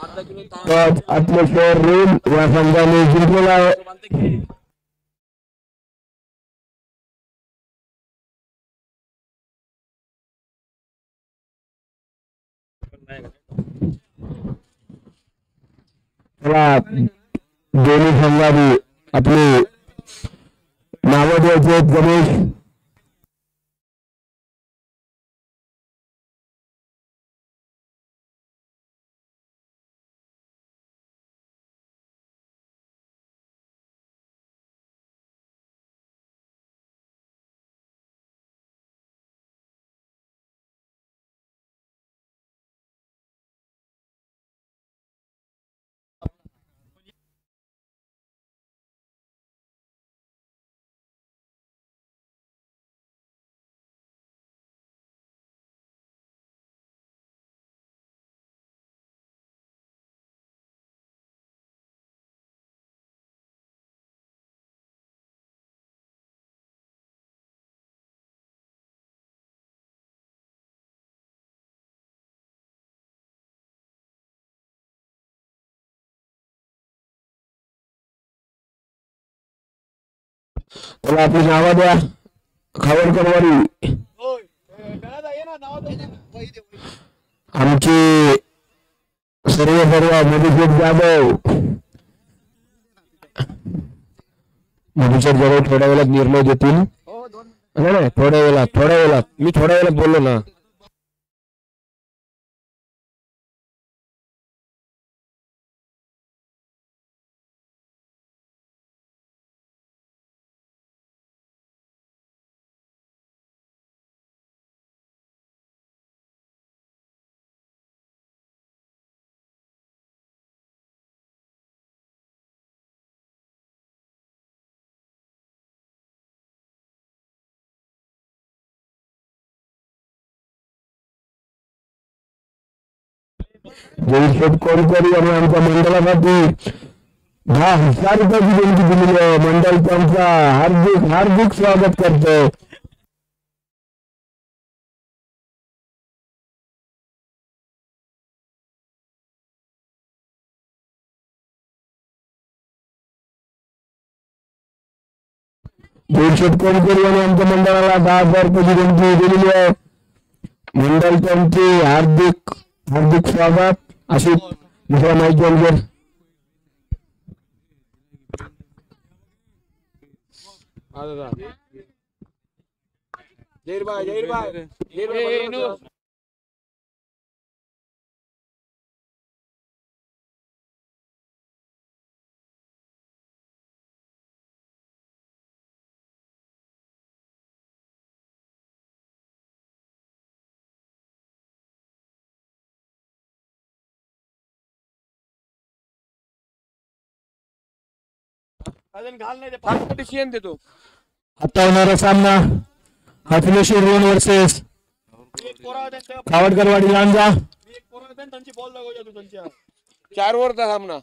Toss अत्मोस्फिअर room या संघाने जिंकलेला आहे. चला दोन्ही संघाने आपली नावं द्यायची आहेत. गणेश मला आपली नावं द्या. खावडकरवाडी आमची सर्व मधुसूद जाधव थोड्या वेळात निर्णय देतील. नाही थोड्या वेळात मी थोड्या वेळात बोललो ना. जयशेठ कोरकरी यांनी आमच्या मंडळासाठी 10,000 रुपयाची देणगी दिलेली आहे. मंडळ त्यांचा हार्दिक हार्दिक स्वागत करतो. जयशेठ कोरकरी यांनी आमच्या मंडळाला 10,000 रुपयाची देणगी दिलेली आहे. मंडळ त्यांचे हार्दिक हार्दिक स्वागत. अशी दुसरा माईक जॉनगर आता होणारा सामना अखिलेश्वर रोड वर्सेस खावडकरवाडी लांजा. 4 ओव्हरचा सामना.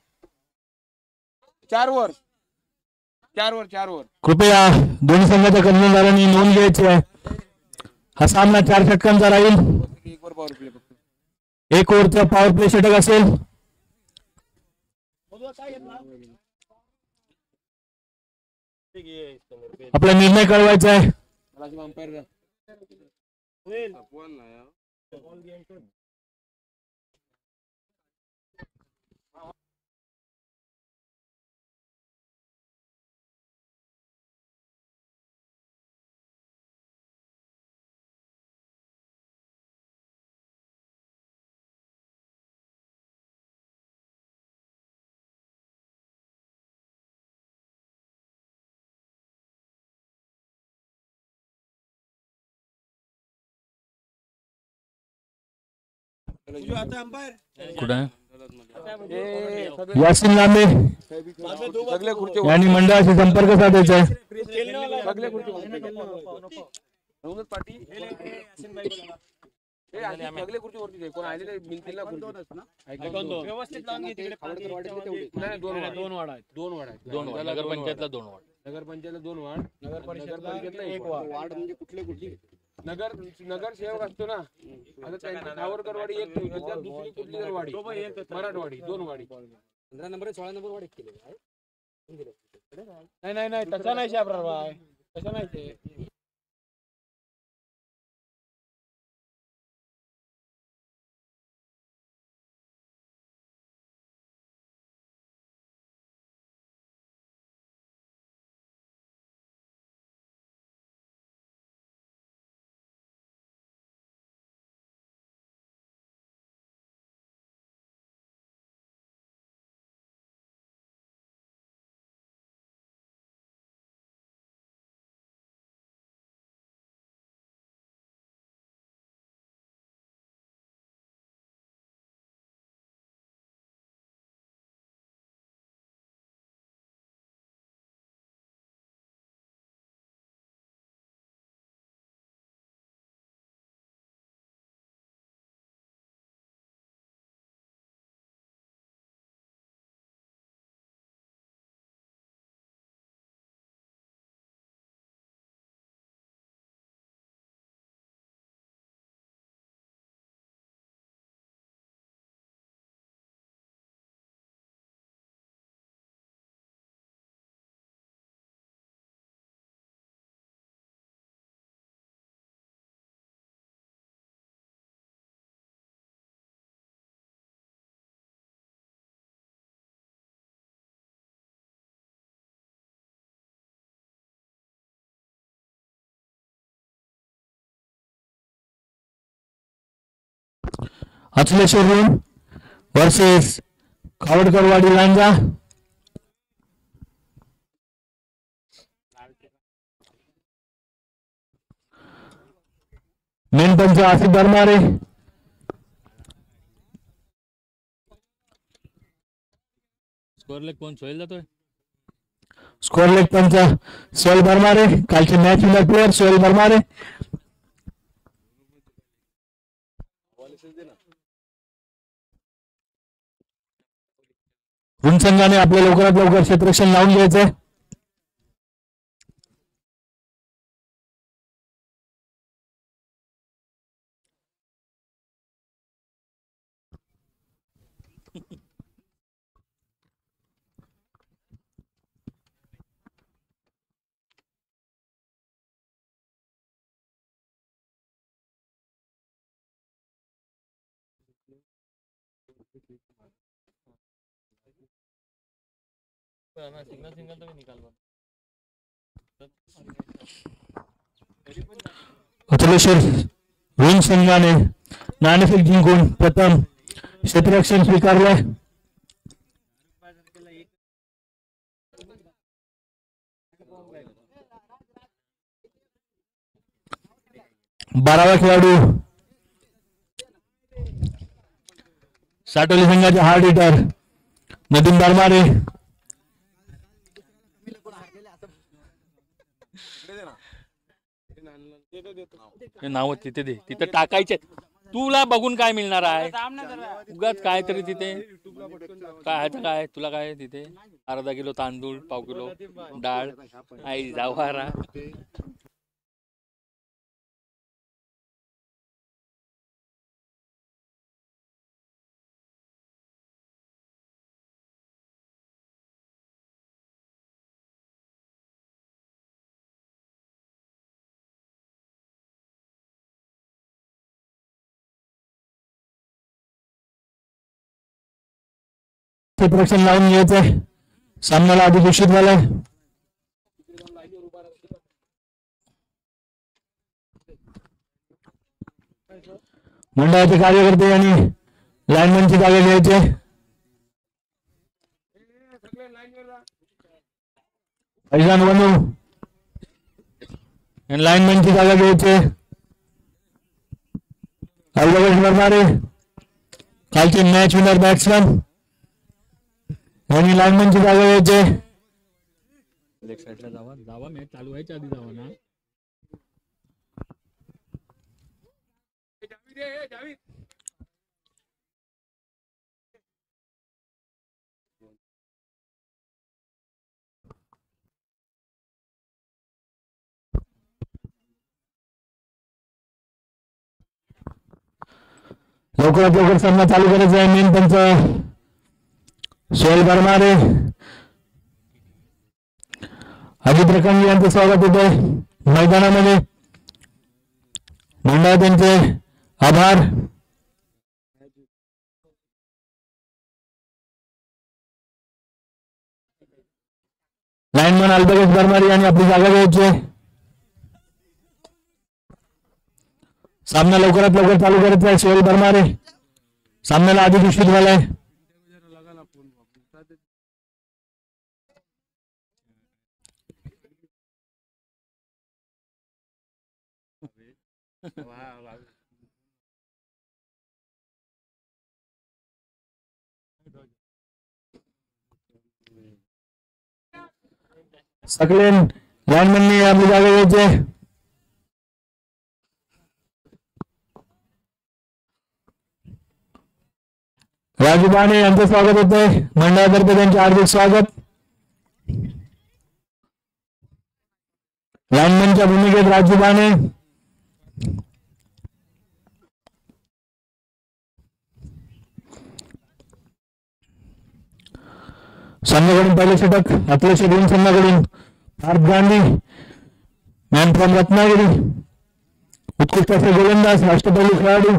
4 ओव्हर. कृपया दोन्ही संघाच्या कर्णधारांनी नोंद घ्यायची आहे. हा सामना 4 षटकांचा राहील. 1 ओव्हरचा पॉवर प्ले षटक असेल. आपला निर्णय कळवायचा आहे. यासिन लांबे यांनी मंडळाशी संपर्क साधायचा आहे. नगरपंचायतला 2 वार्ड, नगर परिषदला 1 वार्ड. म्हणजे कुठले नगर नगर सेवक असतो ना, आता त्यांची सावरकरवाडी एक ठेवली, त्यात दुसरी कुठली तर वाडी, मराठवाडी 2 वाडी. 15 नंबर 16 नंबर वाढ केले आहे. नाही नाही नाही, तसा नाही शाबराव बाय, तसा नाही ते. अचलेश्वरून वर्सेस खावडकरवाडी लांजा. मेन पंच आसिफ बरमारे. स्कोर लेग कोण सोहेल जातोय? स्कोर लेग पंच सोहेल बरमारे. कालचे मॅच विनर प्लेयर सोहेल बरमारे. ऋण संघाने आपल्या लवकरात लवकर क्षेत्ररक्षण लावून घ्यायचंय. सिंगल सिंगल तो भी निकाल दो. अचलेश्वर ऋण संघाने नाणेफेक जिंकून प्रथम क्षेत्ररक्षण स्वीकारलंय. बारावा खेळाडू साटोली संघाचे हार्ड हिटर नदीम बरमारे. नाव तिथे दे, तिथे टाकायचे. तुला बघून काय मिळणार आहे? उगाच काय तरी तिथे काय काय तुला काय तिथे अर्धा किलो तांदूळ, पाव किलो डाळ, आई जवारा. क्षेत्ररक्षण लावून घ्यायचंय. सामन्याला आधी घोषित झालंय. मंडळाचे कार्यकर्ते आणि लाईनमनची जागा घ्यायचे. फैजान वनू लाईनमनची जागा घ्यायचे. अल्लोगेश बरमारे कालचे मॅच विनर बॅट्समन आणि लाईनमनची जागा घ्यायचे. लेग साइडला जावा, जावा मॅच चालू व्हायच्या आधी जावा ना. लवकरात लवकर सामना चालू करायचा आहे. मेन पंच सोहेल बरमारे, अजित रकांगी यांचं स्वागत होत आहे मैदानामध्ये. मंडळ त्यांचे आभार. लाईनमन अल्बगेश बरमारे यांनी आपली जागा घ्यायची. सामना लवकरात लवकर चालू करायचा आहे. सोहेल बरमारे सामन्याला आधी घोषित झालाय. सगळे लाईनमननी आपली जागा घ्यायची. राजू बाणे यांचं स्वागत होतंय मंडळातर्फे. त्यांचे हार्दिक स्वागत. लाईनमनच्या भूमिकेत राजू बाणे. संघाकडून पहिले षटक आपले षटक संघाकडून पार्थ गांधी मॅन फ्रॉम रत्नागिरी. उत्कृष्ट असे गोलंदाज अष्टपैलू खेळाडू.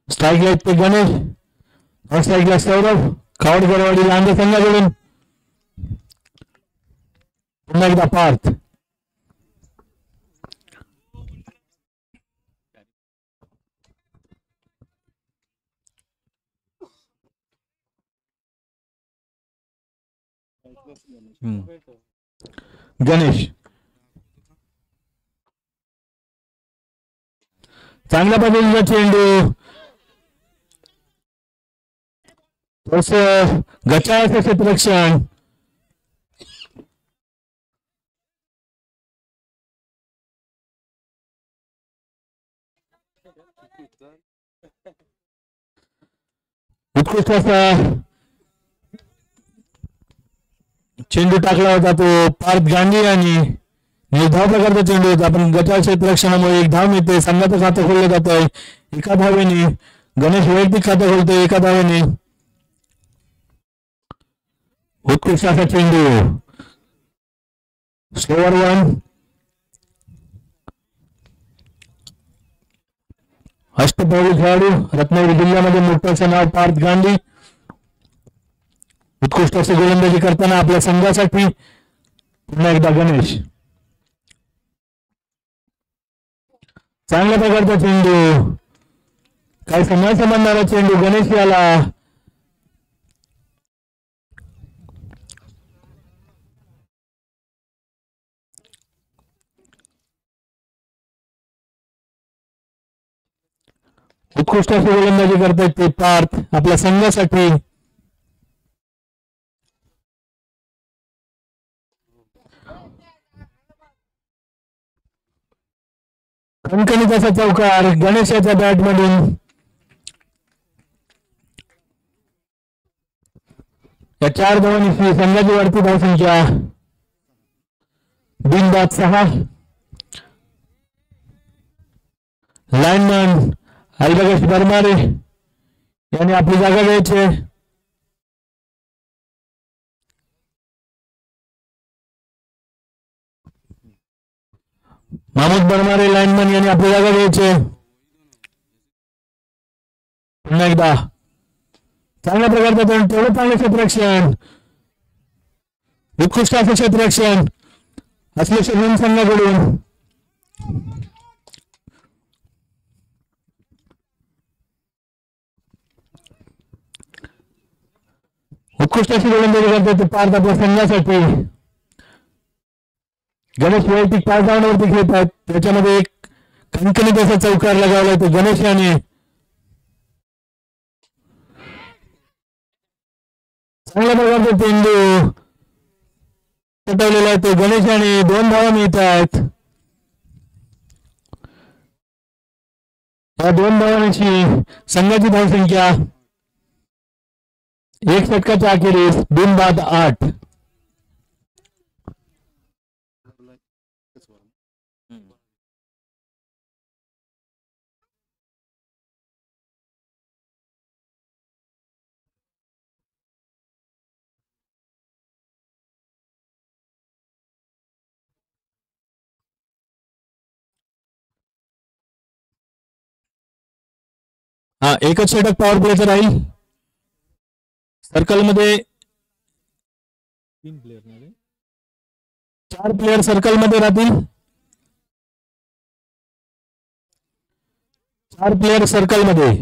स्ट्राईकला ते गणेश, स्ट्राईकला सौरभ. खावडकरवाडी लांडे संघाकडून पुन्हा एकदा पार्थ. गणेश चांगल्या पद्धतीचा चेंडू. थोडस गचाळाचं क्षेत्ररक्षण. उत्कृष्ट असा चेंडू टाकला होता तो पार्थ गांधी यांनी. निर्धाव प्रकारचा चेंडू होता पण गटाळ क्षेत्ररक्षणामुळे एक धाव मिळते. संघाचं खातं खोललं जात आहे एका धावेने. गणेश वैयक्तिक खातं खोलतोय एका धावेने. उत्कृष्ट असा चेंडू. Slower one. अष्टपैलू खेळाडू रत्नागिरी जिल्ह्यामध्ये मोठं नाव पार्थ गांधी. उत्कृष्ट असे गोलंदाजी करताना आपल्या संघासाठी पुन्हा एकदा गणेश. चांगल्या प्रकारचा चेंडू. काही समय संबंधाला चेंडू गणेश याला. उत्कृष्ट असे गोलंदाजी करतायत ते पार्थ आपल्या संघासाठी. खणखणीत असा चौकार गणेशाच्या बॅटमधून. या 4 धावांनी संघाची वाढती धावसंख्या बिनबाद 6. लाईनमन अल्बगेश बरमारे यांनी आपली जागा घ्यायची. महमूद बरमारे लाईनमन यांनी आपली जागा घ्यायची. पुन्हा एकदा चांगल्या प्रकारचं तेवढं चांगलं क्षेत्ररक्षण. उत्कृष्ट असं क्षेत्ररक्षण असले शरीर संघाकडून. उत्कृष्ट अशी गोलंदाजी करतात ते पार्थ आपल्या संघासाठी. गणेश वैयक्तिक 5 धावांवरती खेळतात. त्याच्यामध्ये एक खणखणीत असा चौकार लगावला तो गणेश याने. चांगल्या प्रकारचा चेंडू पटवलेला आहे तो गणेश याने. 2 धावा मिळतात. या 2 धावांची संघाची धावसंख्या 1 षटकाच्या अखेरीस बिनबाद 8. हा, एकच षटक पॉवर प्लेचं राहील. सर्कलमध्ये 4 प्लेयर सर्कलमध्ये राहतील. 4 प्लेयर सर्कलमध्ये.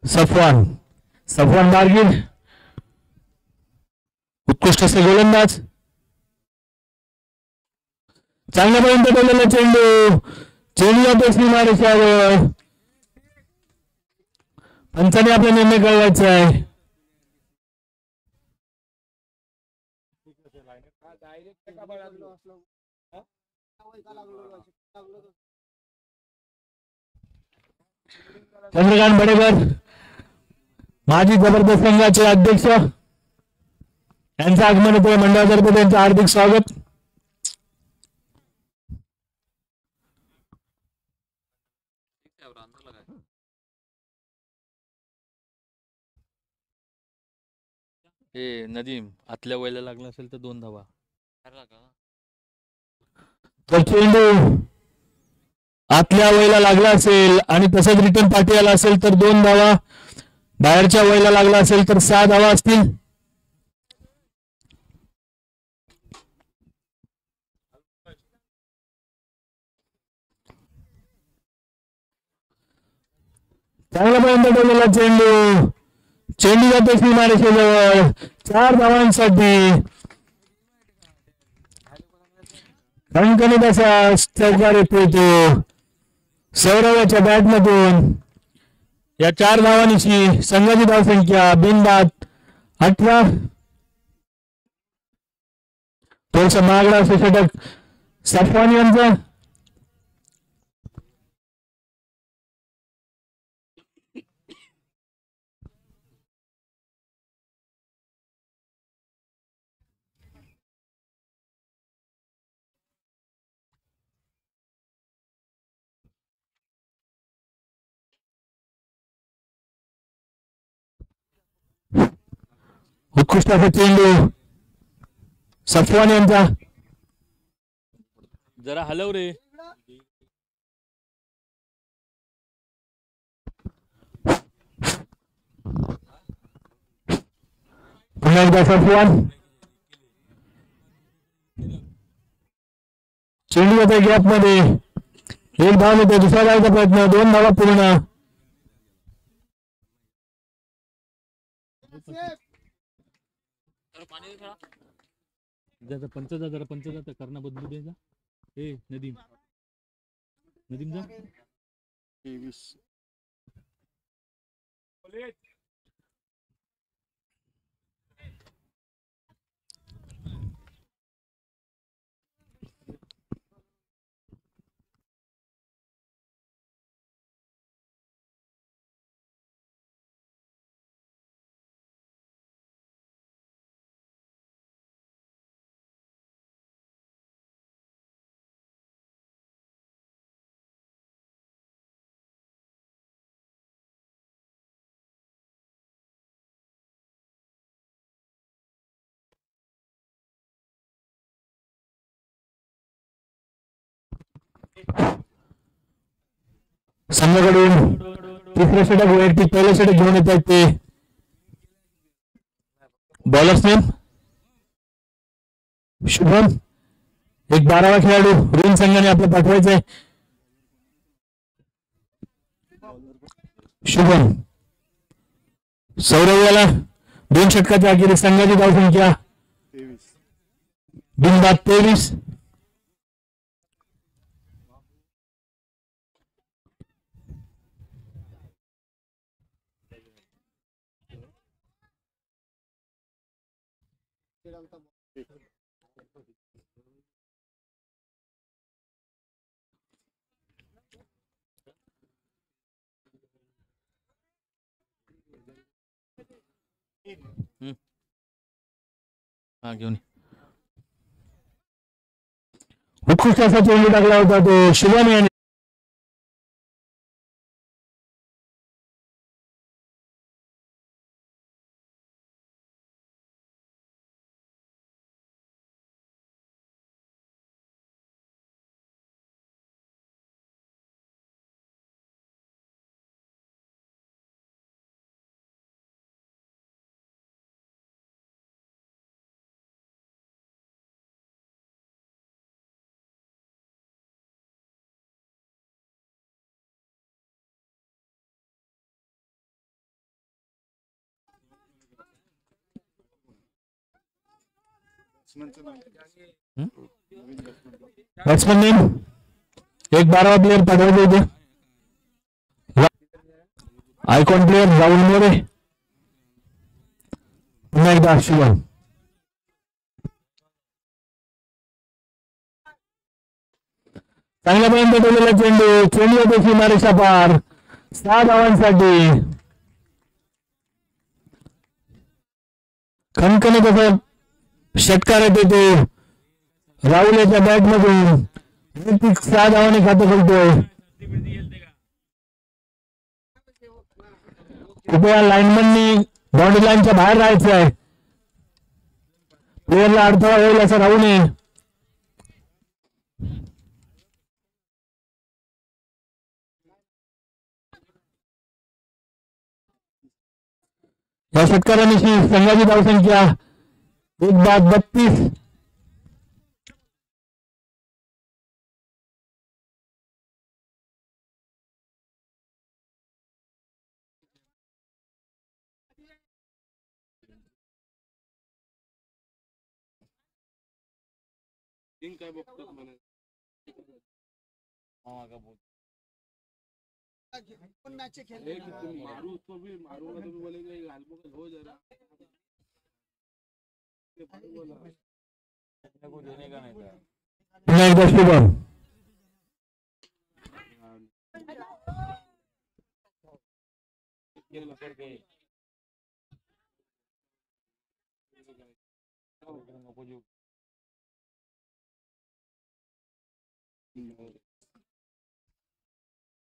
सफवान सफवान मार्गिन उत्कृष्ट असे गोलंदाज. चांगल्यापर्यंत ठेवलेला चेंडू. चेंडू जातो सीमारेषेवर. पंचाने आपला निर्णय कळवायचा आहे. चंद्रकांत बडेकर माजी जबरदस्त संघाचे अध्यक्ष यांचं आगमन होते. मंडळातर्फे त्यांचं हार्दिक स्वागत. हे नदीम आतल्या वयला लागला असेल तर 2 धावा. तर चेंडू आतल्या वयला लागला असेल आणि तसंच रिटर्न पाठी आला असेल तर 2 धावा. बाहेरच्या वयला लागला असेल तर 6 धावा असतील. चांगल्यापर्यंत ठेवलेला चेंडू. चेंडू जातो सीमारेषेजवळ. 4 धावांसाठी खणखणीत असा चौकार येतो तो सौरवाच्या बॅटमधून. या 4 धावांची संघाची धावसंख्या बिनबाद 18. थोडस महागडा असं षटक सफवान यांचं. उत्कृष्ट असा चेंडू सफवान यांचा. जरा हलव रे. पुन्हा एकदा सफवान. चेंडू जातो गॅप मध्ये. 1 धाव होते. दुसऱ्या धावाचा प्रयत्न. 2 धावा पूर्ण. पंच जा जरा पंच जा करणं बदलू दे जा. ए नदीम नदीम जा. 23 संघाकडून तिसरं षटक वैयक्तिक पहिलं षटक घेऊन येत आहेत ते बॉलर्स नेम शुभम. एक 12वा खेळाडू रुईन संघाने आपलं पाठवायचंय. शुभम. सौरव याला 2 षटकाच्या अखेरीस संघाची धावसंख्या 23 बिनबाद 23. हा घेऊन ये. उत्कृष्ट असा चेंडू टाकला होता तो शुभम याने. बॅट्समन नेम एक 12वा प्लेयर पाठवायचे होते. आयकॉन प्लेयर राहुल मोरे. पुन्हा एकदा शुभम. चांगल्यापर्यंत ठेवलेला चेंडू होते सीमारेषा पार 6 धावांसाठी. खणखणीत असं षटकार येते तो राहुल याच्या बॅट मधून 6 धावांनी खातं खोलतोय. कृपया लाईनमननी बाउंड्री लाईनच्या बाहेर राहायचं आहे. प्लेअरला अडथळा होईल असं राहू नये. या षटकाराने संघाची धावसंख्या 1-32. पुन्हा एकदा शुभम.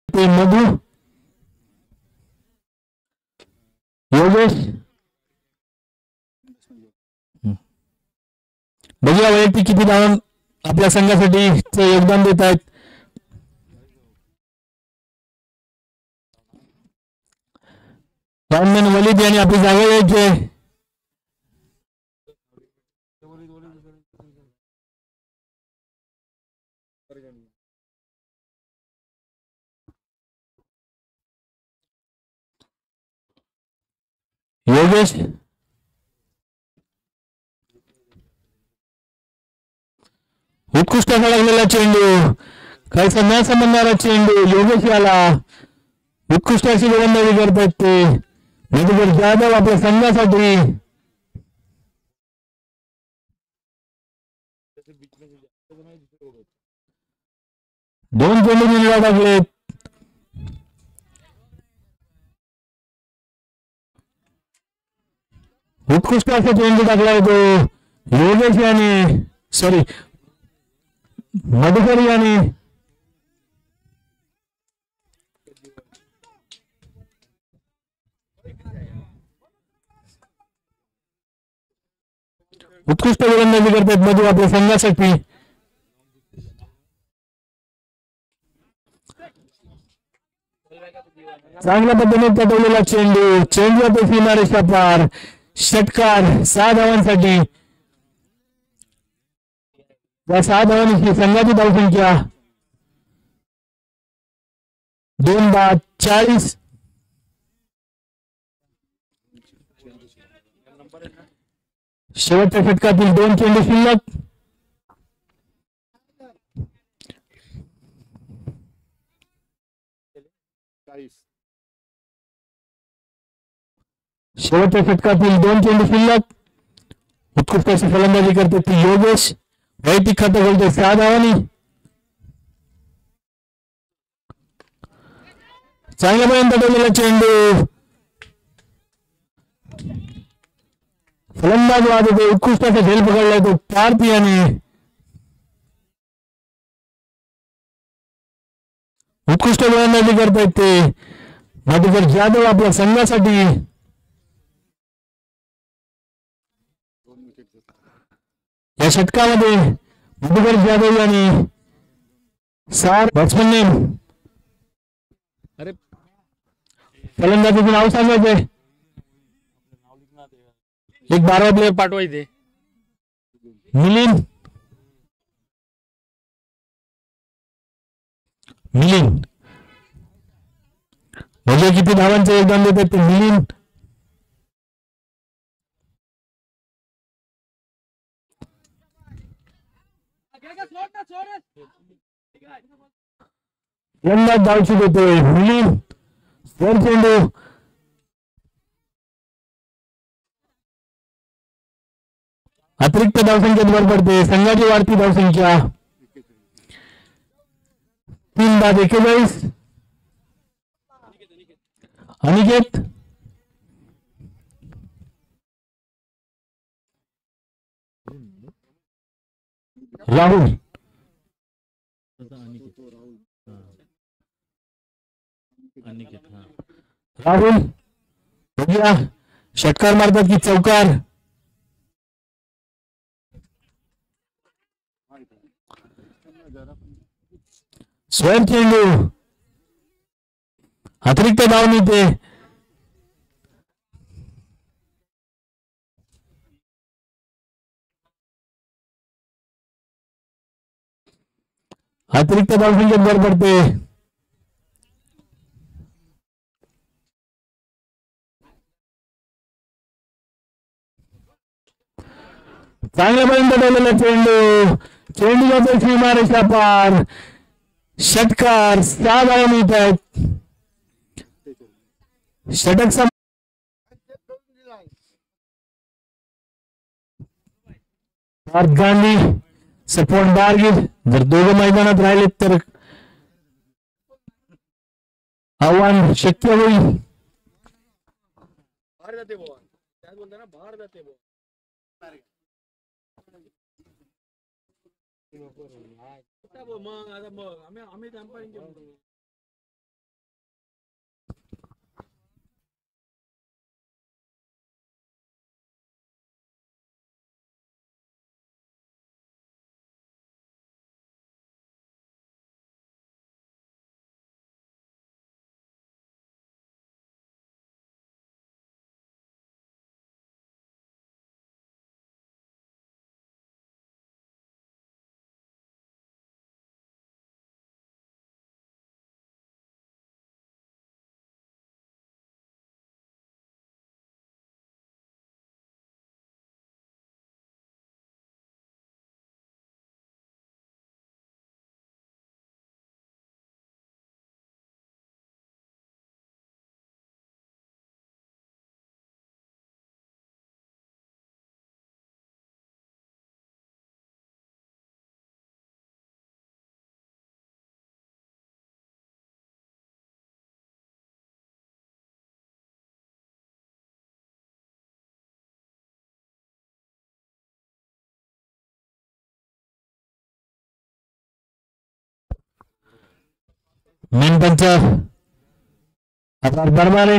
ते मधु योगेश. बघूया वैयक्तिक किती धावून आपल्या संघासाठी योगदान देत आहेत. लाईनमॅन वलीद यांनी आपली जागा घ्यायची. योगेश उत्कृष्ट असा लागलेला चेंडू. काही न समजणारा चेंडू. योगेश याला उत्कृष्ट अशी गोलंदाजी करतात ते मधुकर जाधव आपल्या संघासाठी. दोन चेंडू मिळवा टाकलेत. उत्कृष्ट असा चेंडू टाकलाय तो योगेश याने मधुकर याने. उत्कृष्ट गोलंदाजी करतात मधु आपल्या संघासाठी. चांगल्या पद्धतीने पटवलेला चेंडू होते सीमारेषा पार. षटकार 6 धावांसाठी. या 6 धावांची संघाची धावसंख्या 2-40. शेवटच्या षटकातील 2 चेंडू शिल्लक. शेवटच्या षटकातील 2 चेंडू शिल्लक. उत्कृष्ट अशी फलंदाजी करते ती योगेश. वैयक्तिक खातं खोलते 6 धावांनी. चांगल्यापर्यंत ठेवलेला चेंडू फलंदाज वाद होते उत्कृष्ट असा झेल पकडलाय तो पार्थ याने उत्कृष्ट गोलंदाजी करतायत ते मधुकर जाधव आपल्या संघासाठी या षटकामध्ये मधुकर जाधव यांनी 6 बॅट्समनने अरे फलंदाजीचं नाव सांगायचंय एक 12 प्लेयर पाठवायचे मिलिंद म्हणजे किती धावांचं योगदान देतात ते मिलिंद फलंदाज धावची देतोय मिलिंद स्वर चेंडू अतिरिक्त धावसंख्येत भर पडते संघाची वाढती धावसंख्या 3 बाद 41 अनिकेत राहुल राहुल बघूया षटकार मारतात की चौकार स्वयं चेंडू अतिरिक्त धाव मिळते अतिरिक्त धावसंख्येत भर पडते चांगल्यापर्यंत ठेवलेला चेंडू जातो सीमारेषा पार षटकार 6 धावा मिळत आहेत षटक पार्थ गांधी सपोर्ट बारगीर जर दोघं मैदानात राहिलेत तर आव्हान शक्य होईल मेनपंच आता दरबारे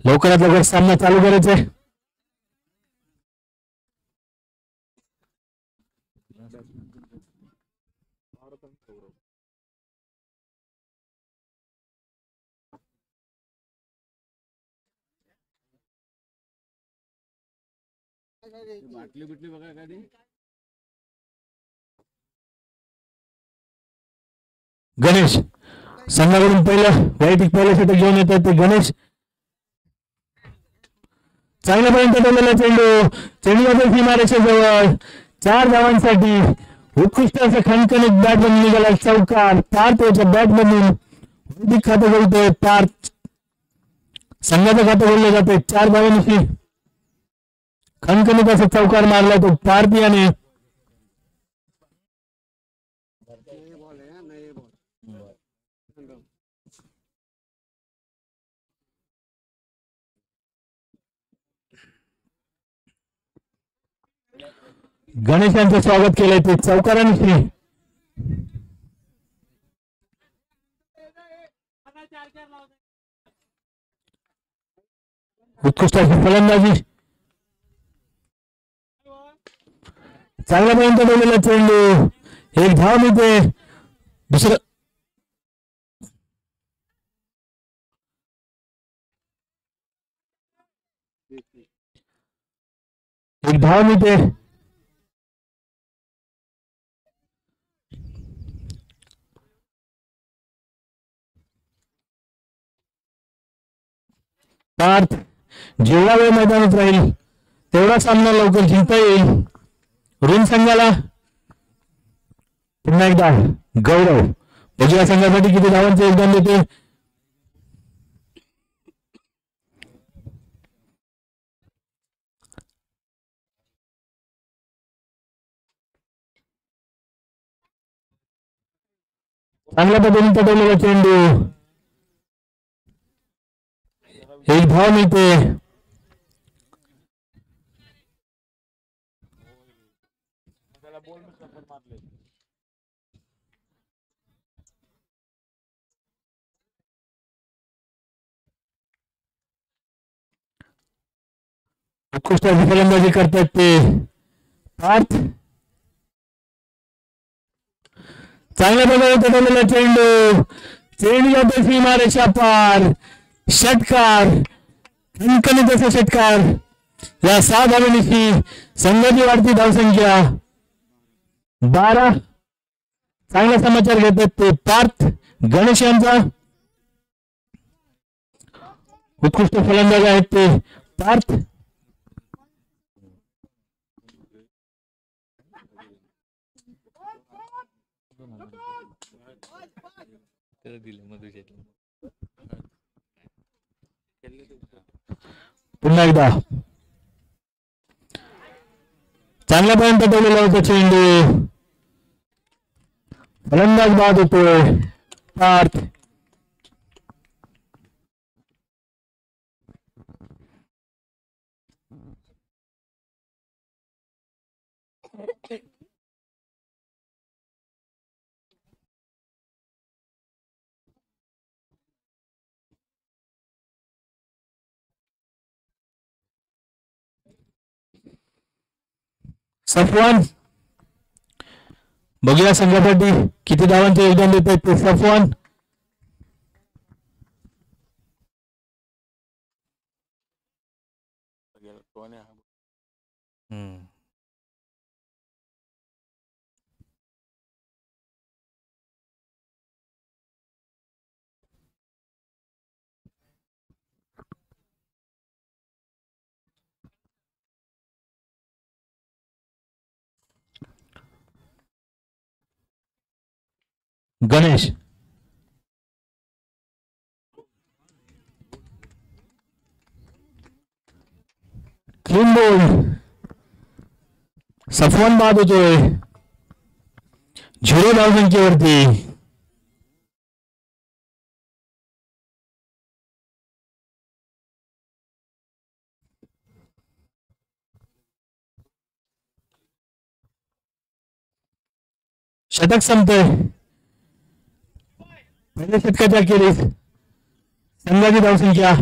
लवकरात लवकर सामना चालू करायचा आहे गणेश संघाकडून पहिलं वैयक्तिक पहिलं षटक घेऊन येतात ते गणेश चांगल्यापर्यंत ठेवलेला चेंडू, चेंडूमध्ये सीमारेषे जवळ 4 धावांसाठी उत्कृष्ट असं खणखणीत बॅट बनून निघाला चौकार. पार्थ याच्या बॅट बनून वैदिक खातं बोलतोय. पार्थ संघाचं खातं बोललं जाते. 4 धावांशी खणखणीत असा चौकार मारला तो पार्थ याने. गणेश यांचं स्वागत केलंय ते चौकारांशी. उत्कृष्ट अशी फलंदाजी, चांगल्यापर्यंत ठेवलेला चेंडू, एक धाव मिळते. दुसरं एक धाव मिळते. पार्थ जेवढा वेळ मैदानात राहील तेवढा सामना लवकर जिंकता येईल. ऋण संघाला पुन्हा एकदा गौरव. बघूया संघासाठी किती धावांचे योगदान देते. चांगल्या पद्धतीने पटवलेला चेंडू, एक धाव मिळते. उत्कृष्ट अशी फलंदाजी करतात ते पार्थ. चांगल्या प्रकारे पटवलेला चेंडू, चेंडू जातो सीमारेषा पार. षटकार, खणखणीत असा षटकार. या 6 धावांची संघाची वाढती धावसंख्या 12. चांगला समाचार घेतात ते पार्थ गणेश यांचा. उत्कृष्ट फलंदाज आहेत ते पार्थ. पुन्हा एकदा चांगल्यापर्यंत ठेवलेला होता चेंडू, फलंदाज बाद होतोय पार्थ. सफवान, बघूया संघासाठी किती धावांचे योगदान देत आहेत ते Safwan. Ganesh, clean ball. Safwan बाद होतोय 0 धावसंख्येवरती. शतक संपतोय. पहिल्या षटकाच्या अखेरीस संघाची धावसंख्या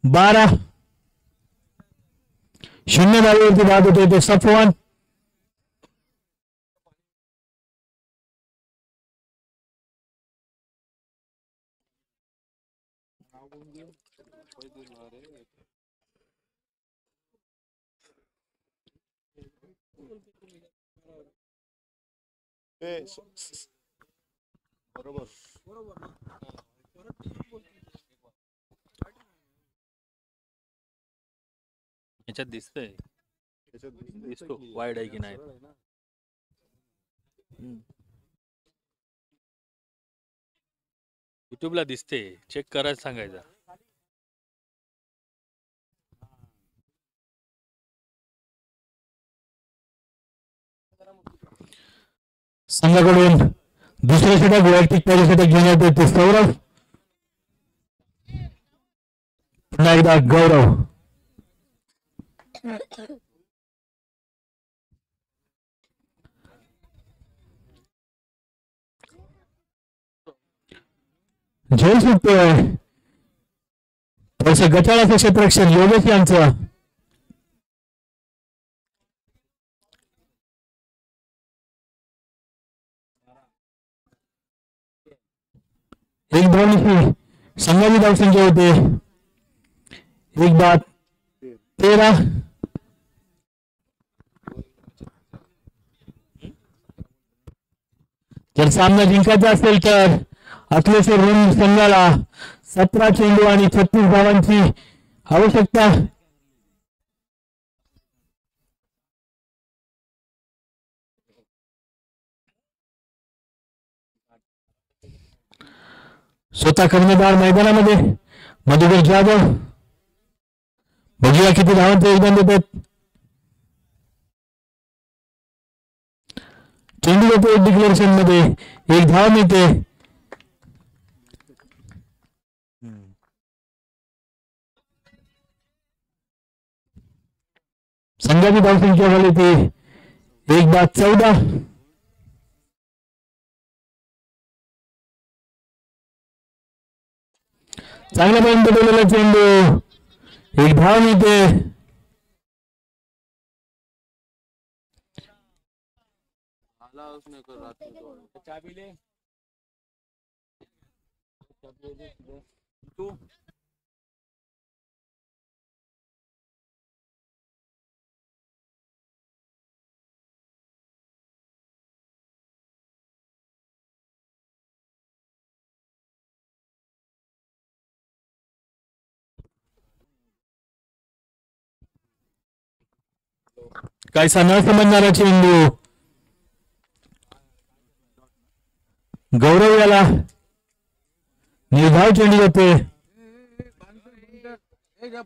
12. 0 धावेवरती बाद होतोय तो सफवान. बरोबर. याच्यात दिसतंय, त्याच्यात दिसतंय. दिसतो वाईड आहे की नाही. युट्यूबला दिसते, चेक करायला सांगायचं. संघाकडून दुसऱ्या षटक वैयक्तिक पहिल्या षटक घेण्यात येते सौरभ. पुन्हा एकदा गौरव. झेल सुटतोय. थोडस गटाळाचं क्षेत्ररक्षण योगेश यांचं. एक धावनिशी संघाची धावसंख्या होते 1-13. जर सामना जिंकायचा असेल तर अखिलेश्वर ऋण संघाला 17 चेंडू आणि 36 धावांची आवश्यकता. स्वतः कर्णधार मैदानामध्ये मधुकर जाधव. बघूया किती धावांचं योगदान देतात. चेंडू येतो डिक्लेरेशन मध्ये, एक धाव मिळते. संघाची धावसंख्या झाली ती 1-14. चांगल्यापर्यंत बोललेला चेंडू, एक धाव मिळते. काहीसा न समजणारा चेंडू. गौरव याला निर्धाव चेंडू होते.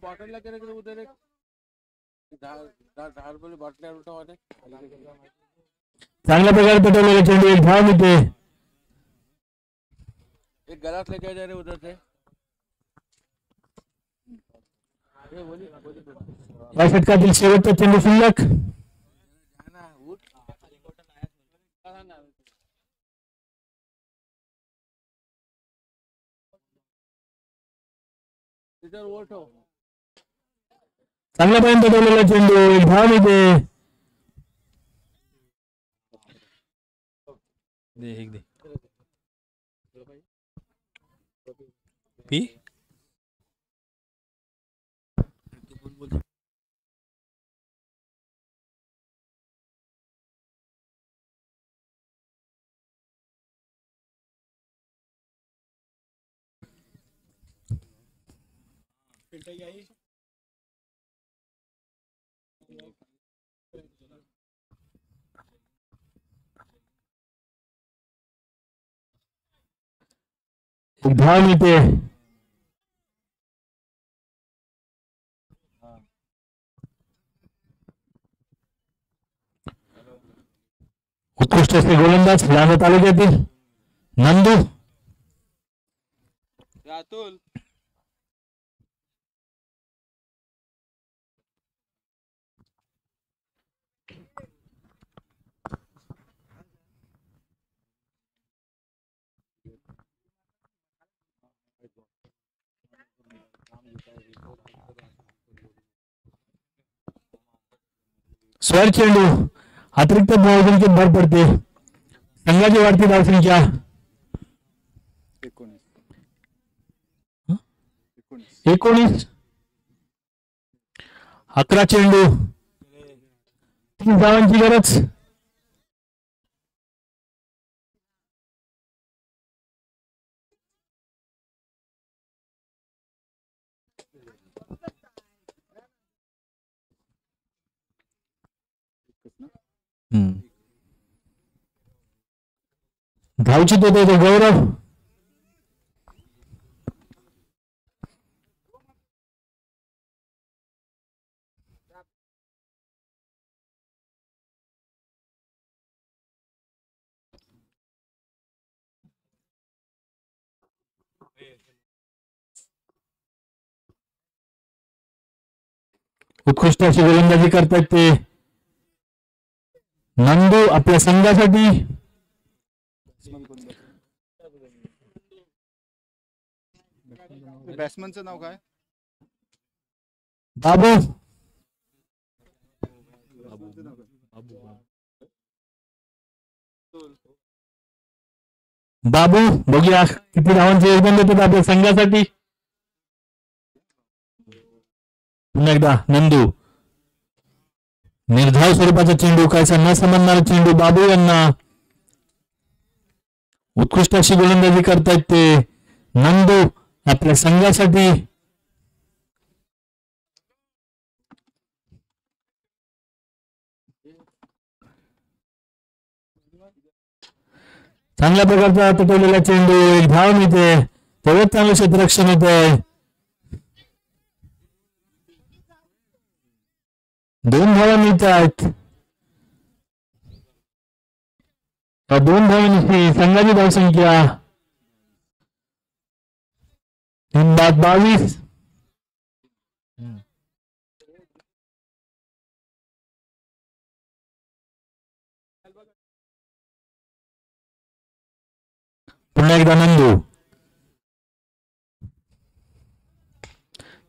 बॉटलला केलं उधर एक 10 रुपये बॉटल उलटा. चांगल्या प्रकारे पेटवलेला चेंडू, एक धाव मिळते. एक गलास लेके जा रहे उधर से. या षटकातील शेवटचा चेंडू शिल्लक. चांगल्यापर्यंत पेटवलेला चेंडू, एक धाव मिळते. पी एक धाव मिळते. उत्कृष्ट असे गोलंदाज लांजा तालुक्यातील नंदू. अतुल स्वर चेंडू, अतिरिक्त धावसंख्येत भर पडते. संघाची वाढती धावसंख्या 19. 11 चेंडू, 3 धावांची गरज. धावचित होते तो गौरव. उत्कृष्ट अशी गोलंदाजी करतायत ते नंदू आपल्या संघासाठी. बॅट्समनचं नाव काय? बाबू. बाबू बघूया किती धावांचे योगदान देतात आपल्या संघासाठी. पुन्हा एकदा नंदू. निर्धाव स्वरूपाचा चेंडू, कायचा न समजणारा चेंडू बाबू यांना. उत्कृष्ट अशी गोलंदाजी करतायत ते नंदू आपल्या संघासाठी. चांगल्या प्रकारचा तुटवलेला चेंडू, एक धाव मिळते, तेवढंच चांगलं क्षेत्ररक्षण होत आहे. 2 धावा मिळत आहेत. त्या 2 धावांची संघाची धावसंख्या 22. पुन्हा एकदा नंदू.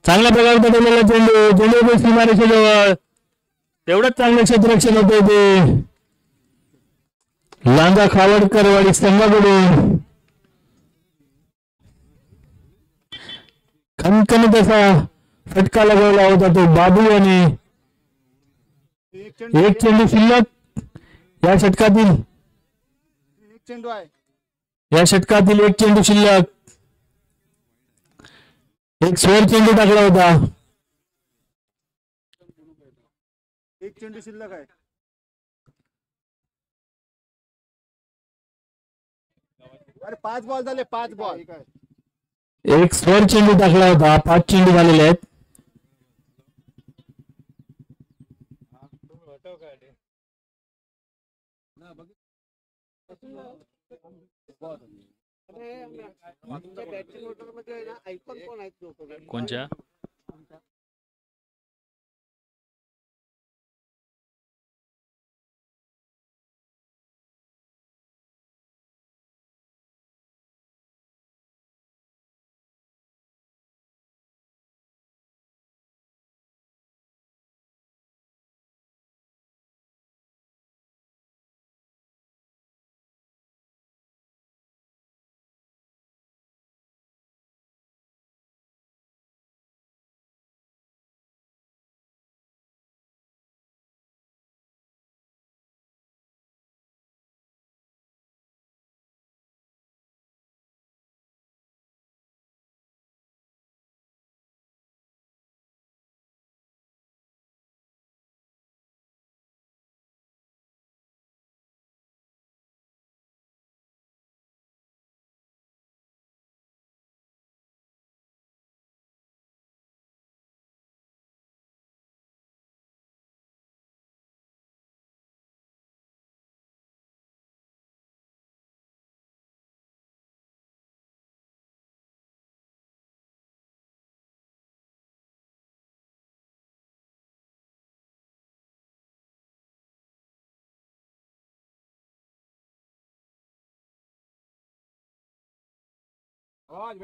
चांगल्या प्रकारचा ठेवलेला चेंडू सीमारेषे जवळ, तेवढंच चांगलं क्षेत्ररक्षण होते ते लांजा खावडकरवाडी संघाकडून. खणखणीत असा फटका लगावला होता तो बाबू आणि एक चेंडू शिल्लक या षटकातील. एक चेंडू आहे. या षटकातील एक चेंडू शिल्लक. एक स्वर चेंडू टाकला होता. एक चेंडू शिल्लक आहे. अरे 5 बॉल झाले, 5 बॉल. एक स्वर चेंडू टाकला होता. 5 चेंडू झालेले आहेत. कोणच्या?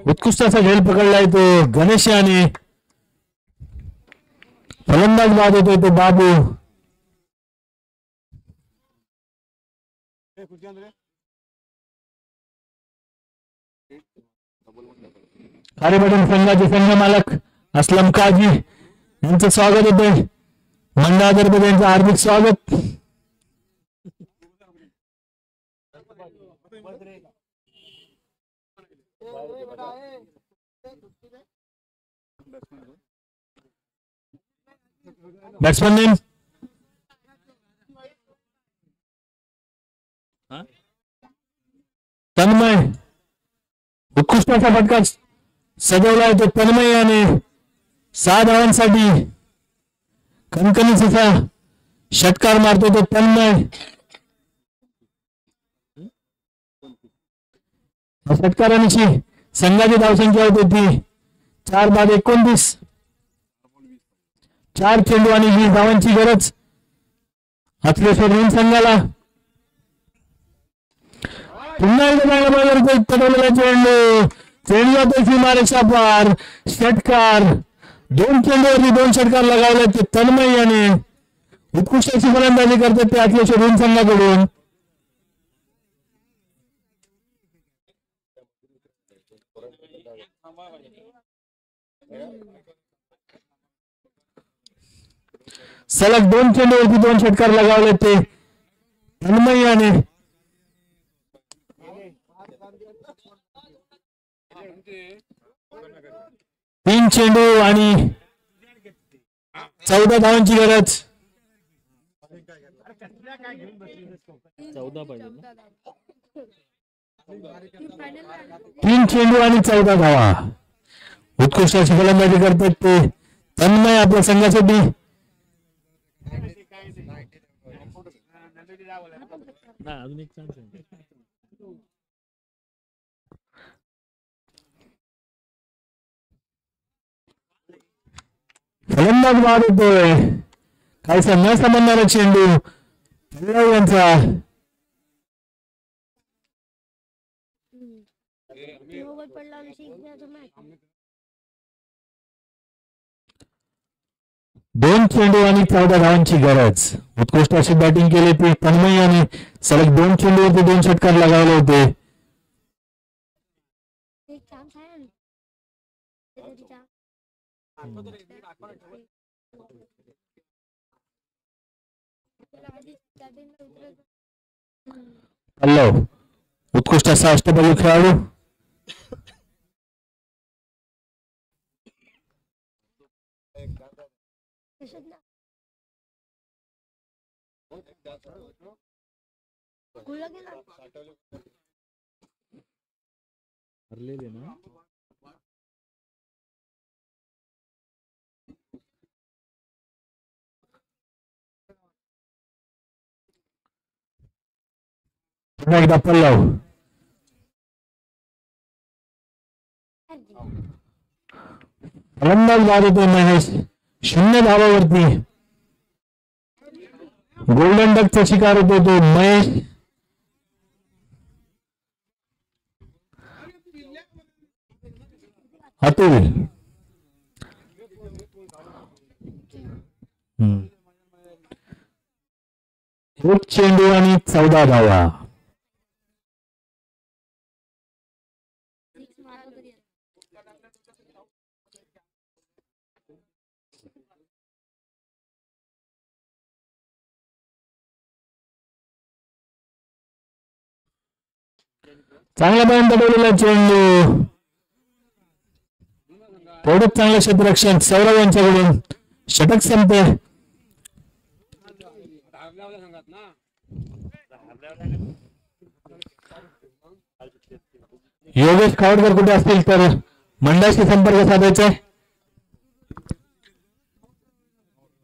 उत्कृष्ट असा झेल पकडलाय तो गणेश आणि फलंदाज बाद होतोय तो बाबू. खारेपाटण संघाचे संघ मालक असलम काजी यांचं स्वागत होतंय. मंडळातर्फे त्यांचं हार्दिक स्वागत. बॅट्समॅन नेम तन्मय उत्कृष्ट असा फटका सजवलाय तो तन्मय याने 6 धावांसाठी कणकणीचा षटकार मारतो तो तन्मय. षटकारांची संघाची धावसंख्या होती ती 4 बाद 29. 4 चेंडू आणि 20 धावांची गरज अखिलेश्वर ऋण संघाला. पुन्हा एकदा पटवलेला चेंडू चेंडूचा सीमारेषा पार षटकार. 2 चेंडूवरती 2 षटकार लगावले ते तन्मय याने उत्कृष्ट अशी फलंदाजी करतात ते अखिलेश्वर ऋण संघाकडून. सलग 2 चेंडूवरती 2 षटकार लगावले ते तन्मय याने. तीन चेंडू आणि 14 धावांची गरज. 14 पाहिजे. 3 चेंडू आणि 14 धावा. उत्कृष्ट अशी फलंदाजी करतात ते तन्मय आपल्या संघासाठी. अजून एक चान्स आहे. फलंदाज बाद होतोय. काहीसा न समजणारा चेंडू पल्लव यांचा. दोन चेंडू आणि 14 धावांची गरज. उत्कृष्ट अशी बॅटिंग केली ती तन्मय याने. सलग 2 चेंडूवरती 2 षटकार लगावले होते. पल्लव उत्कृष्ट असा अष्टपैलू खेळाडू. हरलेले ना. पुन्हा एकदा पल्लव. फलंदाज बाद होतो महेश. 0 धावावरती गोल्डन डकचा शिकार होतो तो महेश. अतुल. एक चेंडू आणि 14 धावा. चांगला पर्यंत पडलेला चेंडू. थोडंच चांगलं क्षेत्ररक्षण सौरभ यांच्याकडून. षटक संपते. योगेश खावडकर कुठे असतील तर मंडळाशी संपर्क साधायचा आहे.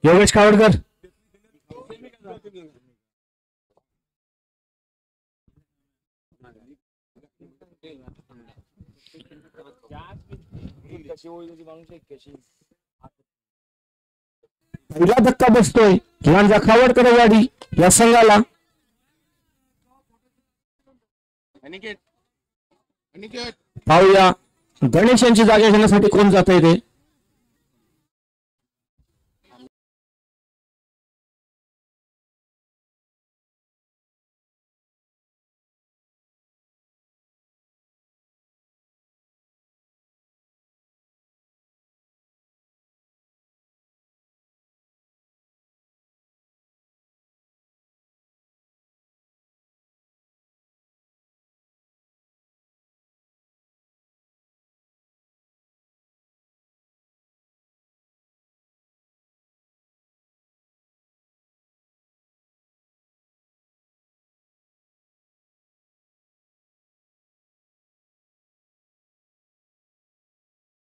योगेश खावडकर. पहिला धक्का बसतोय लांजा खावडकर वाडी या संघाला. पाहूया गणेश यांची जागा घेण्यासाठी कोण जात आहे ते.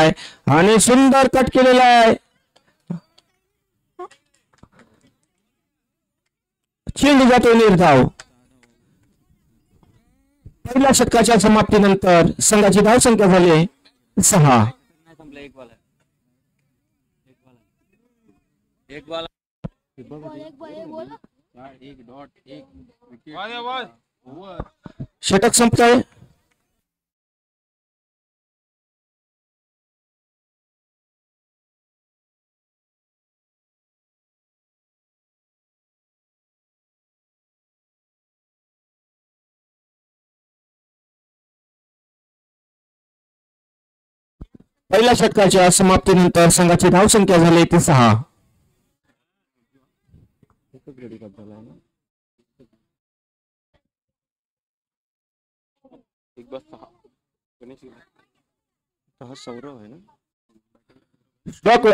आहे आणि सुंदर कट केलेला आहे. चेंडू जातो निर्धाव. पहिल्या षटकाच्या समाप्तीनंतर संघाची धावसंख्या झाली 6. षटक संपतंय. पहिल्या षटकाच्या समाप्तीनंतर संघाची धावसंख्या झाली 6.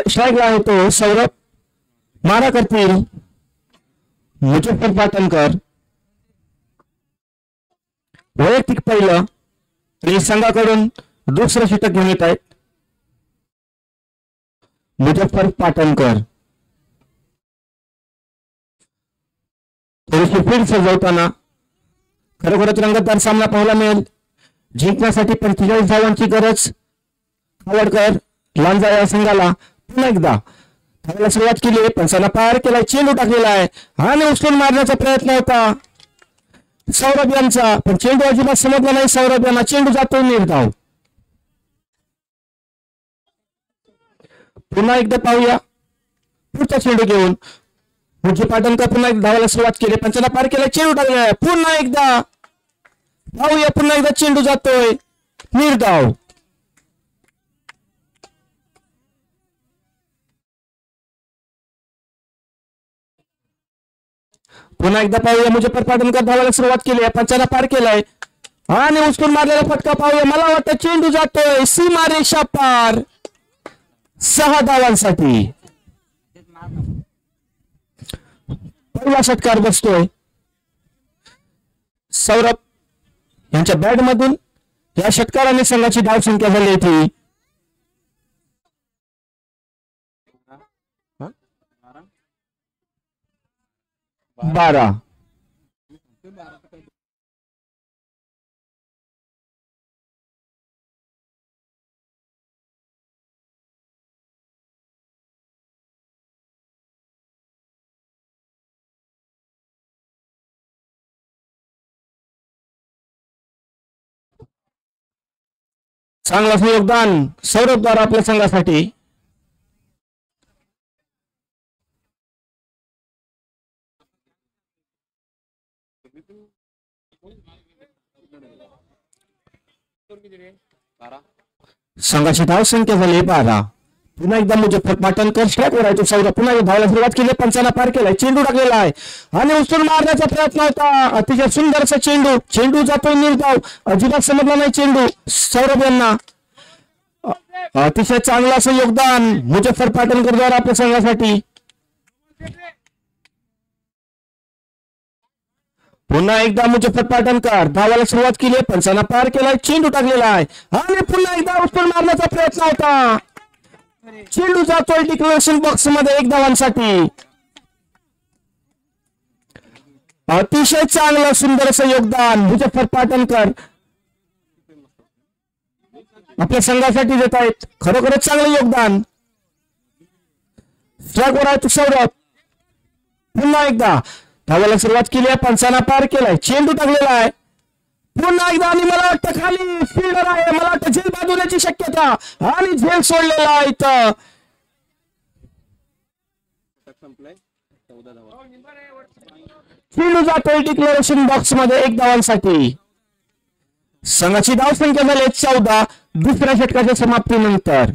स्ट्राईकला आहे तो सौरभ. मारा करतील मुजफ्फर पाटणकर. वैयक्तिक पहिलं आणि संघाकडून दुसरं षटक घेऊन येत आहेत मुजफ्फर पाटणकर. थोडीशी फील्ड सजवताना खरोखरच रंगतदार सामना पाहायला मिळेल. जिंकण्यासाठी 45 धावांची गरज. खावडकर लांजा या संघाला पुन्हा एकदा धावायला सुरुवात केली. पंचांना पार केलाय. चेंडू टाकलेला आहे आणि उचलून मारण्याचा प्रयत्न होता सौरभ यांचा, पण चेंडू अजिबात समजला नाही सौरभ यांना. चेंडू जातो निर्धाव. पुन्हा एकदा पाहूया पुढचा चेंडू घेऊन मुजफ्फर पाटणकर पुन्हा एकदा धावायला सुरुवात केली. पंचांना पार केलाय. चेंडू टाकलाय. पुन्हा एकदा पाहूया. पुन्हा एकदा चेंडू जातोय निर्धाव. पुन्हा एकदा पाहूया. मुजफ्फर पाटणकर धावायला सुरुवात केली आहे. पंचांना पार केलाय आणि उचलून मारलेला फटका पाहूया. मला वाटतं चेंडू जातोय सीमारेषा पार. 6 धावांसाठी पहिला षटकार बसतोय सौरभ यांच्या बॅट मधून. या षटकाराने संघाची धावसंख्या झाली होती 12. चांगलं योगदान सौरभ द्वारा आपल्या संघासाठी. संघाची धावसंख्या झाली 12. पुन्हा एकदा मुजफ्फर पाटणकर स्ट्राईकवर आहे तो सौरभ. पुन्हा एकदा धावायला सुरुवात केली. पंचांना पार केलाय. चेंडू टाकलेला आहे आणि उचलून मारण्याचा प्रयत्न होता. अतिशय सुंदर असा चेंडू. चेंडू जातोय निर्धाव. अजिबात समजला नाही चेंडू सौरभ यांना. अतिशय चांगलं असं योगदान मुजफ्फर पाटणकर द्वारा आपल्या संघासाठी. पुन्हा एकदा मुजफ्फर पाटणकर धावायला सुरुवात केली. पंचांना पार केलाय. चेंडू टाकलेला आहे आणि पुन्हा एकदा उचलून मारण्याचा प्रयत्न होता. चेंडू जातोय डिक्लेरेशन बॉक्स मध्ये 1 धावांसाठी. अतिशय चांगलं सुंदर असं योगदान मुजफ्फर पाटणकर आपल्या संघासाठी देत आहेत. खरोखरच चांगलं योगदान. स्ट्राईकवर आहे तो सौरभ. पुन्हा एकदा धावायला सुरुवात केली आहे. पंचांना पार केलाय. चेंडू टाकलेला आहे पुन्हा एकदा आणि मला वाटतं खाली फील्डर आहे. मला वाटतं झेल बांधण्याची शक्यता आणि झेल सोडलेला आहे इथं. चेंडू जातोय डिक्लेरेशन बॉक्स मध्ये 1 धावांसाठी. संघाची धावसंख्या झाली 14 दुसऱ्या षटकाच्या समाप्तीनंतर.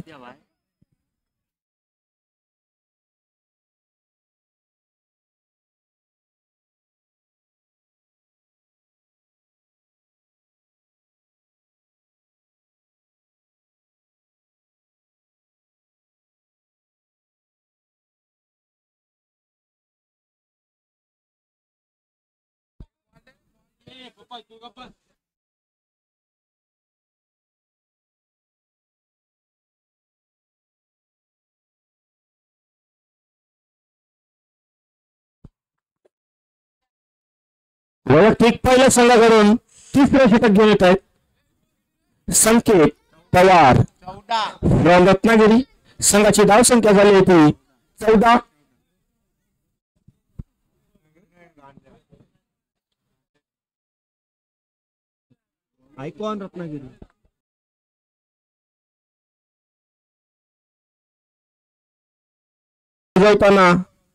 वैयक्तिक पहिल्या संघाकडून तिसरं षटक घेऊन येत आहेत संकेत पवार फ्रॉम रत्नागिरी. संघाची धाव संख्या झाली होती 14. आयकॉन रत्नागिरी.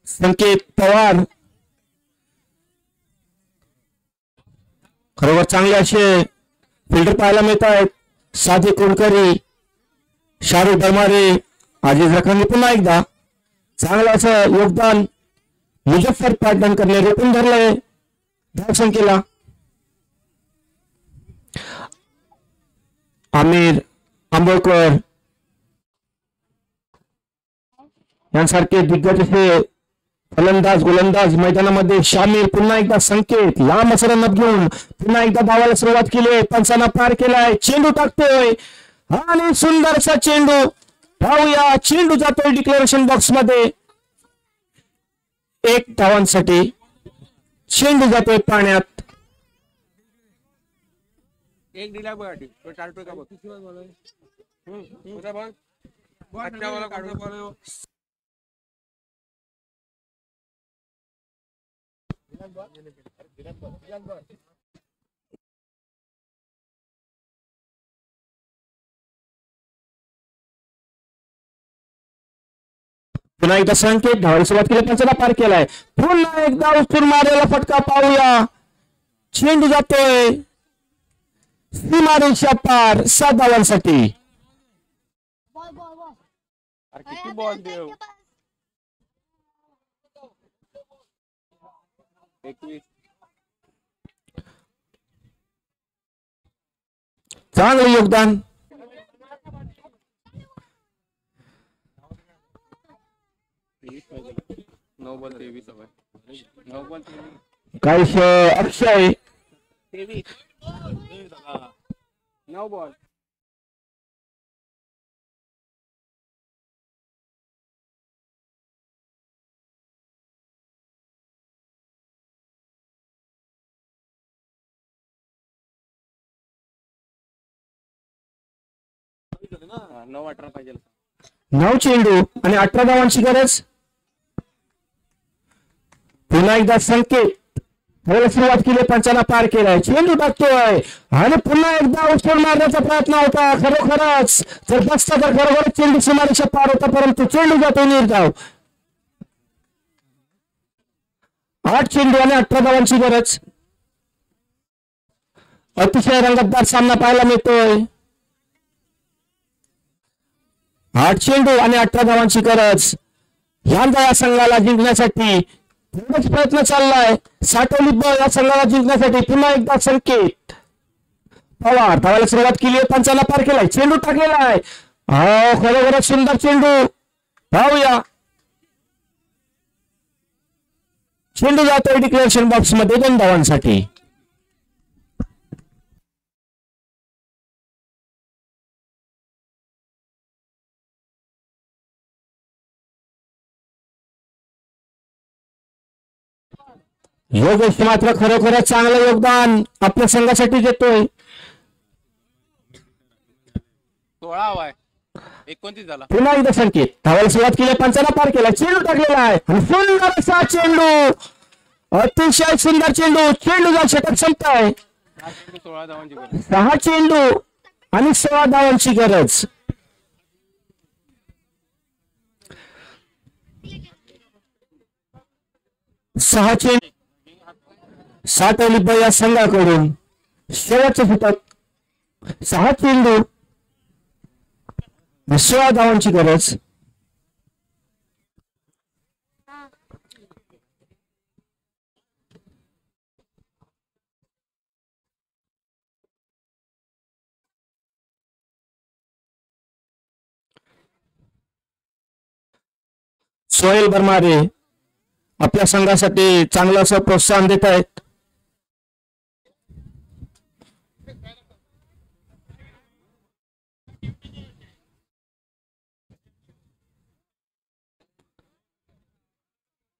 संकेत पवार खरोखर चांगले असे फिल्डर पाहायला मिळत आहेत. साधी कोणकरी, शाहरुख दरमारे, अजिज रखांनी पुन्हा एकदा चांगलं असं योगदान मुजफ्फर पाटणकरने रोखून धरलंय धावसंख्येला. आमिर आंबोळकर यांसारखे दिग्गज असे फलंदाज गोलंदाज मैदानामध्ये शामिल. पुन्हा एकदा संकेत लांब असं रनअप घेऊन पुन्हा एकदा धावायला सुरुवात केली. पंचांना पार केलाय. चेंडू टाकतोय आणि सुंदरसा चेंडू. पाहूया चेंडू जातोय डिक्लेरेशन बॉक्स मध्ये 1 धावांसाठी. चेंडू जातोय पाण्यात. एक दिला बघ तो चालतोय का बघ. होता बघ. अच्छा वाला काढून बघ. पुन्हा एकदा संकेत धावायला सुरुवात केली. पंचांना पार केलाय. पुन्हा एकदा उचलून मारलेला फटका. पाहूया चेंडू जातोय सीमारेषा पार 7 धावांसाठी. किती बॉल देव 21. चांगलं योगदान. काहीश अक्षय 9 बॉल. ना 9-18 पाहिजे. 9 चेंडू आणि 18 धावांची गरज. पुन्हा एकदा संकेत धावायला सुरुवात केली. पंचांना पार केलाय. चेंडू टाकतोय आणि पुन्हा एकदा उचलून मारण्याचा प्रयत्न होता. खरोखरच जर बसता तर खरोखरच चेंडू सीमारेषा पार होता परंतु चेंडू जातो निर्धाव. 8 चेंडू आणि 18 धावांची गरज. अतिशय रंगतदार सामना पाहायला मिळतोय. 8 चेंडू आणि 18 धावांची गरज. यंदा या संघाला जिंकण्यासाठी थोडाच प्रयत्न चाललाय. साठवली या संघाला जिंकण्यासाठी. पुन्हा एकदा संकेत पवार धावायला सुरुवात केली. पंचांना पार केलाय. चेंडू टाकलेला आहे. खरोखरच सुंदर चेंडू. पाहूया चेंडू जातोय डिक्लेरेशन बॉक्स मध्ये 2 धावांसाठी. योगेश मात्र खरोखरच चांगलं योगदान आपल्या संघासाठी देतोय. 16 हवाय 29 झाला. पुन्हा एकदा संकेत धावायला सुरुवात केली. पंचांना पार केला. चेंडू टाकलेला आहे आणि सुंदर असा चेंडू. अतिशय सुंदर चेंडू. चेंडू जा षटक संपताय. 16 धावांची गरज. 6 चेंडू आणि 16 धावांची गरज. सहा चेंडू साठवली या संघाकडून शेवटचं षटक. 6 चेंडू 16 धावांची गरज. सोहेल बरमारे आपल्या संघासाठी चांगलं असं प्रोत्साहन देत आहेत.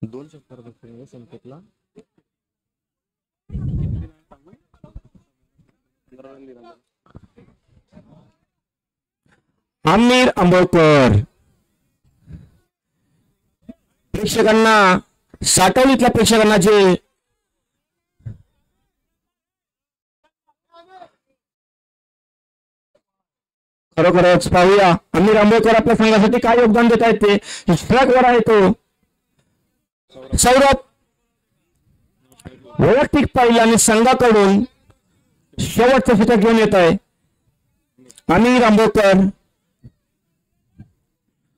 दोन षटकार संकेतला आमिर आंबोळकर प्रेक्षकांना साठवलीतल्या प्रेक्षकांना जे खरोखरच पाहूया आमिर आंबोळकर आपल्या संघासाठी काय योगदान देत आहेत ते स्ट्राइक वर आहे तो सौरभ वैयक्तिक पाहिलं आणि संघाकडून शेवटचं षटक घेऊन येत आहे आमिर आंबोळकर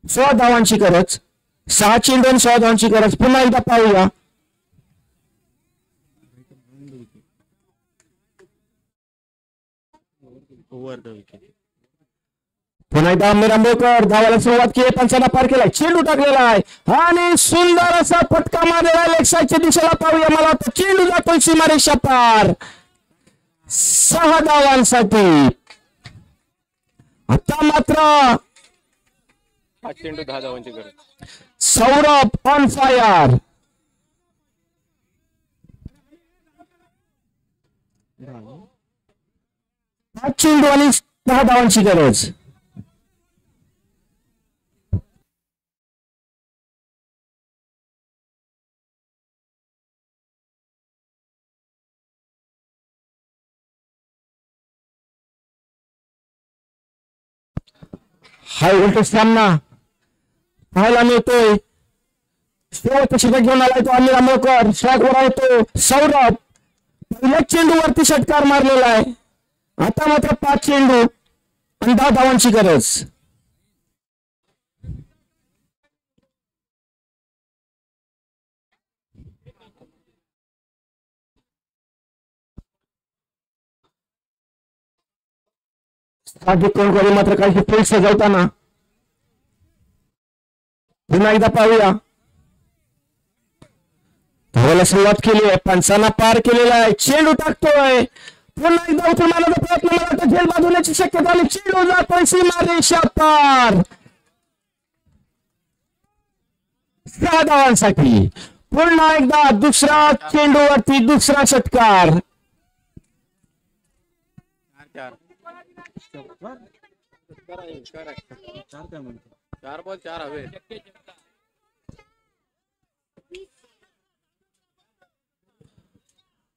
16 धावांची गरज 6 चेंडू 16 धावांची गरज पुन्हा एकदा पाहूया पुन्हा एकदा आमिर आंबोळकर धावायला सुरुवात केली पंचांना पार केलाय चेंडू टाकलेला आहे आणि सुंदर असा फटका मारलेला लेग साईडच्या दिशेला पाहूया मला वाटतं चेंडू जातोय सीमारेषा पार 6 धावांसाठी आता मात्र 5 चेंडू 10 धावांची गरज सौरभ ऑन फायर चेंडू आणि 10 धावांची गरज हाय व्होल्टेज सामना पाहायला मिळतोय शेवटचा षटक घेऊन आलाय तो आमिर आंबोळकर स्ट्राइक वर आहे तो सौरभ पहिल्या चेंडूवरती षटकार मारलेला आहे आता मात्र 5 चेंडू आणि 10 धावांची गरज कोणकोणी मात्र काही फील्ड सजवताना पुन्हा एकदा पाहूया धावायला सुरुवात केली आहे पंचांना पार केलेला आहे चेंडू टाकतोय पुन्हा एकदा उचल मारण्याचा प्रयत्न मला वाटतं झेल बाजूल्याची शक्यता आणि चेंडू जातोय सीमारेषा पार 6 धावांसाठी पुन्हा एकदा दुसरा चेंडूवरती दुसरा षटकार 4 बॉल 4 हवे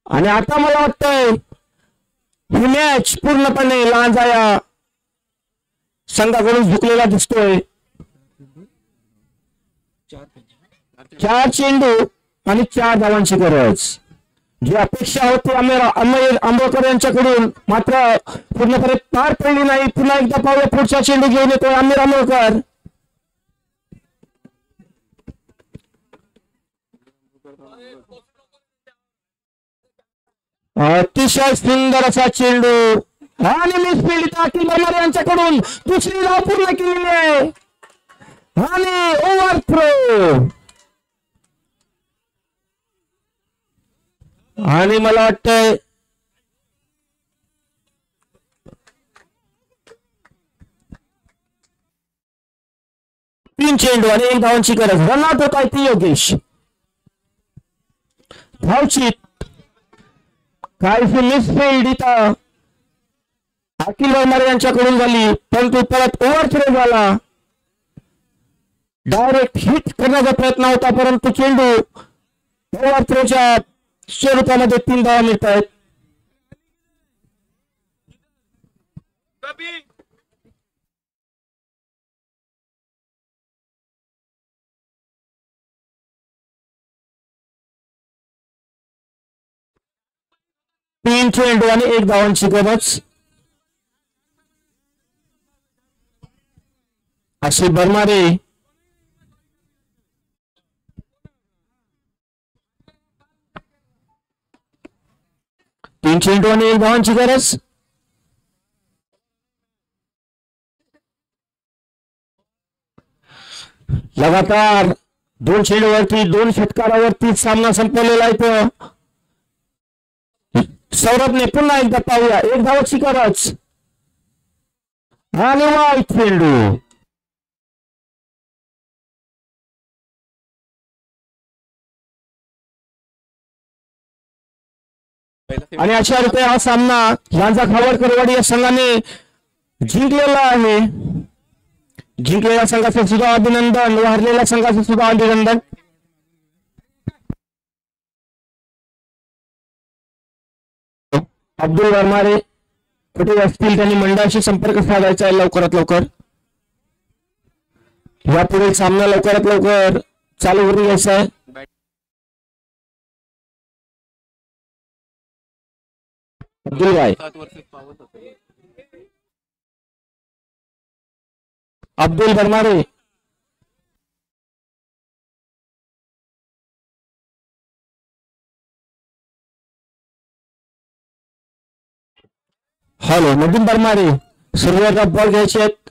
आणि आता मला वाटतंय ही मॅच पूर्णपणे लांजाया संघाकडून झुकलेला दिसतोय 4 चेंडू आणि 4 धावांची गरज जी अपेक्षा होती आमिर आंबोळकर यांच्याकडून मात्र पूर्णपणे पार पडली नाही पुन्हा एकदा पाहूया पुढचा चेंडू घेऊन येतोय आमिर आंबोळकर अतिशय सुंदर असा चेंडू आणि मिसफिल्ड अखिल बर्मारे यांच्याकडून दुसरी धाव पूर्ण केलेली आहे आणि ओव्हर थ्रो आणि मला वाटतंय तीन चेंडू आणि 1 धावांची गरज रनआउट होत आहे ती योगेश धावचित काहीशी मिसफिल्ड इथं अखिल बर्मारे यांच्याकडून झाली परंतु परत ओव्हर थ्रो झाला डायरेक्ट हिट करण्याचा प्रयत्न होता परंतु चेंडू ओव्हर थ्रोच्या स्वरूपामध्ये 3 धावा मिळत आहेत तीन चेंडू आणि 1 धावांची गरज अशी बर्मारे तीन चेंडू आणि 1 धावांची गरज लगातार 2 चेंडूवरती 2 षटकारावरती सामना संपवलेला आहे तो सौरभने पुन्हा एकदा पाहूया 1 धावाची गरज आणि वाईट चेंडू आणि अशा रीते हा सामना यांचा खावर करवाडी या संघाने जिंकलेला आहे. जिंकलेल्या संघाचं सुद्धा अभिनंदन व हरलेल्या संघाचं सुद्धा अभिनंदन. अब्दुल वर्मारे कुठे असतील त्यांनी मंडळाशी संपर्क साधायचा आहे लवकरात लवकर. यापुढे सामना लवकरात लवकर चालू करून घ्यायचा आहे. अब्दुल भाई अब्दुल बरमारे हॅलो नवीन बरमारे सुरुवातीला बॉल घ्यायचे आहेत.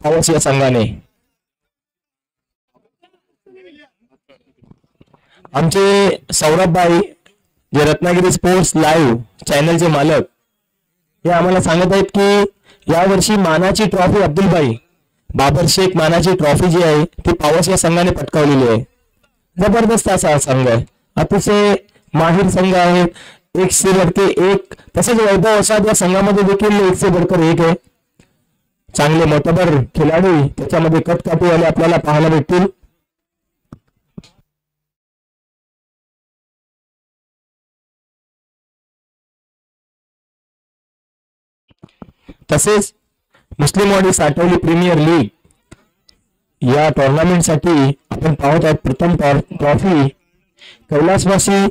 पावस या संघाने. आमचे सौरभ भाई जे रत्नागिरी स्पोर्ट्स लाईव्ह चॅनलचे मालक हे आम्हाला सांगत आहेत की यावर्षी मानाची ट्रॉफी अब्दुलभाई बाबर शेख मानाची ट्रॉफी जी आहे ती पावस या संघाने पटकावलेली आहे. जबरदस्त असा संघ आहे, अतिशय माहिर संघ आहे. एक से बडके एक, तसेच वैभव वसाद या संघामध्ये देखील एक से बडकर एक आहे. चांगले मोठबर खेळाडू त्याच्यामध्ये कटकाटीवाले आपल्याला पाहायला भेटतील. तसेच मुस्लिमवाडी साठवली प्रीमियर लीग या टुर्नामेंट साठी आपण पाहत आहोत प्रथम ट्रॉफी कैलासवासी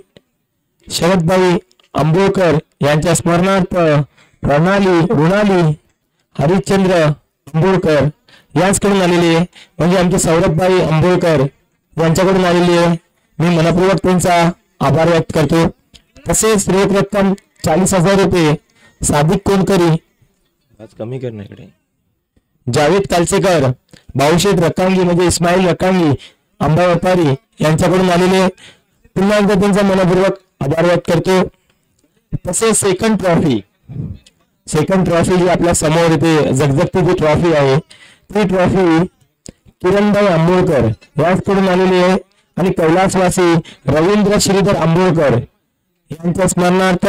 शरदभाई आंबोळकर यांच्या स्मरणार्थ रुणाली हरिश्चंद्र आंबोळकर यांच्याकडून आलेली आहे, म्हणजे आमचे सौरभभाई आंबोळकर यांच्याकडून आलेली आहे. मी मनपूर्वक त्यांचा आभार व्यक्त करतो. तसेच रोख रक्कम 40,000 रुपये सादिक कोणकरी, आज कमी करण्याकडे जावेद कालसेकर, बाऊशेठ रकांगी म्हणजे इस्माईल रकांगी आंबा व्यापारी यांच्याकडून आलेले, पुन्हा एकदा त्यांचा मनपूर्वक आभार व्यक्त करतो. तसेच सेकंड ट्रॉफी जी आपल्या समोर इथे झगझगती जी ट्रॉफी आहे ती ट्रॉफी किरणभाई आंबोळकर यांच्याकडून आलेली आहे आणि कैलासवासी रवींद्र श्रीधर आंबोळकर यांच्या स्मरणार्थ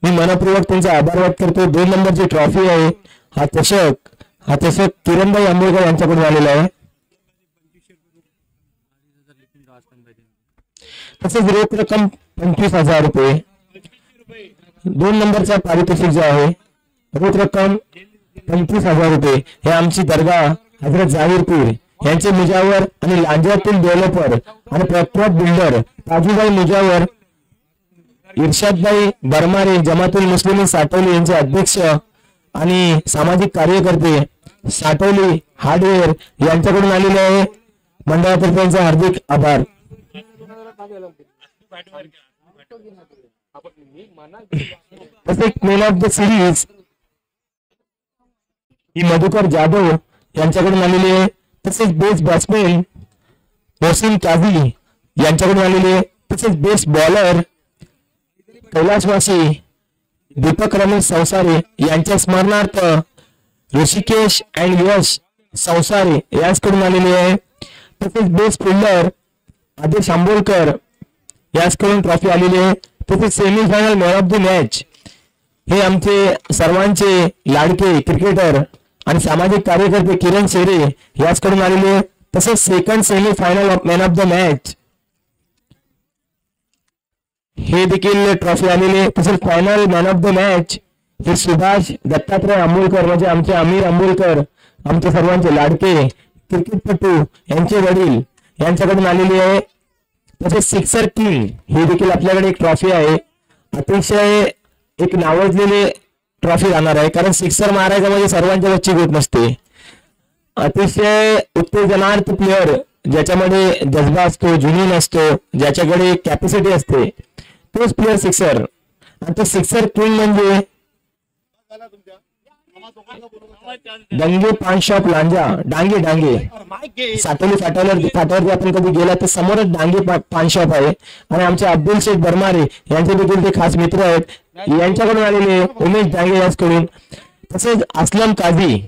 मी मनपूर्वक त्यांचा आभार व्यक्त करतो. 2 नंबरची ट्रॉफी आहे. हा चषक किरणभाई आंबोळकर यांच्याकडून आलेला आहे. तसेच रोख रक्कम 25,000 रुपये. 2 नंबरचा पारितोषिक जे आहे रोख रक्कम 25,000 रुपये हे आमची दर्गा हजरत जाहीरपूर यांचे मुजावर आणि लांजातील डेव्हलपर आणि प्रख्यात बिल्डर ताजूभाई मुजावर, इर्शादभाई बरमारे जमातुल मुस्लिमीन साठवली यांचे अध्यक्ष आणि सामाजिक कार्यकर्ते साठवली हार्डवेअर यांच्याकडून आलेले आहे. मंडळातर्फे त्यांचा हार्दिक आभार. तसेच मॅन ऑफ द सिरीज ही मधुकर जाधव यांच्याकडून आलेली आहे. तसेच बेस्ट बॅट्समॅन मोहसिन काझी यांच्याकडून आलेली आहे. तसेच बेस्ट बॉलर कैलासवासी दीपक रमेश संसारे यांच्या स्मरणार्थ ऋषिकेश अँड यश संसारे यांच्याकडून आलेली आहे. तसेच बेस्ट फिल्डर आदेश आंबोळकर यांच्याकडून ट्रॉफी आलेली आहे. तसेच semifinal man of the match हे आमचे सर्वांचे लाडके क्रिकेटर आणि सामाजिक कार्यकर्ते किरण शेरे यांच्याकडून आलेले आहे. तसेच second semifinal man of the match हे देखील ट्रॉफी आलेली आहे. तसेच final man of the match हे सुभाष दत्तात्रय आंबोळकर म्हणजे आमचे अमीर आंबोळकर, आमचे सर्वांचे लाडके क्रिकेटपटू यांचे वडील यांच्याकडून आलेली आहे. तसेच सिक्सर किंग ही देखील आपल्याकडे एक ट्रॉफी आहे. अतिशय एक नावाजलेली ट्रॉफी राहणार आहे, कारण सिक्सर मारायचं म्हणजे सर्वांच्या वच्ची गोट नसते. अतिशय उत्तेजनार्थ प्लेअर ज्याच्यामध्ये जज्बा असतो, जुनून असतो, ज्याच्याकडे कॅपॅसिटी असते तोच प्लेअर सिक्सर. आणि तो सिक्सर किंग म्हणजे डांगे पान शॉप लांजा डांगे फाट्यावरती आपण कधी गेला तर समोरच डांगे पान शॉप आहे. आणि आमचे अब्दुल शेख बरमारे यांचे देखील ते खास मित्र आहेत, यांच्याकडून आलेले उमेश डांगे यांच्याकडून. तसेच असलम काझी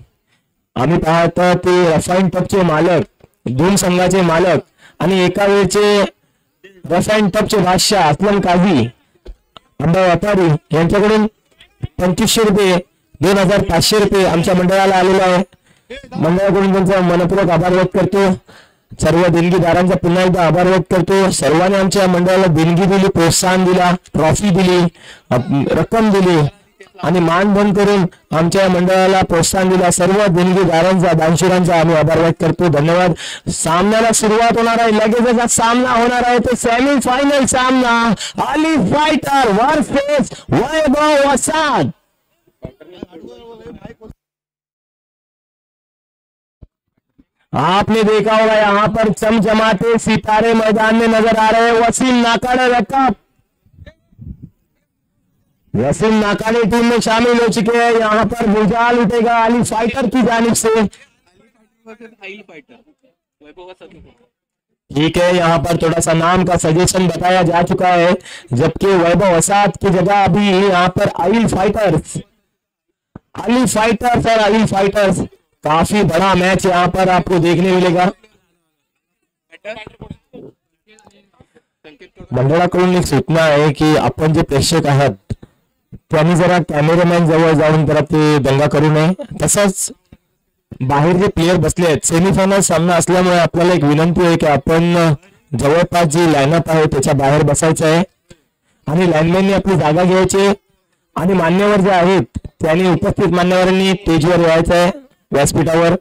आम्ही पाहतो ते रफाईन टपचे मालक, दोन संघाचे मालक आणि एका वेळचे रफाईन टपचे बादशाह असलम काझी आंबा व्यापारी यांच्याकडून 2500 रुपये 2500 रुपये आमच्या मंडळाला आलेला आहे. मंडळाकडून त्यांचा मनपूर्वक आभार व्यक्त करतो. सर्व देणगीदारांचा पुन्हा एकदा आभार व्यक्त करतो. सर्वांनी आमच्या मंडळाला देणगी दिली, प्रोत्साहन दिला, ट्रॉफी दिली, रक्कम दिली आणि मानधन करून आमच्या मंडळाला प्रोत्साहन दिला. सर्व देणगीदारांचा, दानशूरांचा आम्ही आभार व्यक्त करतो. धन्यवाद. सामन्याला सुरुवात होणार आहे, लगेचच सामना होणार आहे. तो सेमी फायनल सामना अली फायटर वर्सेस वैभव वसाद. आपने देखा होगा यहाँ पर चमचमाते सितारे मैदान में नजर आ रहे हैं. वसीम नाकाड़े रकब वसीम नाकाड़े टीम में शामिल हो चुके हैं. यहाँ पर भुजाल उठेगा अली फाइटर की जानिब से. ठीक है, यहाँ पर थोड़ा सा नाम का सजेशन बताया जा चुका है, जबकि वैभव असाद की जगह अभी यहाँ पर आइल फाइटर्स और आइल फाइटर्स, काफी बड़ा मैच यहाँ पर आपको देखने मिलेगा। मंडळाकडून एक सूचना आहे की आपण जे प्रेक्षक आहात त्यांनी जरा कॅमेरामॅन जवळ जाऊन जरा ते दंगा करू नये, तसंच बाहेर जे प्लेयर बसले आहेत, सेमीफायनल सामना असल्यामुळे आपल्याला एक विनंती आहे की आपण जवळपास जी लाईनअप आहे त्याच्या बाहेर बसायचं आहे आणि लाईनमॅननी आपली जागा घ्यायची आणि मान्यवर जे आहेत त्यांनी उपस्थित मान्यवरांनी स्टेजवर यायचं आहे व्यासपीठावर।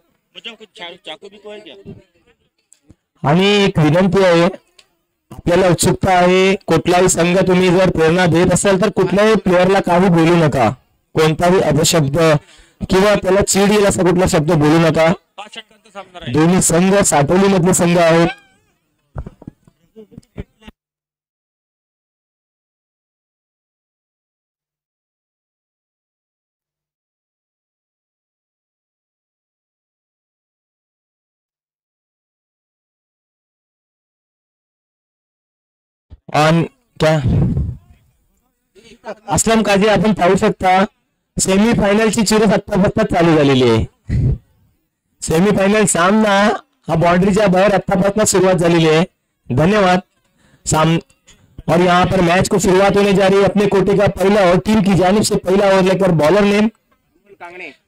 आणि एक विनंती आहे, आपल्याला उत्सुकता आहे, कुठलाही संघ तुम्ही जर प्रेरणा देत असाल तर कुठल्याही प्लेअरला काही बोलू नका, कोणताही अपशब्द किंवा त्याला चीड येईल असा कुठला शब्द बोलू नका। दोन्ही संघ साटोली मधले संघ आहेत। आणि क्या असलम काजी आपण पाहू शकता सेमीफायनलची चिरस आत्तापासून चालू झालेली आहे। सेमीफायनल सामना हा बाउंड्रीच्या बाहेर आत्तापासून सुरुवात झालेली है। धन्यवाद। और यहाँ पर मैच को शुरुआत होने जा रही है। अपने कोटे का पहला ओवर, टीम की जानिब से पहला ओवर लेकर बॉलर नेम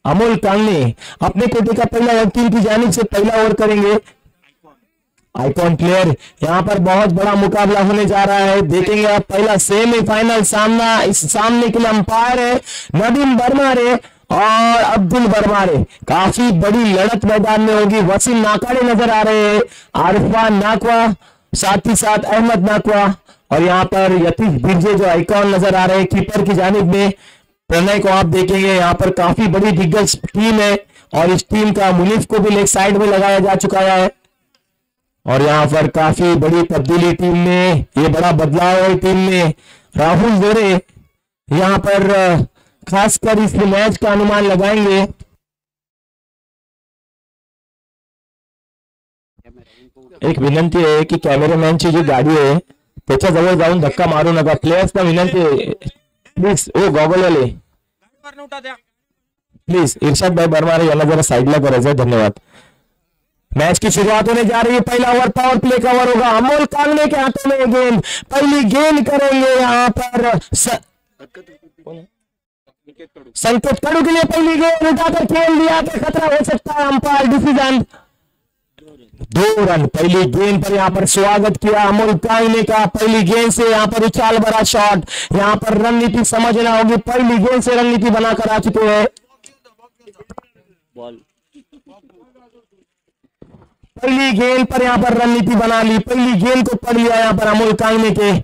अमोल कांगने अपने कोटे का पहला ओवर टीम की जानिब से पहला ओवर करेंगे। आइकॉन प्लेयर, यहाँ पर बहुत बड़ा मुकाबला होने जा रहा है। देखेंगे आप पहला सेमीफाइनल सामना। इस सामने के लिए अंपायर है नदीम बरमारे और अब्दुल बरमारे। काफी बड़ी लड़त मैदान में होगी। वसीम नाकाड़े नजर आ रहे हैं, आरिफान नाकवा, साथ ही साथ अहमद नाकवा और यहाँ पर यतीश बिरजे जो आइकॉन नजर आ रहे हैं। कीपर की जानिब में प्रणय को आप देखेंगे। यहाँ पर काफी बड़ी दिग्गज टीम है और इस टीम का मुनीफ को भी लेग साइड में लगाया जा चुका है। और यहाँ पर काफी बड़ी तब्दीली टीम में, ये बड़ा बदलाव है टीम में। राहुल जोरे यहाँ पर खासकर इस मैच का अनुमान लगाएंगे। एक विनंती है कि कॅमेरामॅनची जी गाडी आहे त्याच्या जवळ जाऊन धक्का मारू नका। प्लेयर्सना विनंती आहे, प्लीज ओ गॉगलवाले प्लीज इरशाद भाई बरमारे यांना जरा साइडला करायचं। धन्यवाद। मैच की शुरुआत होने जा रही है। पहला ओवर पावर प्ले का ओवर होगा। अमोल कांगने के हाथों में गेंद, पहली गेंद करेंगे यहाँ पर संकेत कड़ू के लिए। पहली गेंद उठाकर खेल दिया तो खतरा हो सकता है, अंपायर डिसीजन 2 रन। पहली गेंद पर यहाँ पर स्वागत किया अमोल कांगने का। पहली गेंद से यहाँ पर उछाल भरा शॉट, यहाँ पर रणनीति समझना होगी। पहली गेंद से रणनीति बनाकर आ चुके हैं। पहली गेंद पर यहाँ पर रणनीति बना ली, पहली गेंद को पढ़ लिया यहाँ पर अमोल कांगने के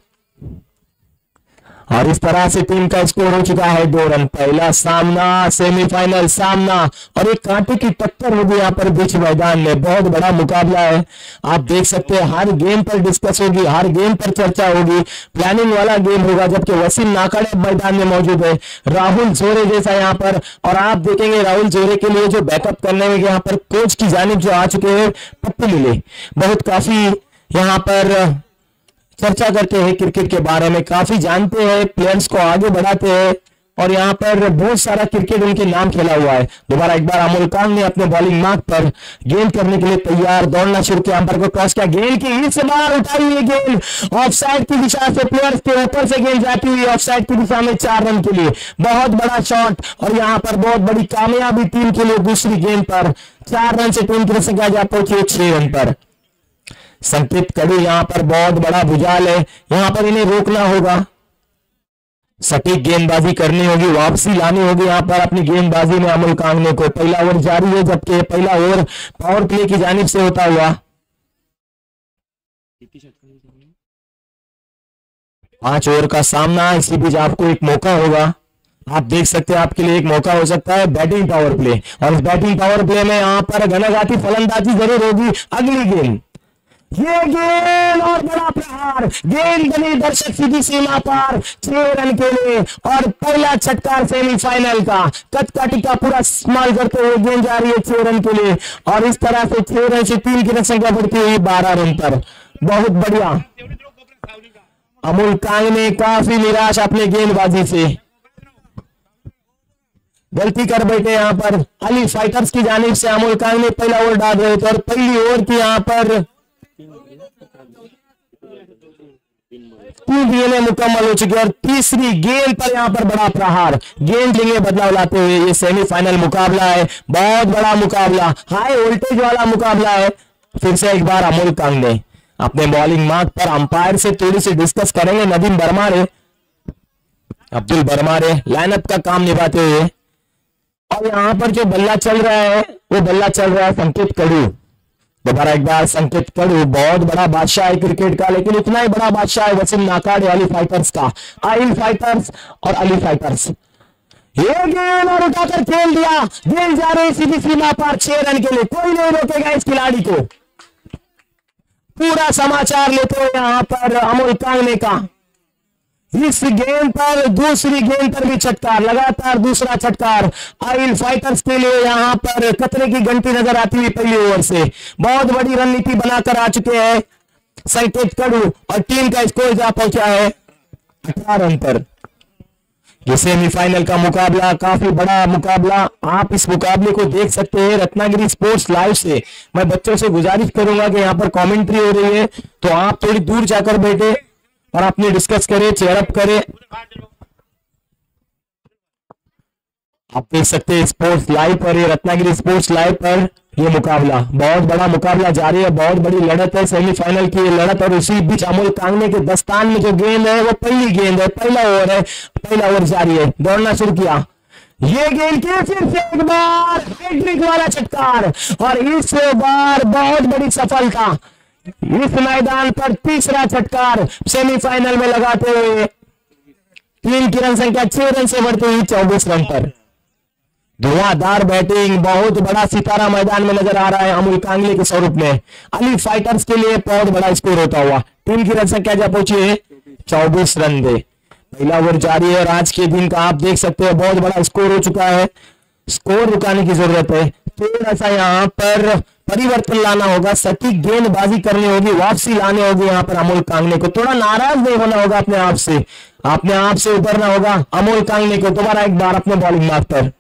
और इस तरह से टीम का स्कोर हो चुका है 2 रन। पहला सामना, सेमीफाइनल सामना और एक कांटे की टक्कर होगी यहाँ पर बीच मैदान में। बहुत बड़ा मुकाबला है, आप देख सकते हैं। हर गेम पर डिस्कस होगी, हर गेम पर चर्चा होगी, प्लानिंग वाला गेम होगा। जबकि वसीम नाकाड़े मैदान में मौजूद है, राहुल जोरे जैसा यहाँ पर। और आप देखेंगे राहुल जोरे के लिए जो बैकअप करने में यहाँ पर कोच की जानिब जो आ चुके हैं पप्पू मिले, बहुत काफी यहाँ पर चर्चा करते हैं क्रिकेट के बारे में, काफी जानते हैं, प्लेयर्स को आगे बढ़ाते हैं और यहाँ पर बहुत सारा क्रिकेट उनके नाम खेला हुआ है। दोबारा एक बार अमोल कांग ने अपने बॉलिंग मार्क पर गेंद करने के लिए तैयार, दौड़ना शुरू किया, अंपायर को क्रॉस किया, गेंद की हिट से बाहर उठाई हुई गेंद ऑफसाइड की दिशा से, प्लेयर्स के ऊपर से गेंद जाती हुई ऑफसाइड की दिशा में 4 रन के लिए। बहुत बड़ा शॉट और यहाँ पर बहुत बड़ी कामयाबी टीम के लिए। दूसरी गेंद पर 4 रन से टीम की तरफ से जा पहुंची 6 रन पर। संकेत कड़ी यहाँ पर बहुत बड़ा भुजाल है, यहाँ पर इन्हें रोकना होगा, सटीक गेंदबाजी करनी होगी, वापसी लानी होगी यहाँ पर अपनी गेंदबाजी में अमोल कांगने को। पहला ओवर जारी है, जबकि पहला ओवर पावर प्ले की जानिब से होता हुआ। 5 ओवर का सामना, इसी बीच आपको एक मौका होगा, आप देख सकते हैं आपके लिए एक मौका हो सकता है बैटिंग पावर प्ले। और इस बैटिंग पावर प्ले में यहाँ पर घनाघाती फलंदाजी जरूर होगी। अगली गेंद, ये गेंद और बड़ा प्रहार, गेंद बनी दर्शक सीधी सीमा पार 6 रन के लिए और पहला छटकार सेमीफाइनल का। कटकाटी का पूरा इस्तेमाल करते हुए गेंद जा रही है 6 रन के लिए और इस तरह से 6 रन से 3 की रन संख्या बढ़ती हुई 12 रन पर। बहुत बढ़िया। अमोल कांगने काफी निराश अपने गेंदबाजी से, गलती कर बैठे यहाँ पर। अली फाइटर्स की जानिब से अमोल कांगने पहला ओवर डाल रहे थे और पहली ओवर की यहाँ पर 3 गेंदें मुकम्मल हो चुकी है और तीसरी गेंद पर यहाँ पर बड़ा प्रहार, गेंद लेंगे बदलाव लाते हुए। ये सेमीफाइनल मुकाबला है, बहुत बड़ा मुकाबला, हाई वोल्टेज वाला मुकाबला है। फिर से एक बार अमोल कांगने अपने बॉलिंग मार्क पर अंपायर से थोड़ी सी डिस्कस करेंगे। नदीम बरमारे, अब्दुल बरमारे लाइनअप का काम निभाते हुए और यहाँ पर जो बल्ला चल रहा है वो बल्ला चल रहा है संकेत कड़ू। दोबारा एक बार संकेत कड़ू, बहुत बड़ा बादशाह है क्रिकेट का, लेकिन उतना ही बड़ा बादशाह है वसीम नाकाड़े अली फाइटर्स का। आइल फाइटर्स और अली फाइटर्स, ये गेंद और उठाकर खेल दिया। गेंद जा रही सीधी सीमा पार 6 रन के लिए, कोई नहीं रोकेगा इस खिलाड़ी को। पूरा समाचार लेते हुए यहाँ पर अमोल कांगने का इस गेंद पर, दूसरी गेंद पर भी छटकार, लगातार दूसरा छटकार आइल फाइटर्स के लिए। यहाँ पर खतरे की घंटी नजर आती हुई पहली ओवर से बहुत बड़ी रणनीति बनाकर आ चुके हैं संकेत कड़ू और टीम का स्कोर जा पहुंचा है 18 रन पर। ये सेमीफाइनल का मुकाबला काफी बड़ा मुकाबला, आप इस मुकाबले को देख सकते हैं रत्नागिरी स्पोर्ट्स लाइव से। मैं बच्चों से गुजारिश करूंगा कि यहाँ पर कमेंट्री हो रही है तो आप थोड़ी दूर जाकर बैठे और अपने डिस्कस करें, चेयरअप करें। आप देख सकते हैं स्पोर्ट्स लाइव पर, ये रत्नागिरी स्पोर्ट्स लाइव पर ये मुकाबला, बहुत बड़ा मुकाबला जारी है, बहुत बड़ी लड़त है सेमीफाइनल की ये लड़त। और इसी बीच अमोल कांगने के दस्तान में जो गेंद है वो पहली गेंद है, पहला ओवर है, पहला ओवर जारी है, दौड़ना शुरू किया। ये गेंद के फिर से एक बार हैट्रिक वाला छटकार और इस बार बहुत बड़ी सफलता। इस मैदान पर तीसरा छटकार सेमीफाइनल में लगाते हुए 3 की रन संख्या 6 रन से बढ़ती हुई 24 रन पर। धुआंधार बैटिंग, बहुत बड़ा सितारा मैदान में नजर आ रहा है अमोल कांगने के स्वरूप में। अली फाइटर्स के लिए बहुत बड़ा स्कोर होता हुआ टीम की रन संख्या जब पहुंची है 24 रन दे। पहला ओवर जारी है और आज के दिन का आप देख सकते हैं बहुत बड़ा स्कोर हो चुका है। स्कोर रुकाने की जरूरत है, थोड़ा सा यहाँ पर परिवर्तन लाना होगा, सटीक गेंदबाजी करनी होगी, वापसी लाने होगी यहाँ पर अमोल कांगने को। थोड़ा नाराज नहीं होना होगा अपने आप से, अपने आप से उतरना होगा अमोल कांगने को। दोबारा एक बार अपने बॉलिंग मार्क पर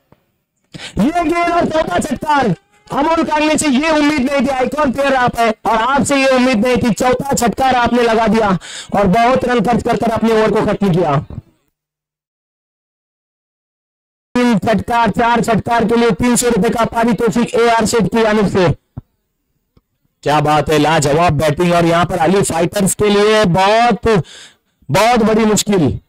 ये गेंद और चौथा छटकार। अमोल कांगने से ये उम्मीद नहीं थी, आइकॉन प्लेयर आप है और आपसे ये उम्मीद नहीं थी। चौथा छटकार आपने लगा दिया और बहुत रन खर्च कर अपने ओवर को खत्म किया। 3 छटकार, 4 छटकार के लिए 300 रुपए का पारितोषिक AR सेठ की जानिब से। क्या बात है, लाजवाब बैटिंग। और यहाँ पर अली फाइटर्स के लिए बहुत बड़ी मुश्किल,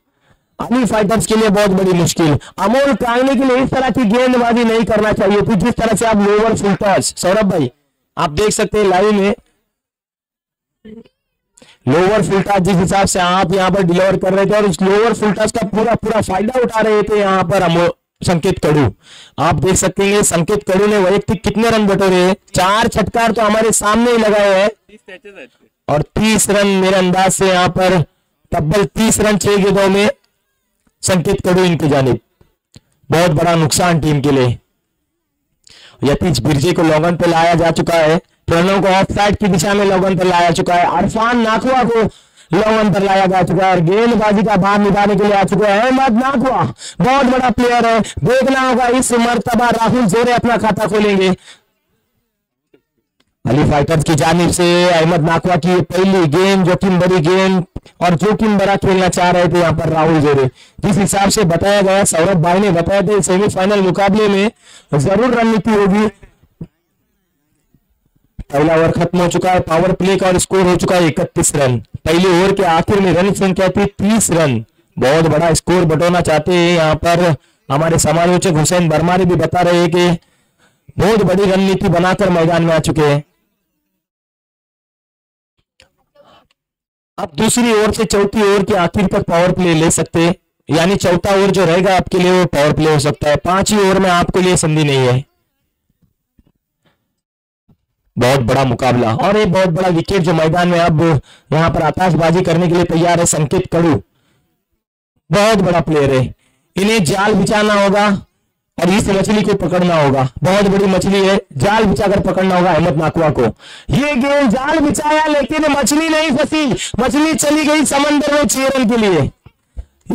अली फाइटर्स के लिए बहुत बड़ी मुश्किल। अमोल कांगने के लिए इस तरह की गेंदबाजी नहीं करना चाहिए थी जिस तरह से आप लोअर फुल टॉस, सौरभ भाई आप देख सकते हैं लाइव में लोअर फुल टॉस जिस हिसाब से आप यहाँ पर डिलीवर कर रहे थे और उस लोअर फुल टॉस का पूरा फायदा उठा रहे थे यहाँ पर संकेत कड़ू। आप देख सकते हैं संकेत कड़ू ने वैयक्तिक कितने रन बटोरे हैं, 4 छटकार तो हमारे सामने ही लगाए हैं और 30 रन मेरे अंदाज से यहाँ पर तब्बल 30 रन 6 गेंदों में संकेत कड़ू इनकी जानिब। बहुत बड़ा नुकसान टीम के लिए। यतीश बिरजे को लॉगन पे लाया जा चुका है, प्रणव को ऑफ साइड की दिशा में लॉगन पर लाया चुका है, अरफान नाखवा को लॉगन पर लाया जा चुका है और गेंदबाजी का भार निभाने के लिए आ चुके हैं अहमद नाखवा। बहुत बड़ा प्लेयर है, देखना होगा इस मर्तबा राहुल जोरे अपना खाता खोलेंगे। अली फाइटर्स की जानिब से अहमद नाखवा की पहली गेंद, जोखिम भरी गेंद और जोखिम भरा खेलना चाह रहे थे यहाँ पर राहुल जोरे। जिस हिसाब से बताया गया, सौरभ भाई ने बताया था सेमीफाइनल मुकाबले में जरूर रणनीति होगी। पहला ओवर खत्म हो चुका है, पावर प्ले का और स्कोर हो चुका है 31 रन। पहले ओवर के आखिर में रन संख्या थी 30 रन। बहुत बड़ा स्कोर बटोरना चाहते हैं यहाँ पर हमारे समालोचक हुसैन बरमारी भी बता रहे हैं कि बहुत बड़ी रणनीति बनाकर मैदान में आ चुके हैं। अब दूसरी ओवर से चौथी ओवर के आखिर तक पावर प्ले ले सकते हैं, यानी चौथा ओवर जो रहेगा आपके लिए वो पावर प्ले हो सकता है। 5वीं ओवर में आपके लिए संधि नहीं है। बहुत बड़ा मुकाबला और एक बहुत बड़ा विकेट जो मैदान में अब यहाँ पर आताशबाजी करने के लिए तैयार है संकेत कड़ू। बहुत बड़ा प्लेयर है, इन्हें जाल बिछाना होगा और इस मछली को पकड़ना होगा। बहुत बड़ी मछली है, जाल बिछाकर पकड़ना होगा अहमद नाकवा को। ये गेंद जाल बिछाया लेकिन मछली नहीं फंसी, मछली चली गई समंदर में 6 रन के लिए।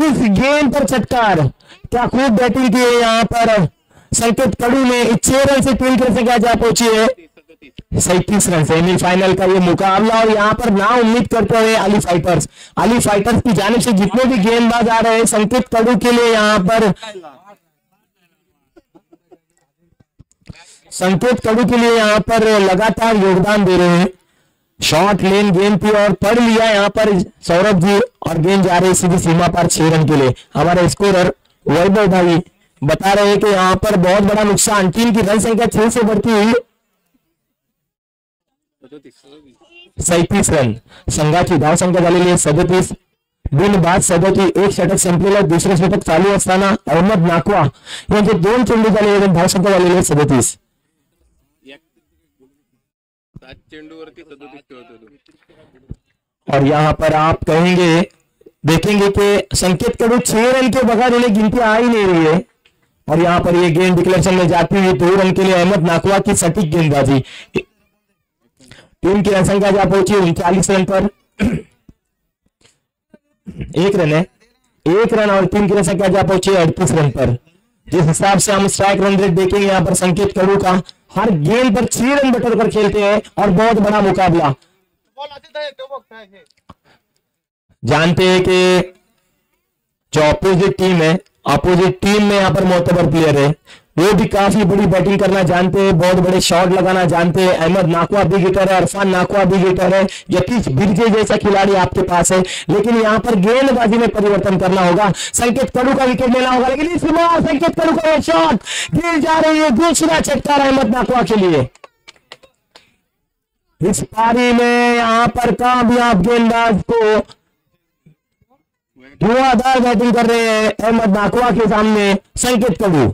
इस गेंद पर चटकार, क्या खूब बैटिंग की है यहाँ पर संकेत कड़ू ने। 6 रन से टीम की संख्या जा पहुंची है 37 रन। सेमीफाइनल का ये मुकाबला और यहाँ पर ना उम्मीद करते हुए अली फाइटर्स की जानिब से जितने भी गेंदबाज आ रहे हैं संकेत कड़ू के लिए यहाँ पर लगातार योगदान दे रहे हैं। शॉर्ट लेन गेंद थी और पढ़ लिया यहाँ पर सौरभ जी और गेंद जा रही सीधी सीमा पर 6 रन के लिए। हमारे स्कोरर वैभव भाई बता रहे हैं कि यहाँ पर बहुत बड़ा नुकसान, टीम की रन संख्या 6 से बढ़ती हुई 37 रन। संघाची धाव संख्या झालेली आहे 37। बिनबाद 37, एक षटक संपलेलं, दुसरे षटक चालू असताना अहमद नाकवा यांचे 2 चेंडू झाले, धाव संख्या झालेली आहे 37। और यहाँ पर आप कहेंगे देखेंगे कि संकेत कड़ू 6 रन के बगैर उन्हें गिनती आ ही नहीं रही है और यहाँ पर ये गेंद डिक्लेरेशन में जाती हुई 2 रन के लिए अहमद नाकवा की सटीक गेंदबाजी। टीम की रन संख्या जा पहुंची 39 रन पर। 1 रन है, 1 रन और टीम की रन संख्या जा पहुंची 38 रन पर। जिस हिसाब से हम स्ट्राइक रन रेट देखेंगे यहाँ पर संकेत कड़ू का, हर गेंद पर 6 रन बटोर कर खेलते हैं और बहुत बड़ा मुकाबला। जानते हैं कि जो अपोजिट टीम में यहाँ पर मोतबर प्लेयर है, वो भी काफी बड़ी बैटिंग करना जानते हैं, बहुत बड़े शॉट लगाना जानते हैं। अहमद नाकवा भी हिटर है, अरफान नाकवा भी हिटर है, यतीश बिरजे जैसा खिलाड़ी आपके पास है, लेकिन यहाँ पर गेंदबाजी में परिवर्तन करना होगा। संकेत कड़ू का विकेट लेना होगा, लेकिन इस बार संकेत कड़ू का शॉट गिर जा रही है। दूसरा छक्का अहमद नाकवा के लिए। इस पारी में यहाँ पर कामयाब गेंदबाज को धुआंधार बैटिंग कर रहे हैं अहमद नाकवा के सामने संकेत कड़ू।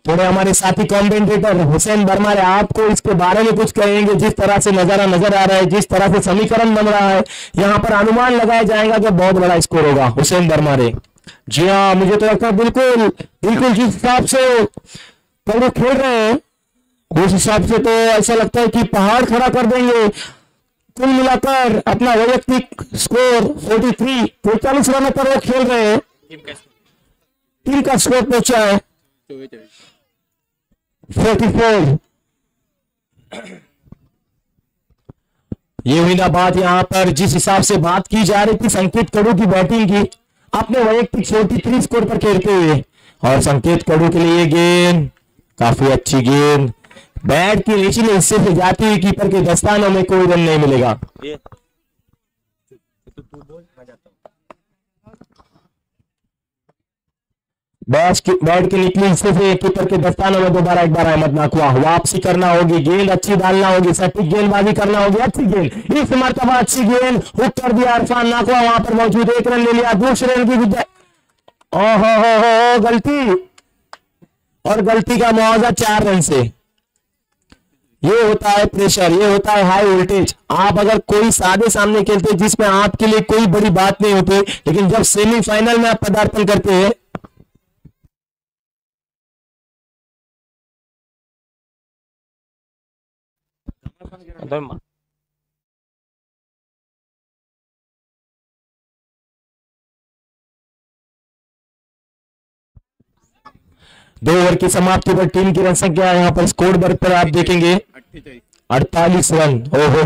थोड़े हमारे साथी कमेंटेटर हुसैन बरमारे आपको इसके बारे में कुछ कहेंगे। जिस तरह से नजारा नजर आ रहा है, जिस तरह से समीकरण बन रहा है, यहाँ पर अनुमान लगाया जाएगा कि बहुत बड़ा स्कोर होगा। हुसैन बरमारे, जी हाँ, मुझे तो लगता है बिल्कुल जिस हिसाब से कड़ू खेल रहे हैं उस हिसाब से तो ऐसा लगता है कि पहाड़ खड़ा कर देंगे। कुल मिलाकर अपना वैयक्तिक स्कोर 43 रनों पर वो खेल रहे हैं। टीम का स्कोर पहुंचा है 44। ये हुई ना बात यहाँ पर जिस हिसाब से बात की जा रही थी संकेत कड़ू की बैटिंग की, अपने वैयक्तिक 43 स्कोर पर खेलते हुए, और संकेत कड़ू के लिए गेंद काफी अच्छी गेंद बैट की निचले हिस्से से जाती हुई कीपर के दस्तानों में कोई रन नहीं मिलेगा। बैट के निचले हिस्से से कीपर के दस्तानों में दोबारा एक बार अहमद नाकवा। वापसी करना होगी, गेंद अच्छी डालना होगी, सटीक गेंदबाजी करना होगी। अच्छी गेंद, इस मरतबा अच्छी गेंद हुक कर दिया अरफान नाकवा, वहां पर मौजूद 1 रन ले लिया। दूसरे रन की गलती, और गलती का मुआवजा 4 रन से। ये होता है प्रेशर, ये होता है हाई वोल्टेज। आप अगर कोई सादे सामने खेलते हैं जिसमें आपके लिए कोई बड़ी बात नहीं होती, लेकिन जब सेमीफाइनल में आप पदार्पण करते हैं दो ओवर की समाप्ति पर टीम की रन संख्या यहाँ पर स्कोर बोर्ड पर आप देखेंगे 48 रन।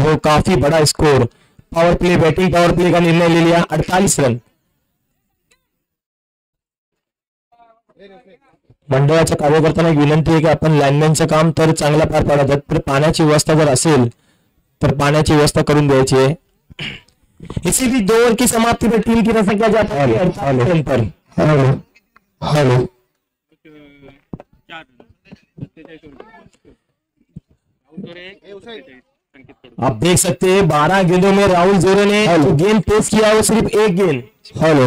हो काफी बड़ा score. Power play, batting power play का निर्णय ले लिया। 48 रन। मंडळाच्या कार्यकर्त्यांना एक विनंती आहे की आपण लाईनमॅनचं काम तर चांगला पार पाडत, तर पाण्याची व्यवस्था जर असेल तर पाण्याची व्यवस्था करून द्यायची आहे। इसी भी 2 ओवर की समाप्ति पर टीम की रन संख्या जाती है 48 रन पर। हेलो आप देख सकते हैं 12 गेंदों में राहुल जोरे ने जो गेंद पेश किया वो सिर्फ 1 गेंद। हेलो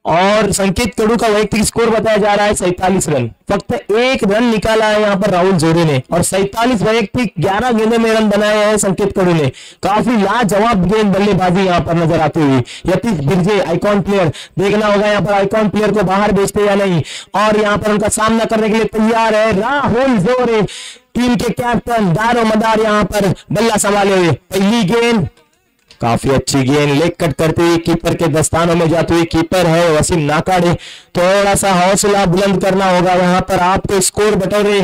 और संकेत कड़ू का वैयक्तिक स्कोर बताया जा रहा है 47 रन। फक्त 1 रन निकाला है यहाँ पर राहुल जोरे ने और 47 वैयक्तिक 11 गेंदों में रन बनाए हैं संकेत कड़ू ने। काफी लाजवाब गेंद बल्लेबाजी यहाँ पर नजर आती हुई। यतीश बिरजे आइकॉन प्लेयर, देखना होगा यहाँ पर आइकॉन प्लेयर को बाहर भेजते या नहीं, और यहाँ पर उनका सामना करने के लिए तैयार है राहुल जोरे, टीम के कैप्टन दारो मदार यहाँ पर बल्ला संभाले हुए। पहली गेंद काफी अच्छी गेंद, लेग कट करते हुए कीपर के दस्तानों में जाते हुए, कीपर है वसीम नाकाड़े। थोड़ा सा हौसला बुलंद करना होगा यहाँ पर, आपको स्कोर बटोरे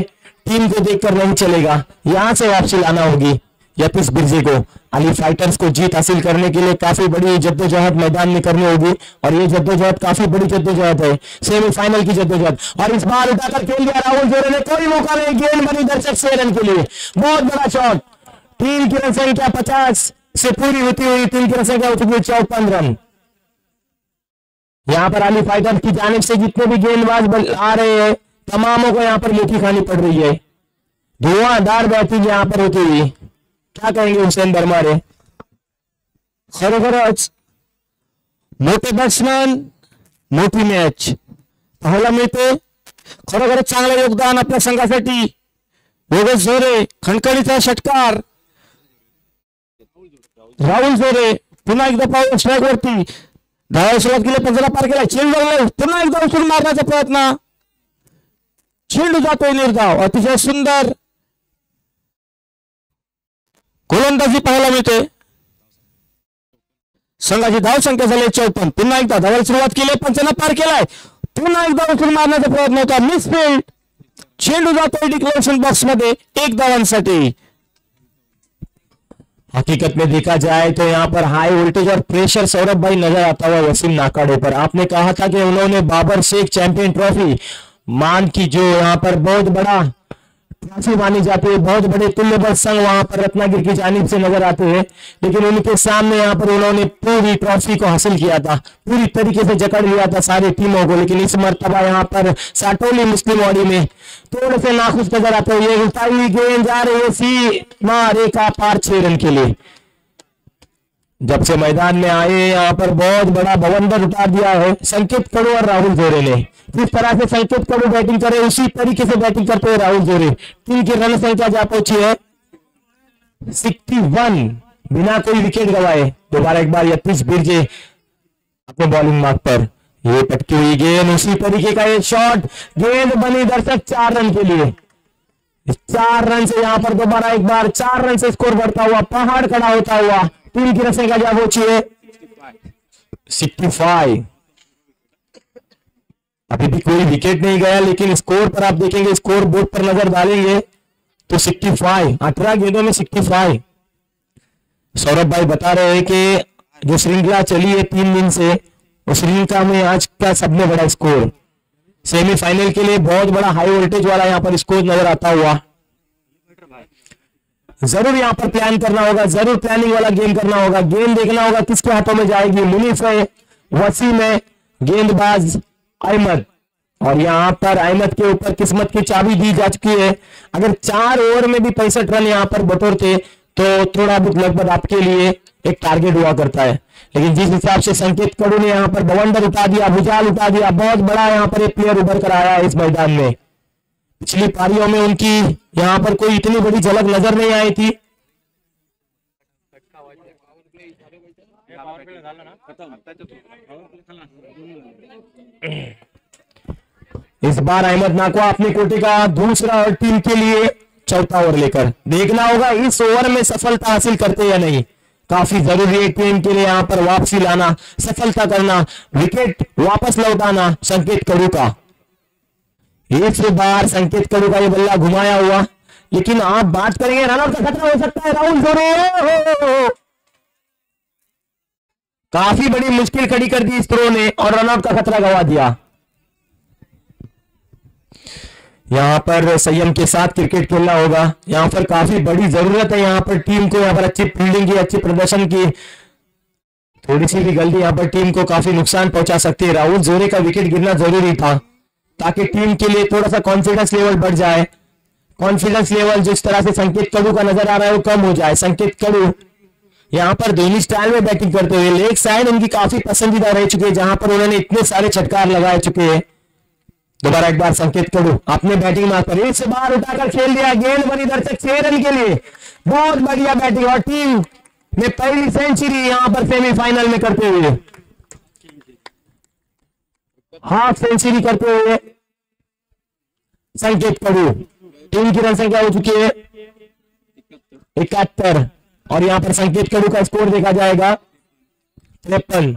टीम को देखकर नहीं चलेगा, यहां से वापसी लाना होगी यतीश बिरजे को। अली फाइटर्स को जीत हासिल करने के लिए काफी बड़ी जद्दोजहद मैदान में करनी होगी और ये जद्दोजहद काफी बड़ी जद्दोजहद है, सेमीफाइनल की जद्दोजहद। और इस बार उठाकर खेल दिया राहुल जोरे ने, कोई मौका नहीं, गेंद बनी दर्शक 6 रन के लिए। बहुत बड़ा शॉट, टीम की रन संख्या 50 से पूरी होती हुई, टीम की रन संख्या हो चुकी है 54 रन। यहां पर अली फाइटर्स की जानिब से जितने भी गेंदबाज आ रहे हैं तमामों को यहां पर मुट्ठी खानी पड़ रही है। धुआंधार बैटिंग यहां पर होती हुई, क्या कहेंगे हुसैन बरमारे? खरोखरच मोठे बॅट्समन मोठी मॅच पाहायला मिळते। खरोखरच चांगलं योगदान आपल्या संघासाठी योगेश जोरे, खणखणीचा षटकार राहुल जोरे, पुन्हा एकदा पाऊल स्ट्राईक वरती, धावा सुरुवात केली, पंजरा पार केला, चेंडू पुन्हा एकदा उचलून मारण्याचा प्रयत्न, चेंडू जातोय निर्धाव, अतिशय सुंदर गोलंदाजी पाहायला मिळते। संघाची धाव संख्या झाली 54। पुन्हा एकदा धावायला सुरुवात केली, पंचांना पार केलाय, पुन्हा एकदा उचलून मारण्याचा प्रयत्न होता, मिसफील्ड, चेंडू जातोय डिक्लेरेशन बॉक्स मध्ये 1 धावांसाठी। हकीकत में देखा जाए तो यहाँ पर हाई वोल्टेज और प्रेशर सौरभ भाई नजर आता हुआ वसीम नाकाड़े पर। आपने कहा था कि उन्होंने बाबर शेख चैंपियन ट्रॉफी मान की, जो यहाँ पर बहुत बड़ा ट्रॉफी मानी जाती है, बहुत बड़े तुल्यबल संघ वहां पर रत्नागिर की जानिब से नजर आते हैं, लेकिन उनके सामने यहाँ पर उन्होंने पूरी ट्रॉफी को हासिल किया था, पूरी तरीके से जकड़ लिया था सारी टीमों को। लेकिन इस मर्तबा यहाँ पर साटोली मुस्लिमवाड़ी में थोड़े से नाखुश नजर आते हुए, उठाई हुई गेंद जा रही है सीमा रेखा पार 6 रन के लिए। जब से मैदान में आए यहाँ पर बहुत बड़ा बवंडर उतार दिया है संकेत कड़ू और राहुल जोरे ने। जिस तरह से संकेत कड़ू बैटिंग करे उसी तरीके से बैटिंग करते हुए राहुल जोरे। टीम की रन संख्या जा पहुंची है 61 बिना कोई विकेट गवाए। दोबारा एक बार यतीश बिरजे अपने बॉलिंग मार्क पर, ये पटकी हुई गेंद, उसी तरीके का एक शॉट, गेंद बनी दर्शक 4 रन के लिए। 4 रन से यहाँ पर दोबारा एक बार 4 रन से स्कोर बढ़ता हुआ, पहाड़ खड़ा होता हुआ, टीम की रन संख्या जा पहुंची है 65। अभी भी कोई विकेट नहीं गया, लेकिन स्कोर पर आप देखेंगे, स्कोर बोर्ड पर नजर डालेंगे तो 65, 18 गेंदों में 65। सौरभ भाई बता रहे हैं कि जो श्रृंखला चली है 3 दिन से, उस श्रृंखला में आज का सबसे बड़ा स्कोर, सेमीफाइनल के लिए बहुत बड़ा हाई वोल्टेज वाला यहाँ पर स्कोर नजर आता हुआ। जरूर यहाँ पर प्लान करना होगा, जरूर प्लानिंग वाला गेम करना होगा। गेंद देखना होगा किसके हाथों में जाएगी, मुनीफ है, वसीम है, गेंदबाज अहमद, और यहाँ पर अहमद के ऊपर किस्मत की चाबी दी जा चुकी है। अगर 4 ओवर में भी 65 रन यहाँ पर बटोरते तो थोड़ा बहुत लगभग आपके लिए एक टारगेट हुआ करता है। लेकिन जिस हिसाब से संकेत कड़ू ने यहाँ पर बवंडर उठा दिया, भुजाल उठा दिया, बहुत बड़ा यहाँ पर एक प्लेयर उभर कर आया है इस मैदान में। पिछली पारियों में उनकी यहाँ पर कोई इतनी बड़ी झलक नजर नहीं आई थी। इस बार अहमद नाकवा अपने कोटे का दूसरा और टीम के लिए चौथा ओवर लेकर, देखना होगा इस ओवर में सफलता हासिल करते या नहीं। काफी जरूरी है टीम के लिए यहाँ पर वापसी लाना, सफलता करना, विकेट वापस लौटाना संकेत कड़ू का। एक से बार संकेत कड़ू का ये बल्ला घुमाया हुआ, लेकिन आप बात करेंगे रनआउट का खतरा हो सकता है। राहुल जोरे काफी बड़ी मुश्किल खड़ी कर दी इस थ्रो ने और रनआउट का खतरा गवा दिया। यहां पर संयम के साथ क्रिकेट खेलना होगा, यहां पर काफी बड़ी जरूरत है यहाँ पर टीम को, यहाँ पर अच्छी फील्डिंग की, अच्छी प्रदर्शन की। थोड़ी सी भी गलती यहाँ पर टीम को काफी नुकसान पहुंचा सकती है। राहुल जोरे का विकेट गिरना जरूरी था ताकि टीम के लिए थोड़ा सा कॉन्फिडेंस लेवल बढ़ जाए। कॉन्फिडेंस लेवल जिस तरह से संकेत कड़ू का नजर आ रहा है वो कम हो जाए। संकेत कड़ू यहाँ पर धोनी स्टाइल में बैटिंग करते हुए। लेग साइड उनकी काफी पसंदीदा रह चुकी है, जहां पर उन्होंने इतने सारे छटकार लगाए चुके हैं। दोबारा एक बार संकेत करूं अपने बैटिंग मार्क पर एक से बाहर उठाकर खेल दिया, गेंद बनी दर्शक 6 रन के लिए। बहुत बढ़िया बैटिंग और टीम ने पहली सेंचुरी यहां पर सेमीफाइनल में करते हुए, हाफ सेंचुरी करते हुए संकेत करू। टीम की रन संख्या हो चुकी है 71 और यहां पर संकेत करू का स्कोर देखा जाएगा 53।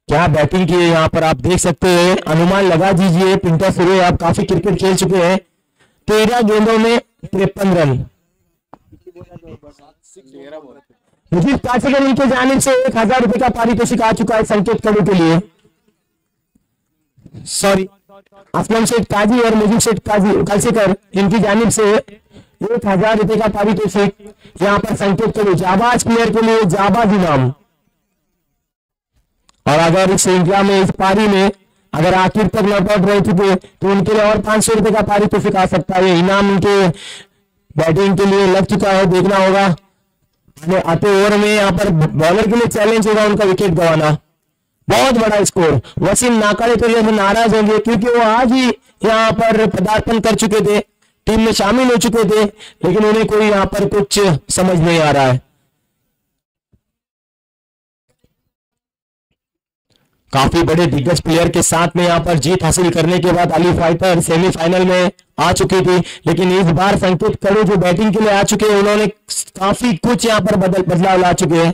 क्या बैटिंग की है यहाँ पर आप देख सकते हैं, अनुमान लगा दीजिए। पिंटर सुरे आप काफी क्रिकेट खेल चुके हैं। 13 गेंदों में 53 रन। मुझे काशीगर इनके जानिब से 1000 रुपए का पारितोषिक आ चुका है संकेत करू के लिए। सॉरी, असलम शेख काजी और मुजीब शेख काशीकर इनकी जानिब से 1000 रुपए का पारितोषिक यहाँ पर संकेत करू। जाबाज प्लेयर के लिए जाबाज इनाम। और अगर इस श्रृंखला में, इस पारी में अगर आखिर तक नॉकआउट रह चुके तो उनके लिए और 500 रुपए का पारितोषिक आ सकता है। इनाम उनके बैटिंग के लिए लग चुका है, देखना होगा आते ओवर में। यहाँ पर बॉलर के लिए चैलेंज होगा उनका विकेट गंवाना। बहुत बड़ा स्कोर। वसीम नाकारे तो ये नाराज होंगे क्योंकि वो आज ही यहाँ पर पदार्पण कर चुके थे, टीम में शामिल हो चुके थे, लेकिन उन्हें कोई यहाँ पर कुछ समझ नहीं आ रहा है। काफी बड़े दिग्गज प्लेयर के साथ में यहाँ पर जीत हासिल करने के बाद अली फाइटर सेमीफाइनल में आ चुकी थी, लेकिन इस बार संकेत करू जो बैटिंग के लिए आ चुके हैं, उन्होंने काफी कुछ यहाँ पर बदलाव ला चुके हैं।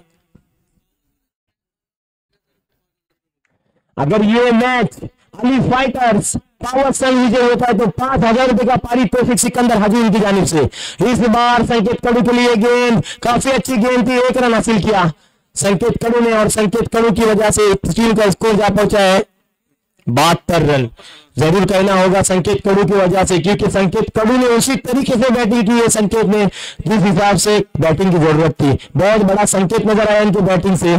अगर ये मैच अली फाइटर्स पावर संग विजय होता है तो 5000 रुपए का पारितोषिक सिकंदर हाजी उनकी जानिब से। इस बार संकेत करू के लिए गेंद काफी अच्छी गेंद थी, 1 रन हासिल किया संकेत करू ने और संकेत करू की वजह से टीम का स्कोर जा पहुंचा है 72 रन। जरूर कहना होगा संकेत करू की वजह से, क्योंकि संकेत करू ने उसी तरीके से बैटिंग की है संकेत ने जिस हिसाब से बैटिंग की जरूरत थी। बहुत बड़ा संकेत नजर आया इनकी बैटिंग से।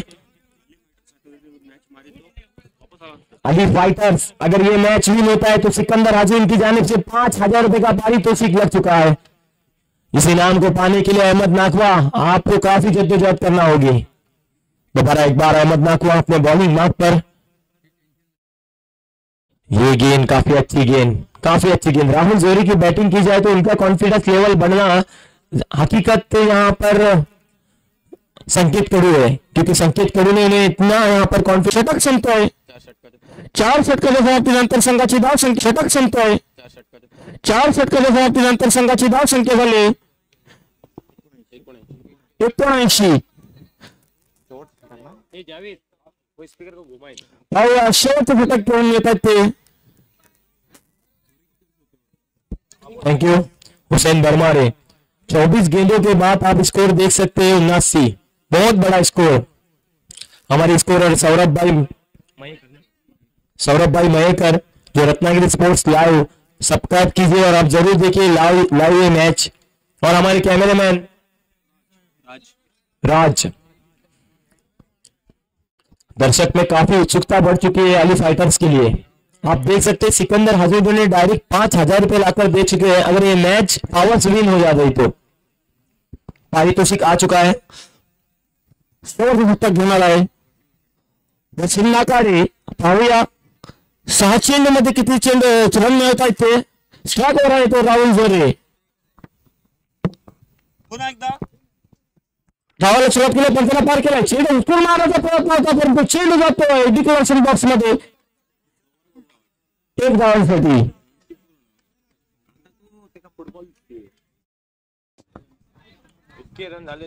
अली फाइटर्स अगर ये मैच विन होता है तो सिकंदर हाजी इनकी जानिब से 5000 रुपए का पारितोषिक लग चुका है। इस इनाम को पाने के लिए अहमद नाकवा आपको काफी जद्दोजहद करना होगी। दोबारा एक बार अहमद नाकवा अपने बॉलिंग मार्क पर। ये गेंद काफी अच्छी गेंद। राहुल जोरी की बैटिंग की जाए तो उनका कॉन्फिडेंस लेवल बढ़ना हकीकत यहाँ पर संकेत करू है, क्योंकि संकेत करू ने उन्हें इतना यहाँ पर कॉन्फिडेंस संपतोय 4 षटकाच्या समाप्तीनंतर संघाची धाव संख्या षटक संपतोय 4 षटकाच्या समाप्तीनंतर संघाची धाव संख्या झाली 79। शेवटचं षटक घेऊन येतात ते। Thank you Hussain बरमारे। 24 गेंदों के बाद आप स्कोर देख सकते हैं 79। बहुत बड़ा स्कोर। हमारे स्कोरर सौरभ भाई मयेकर जो रत्नागिरी स्पोर्ट्स लाइव सब्सक्राइब कीजिए और आप जरूर देखिए लाइव ये मैच। और हमारे कैमरामैन राज। दर्शक में काफी उत्सुकता बढ़ चुकी है अली फाइटर्स के लिए। आप देख सकते हैं सिकंदर हाजी ने डायरेक्ट 5000 रुपए लाकर दे चुके हैं। अगर ये मैच पावर से विन हो जाए तो पारितोषिक आ चुका है 100 तक घेणार आहे। वसीम नाकारे पाहूया 6 चेंडूमध्ये किती रन मिळत आहेत ते। स्ट्राइक वर आहे तो राहुल जोरे। पुन्हा एकदा धावायला सुरुवात केली पण त्याला पार केलाय। चेंडू उचलून मारायचा प्रयत्न होता परंतु चेंडू जातोय डिक्लेरेशन बॉक्स मध्ये। एक धावांसाठी रन झाले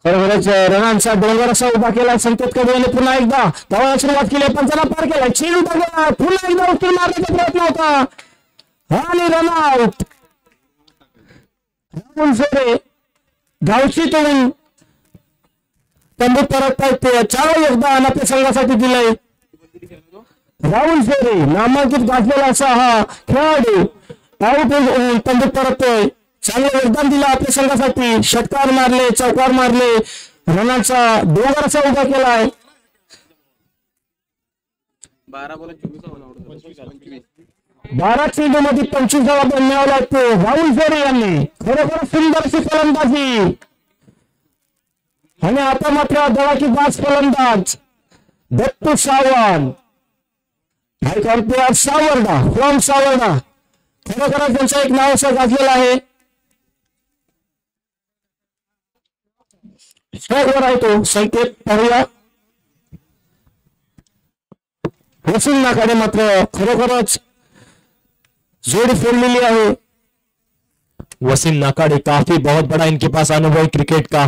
खरोखरच रनांचा डोंगर असा उभा केला संकेत कदमने। पुन्हा एकदा धावायला सुरुवात केली पण त्याला पार केलाय। चेंडू गेला पुन्हा एकदा उचलून मारण्याचा प्रयत्न होता आणि रन आउट। राहुल जोरे धावशी तोडून तंबूत परततायत ते। 4 योगदान आपल्या संघासाठी दिलंय राहुल जोरे। नामांकित गाजलेला असा हा खेळाडू आउट होऊन तंबूत परततोय। चांगलं योगदान दिलं आपल्या संघासाठी। षटकार मारले, चौकार मारले, रनाचा डोंगर असा उभा केलाय। 12 बॉल 24 रन आउट 25 12 चेंडूमध्ये 25 धावा मिळवल्या ते राहुल फेरे यांनी. खरोखर सुंदर अशी फलंदाजी. आणि आता मात्र धडाकेबाज फलंदाज दत्तू सावंत, सावर्डा फ्रॉम सावर्डा. खरोखरच त्यांचं एक नाव असं गाजलेलं आहे. स्ट्राईकवर आहे तो संकेत. पाहूया वसीम नाकाडे मात्र खरोखरच जोड़ी फोड़लेली आहे. वसीम नाकाडे काफी बहुत बड़ा इनके पास अनुभव क्रिकेट का,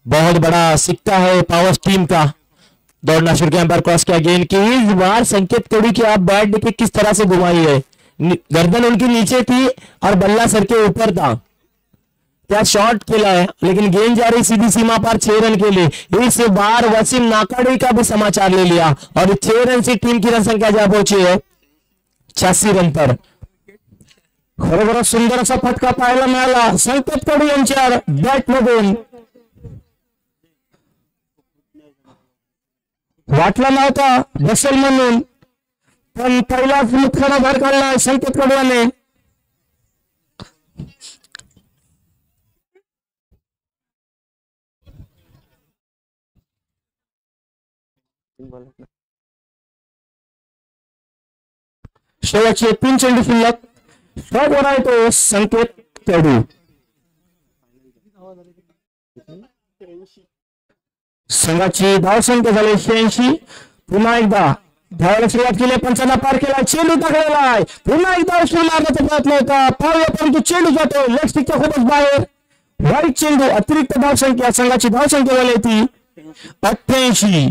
बहुत बड़ा सिक्का है पावर टीम का. दौड़ना शुरू किया, अंपायर क्रॉस किया गेंद की. इस बार संकेत कड़ी की आप बैट देखिए किस तरह से घुमाई है. गर्दन उनकी नीचे थी और बल्ला सर के ऊपर था. क्या शॉट खेला है, लेकिन गेंद जा रही सीधी सीमा पर 6 रन के लिए. इस बार वसीम नाकाडे का भी समाचार ले लिया और 6 रन से टीम की रन संख्या जा पहुंची है 86 रन पर. खरोखर सुंदर असा फटका पाहायला मिळाला संकेत कडी यांच्या बॅट मधून. वाटला नव्हता बसेल म्हणून, पण पहिलाच मुतखडा बाहेर काढला संकेत कडी याने. शेवटचे 3 चेंडू शिल्लक. स्ट्राईकवर आहे तो संकेत कडू. संघाची धावसंख्या झाली 86. पुन्हा एकदा धावायला सुरुवात केली. पंचांना पार केला, चेंडू टाकलेला आहे. पुन्हा एकदा उचलून मारण्याचा प्रयत्न होता, पाहूया परंतु चेंडू जातो लेग स्टिकच्या खूपच बाहेर. वाईट चेंडू. अतिरिक्त धावसंख्या संघाची धावसंख्या झाली ती 88.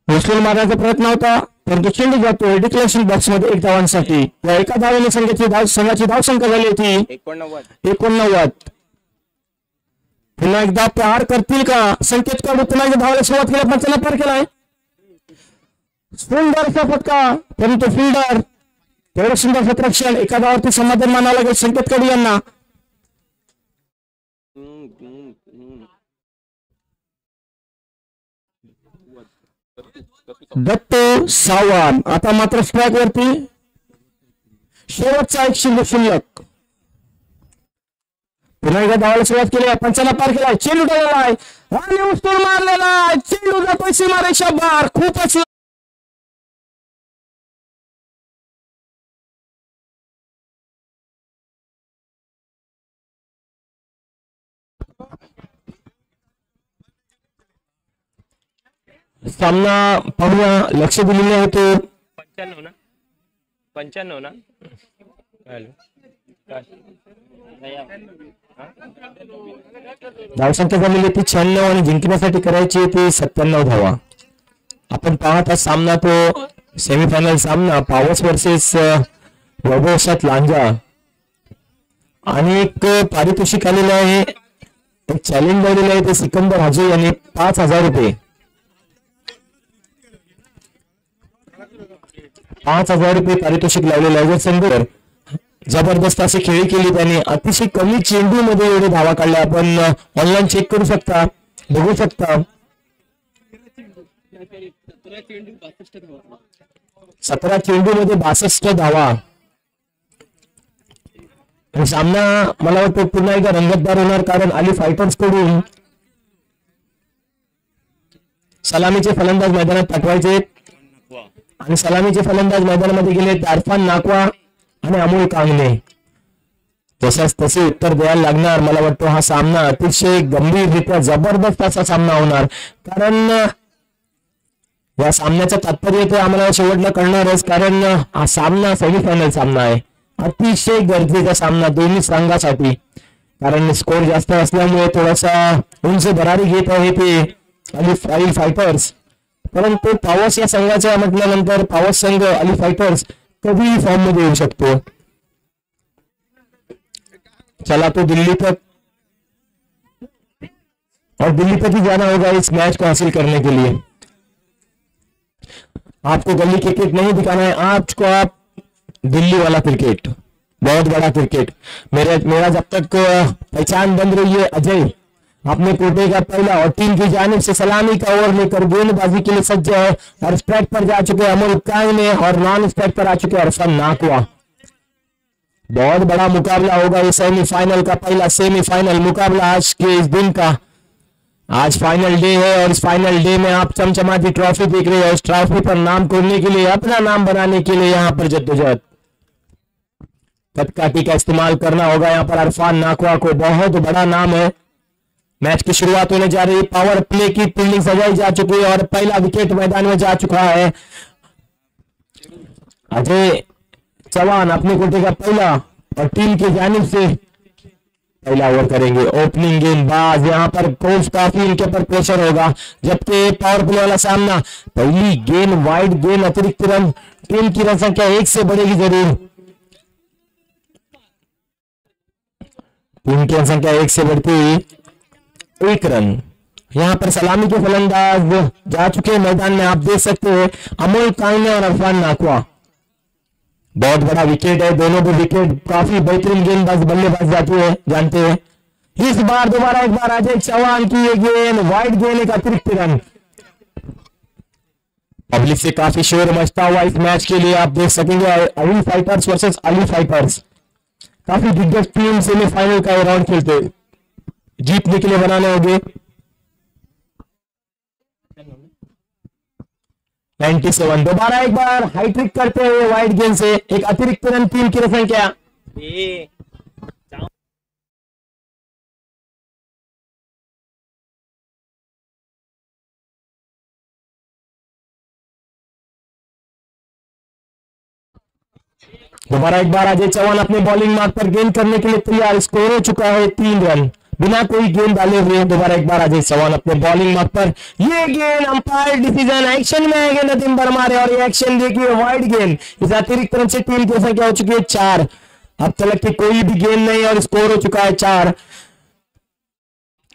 उचलून मारण्याचा प्रयत्न होता, परंतु चेंडू जातोय डिक्लेरेशन बॉक्स मध्ये 1 धावांसाठी. या एका धावेने संघाची धावसंख्या झाली होती 89. पुन्हा एकदा प्रहार करतील का संकेत कडू. पुन्हा एकदा धावायला सुरुवात केली, पंचांना पार केलाय. सुंदरचा फटका, परंतु फिल्डर तेवढं सुंदर क्षेत्ररक्षण. एका धावावरती समाधान मानावं लागेल संकेत कडू यांना. दत्तू सावंत आता मात्र स्ट्राईक वरती. शेवटचा 1 चेंडू शिल्लक. पुन्हा एकदा धावायला सुरुवात केली, पंचांना पार केलाय. चेंडू टाकलेला आहे आणि उचलून मारलेला आहे. चेंडू जातोय सीमारेषा बाहेर. खूपच सामना पाहूया. लक्ष दिलेले आहे तो 95 ना. धावसंख्या झालेली ती 96 आणि जिंकण्यासाठी करायची ती 97 धावा. आपण पाहत सामना तो सेमीफायनल सामना पावस वर्सेस वैभवशात लांजा. आणि एक पारितोषिक आलेलं आहे, एक चॅलेंज आलेलं आहे ते सिकंदर हाजी यांनी 5000 रुपये. 5000 रुपये पारितोषिक लावलेलं आहे. संघ जबरदस्त अशी खेळी केली त्याने. अतिशय कमी चेंडू मध्ये एवढे धावा काढल्या. आपण ऑनलाईन चेक करू शकता, बघू शकता. 17 चेंडू मध्ये 62 धावा. आणि सामना मला वाटतं पुन्हा एकदा रंगतदार होणार, कारण अली फायटर्स कडून सलामीचे फलंदाज मैदानात पाठवायचे आणि सलामीचे फलंदाज मैदानामध्ये गेले इरफान नाकवा आणि अमोल कांगणे. तसंच तसे उत्तर द्यायला लागणार. मला वाटतं हा सामना अतिशय गंभीररित्या जबरदस्त असा सामना होणार, कारण या सामन्याचं तात्पर्य ते आम्हाला शेवटला कळणारच, कारण हा सामना सेमीफायनल सामना आहे. अतिशय गरजेचा सामना दोन्ही संघासाठी, कारण स्कोर जास्त असल्यामुळे थोडासा उंच भरारी घेत आहे ते अली फायटर्स. परंतु पावस या संघाच्या म्हटल्यानंतर पावस संघ अली फायटर्स कधीही फॉर्म मध्ये येऊ शकतो. चला तो दिल्ली तक, और दिल्ली तक ही जाना होगा इस मैच को हासिल करने के लिए। आपको गली क्रिकेट नहीं दिखाना है, आपको आप दिल्ली वाला क्रिकेट, बहुत बड़ा क्रिकेट। मेरा जब तक पहचान बन रही है अजय अपने कोटे का पहला, और टीम की जानिब से सलामी का ओवर लेकर गेंदबाजी के लिए सज्ज है, और स्ट्राइक पर जा चुके अमोल कांगने और नॉन स्ट्राइक पर आ चुके अरफान नाकवा। बहुत बड़ा मुकाबला होगा ये सेमीफाइनल का पहला सेमीफाइनल मुकाबला आज के इस दिन का। आज फाइनल डे है और इस फाइनल डे में आप चमचमाती ट्रॉफी देख रहे हो। इस ट्रॉफी पर नाम खोलने के लिए, अपना नाम बनाने के लिए यहाँ पर जद्दोजहद, कटकाठी का इस्तेमाल करना होगा यहाँ पर अरफान नाकवा को। बहुत बड़ा नाम है। मैच की शुरुआत होने जा रही है, पावर प्ले की फील्डिंग सजाई जा चुकी है और पहला विकेट मैदान में जा चुका है। अजय चौहान अपने कोटे का पहला और टीम की जानिब से पहला ओवर करेंगे। ओपनिंग गेंदबाज यहाँ पर कोच काफी इनके पर प्रेशर होगा, जबकि पावर प्ले वाला सामना। पहली गेंद वाइड गेंद, अतिरिक्त रन, टीम की रन संख्या 1 से बढ़ेगी जरूर। टीम की रन संख्या 1 से बढ़ती हुई 1 रन। यहाँ पर सलामी के फलंदाज जा चुके हैं मैदान में, आप देख सकते हैं अमोल कांगने और अरफान नाकवा। बहुत बड़ा विकेट है, दोनों भी विकेट काफी बेहतरीन गेंदबाज बल्लेबाज जाती है, जानते हैं। इस बार दोबारा एक बार अजय चौहान की ये गेंद वाइड गेंद, एक अतिरिक्त रन। पब्लिक से काफी शोर मचता हुआ इस मैच के लिए आप देख सकेंगे। Ali fighters versus Ali fighters, काफी दिग्गज टीम सेमीफाइनल का राउंड खेलते, जीतने के लिए बनाने होंगे। 97 दोबारा एक बार हाईट्रिक करते हुए वाइड गेंद से एक अतिरिक्त रन, टीम की रन संख्या। दोबारा एक बार अजय चौहान अपने बॉलिंग मार्क पर गेंद करने के लिए तैयार। स्कोर हो चुका है 3 रन बिना कोई गेंद डाले हुए। दोबारा एक बार अजय चौहान अपने बॉलिंग मार्क पर, ये गेंद अंपायर डिसीजन, एक्शन में आएंगे नदीम बरमारे और ये एक्शन देखिए वाइड गेंद। इस अतिरिक्त रन से टीम की संख्या हो चुकी है 4। अब तक की कोई भी गेंद नहीं और स्कोर हो चुका है 4।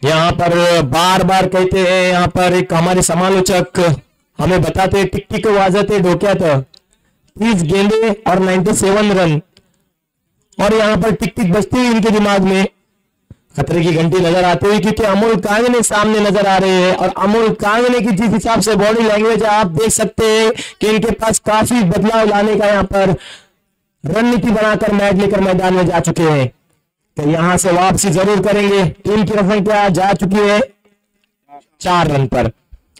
यहाँ पर बार बार कहते हैं, यहाँ पर एक हमारे समालोचक हमें बताते हैं, टिक टिक वाजते ढोक्यात 30 गेंदे और 97 रन, और यहाँ पर टिक टिक बजती हुई इनके दिमाग में खतरे की घंटी नजर आती हुई, क्योंकि अमोल कांगने सामने नजर आ रहे हैं। और अमोल कांगने की जिस हिसाब से बॉडी लैंग्वेज है, आप देख सकते हैं कि इनके पास काफी बदलाव लाने का यहाँ पर रणनीति बनाकर मैच लेकर मैदान में जा चुके हैं। तो यहां से वापसी जरूर करेंगे। टीम की रन संख्या जा चुकी है 4 रन पर।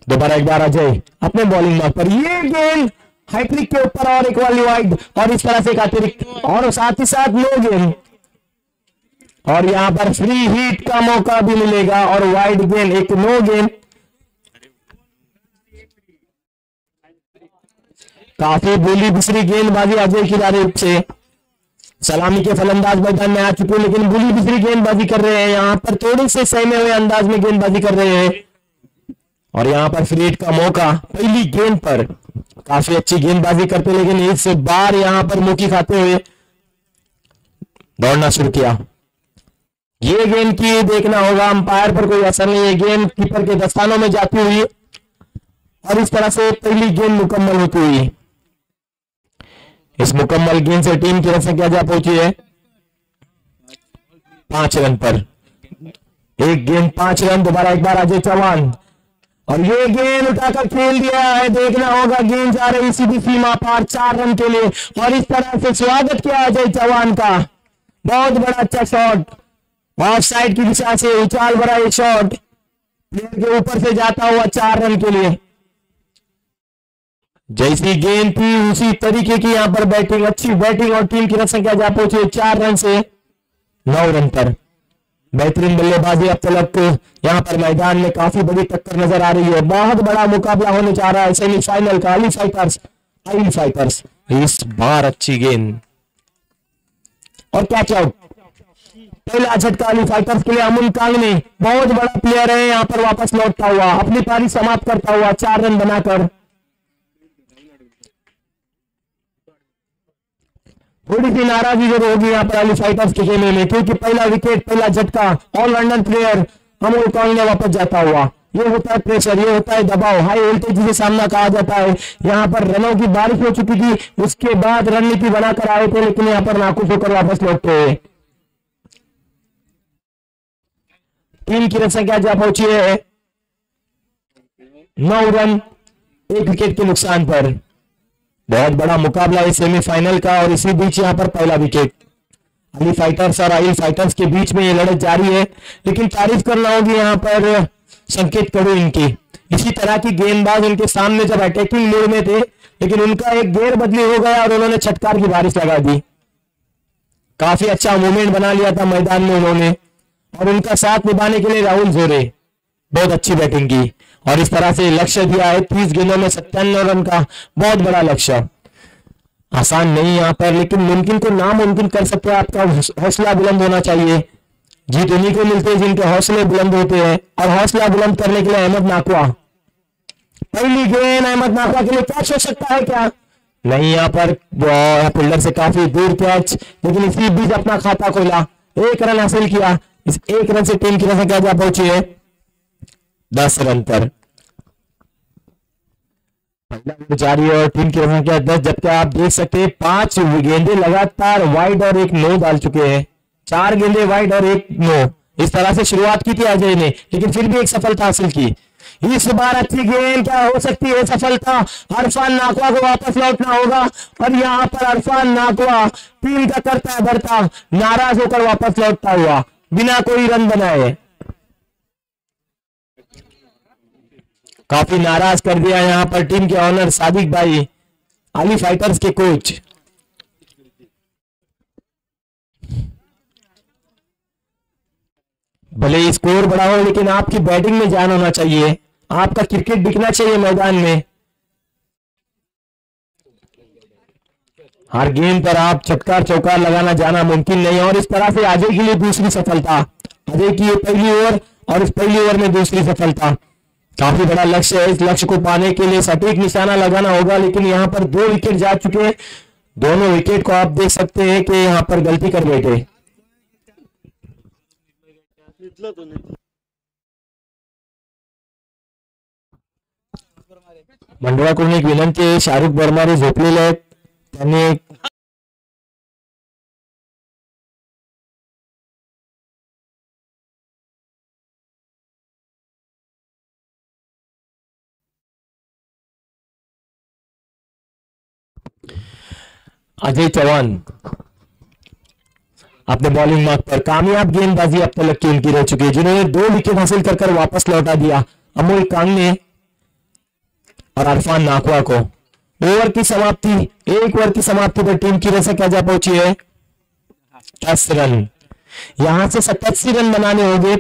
दोबारा एक बार अजय अपने बॉलिंग मार्क पर, ये गेंद हैट्रिक के ऊपर और एक वाली वाइड, और इस तरह से एक अतिरिक्त, और साथ ही साथ नो गेंद, और यहां पर फ्री हिट का मौका भी मिलेगा और वाइड गेंद, एक नो गेंद। काफी बोली बिसरी गेंदबाजी अजय की जानिब से। सलामी के फलंदाज मैदान में आ चुके हैं, लेकिन बुली बिसरी गेंदबाजी कर रहे हैं। यहाँ पर थोड़े से सहमे हुए अंदाज में गेंदबाजी कर रहे हैं, और यहाँ पर फ्री हिट का मौका पहली गेंद पर। काफी अच्छी गेंदबाजी करते, लेकिन इस बार यहाँ पर मुक्की खाते हुए दौड़ना शुरू किया। ये गेंद की देखना होगा, अंपायर पर कोई असर नहीं है, गेंद कीपर के दस्तानों में जाती हुई, और इस तरह से पहली गेंद मुकम्मल होती हुई। इस मुकम्मल गेंद से टीम की रन संख्या जा पहुंची है 5 रन पर। एक गेंद 5 रन। दोबारा एक बार अजय चौहान, और ये गेंद उठाकर खेल दिया है। देखना होगा, गेंद जा रही सीधी सीमा पार 4 रन के लिए, और इस तरह से स्वागत किया अजय चौहान का। बहुत बड़ा अच्छा शॉट, ऑफ साइड की दिशा से उछाल भरा एक शॉट, प्लेयर के ऊपर से जाता हुआ 4 रन के लिए। जैसी गेंद थी उसी तरीके की यहाँ पर बैटिंग, अच्छी बैटिंग, और टीम की रन संख्या जा पहुंची 4 रन से 9 रन पर। बेहतरीन बल्लेबाजी अब तक यहाँ पर मैदान में काफी बड़ी टक्कर नजर आ रही है। बहुत बड़ा मुकाबला होने जा रहा है सेमीफाइनल का। अली फाइटर्स इस बार अच्छी गेंद और कैच आउट। पहला झटका अली फाइटर्स के लिए। अमोल कांगने बहुत बड़ा प्लेयर है, यहाँ पर वापस लौटता हुआ, अपनी पारी समाप्त करता हुआ 4 रन बनाकर। थोड़ी सी नाराजगी जरूर होगी यहाँ पर अली फाइटर्स के खेमे में, क्योंकि पहला विकेट, पहला झटका, ऑलराउंडर प्लेयर अमोल कांग ने वापस जाता हुआ। ये होता है प्रेशर, ये होता है दबाव, हाई वोल्टेज जिसे सामना कहा जाता है। यहाँ पर रनों की बारिश हो चुकी थी, उसके बाद रणनीति बनाकर आए थे, लेकिन यहाँ पर नाखुश होकर वापस लौटते हुए टीम की रन संख्या जा पहुंची है 9 रन 1 विकेट के नुकसान पर। बहुत बड़ा मुकाबला है सेमीफाइनल का, और इसी बीच यहाँ पर पहला विकेट अली फाइटर्स और आइल फाइटर्स के बीच में ये लड़ाई जारी है। लेकिन तारीफ करना होगी यहाँ पर संकेत करो इनकी, इसी तरह की गेंदबाज उनके सामने जब अटैकिंग मोड में थे, लेकिन उनका एक गेयर बदली हो गया और उन्होंने छटकार की बारिश लगा दी। काफी अच्छा मूवमेंट बना लिया था मैदान में उन्होंने, और उनका साथ निभाने के लिए राहुल जोरे बहुत अच्छी बैटिंग की, और इस तरह से लक्ष्य दिया है 30 गेंदों में 97 रन का, बहुत बड़ा लक्ष्य। आसान नहीं यहाँ पर, लेकिन मुमकिन को नामुमकिन कर सकते हैं। आपका हौसला बुलंद होना चाहिए। जीत उन्हीं को मिलते हैं जिनके हौसले बुलंद होते हैं, और हौसला बुलंद करने के लिए अहमद नाकवा, पहली गेंद अहमद नाकवा के लिए कैच हो सकता है क्या? नहीं, यहाँ पर फील्डर से काफी दूर कैच, लेकिन इसी बीच अपना खाता खोला, 1 रन हासिल किया। इस 1 रन से टीम की रन संख्या जा पहुंची है 10 रन पर। पहला जारी है और टीम की रन संख्या 10, जबकि आप देख सकते हैं 5 गेंदे लगातार वाइड और 1 नो डाल चुके हैं। 4 गेंदे वाइड और 1 नो, इस तरह से शुरुआत की थी अजय ने, लेकिन फिर भी एक सफलता हासिल की। इस बार अच्छी गेंद, क्या हो सकती है सफलता? अरफान नाकवा को वापस लौटना होगा, और यहाँ पर अरफान नाकवा टीम का करता बढ़ता नाराज होकर वापस लौटता हुआ बिना कोई रन बनाए, काफी नाराज कर दिया यहाँ पर टीम के ऑनर सादिक भाई, अली फाइटर्स के कोच। भले ही स्कोर बड़ा हो, लेकिन आपकी बैटिंग में जान होना चाहिए, आपका क्रिकेट दिखना चाहिए मैदान में। हर गेंद पर आप चटकार चौकार लगाना जाना मुमकिन नहीं, और इस तरह से अजय के लिए दूसरी सफलता, अजय की पहली ओवर और इस पहली ओवर में दूसरी सफलता। काफी बड़ा लक्ष्य है, इस लक्ष्य को पाने के लिए सटीक निशाना लगाना होगा, लेकिन यहाँ पर 2 विकेट जा चुके हैं। दोनों विकेट को आप देख सकते हैं कि यहाँ पर गलती कर बैठे। मंडळाकडून एक विनंती आहे, शाहरुख बर्मारे झोपलेले आहेत, त्यांनी अजय चौहान अपने बॉलिंग मार्क पर कामयाब गेंदबाजी अब तक की उनकी रह चुकी है, जिन्होंने 2 विकेट हासिल कर वापस लौटा दिया अमोल कांग ने और अरफान नाकवा को। ओवर की समाप्ति, 1 ओवर की समाप्ति पर टीम की रन संख्या जा पहुंची है 10 रन। यहां से 87 रन बनाने होंगे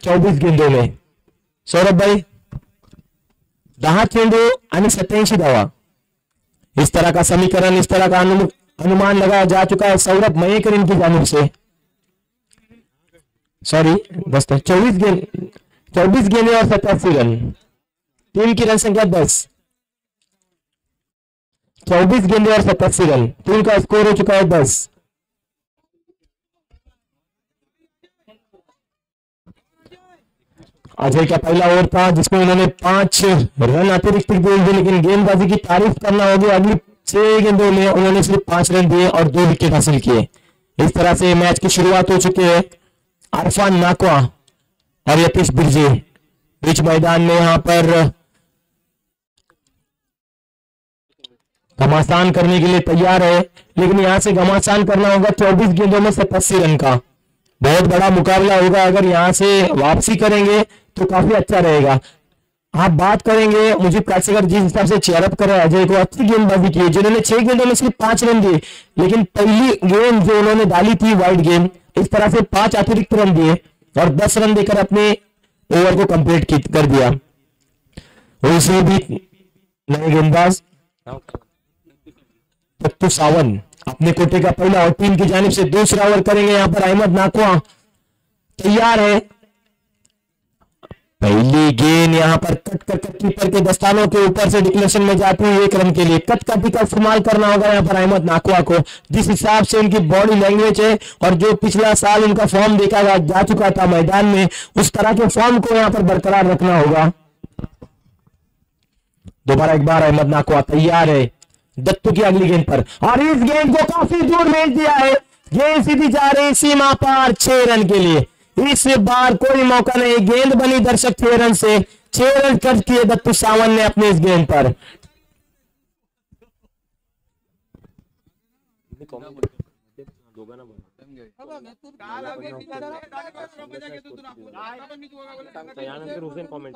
24 गेंदों में। सौरभ भाई, 10 चेंडू आणि 87 धावा, इस तरह का समीकरण, इस तरह का अनुमान लगाया जा चुका है सौरभ मयेकर इनकी जानिब से। सॉरी दोस्तों, 24 गेंदे और 87 रन, टीम की रन संख्या 10। 24 गेंदे और 87 रन, टीम का स्कोर हो चुका है 10। अजय का पहला ओवर था जिसमें उन्होंने 5 रन अतिरिक्त दिए, लेकिन गेंदबाजी की तारीफ करना होगी। अगली 6 गेंदों में उन्होंने सिर्फ 5 रन दिए और 2 विकेट हासिल किए। इस तरह से मैच की शुरुआत हो चुकी है। अरफान नाकवा और यतीश बिरजे बीच मैदान में यहाँ पर घमासान करने के लिए तैयार है, लेकिन यहां से घमासान करना होगा 24 गेंदों में 87 रन का। बहुत बड़ा मुकाबला होगा, अगर यहां से वापसी करेंगे तो काफी अच्छा रहेगा। आप बात करेंगे मुझे प्रेक्षक जिस हिसाब से चेयरअप करे अजय को, अच्छी गेंदबाजी की है, जिन्होंने 6 गेंदों में सिर्फ 5 रन दिए, लेकिन पहली गेंद जो उन्होंने डाली थी वाइड गेंद, इस तरह से 5 अतिरिक्त रन दिए और 10 रन देकर अपने ओवर को कंप्लीट कर दिया। वैसे भी नए गेंदबाज पत्तू सावन अपने कोटे का पहला और टीम की जानिब से दूसरा ओवर करेंगे। यहां पर अहमद नाकवा तैयार है, पहली गेंद यहाँ पर कट कर कीपर के दस्तानों के ऊपर से डिक्लेरेशन में जाती हुई 1 रन के लिए। कट कटी का इस्तेमाल करना होगा यहाँ पर अहमद नाकवा को, जिस हिसाब से उनकी बॉडी लैंग्वेज है और जो पिछला साल उनका फॉर्म देखा जा चुका था मैदान में, उस तरह के फॉर्म को यहाँ पर बरकरार रखना होगा। दोबारा एक बार अहमद नाकवा तैयार है दत्तू की अगली गेंद पर, और इस गेंद को काफी दूर भेज दिया है। गेंद सीधी जा रही सीमा पार 6 रन के लिए। इस बार कोई मौका नहीं, गेंद बनी दर्शक 6 रन से। 6 रन खर्च किए दत्तू सावंत ने अपनी इस गेंद पर। त्यानंतर हुसेन कॉमेंट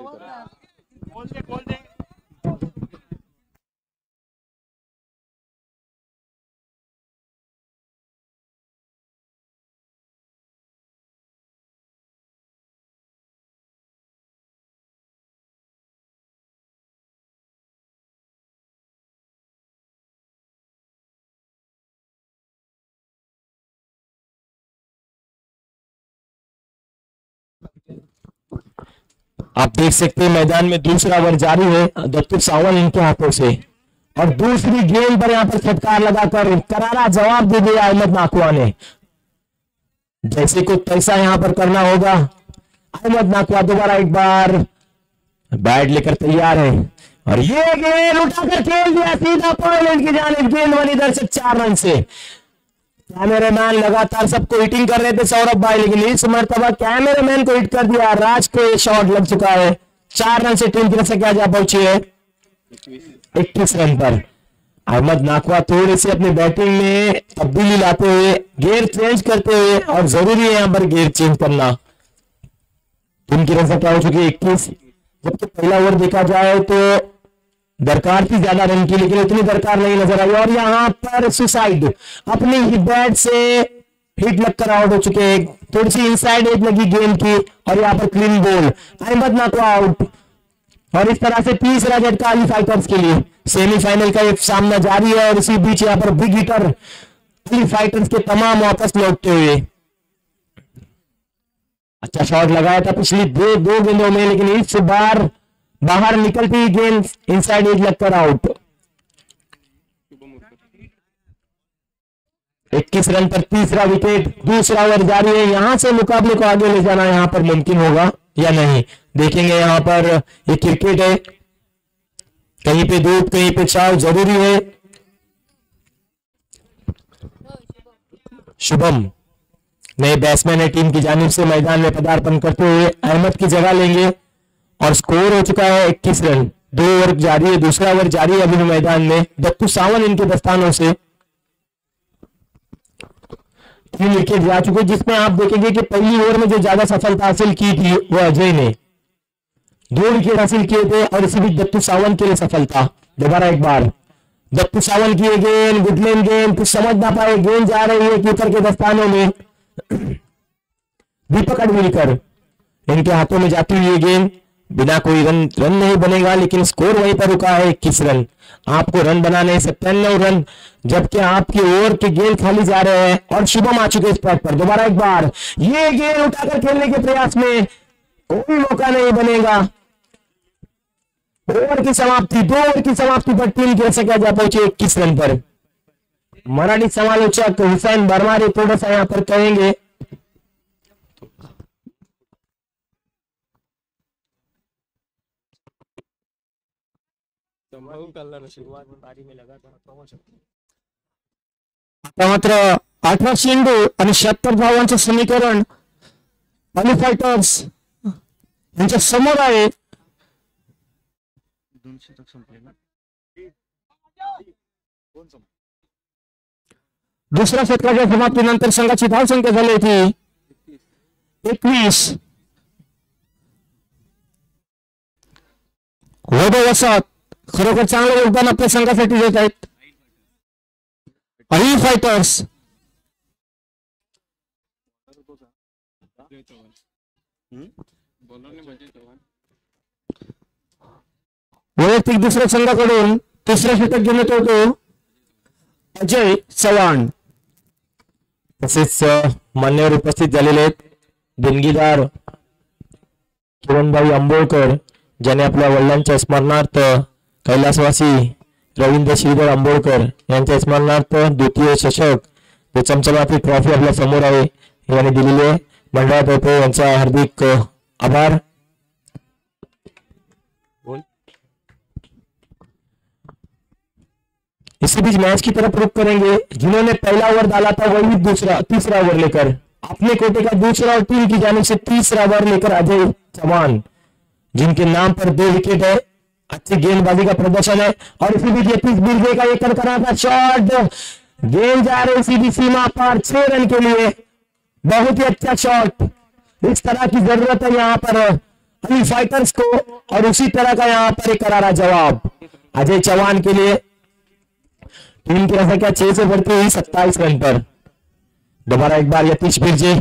आप देख सकते हैं मैदान में दूसरा ओवर जारी है दत्तू सावंत इनके हाथों से, और दूसरी गेंद पर यहाँ पर फटकार लगाकर करारा जवाब दे दिया अहमद नाकवा ने। जैसे कुछ पैसा यहाँ पर करना होगा। अहमद नाकवा दोबारा एक बार बैट लेकर तैयार है, और ये गेंद उठाकर खेल दिया सीधा पॉइंट की जानिब। गेंद बनी दर्शक 4 रन से। कैमरामैन लगातार सबको हिटिंग कर रहे थे सौरभ भाई, लेकिन इस मर्तबा कैमरामैन को हिट कर दिया। राज को ये शॉट लग चुका है। 4 रन से टीम की तरफ से क्या जा पहुंची है 21 रन पर। अहमद नाकवा थोड़ी सी अपनी बैटिंग में तब्दीली लाते हुए, गेयर चेंज करते हुए, और जरूरी है यहां पर गेयर चेंज करना। टीम की तरफ से क्या हो चुकी है 21। जबकि पहला ओवर देखा जाए तो दरकार थी ज्यादा रन की, लेकिन इतनी दरकार नहीं नजर आई। और यहाँ पर सुसाइड अपनी ही बैट से हिट लगकर आउट हो चुके हैं। थोड़ी सी इनसाइड एज लगी गेंद की, और यहाँ पर क्लीन बॉल। अहमद नाकवा आउट, और इस तरह से तीसरा झटका अली फाइटर्स के लिए। सेमीफाइनल का एक सामना जारी है, और इसी बीच यहाँ पर बिग हिटर अली फाइटर्स के तमाम वापस लौटते हुए। अच्छा शॉट लगाया था पिछली दो गेंदों में, लेकिन इस बार बाहर निकलती गेंद इनसाइड एज लगकर आउट। 21 रन पर तीसरा विकेट। दूसरा ओवर जारी है। यहां से मुकाबले को आगे ले जाना यहां पर मुमकिन होगा या नहीं, देखेंगे। यहां पर ये क्रिकेट है, कहीं पे धूप कहीं पे छाव, जरूरी है। शुभम नए बैट्समैन है टीम की जानिब से मैदान में पदार्पण करते हुए अहमद की जगह लेंगे, और स्कोर हो चुका है 21 रन। 2 ओवर जारी है, दूसरा ओवर जारी है अभी भी मैदान में। दत्तू सावंत इनके दस्तानों से 3 विकेट जा चुके, जिसमें आप देखेंगे कि पहली ओवर में जो ज्यादा सफलता हासिल की थी वो अजय ने 2 विकेट हासिल किए थे, और इसी बीच दत्तू सावंत के लिए सफलता। दोबारा एक बार दत्तू सावंत की गेंद, गुडलैंड गेंद, कुछ समझ ना पाए, गेंद जा रही है कीपर के दस्तानों में। दीपक अडविलकर इनके हाथों में जाती हुई गेंद, बिना कोई रन नहीं बनेगा, लेकिन स्कोर वहीं पर रुका है 21 रन। आपको रन बनाने 97 रन, जबकि आपकी ओवर के गेंद खाली जा रहे हैं, और शुभम आ चुके इस पैड पर। दोबारा एक बार ये गेंद उठाकर खेलने के प्रयास में कोई मौका नहीं बनेगा। ओवर की समाप्ति, 2 ओवर की समाप्ति पर टीम की रक्षा जा पहुंचे 21 रन पर। मराठी समालोचक हुसैन बरमारी थोड़ा सा यहां पर कहेंगे। आता मात्र 18 चेंडू आणि 76 धावांचं समीकरण अली फायटर्स यांच्या समोर आहे। दुसऱ्या षटकाच्या समाप्तीनंतर संघाची धावसंख्या झाली होती 21। वैभव वसात खरोखर चांगलं योगदान आपल्या संघासाठी देत आहेत। अली फायटर्स वैयक्तिक दुसऱ्या संघाकडून तिसरा षटक घेऊन येतो अजय चव्हाण, तसेच मान्यवर उपस्थित झालेले आहेत देणगीदार किरणभाई आंबोळकर ज्याने आपल्या वडिलांच्या स्मरणार्थ कैलासवासी रवींद्र श्रीधर आंबोळकर यांच्या स्मरणार्थ द्वितीय चषक ते चमचमाती ट्रॉफी आपल्या समोर आहे याने दिलेली आहे. मंडळातर्फे यांचा हार्दिक आभार. इसी बीच मैच की तरफ रुख करेंगे. जिन्होंने पहला ओवर डाला था वही तीसरा ओवर लेकर अपने कोटे का दूसरा और टीम की जानिब से तीसरा ओवर लेकर अजय चौहान जिनके नाम पर 2 विकेट है. अच्छी गेंदबाजी का प्रदर्शन है और इसी बीच यतीश बिरजे का एक था शॉट. गेंद जा रही सीधी सीमा पर 6 रन के लिए. बहुत ही अच्छा शॉट. इस तरह की जरूरत है यहाँ पर अली फाइटर्स को और उसी तरह का यहाँ पर एक करारा जवाब अजय चौहान के लिए. टीम की संख्या 6 से बढ़ती हुई 27 रन पर. दोबारा एक बार यतीश बिरजे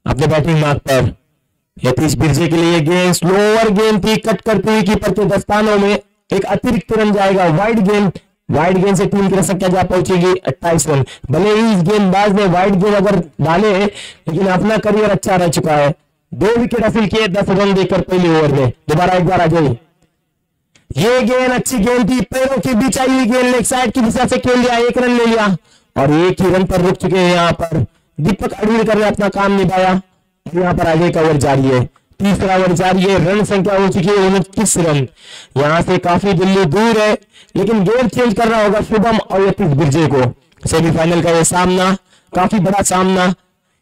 अपने बैटिंग मार्क पर. यतीश बिरजे के लिए गेंद स्लोअर गेंद थी कट करती हुई कीपर के दस्तानों में. एक अतिरिक्त रन जाएगा. वाइड गेंद से टीम की संख्या जा पहुंचेगी 28 रन. भले ही इस गेंदबाज ने वाइड गेंद अगर डाले लेकिन अपना करियर अच्छा रह चुका है. 2 विकेट हासिल किए 10 रन देकर पहले ओवर में. दोबारा एक बार अजय. ये गेंद अच्छी गेंद थी. पैरों के बीच आई हुई गेंद लेग साइड की दिशा से खेल लिया. 1 रन ले लिया और 1 ही रन पर रुक चुके हैं यहाँ पर. दीपक अडविलकर ने अपना काम निभाया. यहाँ पर अजय का ओवर जारी है. तीसरा ओवर जारी है. रन संख्या हो चुकी है 29 रन. यहाँ से काफी दिल्ली दूर है लेकिन गेम चेंज करना होगा शुभम और यतीश बिरजे को. सेमीफाइनल का यह सामना काफी बड़ा सामना.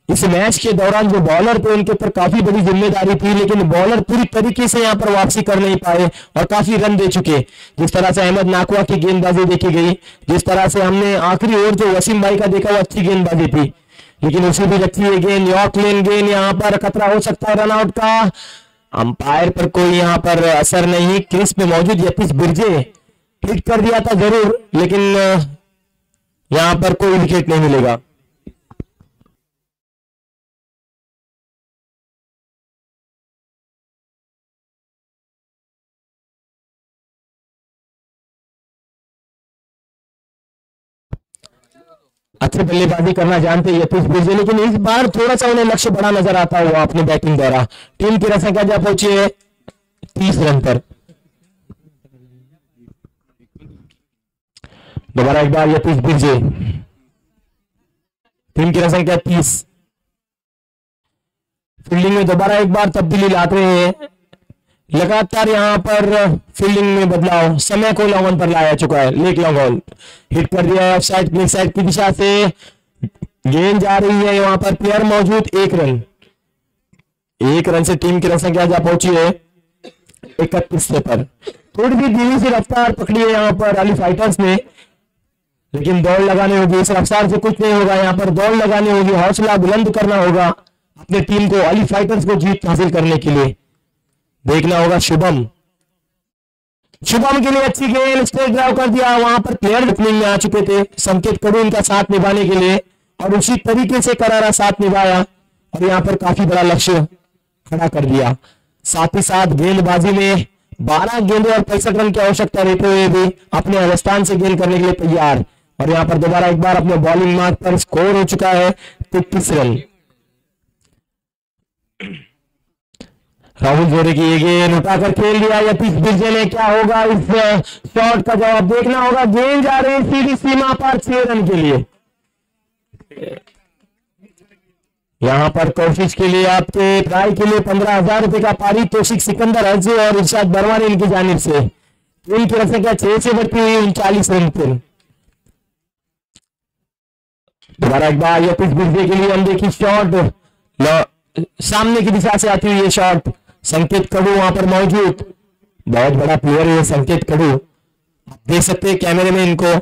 इस मैच के दौरान जो बॉलर थे उनके ऊपर काफी बड़ी जिम्मेदारी थी लेकिन बॉलर पूरी तरीके से यहाँ पर वापसी कर नहीं पाए और काफी रन दे चुके. जिस तरह से अहमद नाकवा की गेंदबाजी देखी गई, जिस तरह से हमने आखिरी ओवर जो वसीम भाई का देखा वो अच्छी गेंदबाजी थी लेकिन उसी भी अच्छी है गेंद. यॉर्क लेन गेंद. यहाँ पर खतरा हो सकता है रनआउट का. अंपायर पर कोई यहाँ पर असर नहीं. क्रीज में मौजूद यतीश बिरजे हिट कर दिया था जरूर लेकिन यहाँ पर कोई विकेट नहीं मिलेगा. अच्छी बल्लेबाजी करना जानते यतीश बिरजे लेकिन इस बार थोड़ा सा उन्हें लक्ष्य बड़ा नजर आता हुआ अपनी बैटिंग द्वारा. टीम की संख्या जा पहुंची है 30 रन पर. दोबारा एक बार यतीश बिरजे. टीम की संख्या 30. फील्डिंग में दोबारा एक बार तब्दीली लाते हैं. लगातार यहाँ पर फील्डिंग में बदलाव. समय को लॉन्ग ऑन पर लाया चुका है. लेग लॉन्ग ऑन हिट कर दिया है ऑफ साइड लेग साइड की दिशा से. गेंद जा रही है वहां पर प्लेयर मौजूद. 1 रन. 1 रन से टीम की संख्या जा पहुंची है 31 पर. थोड़ी सी धीमी सी रफ्तार पकड़ी है यहाँ पर अली फाइटर्स ने लेकिन दौड़ लगानी होगी. इस रफ्तार से कुछ नहीं होगा. यहाँ पर दौड़ लगानी होगी. हौसला बुलंद करना होगा अपने टीम को अली फाइटर्स को जीत हासिल करने के लिए. देखना होगा शुभम के लिए अच्छी गेंद. स्ट्रेट ड्राइव कर दिया. वहां पर प्लेयर ओपनिंग में आ चुके थे संकेत कड़ू इनका साथ निभाने के लिए और उसी तरीके से करारा साथ निभाया और यहाँ पर काफी बड़ा लक्ष्य खड़ा कर दिया. साथ ही साथ गेंदबाजी में 12 गेंदों और 65 रन की आवश्यकता रहते हुए भी अपने अवस्थान से गेंद करने के लिए तैयार. और यहाँ पर दोबारा एक बार अपने बॉलिंग मार्क पर स्कोर हो चुका है 33 रन. राहुल जोरे की ये गेंद उठाकर खेल दिया यतीश बिरजे ने. क्या होगा इस शॉट का जवाब देखना होगा. गेंद जा रही है सीधी सीमा पर 6 रन के लिए. यहाँ पर कोशिश के लिए आपके ट्राई के लिए 15,000 रुपए का पारितोषिक सिकंदर हर्जी और इरशाद बरवानी इनकी जानिब से. टीम की संख्या 6 से बढ़ती हुई 39 रन पर. दोबारा एक बार यतीश बिरजे के लिए अनदेखी शॉट. सामने की दिशा से आती हुई ये शॉट. संकेत कड़ू वहां पर मौजूद. बहुत बड़ा प्लेयर है संकेत कड़ू. आप देख सकते हैं कैमरे में इनको.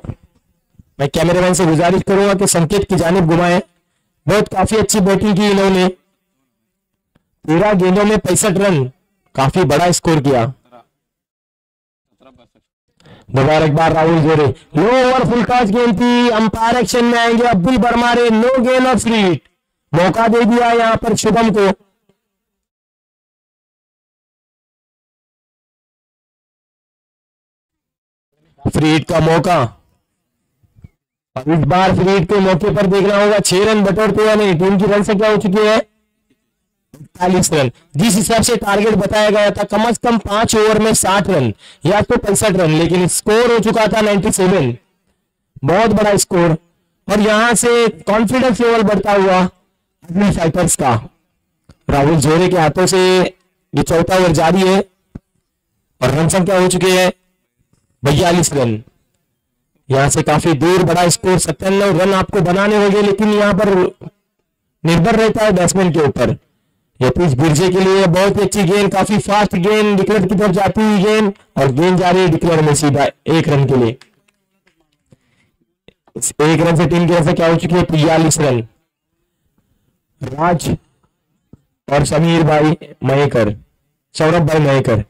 मैं कैमरामैन से गुजारिश करूंगा कि संकेत की जानिब घुमाएं. बहुत काफी अच्छी बैटिंग की इन्होंने. 13 गेंदों में 65 रन. काफी बड़ा स्कोर किया. दोबारा एक बार राहुल जोरे. लो ओवर फुल टॉस गेंद थी. अंपायर एक्शन में आएंगे अब्दुल बरमारे. नो गेंद ऑफ फ्री हिट. मौका दे दिया यहाँ पर शुभम को. फ्री हिट का मौका और इस बार फ्री हिट के मौके पर देखना होगा 6 रन बटोरते या नहीं. टीम की रन संख्या हो चुकी है 41 रन। जिस हिसाब से टारगेट बताया गया था कम से कम 5 ओवर में 60 रन या तो 65 रन, लेकिन स्कोर हो चुका था 97। बहुत बड़ा स्कोर। और यहां से कॉन्फिडेंस लेवल बढ़ता हुआ अगली फाइटर्स का। राहुल जोरे के हाथों से ये चौथा ओवर जारी है और रन संख्या हो चुकी है 42 रन। यहां से काफी दूर बड़ा स्कोर 97 रन आपको बनाने होंगे, लेकिन यहां पर निर्भर रहता है बैट्समैन के ऊपर। यह पिच बिरजे के लिए बहुत ही अच्छी गेंद, काफी फास्ट गेंद, डिक्लेयर की तरफ जाती हुई गेंद और गेंद जा रही है डिक्लेयर में सीधा 1 रन के लिए। इस 1 रन से टीम की तरफ क्या हो चुकी है 43 रन। राज और समीर भाई मयेकर, सौरभ भाई मयेकर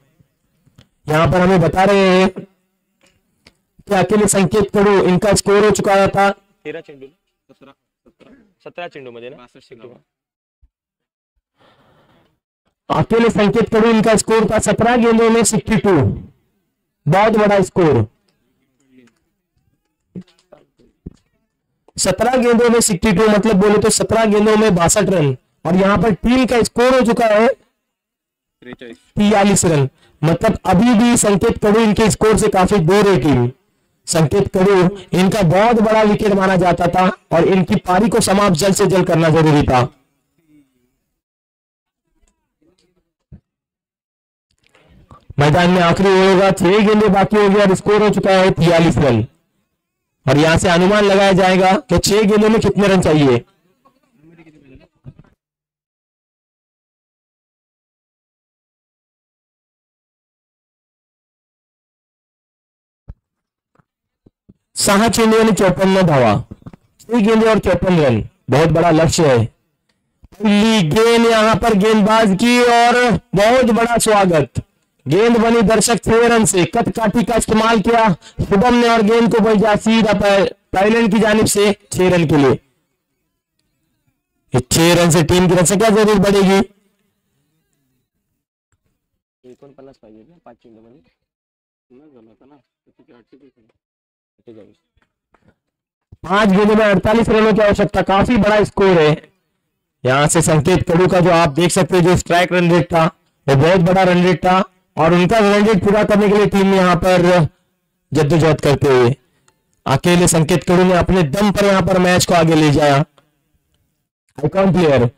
यहां पर हमें बता रहे हैं कि अकेले संकेत करो इनका स्कोर हो चुका था 13 चेंडू 17 चेंडू मध्ये ना अकेले संकेत करो इनका स्कोर था 17 गेंदों में 62। बहुत बड़ा स्कोर, 17 गेंदों में 62 मतलब बोले तो 17 गेंदों में 62 रन। और यहां पर टीम का स्कोर हो चुका है 43 रन। मतलब अभी भी संकेत कड़ू इनके स्कोर से काफी दूर है टीम। संकेत कड़ू इनका बहुत बड़ा विकेट माना जाता था और इनकी पारी को समाप्त जल्द से जल्द करना जरूरी था। मैदान में आखिरी ओवर होगा, 6 गेंदें बाकी हो गई और स्कोर हो चुका है 43 रन। और यहां से अनुमान लगाया जाएगा कि 6 गेंदों में कितने रन चाहिए। सहा चेंडू आणि 54 धावा, 6 गेंदे और 54 रन, बहुत बड़ा लक्ष्य है। पहली गेंद यहां पर गेंदबाज की और बहुत बड़ा स्वागत। गेंद बनी दर्शक 6 रन से, कट काठी का इस्तेमाल किया शुभम ने और गेंद को भेजा सीधा थाईलैंड की जानिब से 6 रन के लिए। 6 रन से टीम की रन संख्या जरूर बढ़ेगी। 49 पाहिजे ना 5 चेंडू मध्ये झाला होता ना 5 गेंदों में 48 रनों की आवश्यकता, काफी बड़ा स्कोर है। यहां से संकेत कड़ू का जो आप देख सकते हैं जो स्ट्राइक रन रेट था वो बहुत बड़ा रन रेट था और उनका रन रेट पूरा करने के लिए टीम यहां पर जद्दोजहद करते हुए अकेले संकेत कड़ू ने अपने दम पर यहां पर मैच को आगे ले जाया। आइकॉन प्लेयर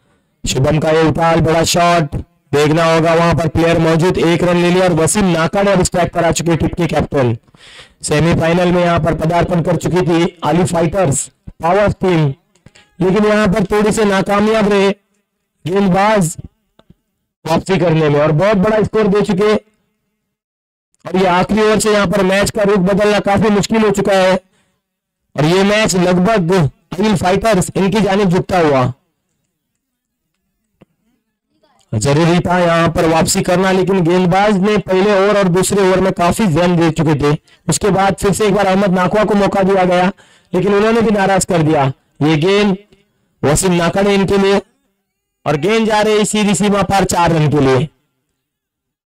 शुभम का ये उताल बड़ा शॉट, देखना होगा वहां पर प्लेयर मौजूद, 1 रन ले लिया और वसीम नाकाड़े अब स्ट्राइक पर आ चुके टीम के कैप्टन। सेमीफाइनल में यहां पर पदार्पण कर चुकी थी आली फाइटर्स पावर टीम, लेकिन यहां पर थोड़ी से नाकामयाब रहे गेंदबाज वापसी करने में और बहुत बड़ा स्कोर दे चुके। और ये आखिरी ओवर से यहां पर मैच का रुख बदलना काफी मुश्किल हो चुका है और ये मैच लगभग आली फाइटर्स इनकी जानिब झुकता हुआ। जरूरी था यहां पर वापसी करना, लेकिन गेंदबाज ने पहले ओवर और दूसरे ओवर में काफी रन दे चुके थे। उसके बाद फिर से एक बार अहमद नाकवा को मौका दिया गया, लेकिन उन्होंने भी नाराज कर दिया। ये गेंद वसीम नाकाड़े इनके लिए और गेंद जा रही सीधी सीमा पर 4 रन के लिए।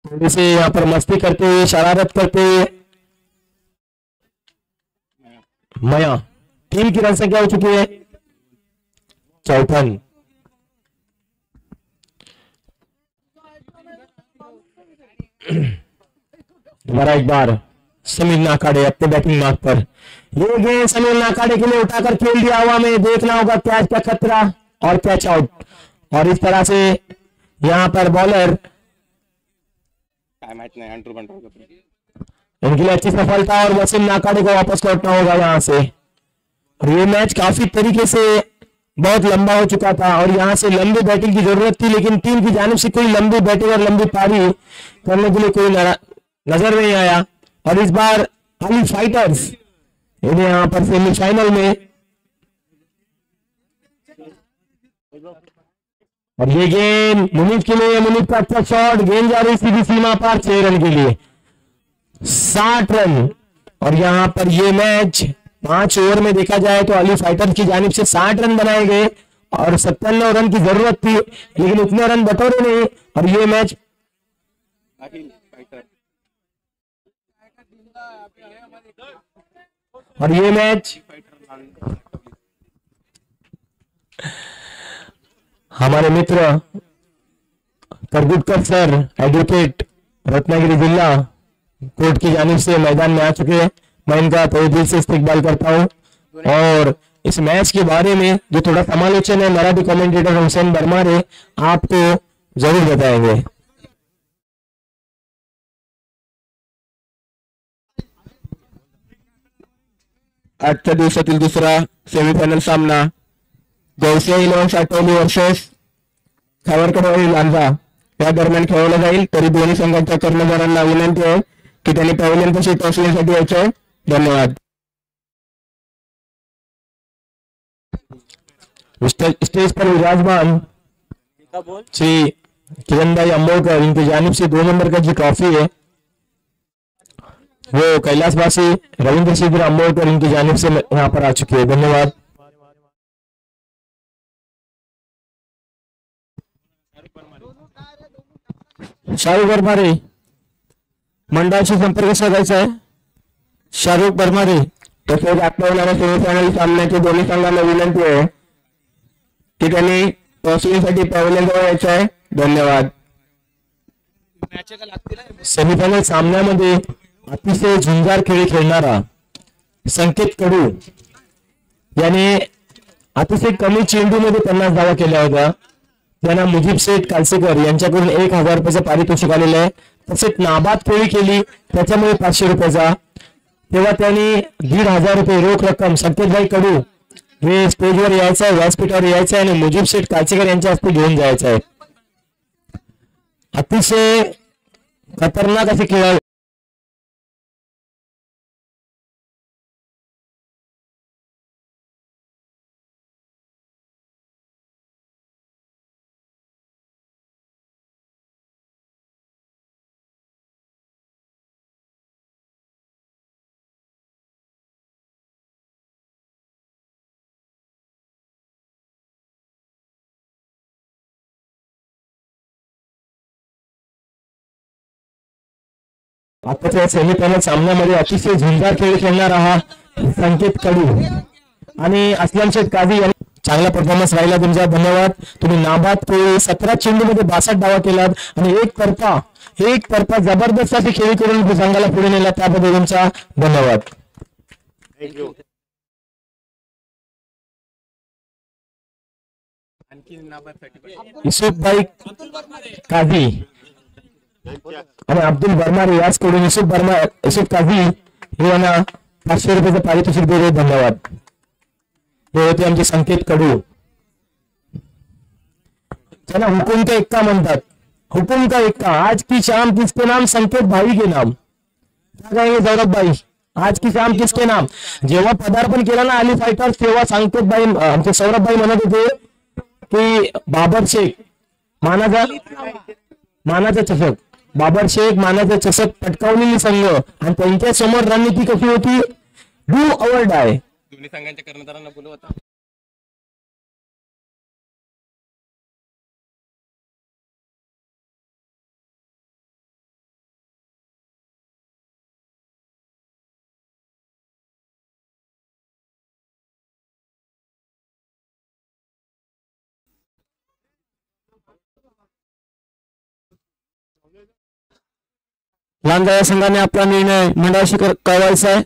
थोड़ी से यहां पर मस्ती करते हुए, शरारत करते हुए मया टीम की रन संख्या हो चुकी है 54। दोबारा एक बार समीर नाकाड़े अपने बैटिंग मार्ग पर, ये गेंद समीर नाकाड़े के लिए उठाकर खेल दिया हुआ में, देखना होगा कैच का खतरा और कैच आउट। और इस तरह से यहां पर बॉलर इनके लिए अच्छी सफलता और वसीम नाकाड़े को वापस लौटना होगा यहां से। और ये मैच काफी तरीके से बहुत लंबा हो चुका था और यहां से लंबी बैटिंग की जरूरत थी, लेकिन टीम की जानिब से कोई लंबी बैटिंग और लंबी पारी करने के लिए कोई नजर नहीं आया। और इस बार आली फाइटर्स इन्हें यहां पर सेमीफाइनल में, और ये गेंद मुनीफ के लिए, मुनीफ का अच्छा शॉट, गेंद जा रही सीधी सीमा पर 6 रन के लिए 60 रन। और यहां पर ये मैच 5 ओवर में देखा जाए तो अली फाइटर की जानिब से 60 रन बनाए गए और 97 रन की जरूरत थी, लेकिन उतने रन बटोरे नहीं। और ये मैच हमारे मित्र करगुटकर सर एडवोकेट रत्नागिरी जिला कोर्ट की जानिब से मैदान में आ चुके हैं। मैं इनका तहे दिल से इस्तकबाल करता हूं और इस मैच के बारे में जो थोड़ा समालोचन है मराठी कमेंटेटर हुसैन बरमारे आपको जरूर बताएंगे। आजच्या दिवसातील दुसरा सेमीफायनल सामना जयसिंह इलेव्हन्स आठवली वर्सेस खावरकरवाडी लांजा या दरम्यान खेळवला जाईल। तरी दोन्ही संघांच्या कर्णधारांना विनंती आहे की त्यांनी पॅव्हलियन पाशी टॉस घेण्यासाठी यायचे आहे। धन्यवाद। स्टेज पर विराजमान श्री किरण भाई अम्बोलकर, इनकी जानिब से 2 नंबर का जो ट्रॉफी है वो कैलाशवासी रविंद्र सिंह अम्बोलकर इनकी जानिब से यहाँ पर आ चुकी है। धन्यवाद। शाहरुख बरमारे मंडळाशी संपर्क साधायचा आहे। शाहरुख बरमारे तसेच आता होणाऱ्या सेमीफायनल सामन्याचे दोन्ही संघांना विनंती आहे की त्यांनी टॉस घेण्यासाठी पॅव्हलियन जवळ यायचं आहे। धन्यवाद। सेमीफायनल सामन्यामध्ये अतिशय झुंजार खेळ खेळणारा संकेत कडू याने अतिशय कमी चेंडूमध्ये 50 धावा केल्या होत्या। त्यांना मुजीब शेठ कालसेकर यांच्याकडून 1000 रुपयाचं पारितोषिक आलेलं आहे। तसेच नाबाद खेळी केली त्याच्यामुळे 500 रुपयाचा। तेव्हा त्यांनी 1500 रुपये रोख रक्कम संकेतभाई कडू हे स्टेजवर यायचं आहे, व्यासपीठावर यायचं आहे आणि मुजीब शेठ कालसेकर यांच्या हस्ते घेऊन जायचं आहे। अतिशय खतरनाक असे खेळ आताच्या सेमीफायनल सामन्यामध्ये अतिशय झुंजार खेळ खेळणारा हा संकेत कडू आणि असलम शेख काझी यांनी चांगला परफॉर्मन्स राहिला तुमचा। धन्यवाद। तुम्ही नाबाद खेळ 17 चेंडूमध्ये 62 धावा केलात आणि एक तर्फा जबरदस्त अशी खेळी करून संघाला पुढे नेला, त्याबद्दल तुमचा धन्यवाद। युसुफभाई काझी आणि अब्दुल बरमारे याचकडून युसुफ काझी हे यांना 500 रुपयाचं पारितोषिक दिले। धन्यवाद। हे होते आमचे संकेत कडू, त्यांना हुकुम का इक्का म्हणतात। हुकुम का इक्का, आज की शाम किसके नाम, संकेत भाई के नाम। क्या कहेंगे सौरभ भाई, आज की शाम किसके नाम? जेव्हा पदार्पण केलं ना अली फायटर्स तेव्हा संकेत भाई आमचे सौरभ भाई म्हणत होते की बाबर शेख मानाचा चषक, बाबर शेख मानाचा चषक पटकावलेली संघ आणि त्यांच्या समोर रणनीती कशी होती, डू अवर डाय। दोन्ही संघांच्या कर्णधारांना बोलवता। लांजा या संघाने आपला निर्णय मंडळाशी कळवायचा आहे।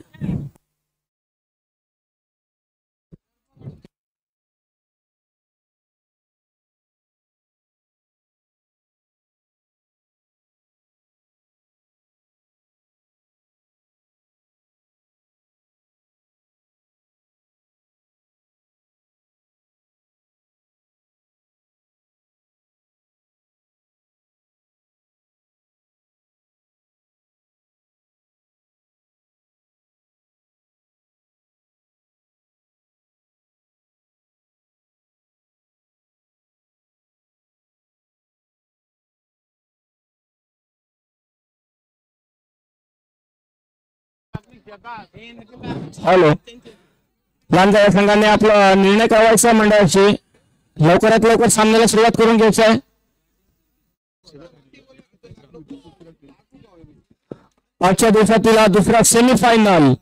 हॅलो, लांजा या संघाने आपला निर्णय कळवायचा मंडळाची लवकरात लवकर सामन्याला सुरुवात करून घ्यायची आहे। आजच्या दिवसातील दुसरा सेमीफायनल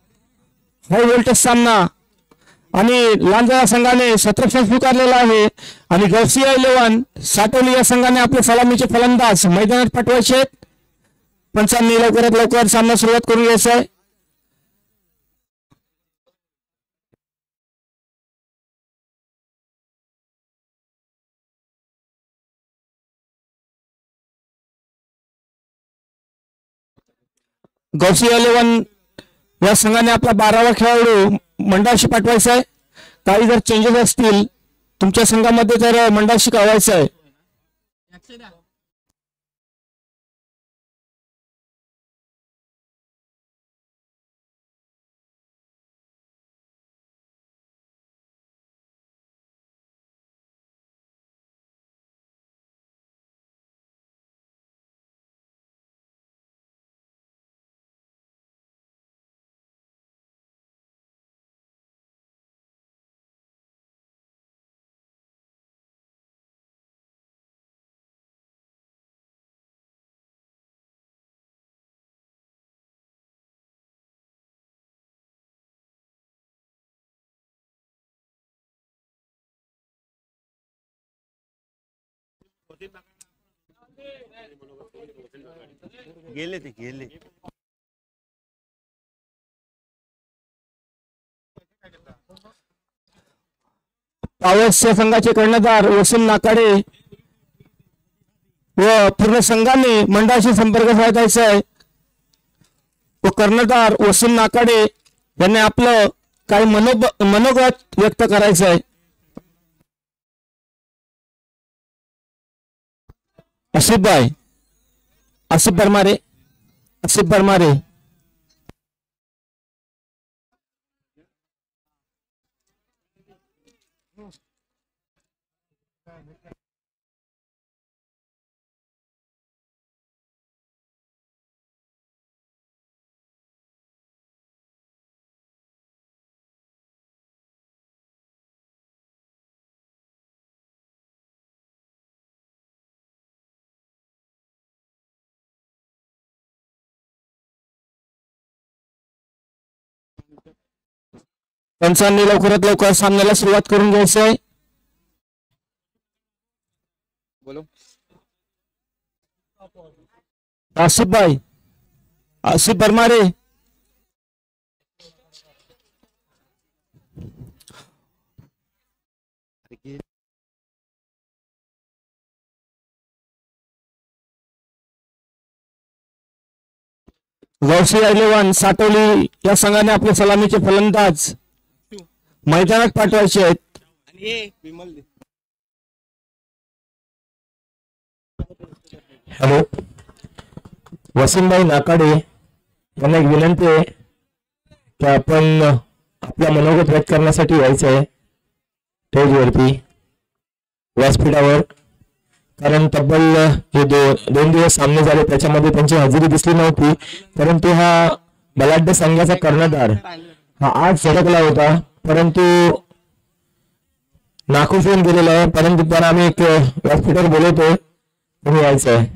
हाय व्होल्टेज सामना आणि लांजा संघाने शतरक्षण स्वीकारलेला आहे आणि गौसिया 11 साटोली या संघाने आपले सलामीचे फलंदाज मैदानात पाठवायचे आहेत. पंचांनी लवकरात लवकर सामना सुरुवात करून घ्यायचा आहे. गौसिया 11 या संघाने आपला 12वा खेळाडू मंडळाशी पाठवायचा आहे. काही जर चेंजेस असतील तुमच्या संघामध्ये तर मंडळाशी कळवायचं आहे. गेले ते गेले. पावसच्या संघाचे कर्णधार वसंत नाकाडे व पूर्ण संघाने मंडळाशी संपर्क साधायचा आहे व कर्णधार वसंत नाकाडे यांनी आपलं काही मनोगत व्यक्त करायचं आहे. आसिफ बरमारे पंचांनी लवकरात लवकर सामन्याला सुरुवात करून घ्यायची आहे. बोलो. आसिफ बरमारे गौसिया 11 साटोली या संघाने आपले सलामीचे फलंदाज मैदानात पाठवायचे आहेत. हॅलो, वसंतभाई नाकाडे यांना एक विनंती आहे की आपण आपला मनोगत व्यक्त करण्यासाठी यायचं आहे स्टेजवरती व्यासपीठावर. कारण तब्बल हे दोन दिवस सामने झाले त्याच्यामध्ये त्यांची हजेरी दिसली नव्हती. परंतु हा बलाढ्य संघाचा कर्णधार हा आज झळकला होता, परंतु नाखुश होऊन गेलेला आहे. परंतु पण आम्ही एक व्यासपीठावर बोलवतोय, तुम्ही यायचं आहे.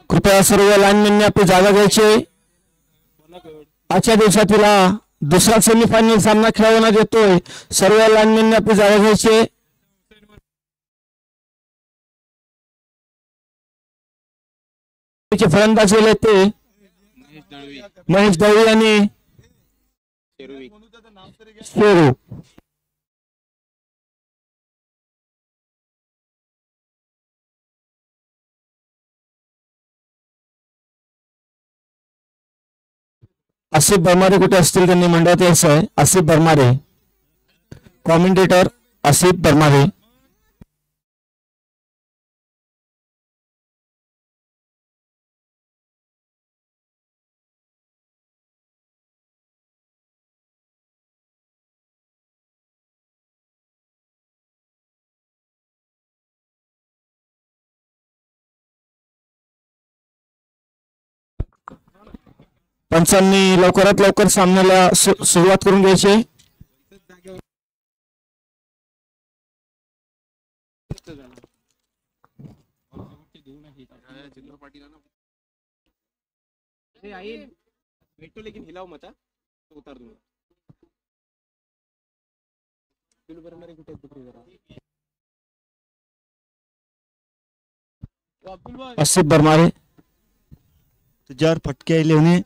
कृपया सर्व लाईनमॅनने आपली जागा घ्यायची. आजच्या दिवसातील हा दुसरा सेमीफायनल सामना खेळवण्यात येतोय. सर्व लाईनमॅनने आपली जागा घ्यायची. फलंदाज केले ते महेश दळवी आणि शेरू. आसिफ बरमारे कुठे असतील त्यांनी मंडळात यायचं आहे. आसिफ बरमारे, कॉमेंटेटर आसिफ बरमारे. पंचांनी लवकरात लवकर सामन्याला सुरुवात करून घ्यायची. लेकिन हिलाओ मत उतार दूंगा. आसिफ बरमारे तुझ्यावर फटके आले म्हणे.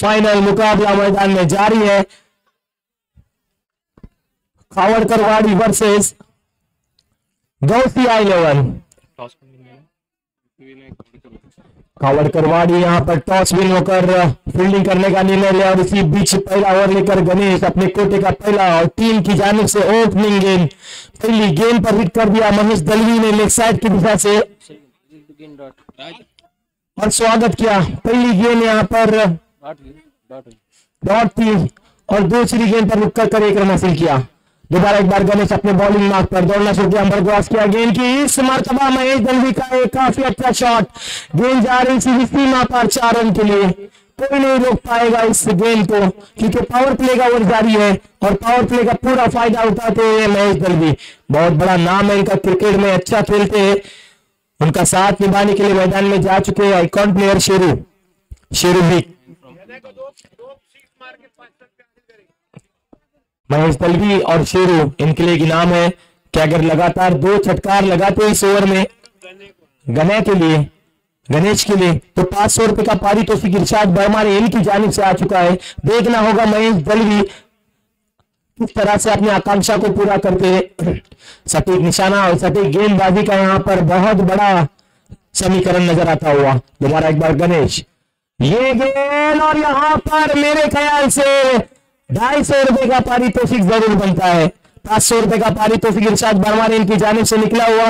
फाइनल मुकाबला मैदान में जारी है. खावड़करवाड़ी वर्सेस गौसिया 11. खावड़करवाड़ी यहाँ पर टॉस विन होकर फील्डिंग करने का निर्णय लिया और इसी बीच पहला ओवर लेकर गणेश अपने कोटे का पहला और टीम की जानिब से ओपनिंग गेंद पहली गेंद पर हिट कर दिया महेश दलवी ने लेग साइड की दिशा से और स्वागत किया. पहली गेंद यहाँ पर डॉट थी और दूसरी गेंद पर रुक कर एक रन हासिल किया. दोबारा एक बार गणेश अपने बॉलिंग मार्क पर दौड़ना शुरू किया. अंबर क्रॉस किया गेंद की इस मरतबा महेश दलवी का एक काफी अच्छा शॉट. गेंद जा रही थी सीमा पर 4 रन के लिए. कोई नहीं रोक पाएगा इस गेंद को क्योंकि पावर प्ले का ओवर जारी है और पावर प्ले का पूरा फायदा उठाते हुए महेश दलवी बहुत बड़ा नाम है इनका. क्रिकेट में अच्छा खेलते हैं. उनका साथ निभाने के लिए मैदान में जा चुके हैं आइकॉन प्लेयर शेरू भी. महेश दलवी और शेरू इनके लिए इनाम है कि अगर लगातार 2 छटकार लगाते इस ओवर में गणेश के लिए तो 500 रुपए का पारितोषिक इरशाद वर्मा ने इनकी जानिब से आ चुका है. देखना होगा महेश दलवी किस तरह से अपनी आकांक्षा को पूरा करते हैं. सटीक निशाना और सटीक गेंदबाजी का यहाँ पर बहुत बड़ा समीकरण नजर आता हुआ. दोबारा एक बार गणेश ये गेंद और यहाँ पर मेरे ख्याल से 250 रुपए का पारितोषिक जरूर बनता है. 500 रुपए का पारितोषिक इरशाद वर्मा ने इनकी जानिब से निकला हुआ.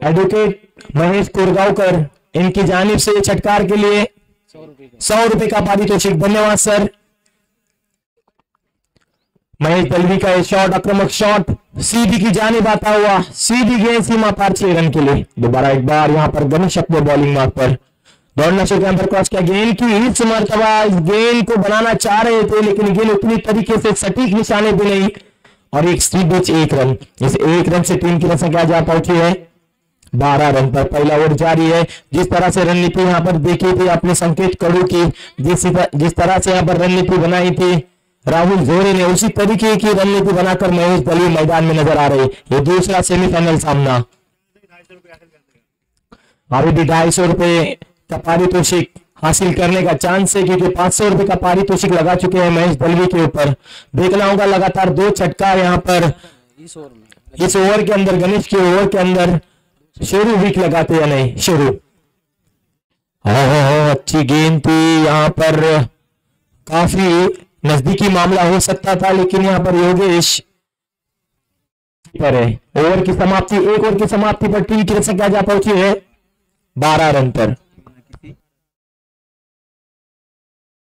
एडवोकेट महेश कोरगांवकर इनकी जानिब से छटकार के लिए 100 रुपए का पारितोषिक. धन्यवाद सर. महेश दलवी का ये शॉट आक्रामक शॉट सीधी की जानिब आता हुआ. सीधी गेंद सीमा पार 6 रन के लिए. दोबारा एक बार यहाँ पर गणेश अपने बॉलिंग मार्क पर दौड़ना शुरू किया. अंदर क्रॉस किया गेंद की इस मरतबा इस गेंद को बनाना चाह रहे थे लेकिन गेंद उतनी तरीके से सटीक निशाने भी नहीं और एक स्ट्रीट 1 रन. इस 1 रन से टीम की रन संख्या जा पहुंची है 12 रन पर. पहला ओवर जारी है. जिस तरह से रणनीति यहाँ पर देखी थी अपने संकेत कड़ू की जिस तरह से यहाँ पर रणनीति बनाई थी राहुल जोरे ने उसी तरीके की रणनीति बनाकर महेश दलवी मैदान में नजर आ रहे. ये दूसरा सेमीफाइनल सामना. अभी भी 250 रुपए का पारितोषिक हासिल करने का चांस है क्योंकि 500 रुपए का पारितोषिक लगा चुके हैं महेश दलवी के ऊपर. देखना होगा लगातार 2 छटकार यहाँ पर इस ओवर के अंदर गणेश के ओवर के अंदर शेरू वीक लगाते या नहीं. शेरू अच्छी गेंद थी. यहाँ पर काफी नजदीकी मामला हो सकता था लेकिन यहाँ पर योगेश पर है. ओवर की समाप्ति 1 ओवर की समाप्ति पर टीम की संख्या जा पहुंची है 12 रन पर.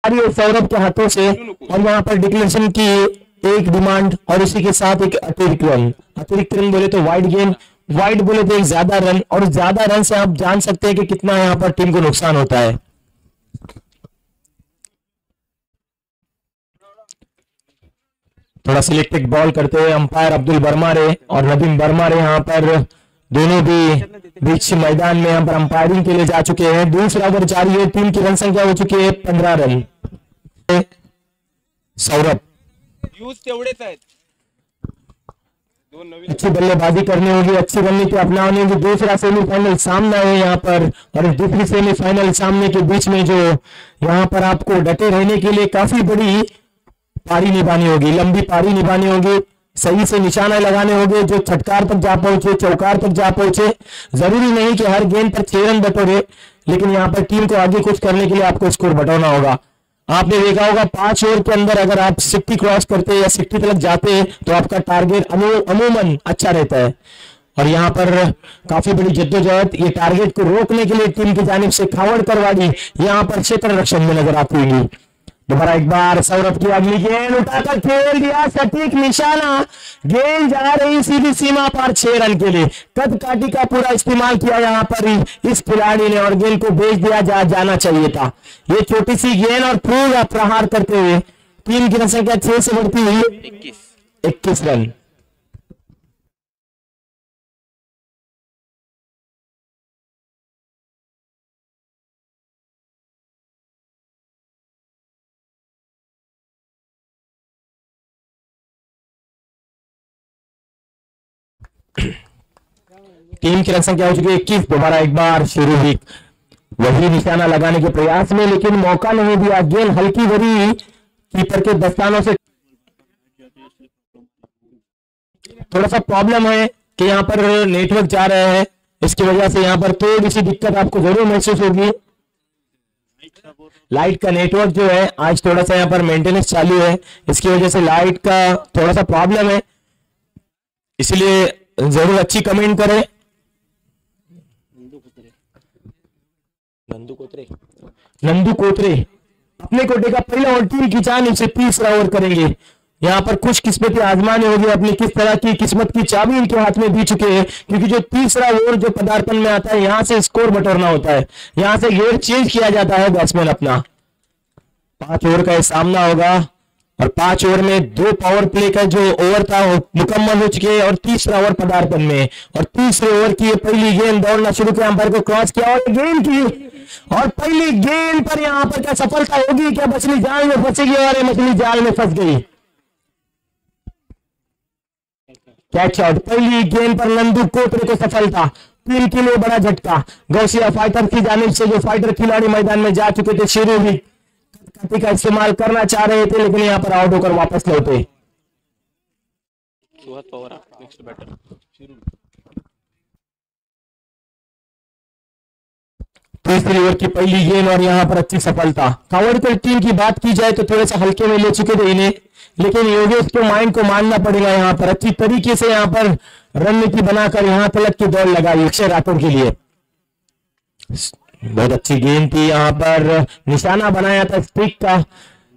सौरभ के हाथों से और यहाँ पर डिक्लेरेशन की एक डिमांड और इसी के साथ एक अतिरिक्त रन बोले तो वाइड बोले तो एक ज्यादा रन और ज्यादा रन से आप जान सकते हैं कि कितना यहाँ पर टीम को नुकसान होता है. थोड़ा सिलेक्टेड बॉल करते हुए अंपायर अब्दुल बरमारे और नदीम बरमारे यहाँ पर दोनों भी बीच मैदान में यहाँ पर अंपायरिंग के लिए जा चुके हैं. दूसरा ओवर जारी है. टीम की रन संख्या हो चुकी है 15 रन. सौरभ अच्छी बल्लेबाजी करनी होगी. अच्छी रणनीति अपनानी होगी. दूसरा सेमीफाइनल सामना है यहाँ पर और इस दूसरी सेमीफाइनल सामने के बीच में जो यहाँ पर आपको डटे रहने के लिए काफी बड़ी पारी निभानी होगी. लंबी पारी निभानी होगी. सही से निशाना लगाने होंगे जो छटकार तक जा पहुंचे चौकार तक जा पहुंचे. जरूरी नहीं कि हर गेंद पर 6 रन बटोरे लेकिन यहाँ पर टीम को आगे कुछ करने के लिए आपको स्कोर बटोरना होगा. आपने देखा होगा 5 ओवर के अंदर अगर आप 60 क्रॉस करते या 60 तक जाते तो आपका टारगेट अमूमन अच्छा रहता है। और यहाँ पर काफी बड़ी जद्दोजहद ये टारगेट को रोकने के लिए टीम की जानिब से खावड़कर वाड़ी यहाँ पर क्षेत्र रक्षण में नजर आती होगी। दोबारा एक बार सौरभ की अगली गेंद उठाकर खेल दिया, सटीक निशाना, गेंद जा रही सीधी सीमा पर 6 रन के लिए। कद काठी का पूरा इस्तेमाल किया यहाँ पर इस खिलाड़ी ने और गेंद को भेज दिया जहाँ जाना चाहिए था। ये छोटी सी गेंद और पूरा प्रहार करते हुए टीम की रन संख्या 6 से बढ़ती हुई 21 रन। टीम की रन संख्या हो चुकी है 21। दोबारा एक बार शुरू भी वही निशाना लगाने के प्रयास में, लेकिन मौका नहीं दिया। गेंद हल्की भरी कीपर के दस्तानों से थोड़ा सा प्रॉब्लम है कि यहाँ पर नेटवर्क जा रहा है, इसकी वजह से यहाँ पर थोड़ी सी दिक्कत आपको जरूर महसूस होगी। लाइट का नेटवर्क जो है आज थोड़ा सा यहाँ पर मेंटेनेंस चालू है, इसकी वजह से लाइट का थोड़ा सा प्रॉब्लम है, इसलिए जरूर अच्छी कमेंट करें। नंदू कोतरे अपने कोटे का पहला और टीम की जानिब से तीसरा ओवर करेंगे। यहाँ पर खुश किस्मती आजमाने होगी अपनी, किस तरह की किस्मत की चाबी इनके हाथ में दी चुके हैं, क्योंकि जो तीसरा ओवर जो पदार्पण में आता है यहाँ से स्कोर बटोरना होता है, यहाँ से गेयर चेंज किया जाता है बैट्समैन अपना। 5 ओवर का ये सामना होगा और 5 ओवर में 2 पावर प्ले का जो ओवर था वो मुकम्मल हो चुके हैं और तीसरा ओवर पदार्पण में। और तीसरे ओवर की पहली गेंद दौड़ना शुरू किया, अंपायर को क्रॉस किया और गेंद की, और पहली गेंद पर यहाँ पर क्या सफलता होगी, क्या मछली जाल में फंसेगी, और मछली जाल में फंस गई। कैच आउट, पहली गेंद पर नंदू कोतरे को सफलता, टीम के लिए बड़ा झटका। गौसिया फाइटर की जानिब से जो फाइटर खिलाड़ी मैदान में जा चुके थे, शुरू भी का इस्तेमाल करना चाह रहे थे, लेकिन यहाँ पर आउट होकर वापस लौटे। तीसरी ओवर की पहली गेंद और यहाँ पर अच्छी सफलता। खावड़कर टीम की बात की जाए तो थोड़े से हल्के में ले चुके थे इन्हें, लेकिन योगेश के माइंड को मानना पड़ेगा। यहाँ पर अच्छी तरीके से यहाँ पर रणनीति बनाकर यहाँ तलक की दौड़ लगाई अक्षय राठौर के लिए। बहुत अच्छी गेंद थी, यहाँ पर निशाना बनाया था स्टिक का,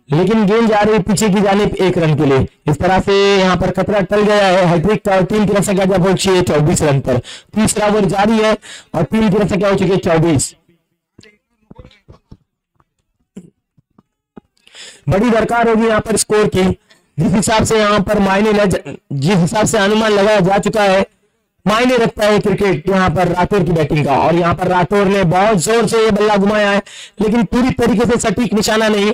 लेकिन गेंद जा रही पीछे की जानिब 1 रन के लिए। इस तरह से यहाँ पर खतरा टल गया है हैट्रिक का और टीम की रन संख्या पहुंची है 24 रन पर। तीसरा ओवर जारी है और टीम की रन संख्या हो चुकी है 24। बड़ी दरकार होगी यहाँ पर स्कोर की, जिस हिसाब से यहाँ पर जिस हिसाब से अनुमान लगाया जा चुका है, मायने रखता है क्रिकेट यहाँ पर राठौर की बैटिंग का। और यहाँ पर राठौर ने बहुत जोर से ये बल्ला घुमाया है, लेकिन पूरी तरीके से सटीक निशाना नहीं,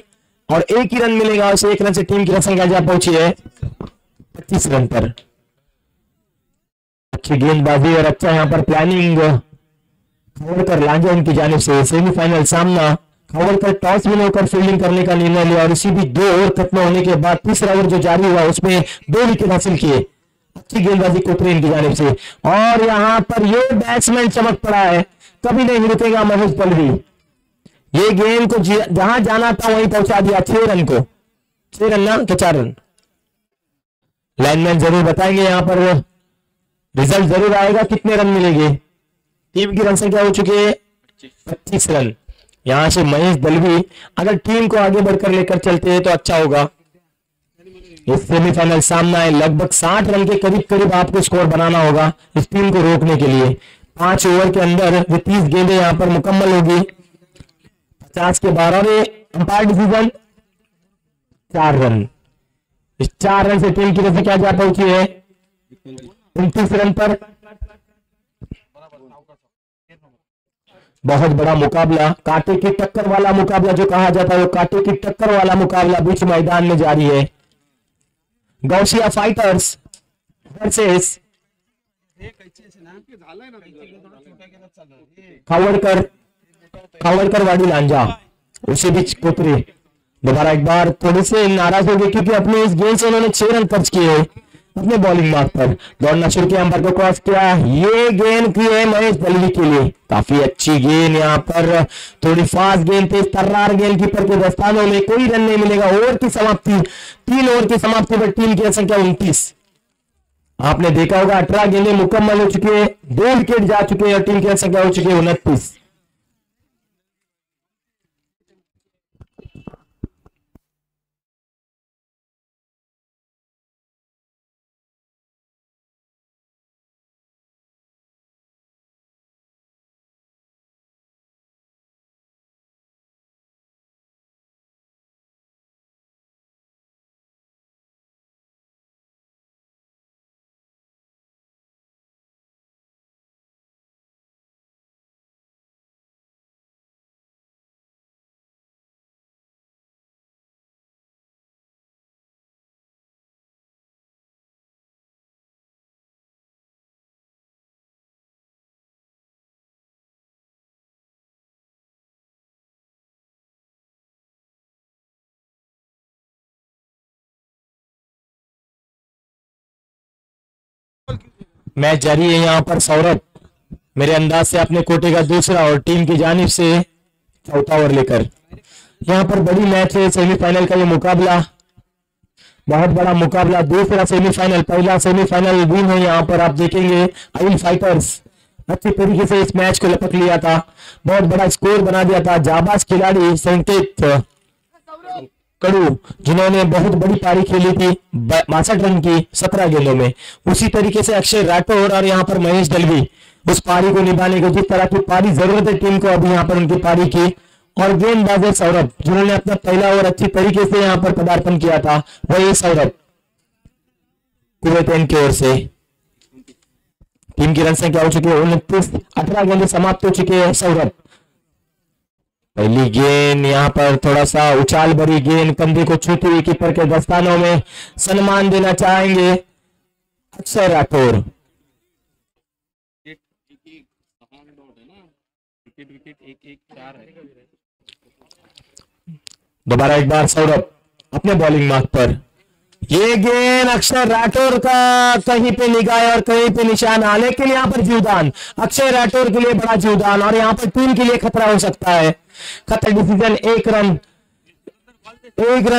और 1 ही रन मिलेगा। उसे 1 रन से टीम की रन संख्या पहुंची है 25 रन पर। अच्छी गेंदबाजी और अच्छा यहाँ पर प्लानिंग खावड़कर लांजा इनकी जानिब से। सेमीफाइनल सामना, खावड़कर टॉस विन होकर फील्डिंग करने का निर्णय लिया और इसी भी 2 ओवर खत्म होने के बाद तीसरा ओवर जो जारी हुआ उसमें 2 विकेट हासिल किए। अच्छी गेंदबाजी कोतरे इनकी जानिब से, और यहाँ पर ये बैट्समैन चमक पड़ा है, कभी नहीं रुकेगा महबूब पलवी। ये गेंद को जहां जाना था वहीं पहुंचा दिया। 6 रन को 6 रन ना कि 4 रन, लाइनमैन जरूर बताएंगे, यहाँ पर रिजल्ट जरूर आएगा कितने रन मिलेंगे। टीम की रन संख्या हो चुकी है 25 रन। यहां से महेश दलवी अगर टीम को आगे बढ़कर लेकर चलते हैं तो अच्छा होगा। इस सेमीफाइनल सामना है, लगभग 60 रन के करीब आपको स्कोर बनाना होगा इस टीम को रोकने के लिए। 5 ओवर के अंदर जो 30 गेंदें यहां पर मुकम्मल होगी, 50 के 12वें अंपायर डिसीजन 4 रन। इस 4 रन से टीम की तरफ से क्या जा पहुंची है 29 रन पर। बहुत बड़ा मुकाबला, कांटे की टक्कर वाला मुकाबला जो कहा जाता है, वो कांटे की टक्कर वाला मुकाबला बीच मैदान में जारी है। गौसिया फाइटर्स वर्सेस खावड़कर वाड़ी लांजा, उसी बीच कोतरे दोबारा एक बार थोड़े से नाराज हो गए क्योंकि अपनी इस गेंद से उन्होंने 6 रन खर्च किए। अपने बॉलिंग मार्क पर दौड़ना शुरू किया, अंपायर को क्रॉस किया, ये गेंद की है महेश दलवी के लिए, काफी अच्छी गेंद यहाँ पर, थोड़ी फास्ट गेंद, तेज तर्रार गेंद कीपर के दस्तानों में, कोई रन नहीं मिलेगा। ओवर की समाप्ति, 3 ओवर की समाप्ति पर टीम की संख्या 29। आपने देखा होगा 18 गेंदें मुकम्मल हो चुकी है, 2 विकेट जा चुके हैं और टीम की संख्या हो चुकी है 29। मैच जारी है यहाँ पर सौरभ मेरे अंदाज से अपने कोटे का दूसरा और टीम की जानिब से चौथा ओवर लेकर, यहाँ पर बड़ी मैच है, सेमीफाइनल का ये मुकाबला, बहुत बड़ा मुकाबला, दूसरा सेमीफाइनल, पहला सेमीफाइनल विन है। यहाँ पर आप देखेंगे आइल फाइटर्स अच्छी तरीके से इस मैच को लपक लिया था, बहुत बड़ा स्कोर बना दिया था। जाबाज खिलाड़ी संकेत कड़ू जिन्होंने बहुत बड़ी पारी खेली थी 62 रन की 17 गेंदों में, उसी तरीके से अक्षय राठौर और यहाँ पर महेश दलवी उस पारी को निभाने को, जिस तरह की पारी जरूरत है टीम को, अभी यहाँ पर उनकी पारी की। और गेंदबाज सौरभ जिन्होंने अपना पहला ओवर अच्छी तरीके से यहाँ पर पदार्पण किया था, वही सौरभ कुवैत की ओर से। टीम की रन संख्या हो चुकी है 29, 18 गेंदें समाप्त हो चुकी है। सौरभ पहली गेंद यहाँ पर थोड़ा सा उछाल भरी गेंद, कंधे को छूती हुई कीपर के दस्तानों में, सम्मान देना चाहेंगे अक्षय राठौर। दोबारा एक बार सौरभ अपने बॉलिंग मार्क पर, ये गेंद अक्षय राठौर का कहीं पे निगाह और कहीं पे निशाना, लेकिन यहाँ पर जीवदान अक्षय राठौर के लिए बड़ा जीवदान, और यहाँ पर टीम के लिए खतरा हो सकता है। खतर डिसीजन 1 रन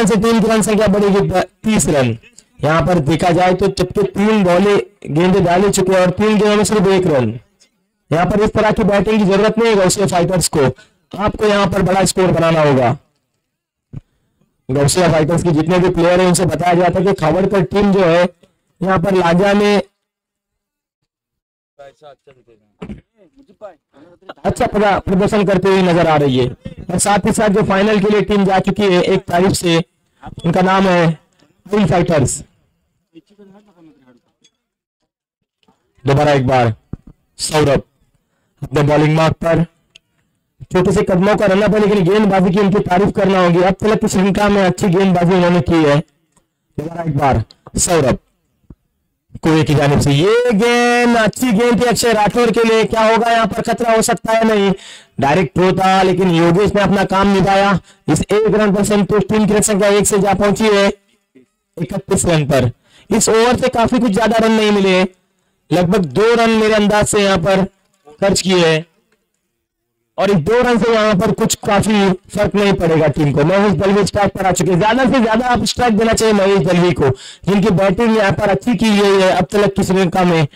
से टीम की रन संख्या बढ़ेगी 30 रन। यहाँ पर देखा जाए तो चुपके 3 बॉले गेंदे डाले चुके और 3 गेंदों में सिर्फ 1 रन। यहाँ पर इस तरह की बैटिंग की जरूरत नहीं है गौसिया फाइटर्स को, आपको यहाँ पर बड़ा स्कोर बनाना होगा। गौसिया फाइटर्स के जितने भी प्लेयर हैं उनसे बताया जाता है कि खावड़कर टीम जो है यहाँ पर लांजा में अच्छा प्रदर्शन करते हुए नजर आ रही है, और साथ ही साथ जो फाइनल के लिए टीम जा चुकी है 1 तारीख से, उनका नाम है आइल फाइटर्स। दोबारा एक बार सौरभ अपने बॉलिंग मार्क पर, छोटे से कदमों का रन है लेकिन गेंदबाजी की उनकी तारीफ करना होगी, अब तक की श्रृंखला में अच्छी गेंदबाजी उन्होंने की है। दोबारा एक बार सौरभ कुएं की जानिब से, ये गेंद अच्छी गेंद थी अक्षय राठौर के लिए, क्या होगा यहाँ पर, खतरा हो सकता है, नहीं, डायरेक्ट थ्रो था, लेकिन योगेश ने अपना काम निभाया। इस 1 रन पर संतोष, टीम की संख्या 1 से जा पहुंची है 31 रन पर। इस ओवर से काफी कुछ ज्यादा रन नहीं मिले, लगभग 2 रन मेरे अंदाज से यहाँ पर खर्च किए हैं, और इस 2 रन से यहाँ पर कुछ काफी फर्क नहीं पड़ेगा टीम को। महेश दलवी स्ट्राइक पर आ चुके हैं, ज्यादा से ज्यादा आप स्ट्राइक देना चाहिए महेश दलवी को, जिनकी बैटिंग यहाँ पर अच्छी की गई है अब तक की श्रीलंका में,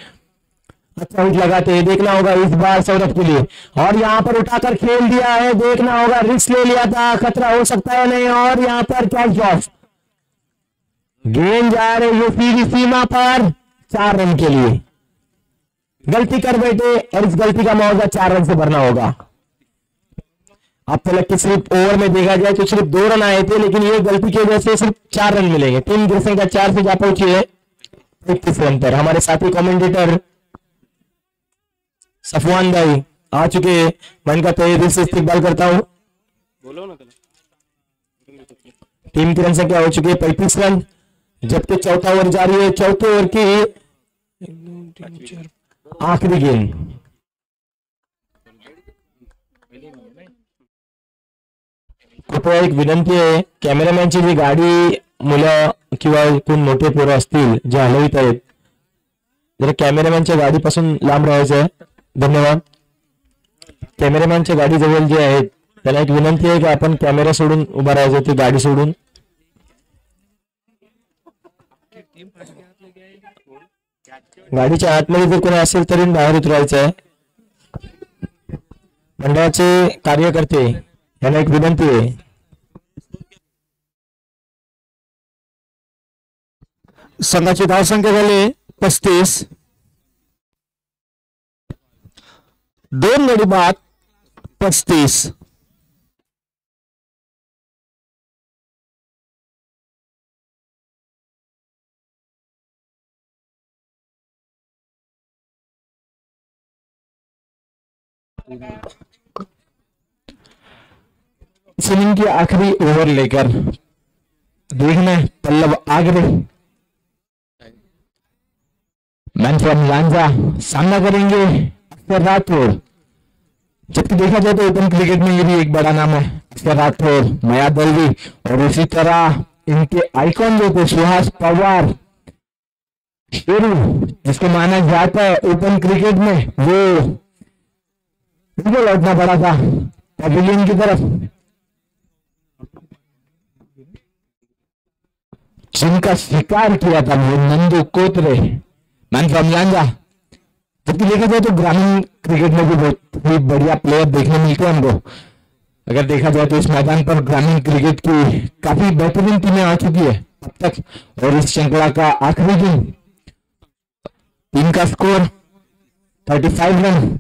अच्छा हिट लगाते हैं। देखना होगा इस बार सौरभ के लिए, और यहाँ पर उठाकर खेल दिया है, देखना होगा, रिस्क ले लिया था, खतरा हो सकता है नहीं, और यहाँ पर कैच ड्रॉप, गेंद जा रही है सीधी सीमा पर 4 रन के लिए, गलती कर बैठे और इस गलती का मुआवजा 4 रन से भरना होगा। अब तक कि सिर्फ ओवर में देखा जाए तो सिर्फ 2 रन आए थे, लेकिन ये गलती की वजह से सिर्फ 4 रन मिलेंगे। टीम की संख्या 4 से जा पहुंची है 31 रन पर। हमारे साथी कमेंटेटर सफवान भाई आ चुके हैं, मैं इनका तहे दिल से इस्तकबाल करता हूं। बोलो ना, टीम की रन संख्या हो चुकी है 35 रन, जबकि चौथा ओवर जारी है। चौथे ओवर की आखिरी गेंद, कृपया एक विनंती है, कैमरामैन ची जी गाडी मुलं किंवा कोण मोठे पोरं असतील जे हलवित आहेत, जरा कॅमेरामॅनच्या गाडीपासून लांब राहायचं आहे. धन्यवाद. कॅमेरामॅनच्या गाडी जवळ जे आहेत त्याला एक विनंती आहे की आपण कॅमेरा सोडून उभा राहायचं, ती गाडी सोडून. गाडीच्या आतमध्ये जर कोणी असेल तरी बाहेर उतरायचं आहे. मंडळाचे कार्यकर्ते यांना एक विनंती आहे. संघाची धावसंख्या झाली 35. 2 गडी बाद 35. इस इनिंग की आखिरी ओवर लेकर देखना है पल्लव आगरे मैन फ्रॉम लांजा सामना करेंगे अक्षर राठौर. जबकि देखा जाए तो ओपन क्रिकेट में ये भी एक बड़ा नाम है अक्षर राठौर, माया दलवी, और इसी तरह इनके आइकॉन जो थे सुहास पवार, शेरू जिसको माना जाता है ओपन क्रिकेट में, वो उनको लौटना पड़ा था पवेलियन की तरफ. जिनका शिकार किया था वो नंदू कोतरे, मैन फ्रॉम लांजा. जबकि देखा जाए तो ग्रामीण क्रिकेट में भी बहुत ही बढ़िया प्लेयर देखने मिलते हैं हमको. अगर देखा जाए तो इस मैदान पर ग्रामीण क्रिकेट की काफी बेहतरीन टीमें आ चुकी है अब तक. और इस श्रृंखला का आखिरी दिन, टीम का स्कोर 35 रन,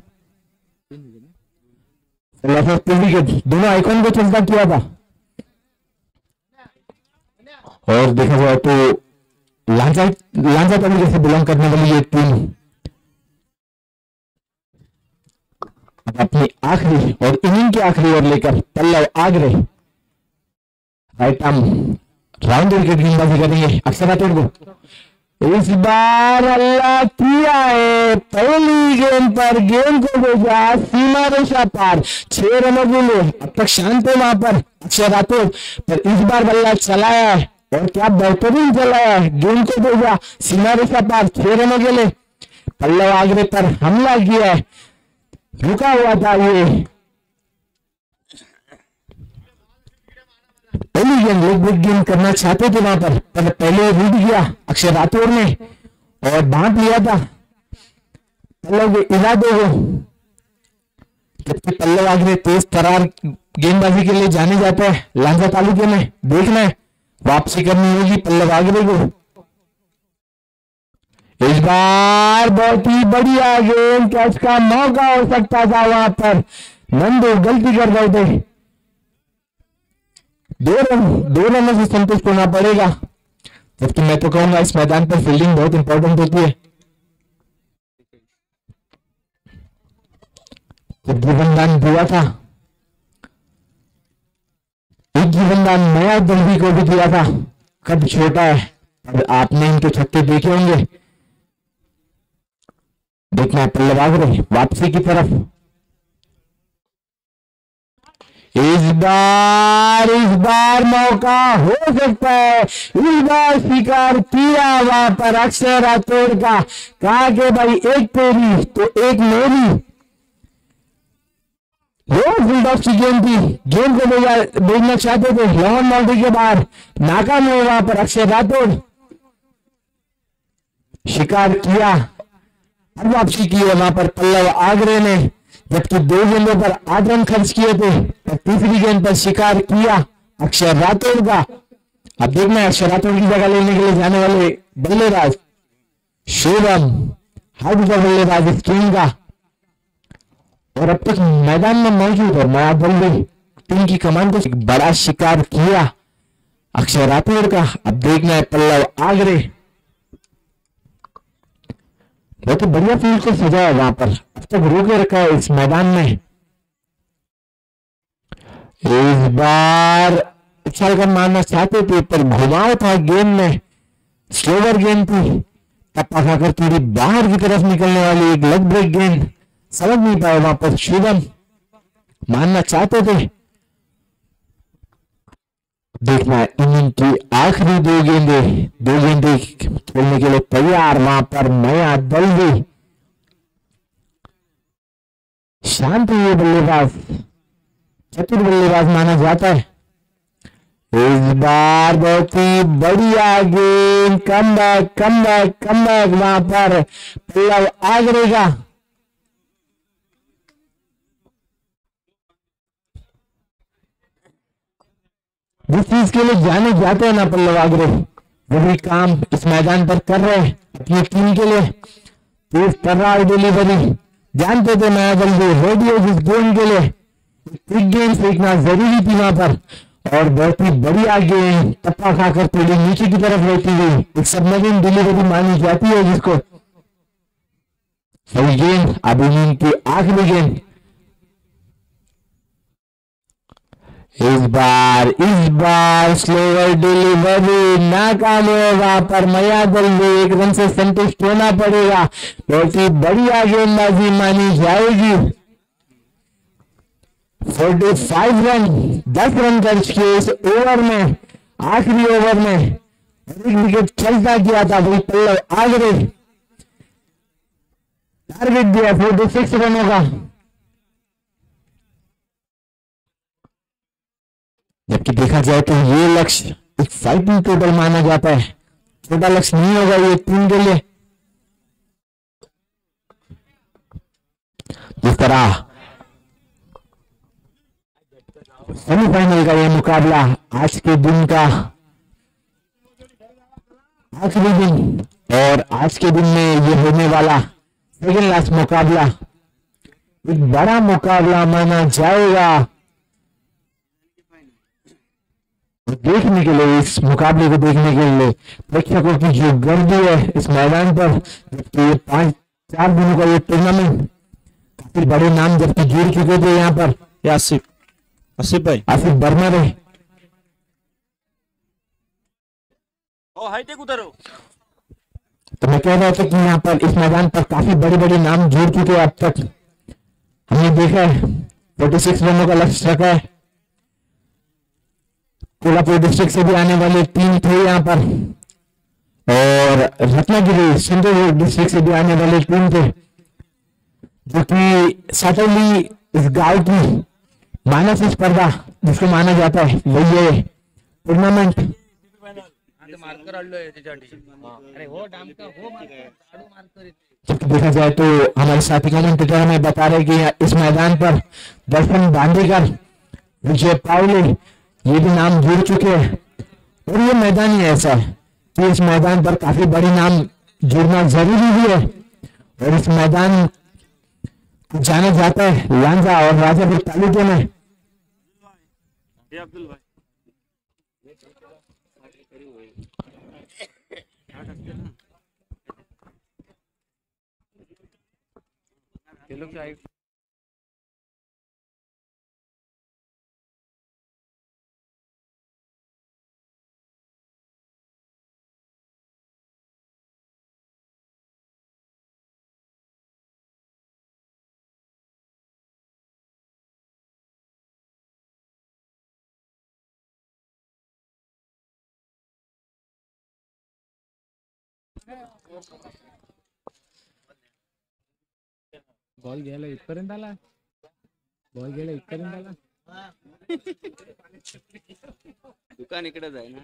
विकेट, दोनों आइकॉन को चलता किया था. और देखा जाए तो लांजा तरीके से बिलोंग करने वाली ये टीम अपनी आखिरी और इनिंग की आखिरी ओवर लेकर पल्लव आगरे राइट आर्म राउंड विकेट गेंदबाजी करेंगे अक्षर राठौर को. इस बार अल्लाह किया है, पहली गेंद पर गेंद को भेजा सीमा रेखा पार, 6 रनों के लिए. अब तक शांत है वहां पर अक्षर राठौर, पर इस बार बल्ला चलाया है और क्या बेहतरीन चलाया है. गेंद को भेजा सीमा रेखा पार 6 रनों के लिए. पल्लव आगरे पर हमला किया है, रुका हुआ था ये. पहली गेंद लेग ब्रेक गेंद करना चाहते थे वहां पर पहले रूट गया अक्षर राठौर ने और बांट लिया था पल्लव के इरादे को. जबकि पल्लव आगरे तेज तरार गेंदबाजी के लिए जाने जाते हैं लांजा तालुके में. देखना है वापसी करनी होगी पल्लव आगरे को. इस बार बहुत ही बढ़िया गेंद, कैच का मौका हो सकता था वहां पर. नंदू गलती कर रहे थे. 2 रनों से संतुष्ट होना पड़ेगा. जबकि मैं तो कहूंगा इस मैदान पर फील्डिंग बहुत इंपॉर्टेंट होती है. जब जीवनदान दिया था, एक जीवनदान नया दलवी को भी दिया था. कद छोटा है, अब आपने इनके छक्के देखे होंगे. देखना है पल्लव आगरे वापसी की तरफ. इस बार मौका हो सकता है. इस बार शिकार किया वहां पर अक्षर राठौर का. कहा कि भाई एक तेरी तो एक मेरी. फुल टॉस की गेंद थी, गेंद को भेजना चाहते थे लॉन बाउंड्री के बाहर, नाकाम हुए वहां पर अक्षर राठौर. शिकार किया, अब वापसी की है वहां पर पल्लव आगरे ने. जबकि 2 गेंदों पर 8 रन खर्च किए थे, तो तीसरी गेंद पर शिकार किया अक्षर राठौर का. अब देखना है अक्षर राठौर की जगह लेने के लिए जाने वाले बल्लेबाज शिवम, हार्ड बल्लेबाज इस टीम का. और अब तक मैदान में मौजूद है माया दलवी टीम की कमान को बड़ा शिकार किया अक्षर राठौर का. अब देखना है पल्लव आगरे. बहुत बढ़िया फील्ड को सजाया वहां पर, अब तक रोके रखा है इस मैदान में. इस बार अच्छा कर मारना चाहते थे पर घुमाव था गेंद में, स्लोवर गेंद थी. टप्पा खाकर थोड़ी बाहर की तरफ निकलने वाली एक लेग ब्रेक गेंद, समझ नहीं पाए वहां पर शुभम. मारना चाहते थे देखना है इनिंग की आखिरी दो गेंदे खेलने के लिए तैयार। वहां पर नया दल भी शांत ये बल्लेबाज, चतुर बल्लेबाज माना जाता है। इस बार बहुत ही बढ़िया गेंद, कम बैक वहां पर पल्लव आगरे का जिस चीज के लिए जाने जाते हैं ना पल्लव आगरे, वही काम इस मैदान पर कर रहे हैं अपनी टीम के लिए। तेज कर रहा है डिलीवरी, जानते थे नया जल्दी रेडी है जिस गेम के लिए। एक गेम सीखना जरूरी थी वहां पर, और बहुत ही बढ़िया गेम, टप्पा खाकर थोड़ी नीचे की तरफ रहती हुई एक सबमरीन डिलीवरी मानी जाती है जिसको। सही गेंद, अब इनिंग की आखिरी गेंद। इस बार स्लोवर डिलीवरी नाकाम है। वहां पर मया जल्दी एक रन से संतुष्ट होना पड़ेगा। बहुत ही बढ़िया गेंदबाजी मानी जाएगी। 45 रन, 10 रन दर्ज किए इस ओवर में, आखिरी ओवर में। एक विकेट चलता किया था वही पल्लव आगरे, टारगेट दिया 46 रनों का। जबकि देखा जाए तो ये लक्ष्य एक फाइटिंग टोटल माना जाता है, छोटा लक्ष्य नहीं होगा ये टीम के लिए। जिस तरह सेमीफाइनल का ये मुकाबला आज के दिन का आखिरी दिन, और आज के दिन में ये होने वाला सेकंड लास्ट मुकाबला एक बड़ा मुकाबला माना जाएगा। देखने के लिए, इस मुकाबले को देखने के लिए प्रेक्षकों की जो गर्दी है इस मैदान पर, जबकि ये 5-4 दिनों का ये टूर्नामेंट, काफी बड़े नाम जबकि जुड़ चुके थे यहाँ पर। आसिफ भाई, आसिफ बर्मर है। तो मैं कह रहा था कि यहाँ पर इस मैदान पर काफी बड़े बड़े नाम जुड़ चुके हैं। अब तक हमने देखा है 46 रनों का लक्ष्य रखा है। कोल्हापुर डिस्ट्रिक्ट से भी आने वाले टीम थे यहाँ पर, और रत्नागिरी सेंट्रल डिस्ट्रिक्ट से भी आने वाले टीम थे, जो कि सटरली इस गांव की मानस स्पर्धा जिसको माना जाता है वही है टूर्नामेंट। देखा जाए तो हमारे साथी कमेंटेटर हमें बता रहे कि इस मैदान पर दर्शन बांधेकर, विजय पावले, ये भी नाम जुड़ चुके हैं। और ये मैदान ही ऐसा है कि इस मैदान पर काफी बड़े नाम जुड़ना जरूरी भी है, और इस मैदान को जाना जाता है लांजा और राजापुर तालुके में। बॉल गेला इथपर्यंत आला, बॉल गेला इथपर्यंत आला। दुकान इकडेच आहे ना।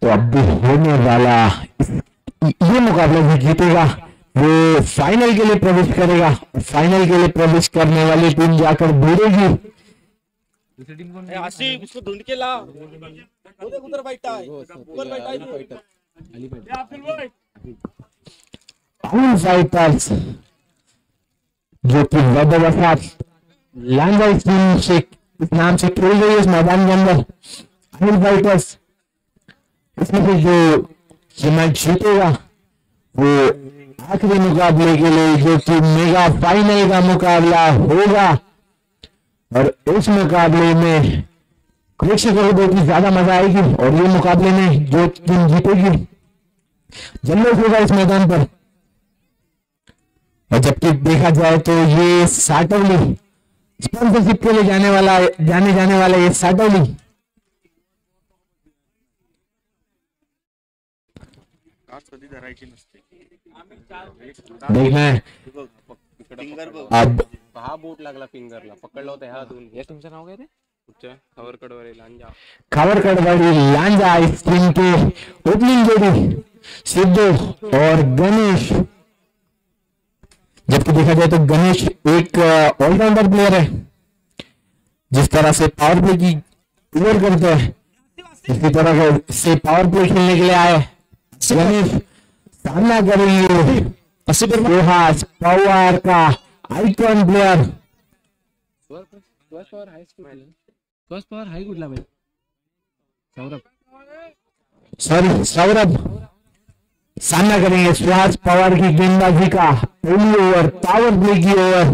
तो अब भी होने वाला ये मुकाबला जो जीतेगा वो फाइनल के लिए प्रवेश करेगा। फाइनल के लिए प्रवेश करने वाली टीम जाकर भिड़ेगी। आसिफ उसको ढूंढ के ला, उधर बैठा है, ऊपर बैठा है। फुल फाइटर्स जो कि वैभवसात लांजा टीम से इस नाम से खेल रही है इस मैदान के अंदर। फुल फाइटर्स इसमें से जो मैच जीतेगा वो आखिरी मुकाबले के लिए, जो कि मेगा फाइनल का मुकाबला होगा, और इस मुकाबले में प्रेक्षकों को बहुत ही ज्यादा मजा आएगी। और ये मुकाबले में जो टीम जीतेगी जल्लोष होगा इस मैदान पर। और जबकि देखा जाए तो ये सैटरडे स्पॉन्सरशिप के लिए जाने वाला ये साटोली देखना है अब हा बोट लागला फिंगरला पकडला होता ह्या दोन हे तुमचं नाव काय ते कुठच्या खवरकडवरी लांजा खावरकड़वाड़ी लांजा इस टीम के ओपनिंग जोड़ी सिद्धू और गणेश। जबकि देखा जाए तो गणेश एक ऑलराउंडर प्लेयर है, जिस तरह से पावर प्ले की क्लियर करते हैं इसी तरह से पावर प्ले खेलने के लिए आए गणेश सामना करेंगे सुहास पवार का icon player. Suhas Pawar high school Suhas Pawar high कुठला भाई सौरभ सामना करेंगे सुहास पवार की गेंदबाजी का पहली ओवर पावर प्ले की over.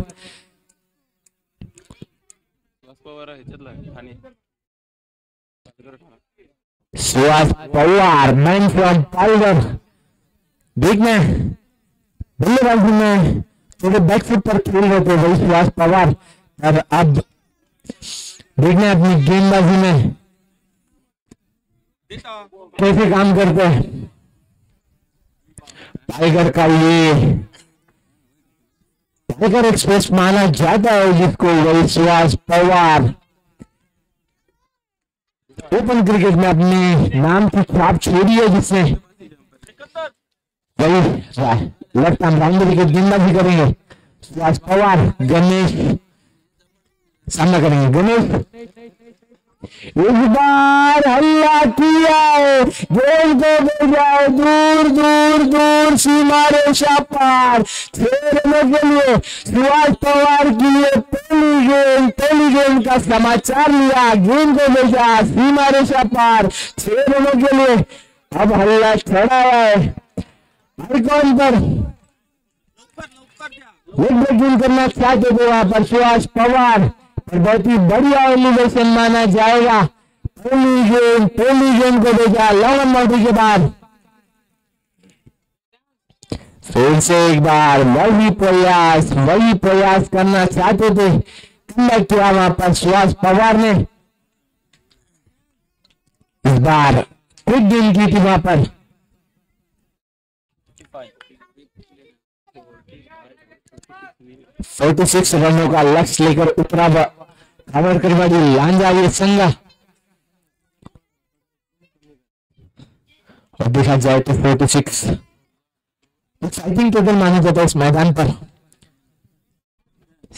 Suhas Pawar man from Palghar. देखना बल्लेबाजी में थोड़े बैकफुट पर खेल रहे थे वही सुहास पवार, और अब देखना अपनी गेंदबाजी में कैसे काम करते हैं। टाइगर का ये टाइगर एक्सप्रेस माना जाता है जिसको वही सुहास पवार ओपन क्रिकेट में अपनी नाम की छाप छोड़ी है, जिसने वही लेफ्ट आर्म बाउंड्री की गेंदबाजी करेंगे सुहास पवार। गणेश सामना करेंगे गणेश इस बार हल्ला किया है, गेंद को भेजा दूर दूर दूर सीमा रेखा पार 6 रनों के लिए सुहास पवार के लिए पहली गेंद का समाचार लिया, गेंद को भेजा सीमा रेखा पार 6 रनों के लिए। अब हल्ला चढ़ा है आइकॉन पर, गेंद करना चाहते थे वहां पर सुहास पवार, और बहुत ही बढ़िया एलिवेशन माना जाएगा। पहली गेंद को भेजा लॉन्ग बाउंड्री के बाद, फिर से एक बार वही प्रयास करना चाहते थे, कमबैक किया वहां पर सुहास पवार ने। इस बार क्विक गेंद की थी वहां पर 46 रनों का लक्ष्य लेकर उतरा खावरकरवाड़ी लांजा ये संघ। और देखा जाए तो 46 एक्साइटिंग टोटल माना जाता है इस मैदान पर।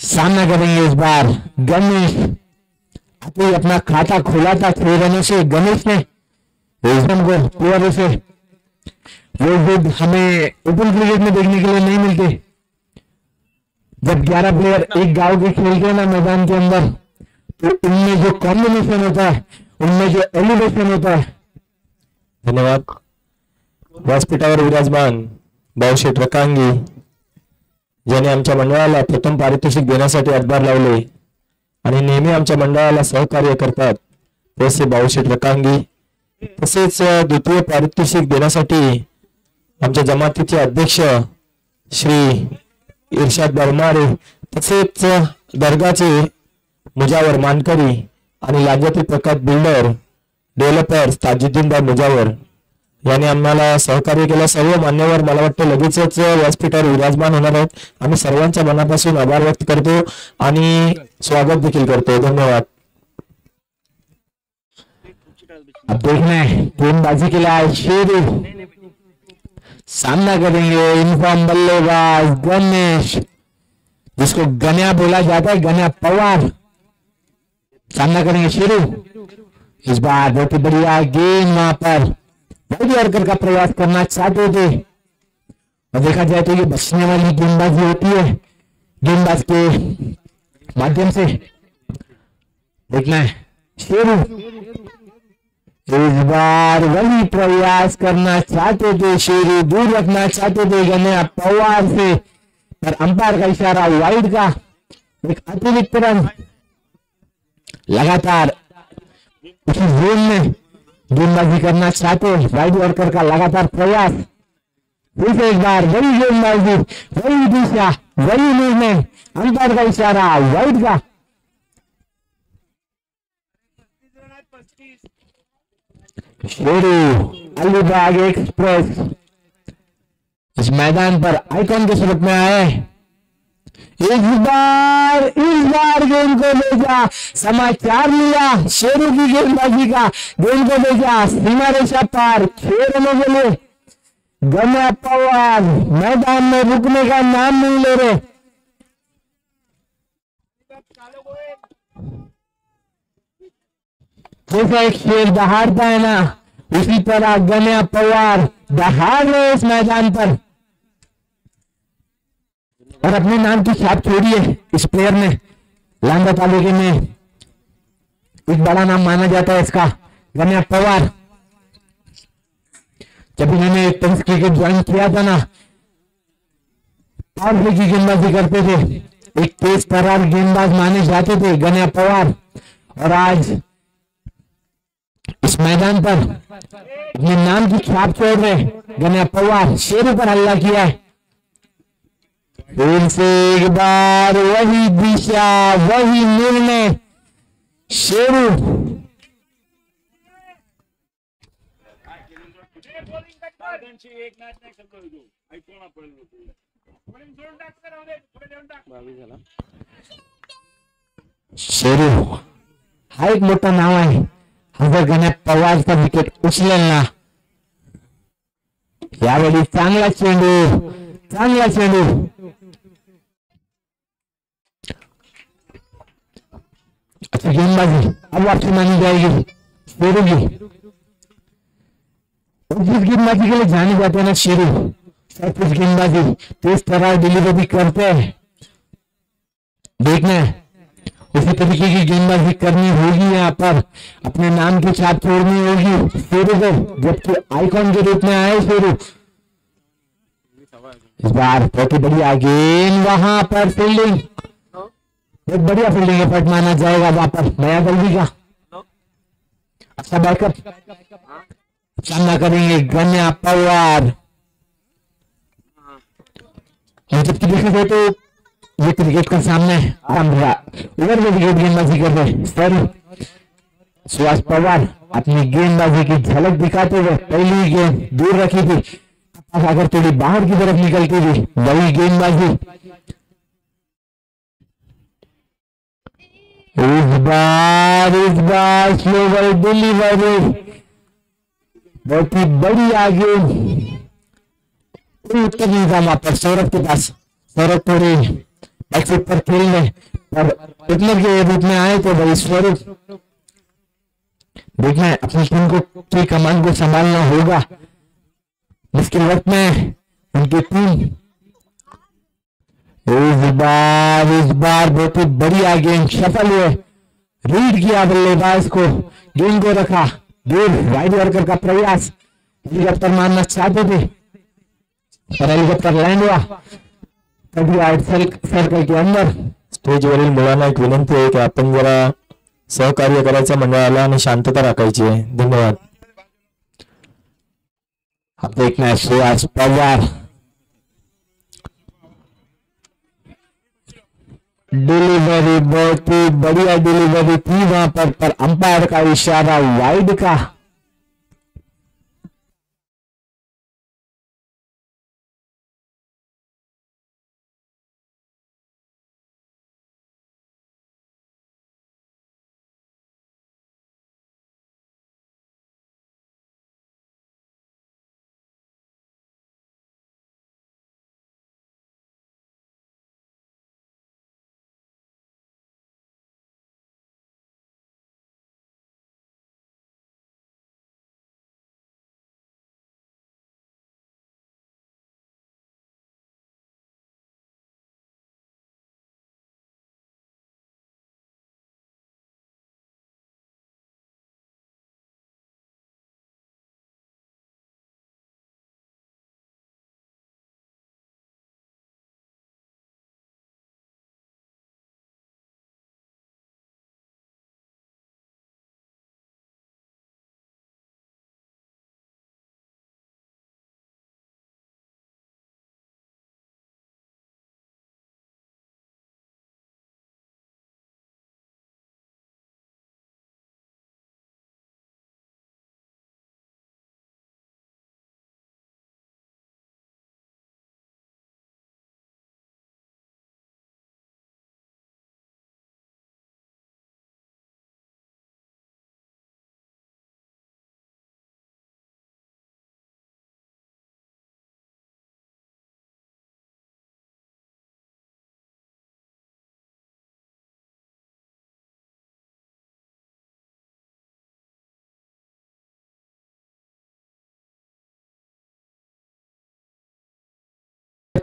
सामना करेंगे इस बार गणेश, आते अपना खाता खोला था 6 रनों से गणेश ने को पूरे से, वो हमें ओपन क्रिकेट में देखने के लिए नहीं मिलते। जब 11 प्लेयर एक गांव के खेलते हैं ना मैदान के अंदर, तो उनमें जो कॉम्बिनेशन होता है, उनमें जो एलिवेशन होता है। धन्यवाद। व्यासपीठावर विराजमान भाऊशेठ रकांगी ज्याने आमच्या मंडळाला प्रथम पारितोषिक देण्यासाठी हातभार लावले आणि नेहमी आमच्या मंडळाला सहकार्य करतात तसे भाऊशेठ रकांगी, तसेच द्वितीय पारितोषिक देण्यासाठी आमच्या जमातीचे अध्यक्ष श्री इर्शाद बरमारे, तसेच दर्गाचे मुजावर मानकरी आणि लांजातील प्रकाश बिल्डर डेव्हलपर ताजुद्दीन भाई मुजावर यांनी आम्हाला सहकार्य केलं। सर्व मान्यवर मला वाटतं लगेचच व्यासपीठावर विराजमान होणार आहेत। आम्ही सर्वांच्या मनापासून आभार व्यक्त करतो आणि स्वागत देखील करतो। धन्यवाद। अब देखना है गेंदबाजी के लिए शेरू सामना करेंगे इनफॉर्म बल्लेबाज गणेश, जिसको गन्या बोला जाता है, गन्या पवार। सामना करेंगे शेरू। इस बार बहुत ही बढ़िया गेंद वहां पर वाइड यॉर्कर का प्रयास करना चाहते थे, और देखा जाए तो ये बचने वाली गेंदबाजी होती है गेंदबाज के माध्यम से। देखना है शेरू, इस बार वही प्रयास करना चाहते थे शेरू, दूर रखना चाहते थे गन्या पवार से, पर अंपायर का इशारा वाइड का। एक अतिरिक्त रन लगातार उसी जोन में गेंदबाजी करना चाहते, वाइड यॉर्कर का लगातार प्रयास। फिर से एक बार वही गेंदबाजी, वही दिशा, वही निर्णय, अंपायर का इशारा वाइड का। शेरू अलीबाग एक्सप्रेस इस मैदान पर आइकॉन के स्वरूप में आए। इस बार गेंद को भेजा, समाचार लिया शेरू की गेंदबाजी का, गेंद को भेजा सीमा रेखा पार, खेलने के लिए गन्या पवार मैदान में रुकने का नाम नहीं ले रहे। जैसा एक शेर दहाड़ता है ना, उसी तरह गन्या पवार दहाड़ रहे इस मैदान पर और अपने नाम की छाप छोड़ी है इस प्लेयर ने। लांबा तालुके में एक बड़ा नाम माना जाता है इसका, गन्या पवार। जब इन्होंने टेनिस क्रिकेट ज्वाइन किया था ना, पावर प्ले की गेंदबाजी करते थे, एक तेज तर्रार गेंदबाज माने जाते थे गन्या पवार। और आज इस मैदान पर अपने नाम की छाप छोड़ रहे गन्या पवार। शेरू पर हल्ला किया है, फिर से एक बार वही दिशा वही निर्णय। शेरू शेरू हा एक मोठं नाव आहे। जर गण्या पवारचा विकेट उचलेल ना, यावेळी चांगला चेंडू, चांगला चेंडू। अच्छा गेंदबाजी अब वापसी मानी जाएगी शेरू की। और जिस गेंदबाजी के लिए जाने जाते हैं ना शेरू, सर्विस गेंदबाजी, तेज तर्रार डिलीवरी करते हैं। देखना है उसी तरीके की गेंदबाजी करनी होगी, यहाँ पर अपने नाम की छाप छोड़नी होगी शेरू को, जबकि आइकॉन के रूप में आए शेरू। इस बार बहुत ही बढ़िया गेंद, वहां पर फील्डिंग, एक बढ़िया फील्डिंग एफर्ट माना जाएगा वहां पर नया दलवी का। अच्छा बैकअप सामना करेंगे गन्या पवार। जबकि देखा जाए तो ये क्रिकेट का सामने आराम रहा, उधर में विकेट गेंदबाजी कर रहे सर सुभाष पवार अपनी गेंदबाजी की झलक दिखाते हुए पहली गेंद दूर रखी थी, अगर थोड़ी बाहर की तरफ निकलती थी वही गेंदबाजी। इस बार स्लोवर डिलीवरी, बहुत ही बड़ी आगे उत्तर नहीं था वहां पर सौरभ के पास। सौरभ थोड़े बैकफुट पर खेलने पर ओपनर के रूप में आए थे भाई स्वरूप। देखना है अपनी टीम को की कमान को संभालना होगा मुश्किल वक्त में उनकी टीम। इस बार बहुत ही बढ़िया गेंद सफल हुए, रीड किया बल्लेबाज को, गेंद को रखा दूर, वाइड वर्कर का प्रयास, हेलीकॉप्टर मारना चाहते थे पर हेलीकॉप्टर लैंड हुआ कभी सर्कल के अंदर। स्टेजवरील मुलांना एक विनंती आहे की आपण जरा सहकार्य करायचं मंडळाला आणि शांतता राखायची आहे। धन्यवाद। अब देखना है सुभाष पवार, डिलीवरी बहुत ही बढ़िया डिलीवरी थी वहां पर अंपायर का इशारा वाइड का।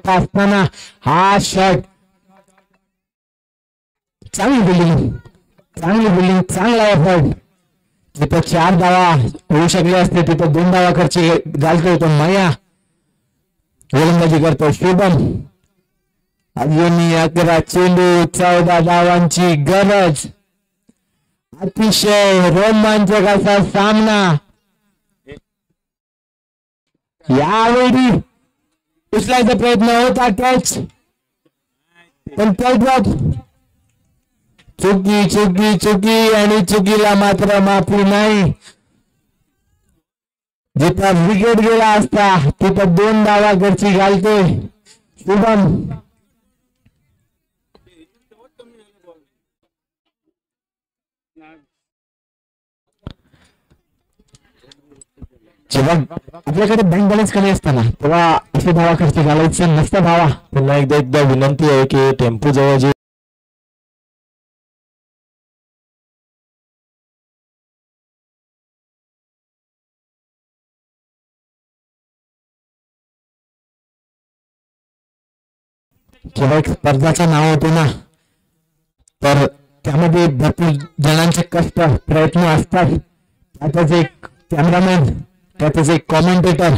शकता असताना हा शॉट, चांगली बिल्डिंग चांगला एफर्ट. जिथं 4 धावा होऊ शकले असते तिथं 2 धावा खर्च घालतोय तो मया. गोलंदाजी करतो शुभम. अजून 11 चेंडू, 14 धावांची गरज. अतिशय रोमांचक असा सामना. यावेळी उचलायचा प्रयत्न होता कॅच, पण ड्रॉप. चुकी आणि चुकीला मात्र माफी नाही. जिथं विकेट गेला असता तिथं 2 धावा घरची घालतोय शुभम. जेव्हा आपल्याकडे बँक बॅलन्स कमी असताना तेव्हा असे धावा खर्च घालायचं नसतं भावा. पुन्हा एकदा विनंती आहे की टेम्पो जवळ जे जेव्हा एक स्पर्धाचं नाव होते ना, तर त्यामध्ये भरपूर जणांचे कष्ट प्रयत्न असतात. त्यातच एक कॅमेरामॅन, त्यातच एक कॉमेंटेटर.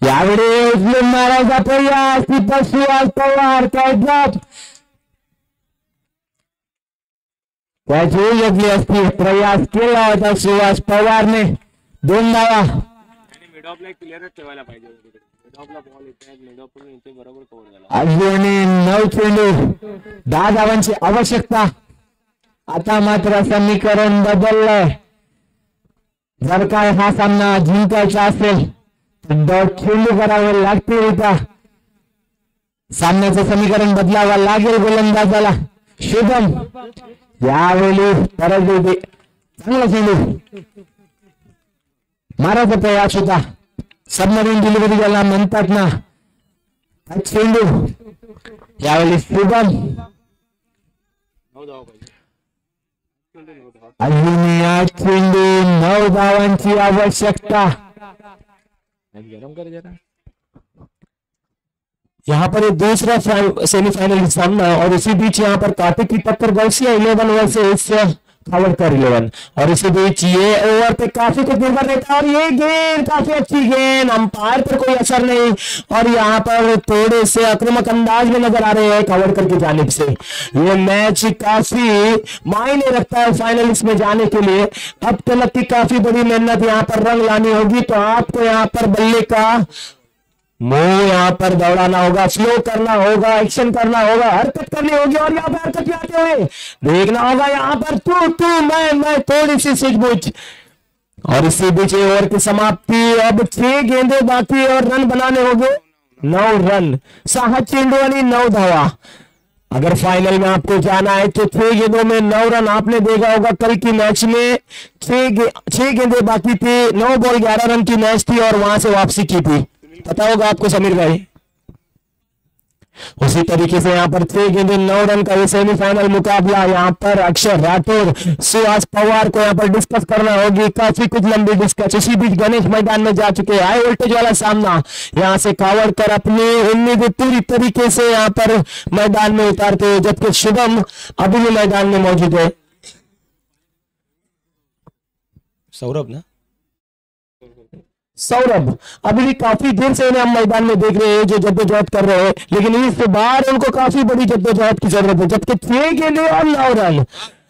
यावेळी उचलून मारायचा प्रयास, तिथं सुहास पवार काय ड्रॉप. त्याची घेतली असती, प्रयास केला होता सुहास पवारने. 2 धावा. मिडऑफला क्लिअरच ठेवायला पाहिजे. मिडऑफला बॉल येते, मिडऑफला इथे बरोबर कव्हर झाला. अजून 9 चेंडू, 10 धावांची आवश्यकता. आता मात्र समीकरण बदललंय. जर काय हा सामना जिंकायचा असेल तर चेंडू करावे लागतील. इथं सामन्याचं समीकरण बदलावं लागेल गोलंदाजाला. शुभम यावेळी परत येते. चांगला चेंडू मारायचा प्रयास होता. सबमरीन डिलिव्हरी ज्याला म्हणतात ना, चेंडू यावेळी शुभम. अजून या चेंडू 9 धावांची आवश्यकता. यहाँ पर एक दूसरा सेमीफाइनल सामना और इसी बीच यहाँ पर कांटे की टक्कर गौसिया 11 वर्सेस खावड़कर 11. और इसी बीच ये ओवर पे काफी कुछ निर्भर रहता है और ये गेंद काफी अच्छी गेंद, अंपायर पर कोई असर नहीं. और यहाँ पर थोड़े से आक्रामक अंदाज में नजर आ रहे हैं खावड़कर की जानिब से. ये मैच काफी मायने रखता है फाइनल्स में जाने के लिए. अब तलक की काफी बड़ी मेहनत यहाँ पर रंग लानी होगी. तो आपको यहाँ पर बल्ले का मुंह यहाँ पर दौड़ाना होगा, स्लो करना होगा, एक्शन करना होगा, हरकत करनी होगी. और यहाँ पर हरकत में आते हुए देखना होगा यहाँ पर तू मैं थोड़ी सी सूझबूझ. और इसी बीच ओवर की समाप्ति. अब 6 गेंदे बाकी और रन बनाने होंगे 9 रन. 6 चेंडू आणि 9 धावा. अगर फाइनल में आपको जाना है तो 6 गेंदों में 9 रन आपने देखा होगा. कल की मैच में 6 गेंदे बाकी थी, 9 बॉल 11 रन की मैच थी और वहां से वापसी की थी. पता होगा आपको समीर भाई. उसी तरीके से यहाँ पर 6 गेंदे 9 रन का ये सेमीफाइनल मुकाबला. यहाँ पर अक्षर राठौर, सुहास पवार को यहाँ पर डिस्कस करना होगी. काफी कुछ लंबी डिस्कस. इसी बीच गणेश मैदान में जा चुके हैं. हाई वोल्टेज वाला सामना. यहाँ से खावड़कर अपनी उम्मीद पूरी तरीके से यहाँ पर मैदान में उतारते हैं, जबकि शुभम अभी भी मैदान में मौजूद है. सौरभ अभी भी काफी देर से हम मैदान में देख रहे हैं जो जद्दोजहद कर रहे हैं, लेकिन इस बार उनको काफी बड़ी जद्दोजहद की जरूरत है. जबकि 6 गेंदे और 9 रन.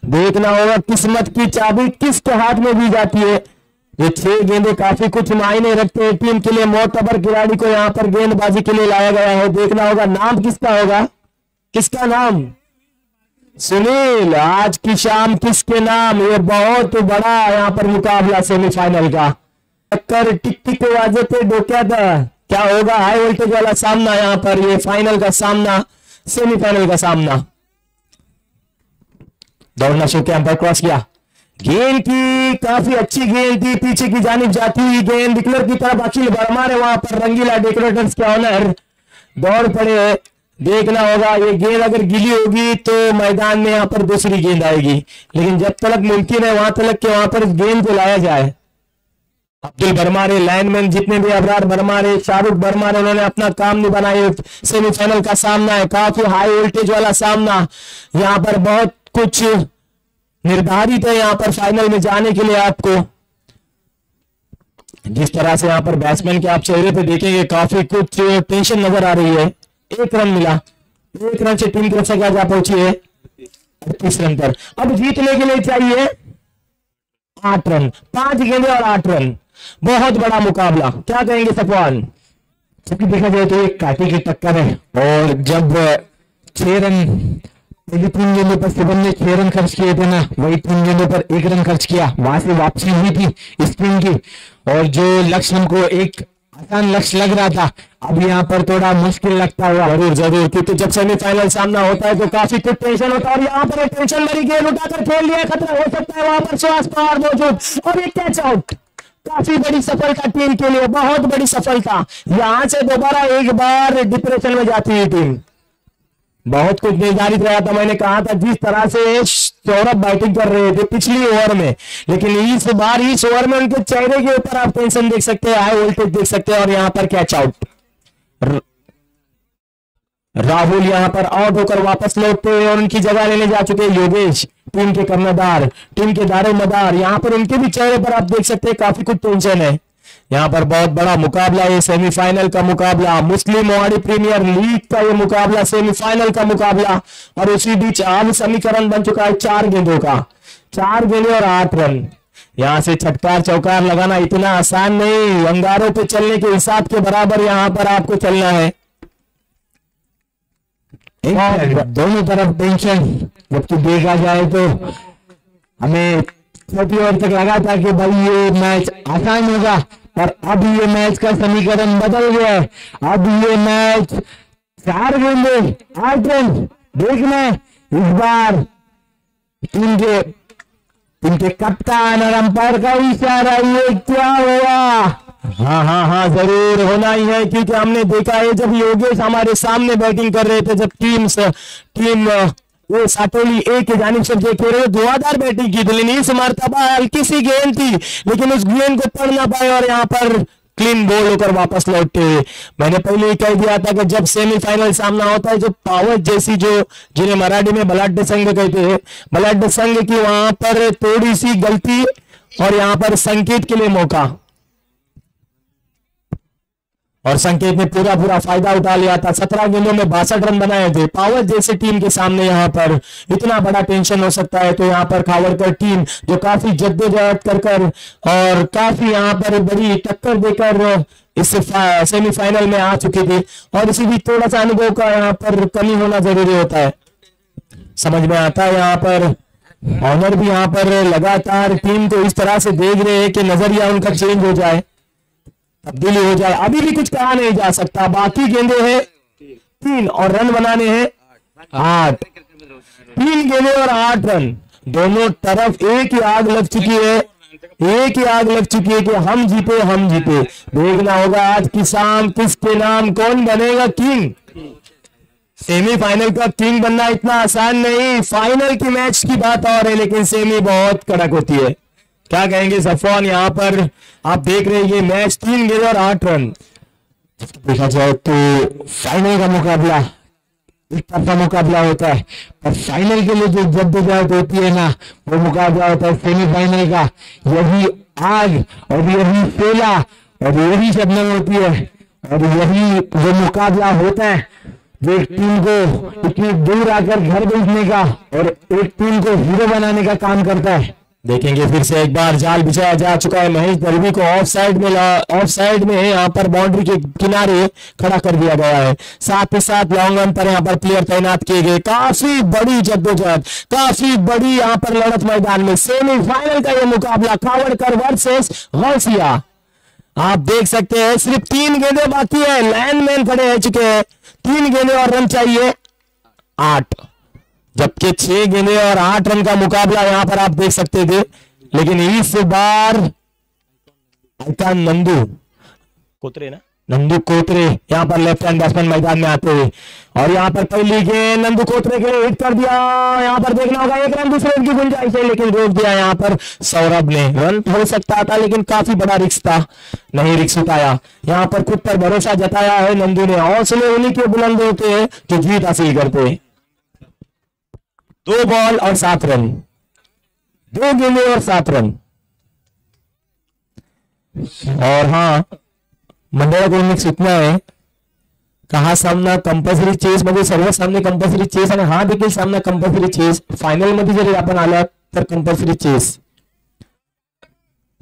देखना होगा किस्मत की चाबी किसके हाथ में दी जाती है. ये 6 गेंदे काफी कुछ मायने रखते हैं टीम के लिए. मोतबर खिलाड़ी को यहाँ पर गेंदबाजी के लिए लाया गया है. देखना होगा नाम किसका होगा. किसका नाम. सुनील. आज की शाम किसके नाम. ये बहुत बड़ा यहाँ पर मुकाबला सेमीफाइनल का. टक्कर टिक टिक वाजते डोक्यात. क्या होगा. हाई वोल्टेज वाला सामना यहाँ पर. ये फाइनल का सामना, सेमीफाइनल का सामना. दौड़ना शुरू किया, अंपायर क्रॉस किया. गेंद की काफी अच्छी गेंद थी, पीछे की जानिब जाती हुई गेंद डिक्लेयर की तरफ. अखिल वर्मा ने वहां पर रंगीला डेकोरेटर्स के ऑनर दौड़ पड़े. देखना होगा ये गेंद अगर गिली होगी तो मैदान में यहाँ पर दूसरी गेंद आएगी, लेकिन जब तक मुमकिन है वहां तक कि वहां पर गेंद को लाया जाए. अब्दुल बरमारे, लाइनमैन जितने भी अबरार बरमारे, शाहरुख बरमारे, उन्होंने अपना काम नहीं बनाया। सेमीफाइनल का सामना है, काफी हाई वोल्टेज वाला सामना। यहाँ पर बहुत कुछ निर्धारित है यहाँ पर फाइनल में जाने के लिए। आपको जिस तरह से यहाँ पर बैट्समैन के आप चेहरे पे देखेंगे काफी कुछ टेंशन नजर आ रही है। 1 रन मिला, 1 रन से टीम की रक्षा जा पहुंची है 38 रन पर। अब जीतने के लिए चाहिए 8 रन, 5 गेंदे और 8 रन। बहुत बड़ा मुकाबला, क्या कहेंगे सफवान? जबकि देखा जाए तो एक काटी की टक्कर है, और जब 6 रन पहली 3 गेंदों पर शिवम ने 6 रन खर्च किए थे ना, वही 3 गेंदों पर 1 रन खर्च किया, वहां से वापसी हुई थी इस टीम की। और जो लक्ष्य हमको एक आसान लक्ष्य लग रहा था, अब यहाँ पर थोड़ा मुश्किल लगता हुआ जरूर, क्योंकि जब सेमीफाइनल सामना होता है तो काफी कुछ टेंशन होता है। और यहाँ पर एक टेंशन भरी गेंद उठाकर खेल लिया, खतरा हो सकता है वहां पर सुहास पवार मौजूद, और एक कैच आउट। काफी बड़ी सफलता टीम के लिए, बहुत बड़ी सफलता। यहां से दोबारा एक बार डिप्रेशन में जाती है टीम। बहुत कुछ निर्धारित रहा था, मैंने कहा था जिस तरह से सौरभ बैटिंग कर रहे थे पिछली ओवर में, लेकिन इस बार इस ओवर में उनके चेहरे के ऊपर आप टेंशन देख सकते हैं, हाई वोल्टेज देख सकते हैं। और यहाँ पर कैच आउट, राहुल यहाँ पर आउट होकर वापस लौटते हैं और उनकी जगह लेने जा चुके हैं योगेश, टीम के कर्णधार, टीम के दारोमदार। यहाँ पर उनके भी चेहरे पर आप देख सकते हैं काफी कुछ टेंशन है। यहाँ पर बहुत बड़ा मुकाबला, ये सेमीफाइनल का मुकाबला, मुस्लिम मोहाली प्रीमियर लीग का ये मुकाबला, सेमीफाइनल का मुकाबला। और उसी बीच अब समीकरण बन चुका है 4 गेंदों का, 4 गेंदे और 8 रन। यहाँ से छटकार चौकार लगाना इतना आसान नहीं, अंगारों पे चलने के हिसाब के बराबर यहाँ पर आपको चलना है। दोनों तरफ टेंशन, जबकि देखा जाए तो हमें छोटी ओवर तक लगा था कि भाई ये मैच आसान होगा, पर अब ये मैच का समीकरण बदल गया है। अब ये मैच 4 गेंदे 8 रन। देखना इस बार टीम के कप्तान और अंपायर का इशारा, ये क्या हुआ? हाँ जरूर होना ही है, क्योंकि हमने देखा है जब योगेश हमारे सामने बैटिंग कर रहे थे, जब टीम वो साटोली एक के जानिब से खेल रहे, धुआंधार बैटिंग की थी, लेकिन इस मर्तबा हल्की सी गेंद थी, लेकिन उस गेंद को पढ़ ना पाए और यहाँ पर क्लीन बॉल होकर वापस लौटते हुए। मैंने पहले ही कह दिया था कि जब सेमीफाइनल सामना होता है, जो पावर जैसी, जो जिन्हें मराठी में बलाढ्य संघ कहते हैं, बलाढ्य संघ की वहां पर थोड़ी सी गलती और यहाँ पर संकेत के लिए मौका, और संकेत ने पूरा फायदा उठा लिया था। 17 गेंदों में 62 रन बनाए थे। पावर जैसे टीम के सामने यहाँ पर इतना बड़ा टेंशन हो सकता है, तो यहाँ पर खावड़कर टीम जो काफी जद्दोजहद कर और काफी यहाँ पर बड़ी टक्कर देकर इस सेमीफाइनल में आ चुकी थी, और इसी भी थोड़ा सा अनुभव का यहाँ पर कमी होना जरूरी होता है। समझ में आता है यहाँ पर ऑनर भी यहाँ पर लगातार टीम को इस तरह से देख रहे हैं कि नजरिया उनका चेंज हो जाए, तब्दीली हो जाए। अभी भी कुछ कहा नहीं जा सकता, बाकी गेंदे हैं 3 और रन बनाने हैं 8। 3 गेंदे और 8 रन, दोनों तरफ एक ही आग लग चुकी है, एक ही आग लग चुकी है कि हम जीते। देखना होगा आज की शाम किसके नाम कौन बनेगा किंग। सेमीफाइनल का किंग बनना इतना आसान नहीं, फाइनल की मैच की बात और है, लेकिन सेमी बहुत कड़क होती है। क्या कहेंगे सफवान? यहाँ पर आप देख रहे हैं ये मैच 3 गेंद और 8 रन। देखा जाए तो फाइनल का मुकाबला एक तरफा मुकाबला होता है, पर फाइनल के लिए जो जद्दोजहद होती है ना, वो मुकाबला होता है सेमीफाइनल का। यही आग और यही शोला और यही शबनम होती है, और यही जो मुकाबला होता है जो एक टीम को इतनी दूर आकर घर भेजने का और एक टीम को हीरो बनाने का काम करता है। देखेंगे फिर से एक बार जाल बिछाया जा चुका है, महेश दर्वी को ऑफ साइड में यहाँ पर बाउंड्री के किनारे खड़ा कर दिया गया है। साथ ही साथ लॉन्ग रन पर यहाँ पर प्लेयर तैनात किए गए। काफी बड़ी जद्दोजहद, काफी बड़ी यहाँ पर लड़त मैदान में सेमीफाइनल का ये मुकाबला खावड़कर वर्सेस गौसिया। आप देख सकते हैं सिर्फ 3 गेंदें बाकी है, लाइनमैन खड़े रह चुके हैं। 3 गेंदें और रन चाहिए 8, जबकि 6 गेंदें और 8 रन का मुकाबला यहां पर आप देख सकते थे, लेकिन इस बार नंदू कोतरे ना नंदू कोतरे यहाँ पर लेफ्ट हैंड बैट्समैन मैदान में आते हुए, और यहाँ पर पहली गेंद नंदू कोतरे के लिए हिट कर दिया। यहाँ पर देखना होगा, एक रन दूसरे रन की गुंजाइश है, लेकिन रोक दिया यहाँ पर सौरभ ने। रन हो सकता था लेकिन काफी बड़ा रिस्क था, नहीं रिस्क उठाया। यहाँ पर खुद पर भरोसा जताया है नंदू ने। हौसले उन्हीं के बुलंद होते हैं जो जीत हासिल करते हैं। 2 बॉल और 7 रन, 2 गेंदें और 7 रन। और हाँ, मंडळा कोणिक इतना है, कहा सामना कंपल्सरी चेस मध्ये सर्व सामने कंपल्सरी चेस आणि हा देखील सामना कंपल्सरी चेस। फायनल मध्ये जरी आपण आलात तर कंपल्सरी चेस।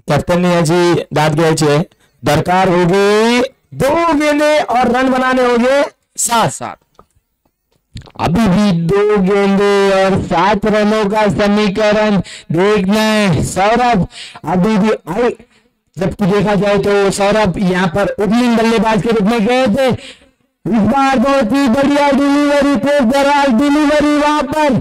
कॅप्टनने याची दाद घ्यायची आहे। दरकार होगी 2 गेंदे और रन बनाने होंगे 7। अभी भी 2 गेंदे और 7 रनों का समीकरण देखना है। सौरभ अभी भी आई, जबकि देखा जाए तो सौरभ यहाँ पर ओपनिंग बल्लेबाज के रूप में गए थे। इस बार बहुत ही बढ़िया डिलीवरी, तेज दराज डिलीवरी, वहां पर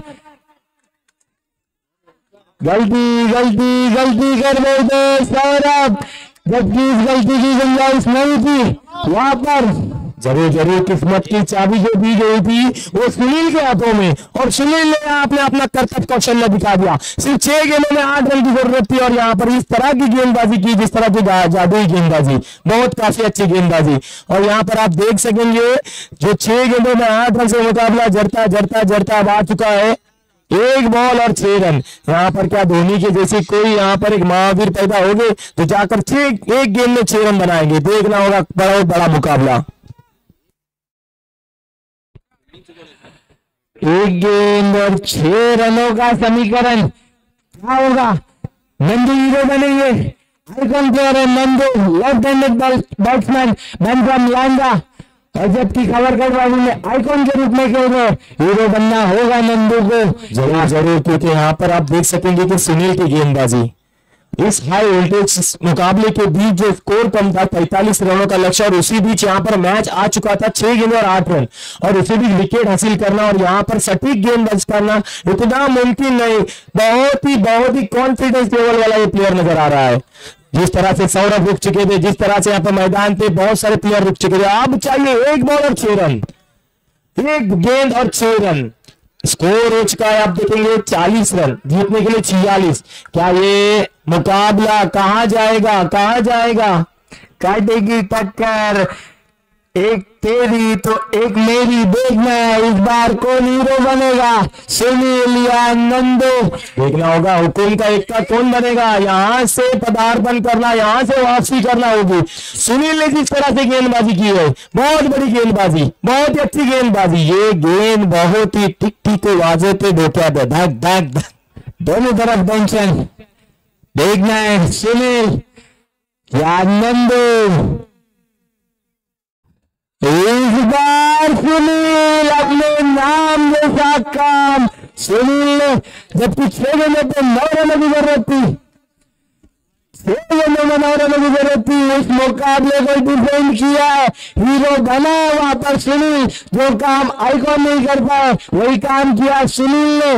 गलती कर बैठे सौरभ, जबकि इस गलती की गुंजाइश नहीं थी। वहां पर जरूर किस्मत की चाबी जो दी गई थी वो सुनील के हाथों में, और सुनील ने आपने अपना कर्तव्य कौशल्य दिखा दिया। सिर्फ 6 गेंदों में 8 रन की जरूरत थी, और यहाँ पर इस तरह की गेंदबाजी की जिस तरह की जादुई गेंदबाजी, बहुत काफी अच्छी गेंदबाजी। और यहाँ पर आप देख सकेंगे जो 6 गेंदों में 8 रन से मुकाबला जड़ता अब आ चुका है। 1 बॉल और 6 रन। यहाँ पर क्या धोनी के जैसी कोई यहाँ पर एक महावीर पैदा हो गए तो जाकर 1 गेंद में 6 रन बनाएंगे। देखना होगा बहुत बड़ा मुकाबला। 1 गेंद और 6 रनों का समीकरण क्या होगा? नंदू हीरो बनेंगे। आइकॉन प्लेयर है Nandu, left handed batsman, man from लांगा, और जबकि खबर कर बाबू ने आइकॉन के रूप में खेल रहे, हीरो बनना होगा नंदू को। जरूर, क्योंकि यहाँ पर आप देख सकेंगे कि सुनील की गेंदबाजी, इस हाई वोल्टेज मुकाबले के बीच जो स्कोर कम था 45 रनों का लक्ष्य, और उसी बीच यहाँ पर मैच आ चुका था 6 गेंद और 8 रन, और उसी बीच विकेट हासिल करना और यहाँ पर सटीक गेंदबाजी करना इतना मुमकिन नहीं। बहुत ही कॉन्फिडेंस लेवल वाला ये प्लेयर नजर आ रहा है। जिस तरह से सौरभ रुक चुके थे, जिस तरह से यहाँ पर मैदान पे बहुत सारे प्लेयर रुक चुके थे, अब चाहिए 1 बॉल और 6 रन, 1 गेंद और 6 रन। स्कोर हो चुका है, आप देखेंगे 40 रन, जीतने के लिए 46। क्या ये मुकाबला कहां जाएगा? काटेगी टक्कर, एक तेरी तो एक मेरी। देखना है इस बार कौन हीरो बनेगा, सुनील या नंदू। देखना होगा हुकुम का एक का कौन बनेगा। यहां से पदार्पण करना, यहां से वापसी करना होगी। सुनील ने जिस तरह से गेंदबाजी की है, बहुत बड़ी गेंदबाजी, बहुत ही अच्छी गेंदबाजी। ये गेंद बहुत ही टिक को वाजे पे धोखा दे, धक धक धक, दोनों तरफ टेंशन। देखना है सुनील या नंदू। इस बार सुनील अपने नाम जैसा काम, सुनील ने जबकि 6 गेंदों पे 9 रनों की जरूरत थी, 6 गेंदों में 9 रनों की जरूरत थी, उस मुकाबले को डिफेंड किया है, हीरो बना वहां पर सुनील। जो काम आइकॉन नहीं कर पाए वही काम किया सुनील ने।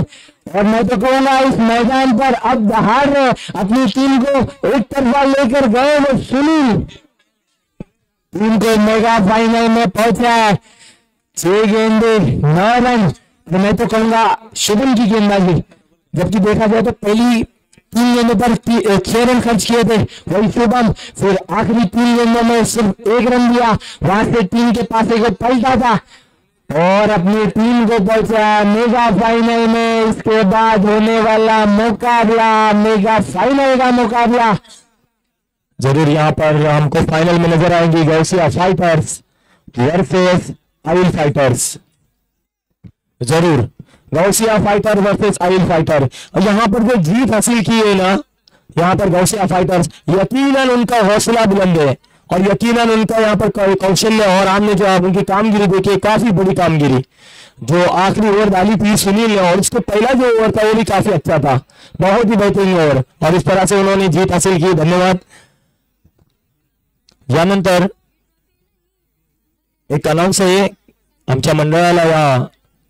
और मैं तो कहूंगा इस मैदान पर अब दहाड़ रहे अपनी टीम को एक तरफा लेकर गए वो सुनील, टीम को मेगा फाइनल में पहुंचा है। 6 गेंदे 9 रन। तो मैं तो कहूंगा शुभम की गेंदबाजी, जबकि देखा जाए तो पहली 3 गेंदों पर 6 रन खर्च किए थे वही शुभम, फिर आखिरी 3 गेंदों में सिर्फ 1 रन दिया, वहां से टीम के पास एक पलटा था और अपनी टीम को पहुंचा मेगा फाइनल में। इसके बाद होने वाला मुकाबला मेगा फाइनल का मुकाबला जरूर यहाँ पर हमको फाइनल में नजर आएंगे। गौसिया फाइटर्स वर्सेस आइल फाइटर्स, जरूर गौसिया फाइटर वर्सेस आइल फाइटर। और यहाँ पर जो जीत हासिल की है ना, यहाँ पर गौसिया फाइटर्स, यकीनन उनका हौसला बुलंद है और यकीनन उनका यहाँ पर कौशल्य, और हमने जो उनकी कामगिरी देखी, काफी बड़ी कामगिरी। जो आखिरी ओवर डाली थी सुनील ने, और उसके पहला जो ओवर था वो भी काफी अच्छा था, बहुत ही बेहतरीन ओवर, और इस तरह से उन्होंने जीत हासिल की। धन्यवाद। यानंतर एक अनाउन्स आहे आमच्या मंडळाला या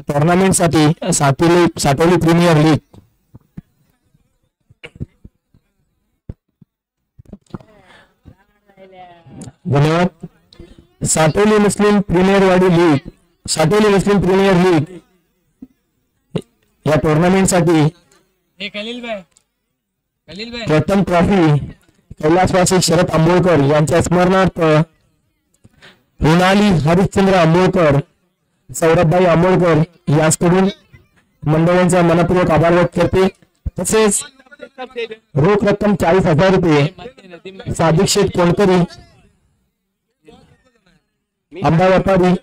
टुर्नामेंटसाठी साटोली प्रीमियर लीग धन्यवाद। साटोली मुस्लिम प्रीमियर लीग या टुर्नामेंटसाठी प्रथम ट्रॉफी कैलासवासी शरद आंबोळकर यांच्या स्मरणार्थ मृणाली हरिश्चंद्र आंबोळकर, सौरभभाई आंबोळकर यांच्याकडून मंडळांचा मनपूर्वक आभार व्यक्त करते. तसेच रोख रक्कम 40,000 रुपये सादिक शेठ कोणकरी, आंबा व्यापारी,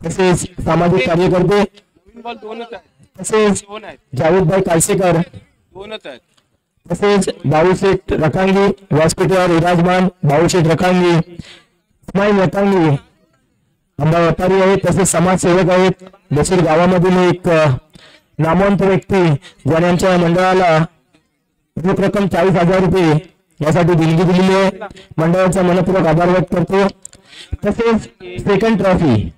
तसेच सामाजिक कार्यकर्ते, तसेच जावेदभाई कालसेकर, तसेच भाऊशेठ रकांगी, व्यासपीठावर विराजमान भाऊशेठ रकांगी, इस्माईल रकांगी आंबा व्यापारी आहेत. तसेच समाजसेवक आहेत. बशीर गावामधील एक नामवंत व्यक्ती ज्याने आमच्या मंडळाला रोख रक्कम 40,000 रुपये यासाठी देणगी दिलेली आहे. मंडळाचा मनपूर्वक आभार व्यक्त करतो. तसेच सेकंड ट्रॉफी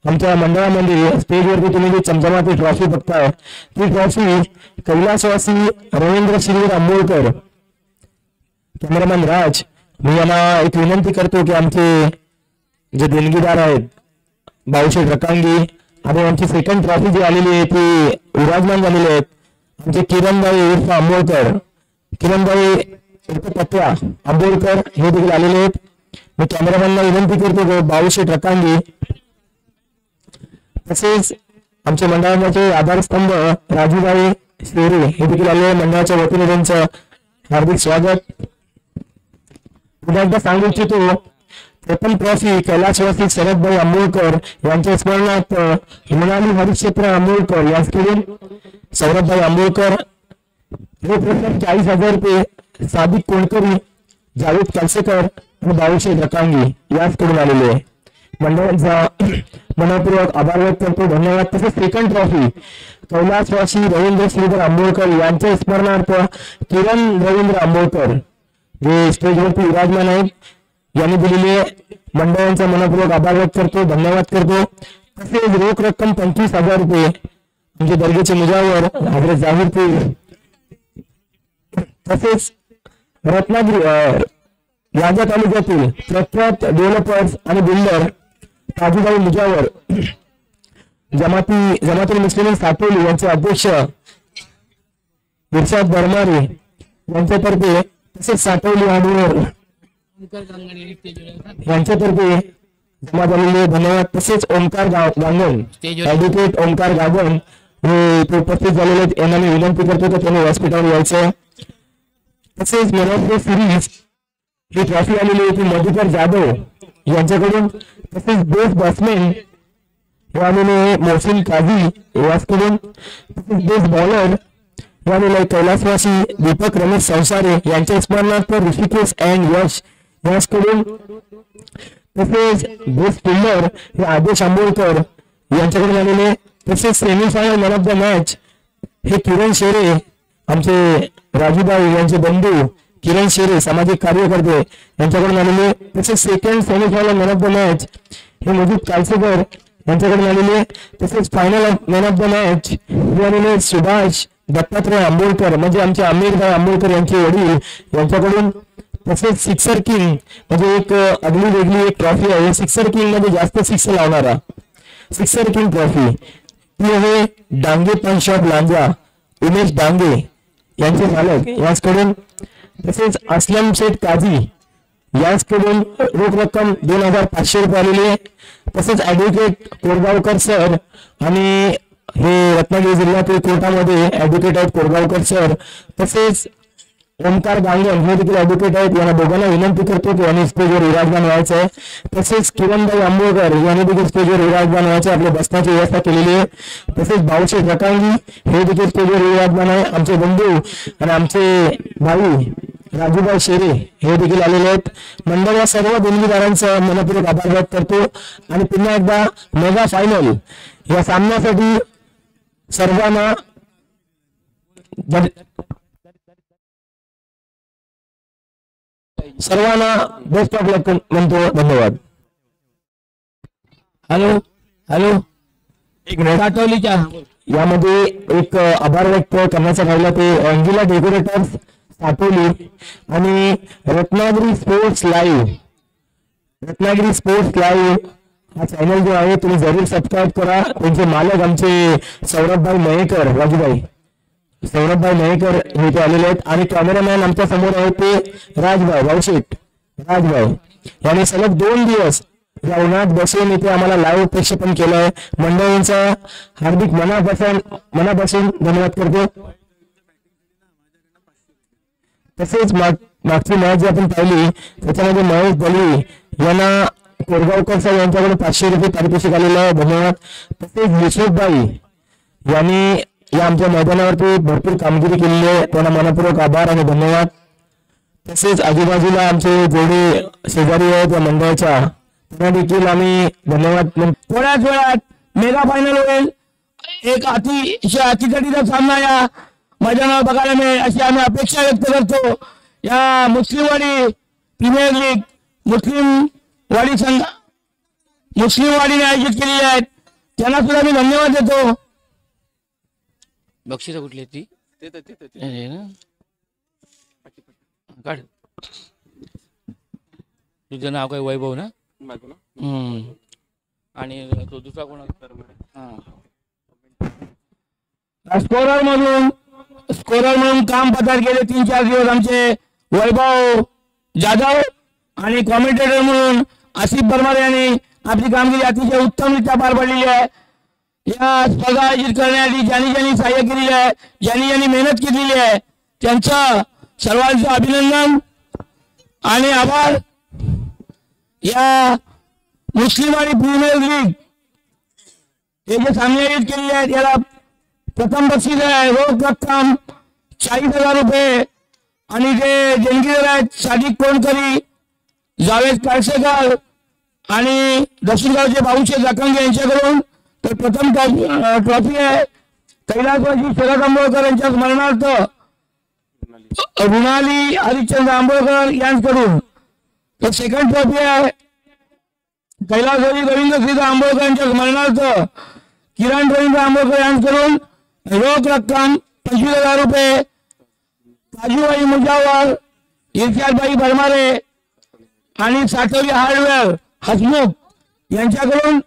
आमच्या मंडळामध्ये स्टेजवरती तुम्ही जी चमचमाती ट्रॉफी बघताय ती ट्रॉफी कैलासवासी रवींद्र श्रीधर आंबोळकर, कॅमेरामॅन राज, मी यांना एक विनंती करतो की आमचे जे देणगीदार आहेत भाऊशेठ रकांगी आणि आमची सेकंड ट्रॉफी जी आलेली आहे ती विराजमान झालेली आहेत. आमचे किरणभाई उर्फ आंबोळकर, किरणभाई उर्फ पत्या आंबोळकर हे देखील आलेले आहेत. मी कॅमेरामॅनला विनंती करतो की भाऊशेठ रकांगी, तसेच आमच्या मंडळाचे आधारस्तंभ राजूभाई शेरे हे देखील आले. मंडळाच्या वतीने त्यांचं हार्दिक स्वागत. पुन्हा एकदा सांगू इच्छितो प्रथम ट्रॉफी कैलासवासी शरदभाई आंबोळकर यांच्या स्मरणार्थ मृणाली हरिश्चंद्र आंबोळकर यांच्याकडून सौरभभाई आंबोळकर, रोख रक्कम 40,000 रुपये सादिक कोणकरी, जावेद कालसेकर आणि भाऊशेठ रकांगी यांच्याकडून आलेले आहे. मंडळाचा मनपूर्वक आभार व्यक्त करतो. धन्यवाद. तसेच सेकंड ट्रॉफी कैलासवासी रवींद्र श्रीधर आंबोळकर यांच्या स्मरणार्थ किरण रवींद्र आंबोळकर जे स्टेजवरती विराजमान आहेत यांनी दिलेले मंडळांचा मनपूर्वक आभार व्यक्त करतो. धन्यवाद करतो. तसेच रोख रक्कम 25,000 रुपये म्हणजे दर्गेचे मुजावर हजरत जाहीरपूर, तसेच रत्नागिरी राजा तालुक्यातील प्रख्यात डेव्हलपर्स आणि बिल्डर काजूभाई मुजावर, जमातुल मुस्लिमीन साटोली यांचे अध्यक्ष इर्शाद बरमारे यांच्यातर्फे, तसेच साटोली हार्डवेअर यांच्यातर्फे जमा झालेले धन्यवाद. तसेच ओंकार गांगण, ऍडव्होकेट ओंकार गांगण हे इथे उपस्थित झालेले आहेत. यांना मी विनंती करतो की त्यांनी व्यासपीठावर यायचं. तसेच man of the series he trophy आलेली होती मधुकर जाधव यांच्याकडून. तसेच बेस्ट बॅट्समॅन हे आलेले मोहसिन काझी याचकडून. तसेच बेस्ट बॉलर हे आलेले कैलासवासी दीपक रमेश संसारे यांच्या स्मरणार्थ ऋषिकेश अँड यश याचकडून. तसेच बेस्ट फिल्डर हे आदेश आंबोळकर यांच्याकडून आलेले. तसेच semifinal man of the match हे किरण शेरे, आमचे राजूभाई यांचे बंधू किरण शेरे सामाजिक कार्यकर्ते यांच्याकडून आलेले. तसेच second semifinal man of the match हे मधुर कालसेकर यांच्याकडून आलेले. तसेच final man of the match हे आलेले सुभाष दत्तात्रय आंबोळकर म्हणजे आमचे आमिरभाई आंबोळकर यांचे वडील यांच्याकडून. तसेच सिक्सर किंग म्हणजे एक अगदी वेगळी एक ट्रॉफी आहे. सिक्सर किंग मध्ये जास्त सिक्स लावणारा सिक्सर किंग ट्रॉफी ती आहे डांगे पान शॉप लांजा उमेश डांगे यांचे मालक यांच्याकडून. तसेच असलम शेठ काझी यांच्याकडून रोख रक्कम 2,500 रुपये आलेली आहे. तसेच ऍडव्होकेट कोरगावकर सर आणि हे रत्नागिरी जिल्ह्यातील कोर्टामध्ये ऍडव्होकेट आहेत कोरगावकर सर. तसेच ओंकार गांगण हे देखील ऍडव्होकेट आहेत. यांना दोघांना विनंती करतो की यांनी स्टेजवर विराजमान व्हायचं आहे. तसेच किरणभाई आंबोळकर यांनी देखील स्टेजवर विराजमान व्हायचे आपल्या बसण्याची व्यवस्था केलेली आहे. तसेच भाऊशेठ रकांगी हे देखील स्टेजवर विराजमान आहे. आमचे बंधू आणि आमचे भाई राजूभाई शेरे हे देखील आलेले आहेत. मंडळ या सर्व देणगीदारांचा मनपूर्वक आभार व्यक्त करतो. आणि पुन्हा एकदा मेगा फायनल या सामन्यासाठी सर्वांना बेस्ट ऑफ लक म्हणतो. धन्यवाद. हॅलो हॅलो एक मिनिट आठवलीच्या यामध्ये एक आभार व्यक्त करण्याचा राहिला ते अंजिला डेकोरेटर्स साटोली आणि Ratnagiri sports live Ratnagiri sports live हा चॅनल जो आहे तुम्ही जरूर सबस्क्राईब करा. त्यांचे मालक आमचे सौरभभाई मयेकर, राजूभाई सौरभभाई मयेकर हे इथे आलेले आहेत आणि कॅमेरामॅन आमच्या समोर आहे ते राजभाई भाऊशेठ राजभाई यांनी सलग 2 दिवस या उन्हात बसून इथे आम्हाला लाईव्ह प्रक्षेपण केलंय. मंडळींचा हार्दिक मनापासून धन्यवाद करतो. तसेच मागची मॅच जी आपण पाहिली त्याच्यामध्ये महेश दलवी यांना कोरगावकर साहेब यांच्याकडून 500 रुपये पारितोषिक आलेलं आहे. धन्यवाद. तसेच युसुफभाई यांनी या आमच्या मैदानावरती भरपूर कामगिरी केलेली आहे, त्यांना मनपूर्वक आभार आणि धन्यवाद. तसेच आजूबाजूला आमचे जेवढे शेजारी आहेत या मंडळाच्या त्यांना देखील आम्ही धन्यवाद. थोड्याच वेळात मेगा फायनल होईल. एक अतितटीचा सामना या मैदानावर बघायला मिळेल अशी आम्ही अपेक्षा व्यक्त करतो. या मुस्लिमवाडी प्रीमियर लीग मुस्लिमवाडीने आयोजित केलेली आहेत, त्यांना सुद्धा मी धन्यवाद देतो. बक्षिसं कुठली आहेत ती अरे ना काढ. तुझं नाव काय वैभव ना. आणि तो दुसरा कोण स्कोरर म्हणून काम पदार गेले 3-4 दिवस आमचे वैभव जाधव आणि कॉमेंटेटर म्हणून आसिफ बर्मार यांनी आपली कामगिरी अतिशय उत्तमरित्या पार पाडलेली आहे. या स्पर्धा आयोजित करण्यासाठी ज्यांनी सहाय्य केलेले आहे, ज्यांनी मेहनत केलेली आहे त्यांचं सर्वांचं अभिनंदन आणि आभार. या मुस्लिमवाडी प्रीमियर लीग हे जे सामने आयोजित केलेले आहेत याला प्रथम बक्षीस आहे रोख रक्कम 40,000 रुपये आणि जे देणगीदार आहेत सादिक कोणकरी, जावेद काळसेकर आणि दक्षिणगावचे भाऊशेठ रकांगे यांच्याकडून. तर प्रथम ट्रॉफी आहे कैलासवासी शरद आंबोळकर यांच्या स्मरणार्थ रुणाली हरिश्चंद्र आंबोळकर यांच्याकडून. तर सेकंड ट्रॉफी आहे कैलासवासी गोविंद श्रीधर आंबोळकर यांच्या स्मरणार्थ किरण रवींद्र आंबोळकर यांच्याकडून रोख रक्कम 25,000 रुपये. काजूबाई मुजावर, इर्शादबाई भरमारे आणि साठवली हार्डवेअर हसमुख यांच्याकडून.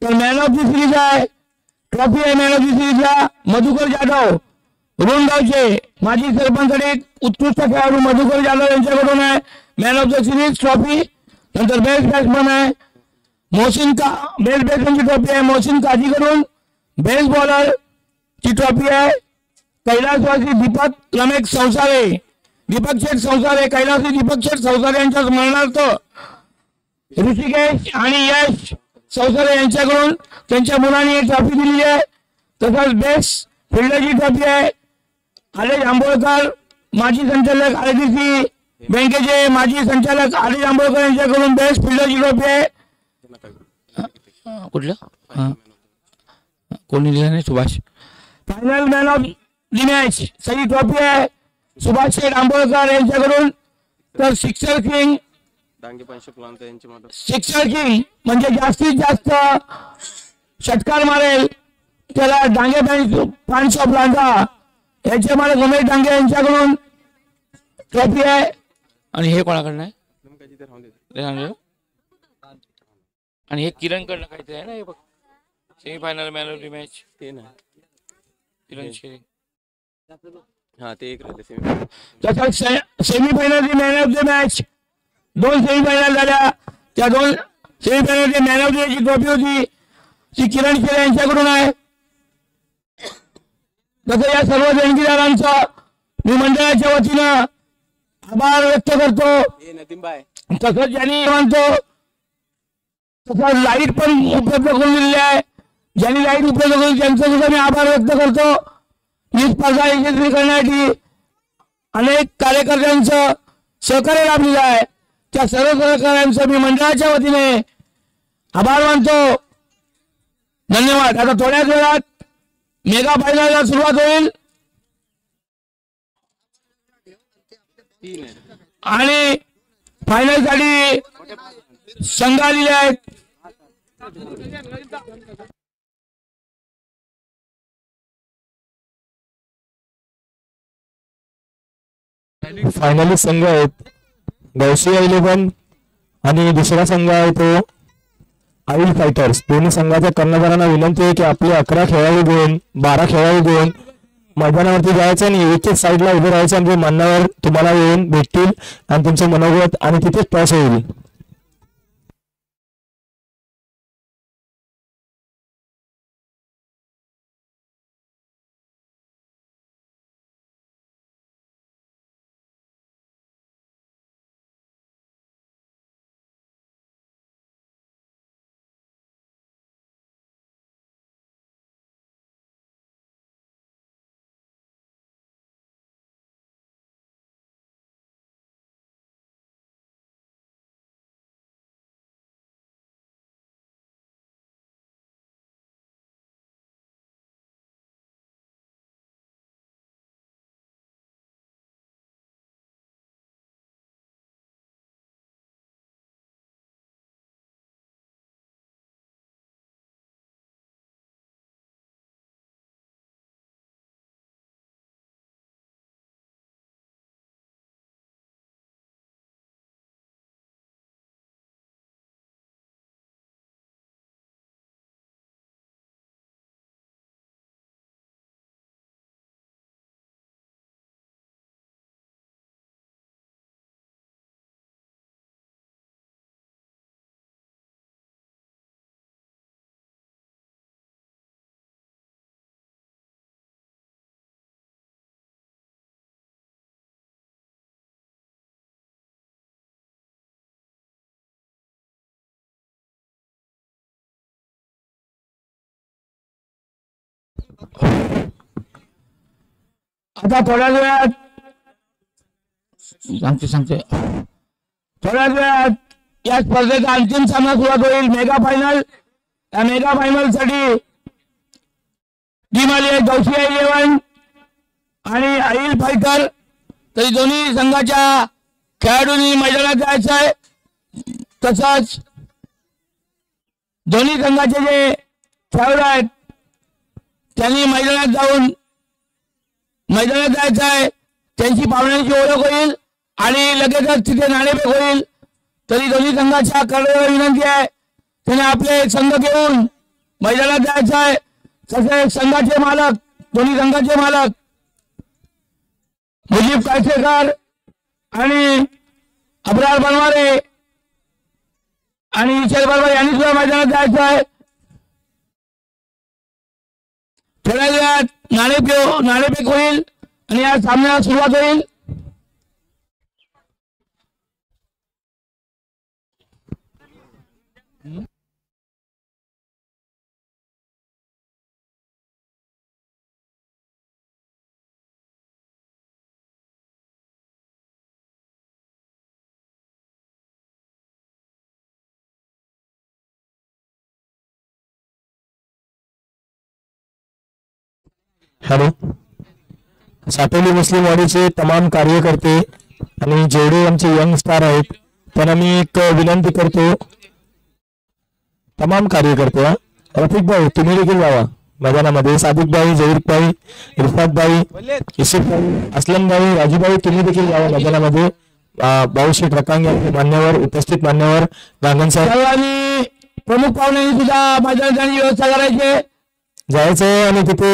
तर मॅन ऑफ द सिरीज आहे ट्रॉफी आहे मॅन ऑफ द सिरीजला मधुकर जाधव रुणगावचे माजी सरपंच आणि उत्कृष्ट खेळाडू मधुकर जाधव यांच्याकडून आहे man of the series trophy. नंतर बेस्ट बॅट्समन आहे बेस्ट बॅट्समनची ट्रॉफी आहे मोहसिन काजीकडून. बेस्ट बॉलर ची ट्रॉफी आहे कैलासवासी दीपक रमेश संसारे कैलासवासी दीपक शेठ संसारे यांच्या स्मरणार्थ ऋषिकेश आणि यश संसारे यांच्याकडून त्यांच्या मुलांनी एक ट्रॉफी दिलेली आहे. तसंच बेस्ट फिल्डरची ट्रॉफी आहे आदेश आंबोळकर माजी संचालक ICICI बँकेचे माजी संचालक आदेश आंबोळकर यांच्याकडून बेस्ट फिल्डरची ट्रॉफी आहे. कुठलं कोणी दिलं नाही. Subhash final man of the match सही ट्रॉफी आहे सुभाष शेठ आंबोळकर यांच्याकडून. तर सिक्सर किंग म्हणजे जास्तीत जास्त षटकार मारेल त्याला डांगे फॅन्स ऑफ लांजा याचे मालक उमेश डांगे यांच्याकडून ट्रॉफी आहे. आणि हे कोणाकडनं आहे आणि हे किरणकडनं काहीतरी आहे ना. हे बघ semifinal man of the match ते ना किरण शेरे. हा ते एक राहिले तसंच semifinal man of the match 2 semifinal झाल्या. त्या 2 सेमीफायनल मॅन ऑफ द मॅचची ट्रॉफी होती ती किरण शेरे यांच्याकडून आहे. तसं या सर्व देणगीदारांचा मी मंडळाच्या वतीनं आभार व्यक्त करतो. तसंच ज्यांनी म्हणतो तसं लाईट पण उपलब्ध करून दिलेली आहे ज्यांनी लाईट उपलब्ध करून त्यांचा सुद्धा मी आभार व्यक्त करतो. ही स्पर्धा यशस्वी करण्यासाठी अनेक कार्यकर्त्यांचं सहकार्य लाभलेलं आहे. त्या सर्व सहकार्यांचं मी मंडळाच्या वतीने आभार मानतो. धन्यवाद. आता थोड्याच वेळात मेगा फायनलला सुरुवात होईल आणि फायनल साठी संघ आलेले आहेत. फायनली संघ आहेत गौसिया 11 आणि दुसरा संघ आहे तो आईल फायटर्स. दोन्ही संघाच्या कर्णधारांना विनंती आहे की आपले 11 खेळाडू घेऊन 12 खेळाडू घेऊन मैदानावरती जायचं आणि एक एक साईडला उभे राहायचं म्हणजे मान्यवर तुम्हाला येऊन भेटतील आणि तुमचं मनोगत आणि तिथेच टॉस होईल. आता थोड्या वेळात सांगते थोड्याच वेळात या स्पर्धेचा अंतिम सामना सुरुवात होईल. Mega final. या मेगा फायनल साठी टीम आली आहे गौसिया 11 आणि आईल फायटर. तरी दोन्ही संघाच्या खेळाडूंनी मैदानात जायचं आहे. तसंच दोन्ही संघाचे जे खेळाडू आहेत त्यांनी मैदानात जाऊन मैदानात जायचं आहे. त्यांची पाहुण्यांची ओळख होईल आणि लगेचच तिथे नाणेफेक होईल. तरी दोन्ही संघाच्या खेळाडूंना विनंती आहे त्याने आपले संघ घेऊन मैदानात जायचं आहे. तसेच संघाचे मालक दोन्ही संघाचे मालक मुजीब कायसेकर आणि अब्रार बनवारे आणि विशाल बनवारे यांनी सुद्धा मैदानात जायचं आहे. थोड्या वेळात नाणेफेक होईल आणि या सामन्याला सुरुवात होईल. हॅलो. सातोली मुस्लिमवाडीचे तमाम कार्यकर्ते आणि जेवढे आमचे यंग स्टार आहेत त्यांना मी एक विनंती करतो. तमाम कार्यकर्ते रफिक भाई तुम्ही देखील जावा मैदानामध्ये. सादिक भाई, जहीर भाई, इरफात भाई, युसुफ भाई, असलम भाई, राजू भाई तुम्ही देखील जावा मैदानामध्ये. भाऊशेठ रकांगे मान्यवर उपस्थित मान्यवर गांगण साहेब आणि प्रमुख पाहुण्यांनी सुद्धा मैदानाची व्यवस्था करायची जायचंय आणि तिथे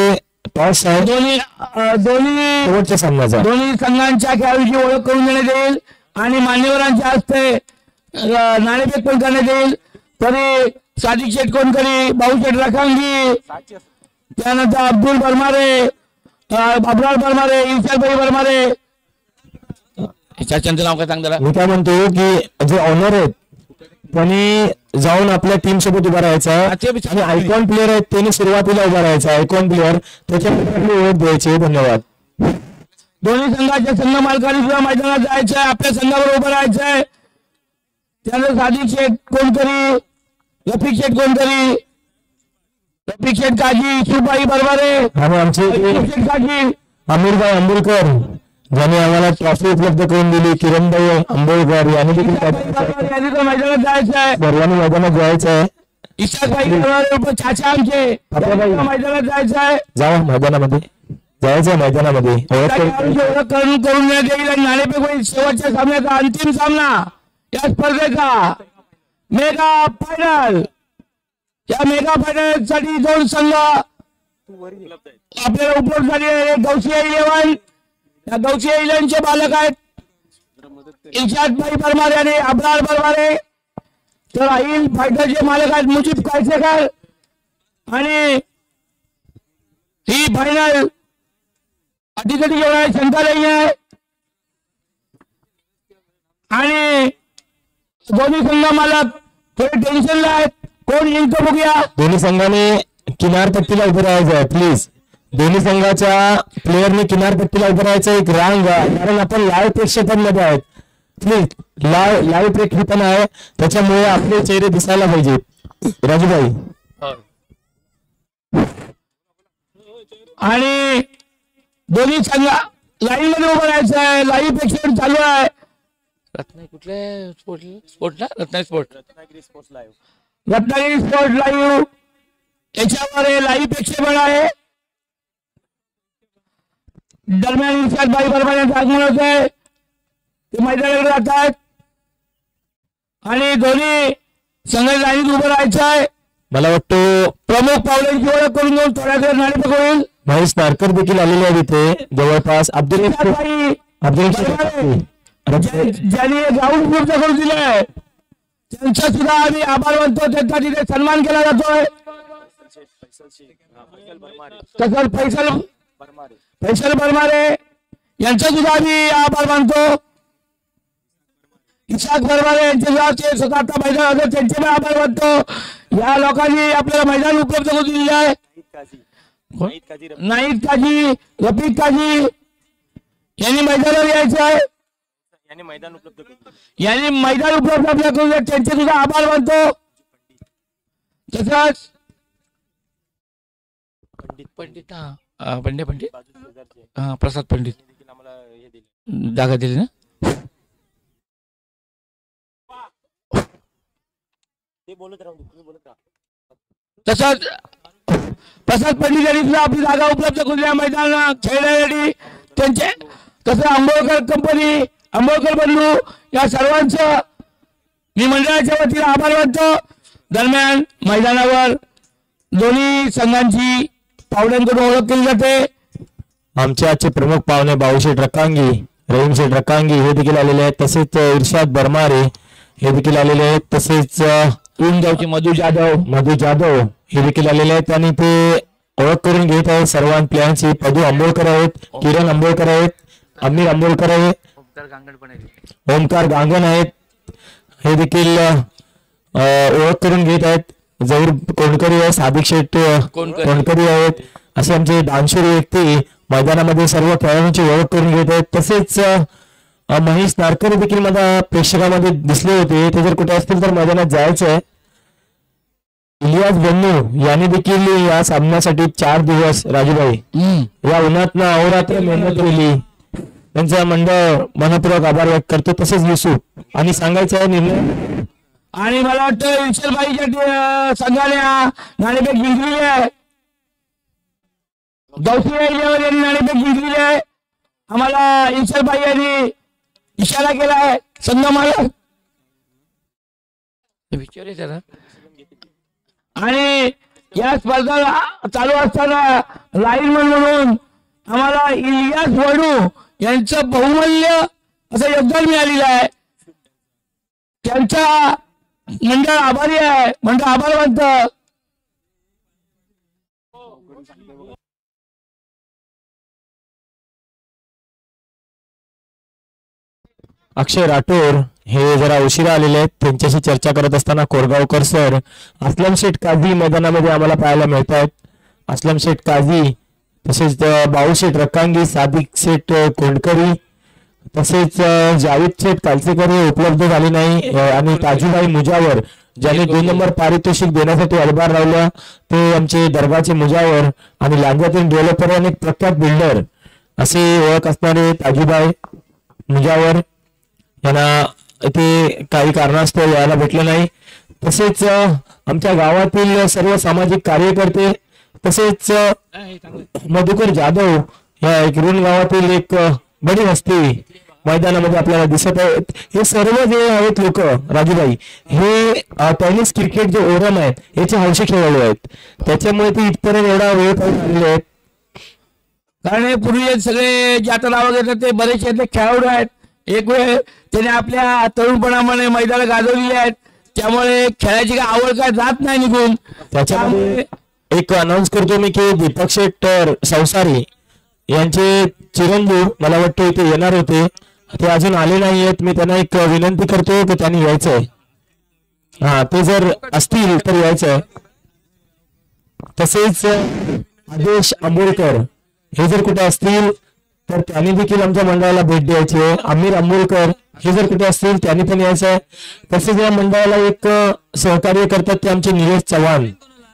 टॉस आहे दोन्ही शेवटच्या सामन्याचा. दोन्ही संघांच्या खेळाडूची ओळख करून देण्यात येईल आणि मान्यवरांच्या हस्ते नाणेफेक पण करण्यात येईल. तरी सादिक शेठ कोणकरी, भाऊशेठ रखांगी, त्यानंतर अब्दुल बरमारे, अब्रार बरमारे, इशालभाई बरमारे. त्यांचं नाव काय सांगताना मी काय म्हणतो की जे ऑनर आहेत त्यांनी जाऊन आपल्या टीम सोबत उभा राहायचा आणि आयकॉन प्लेअर आहेत त्यांनी सुरुवातीला उभा राहायचा. आयकॉन प्लेअर त्याच्यामध्ये ओळख द्यायची. धन्यवाद. दोन्ही संघाच्या संघ मालकांनी सुद्धा मैदानात जायचं आहे. आपल्या संघावर उभं राहायचं आहे. त्यानंतर सादिक शेठ कोणकरी, रफिक शेठ कोणकरी, रफिक शेठ काजी, सुबाई बरबारे आणि आमचे शेठ काजी, अमीरभाई आंबोलकर ज्यांनी आम्हाला ट्रॉफी उपलब्ध करून दिली, किरणभाई आंबोलकर यांनी देखील मैदानात जायचं आहे. सर्वांनी मैदानात जायचं आहे. इशाकभाई चाचा आमचे मैदानात जायचं आहे. जावा मैदानामध्ये जायचं मैदानामध्ये ओळख करून देण्यात येईल आणि नाणेफेक होईल. शेवटच्या सामन्याचा अंतिम सामना या स्पर्धेचा मेगा फायनल. या मेगा फायनल साठी 2 संघ आपल्याला उपलब्ध झाले आहे. गौसिया 11. या गौसिया 11चे बालक आहेत इर्शाद भाई परमारे आणि अब्रार परमारे. तर आईल फायटरचे मालक आहेत मुजीब कायसेकर. आणि ही फायनल अटीतटी जेवढा शंका नाही आहे. आणि दोन्ही संघ मालक थोडे टेन्शनला आहेत. कोण जिंकतो बघूया. दोन्ही संघाने किनारपट्टीला उभे राहायचं आहे प्लीज. दोन्ही संघाच्या प्लेयरने किनारपट्टीला उभे राहायचं. एक रांग कारण आपण लाईव्ह प्रेक्षेपण मध्ये आहेत. प्लीज लाईव्ह प्रेक्षेपण आहे त्याच्यामुळे आपले चेहरे दिसायला पाहिजेत. राजूभाई आणि दोन्ही संघ लाईव्ह मध्ये उभं राहायचं आहे. लाईव्ह प्रेक्षेपण चालू आहे. रत्नागिरी कुठल्या स्पोर्ट ना Ratnagiri sport Ratnagiri sport live याच्यावर लाईव्ह प्रेक्षेपण आहे. दरम्यान इर्शाद भाई परमार यांचं आगमन होत आहे. ते मैदानाकडे जातात आणि दोन्ही संघ लाईनीत उभं राहायचं आहे. मला वाटतं प्रमुख पावलांची ओळख करून घेऊन थोड्या वेळ नाणेफेक होईल. महेश नारकर देखील आलेले आहेत इथे जवळपास. अब्दुल ज्यांनी ग्राउंड उपलब्ध करून दिलंय त्यांचा सुद्धा आम्ही आभार मानतो. त्यांचा तिथे सन्मान केला जातोय. तसंच फैसल परमारे यांचा सुद्धा आम्ही आभार मानतो. इशाक परमारे यांचे स्वतः आता मैदान होतं त्यांचे पण आभार मानतो. या लोकांनी आपल्याला मैदान उपलब्ध करून दिलेलं आहे. नाईद काजी रफिक काजी यांनी मैदानावर यायचं आहे. यांनी मैदान उपलब्ध आपल्या करून त्यांचे सुद्धा आभार मानतो. तसंच पंडित प्रसाद पंडित जागा दिली ना. तसंच प्रसाद पंडित यांनी सुद्धा आपली जागा उपलब्ध करून दिल्या मैदानात खेळण्यासाठी त्यांचे. तसं आंबोळकर बंधू या सर्वांचं मी मंडळाच्या वतीने आभार मानतो. दरम्यान मैदानावर दोन्ही संघांची पाहुण्यांकडून ओळख केली जाते. आमचे आजचे प्रमुख पाहुणे बाळूशेठ रकांगी, रहीमशेठ रकांगी हे देखील आलेले आहेत. तसेच इर्शाद बरमारे हे देखील आलेले आहेत. तसेच गावचे मधु जाधव हे देखील आलेले आहेत. आणि ते ओळख करून घेत आहेत सर्वां प्लेयर्सची. पदू आंबोळकर आहेत, किरण आंबोळकर आहेत, अमीर आंबोळकर आहे, ओमकार गांगण आहेत. हे देखील ओळख करून घेत आहेत. जहीर कोणकरी आहे, सादिक शेठ कोणकरी आहेत. असे आमचे दानशूर व्यक्ती मैदानामध्ये सर्व खेळाडूंची ओळख करून घेत आहेत. तसेच महेश नारकर देखील मला प्रेक्षकांमध्ये दिसले होते. ते जर कुठे असतील तर मैदानात जायचं आहे. इलियास बन्नू यांनी देखील या सामन्यासाठी 4 दिवस राजूभाई या उन्हातनं अहोरात्र मेहनत केली. त्यांचा मंडळ मनपूर्वक आभार व्यक्त करतो. तसेच युसुफ आणि सांगायचं आहे निर्णय. आणि मला वाटतं इर्शादभाईच्या संघाने नाणेफेक जिंकलेली आहे. गौसिया यांनी नाणेफेक जिंकलेली आहे. आम्हाला इर्शादभाई यांनी इशारा केला आहे. संघ मालक विचार त्याला. आणि या स्पर्धा चालू असताना लाईनमन म्हणून आम्हाला इलियास वडू यांचं बहुमूल्य असं योगदान मिळालेलं आहे. त्यांचा मंडळ आभारी आहे. मंडळ आभार मानतं. अक्षय राठोड हे जरा उशिरा आलेले आहेत. त्यांच्याशी चर्चा करत असताना कोरगावकर सर, असलम शेठ काझी मैदानामध्ये आम्हाला पाहायला मिळत आहेत. असलम शेठ काझी, तसेच बाळूशेठ रकांगी, सादिक शेठ कोंडकरी, तसेच जावेद शेठ कालसेकर हे उपलब्ध झाले नाही. आणि ताजूभाई मुजावर ज्यांनी 2 नंबर पारितोषिक देण्यासाठी अडबार लावल्या ते आमचे दरबारचे मुजावर. आणि लांजातील डेव्हलपर आणि प्रख्यात बिल्डर असे ओळख असणारे ताजूभाई मुजावर यांना ते काही कारणास्तव यायला भेटलं नाही. तसेच आमच्या गावातील सर्व सामाजिक कार्यकर्ते, तसेच मधुकर जाधव या गिरून गावातील एक बडी वस्ती मैदानामध्ये आपल्याला दिसत आहेत. हे सर्व जे आहेत लोक राजूभाई, हे टेनिस क्रिकेट जे ओरम आहेत याचे हौशी खेळाडू आहेत. त्याच्यामुळे ते इथपर्यंत एवढा वेळ पाहून आलेले आहेत. कारण हे पूर्वी सगळे जे आता नाव घेतात ते बरेचसे ते खेळाडू आहेत. एक वेळ त्याने आपल्या तरुणपणामध्ये मैदान गाजवलेली आहेत. त्यामुळे खेळाची काय आवड काय जात नाही निघून. त्याच्यामध्ये एक अनाऊन्स करतो मी की दीपक शेठ सवसारी यांचे चिरंजीव मला वाटतं इथे येणार होते, ते अजून आले नाही आहेत. मी त्यांना एक विनंती करतो की त्यांनी यायचंय. हा, ते जर असतील तर यायचंय. तसेच आदेश आंबोळकर हे जर कुठे असतील तर त्यांनी देखील आमच्या मंडळाला भेट द्यायची आहे. आमिर आंबोळकर हे जर कुठे असतील त्यांनी पण यायचं आहे. तसेच या मंडळाला एक सहकार्य करतात ते आमचे नीरज चव्हाण,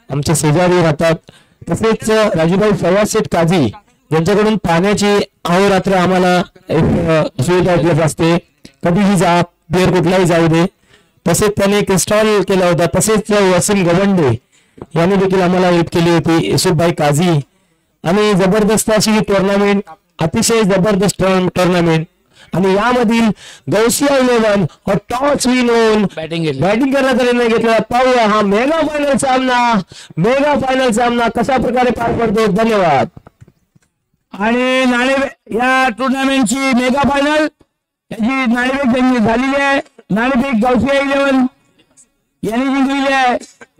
आमचे शेजारी राहतात. तसेच राजूभाई फवाद शेठ काझी यांच्याकडून पाण्याची अहोरात्र आम्हाला एक सुविधा उपलब्ध असते. कधीही जा, बेर कुठलाही जाऊ दे. तसेच त्याने एक स्टॉल केला होता. तसेच वसीम गवंडे यांनी देखील आम्हाला हेल्प केली होती. युसुफभाई काझी. आणि जबरदस्त अशी ही टुर्नामेंट, अतिशय जबरदस्त टुर्नामेंट. आणि यामधील गौसिया 11 और टॉस विन होऊन बॅटिंग करण्याचा निर्णय घेतला. पाहूया हा मेगा फायनल सामना कशा प्रकारे पार पडतो. धन्यवाद. आणि या टुर्नामेंटची मेगा फायनल याची नाणेफेक झालेली आहे. नाणेफेक गौसिया 11 यांनी जिंकलेली आहे.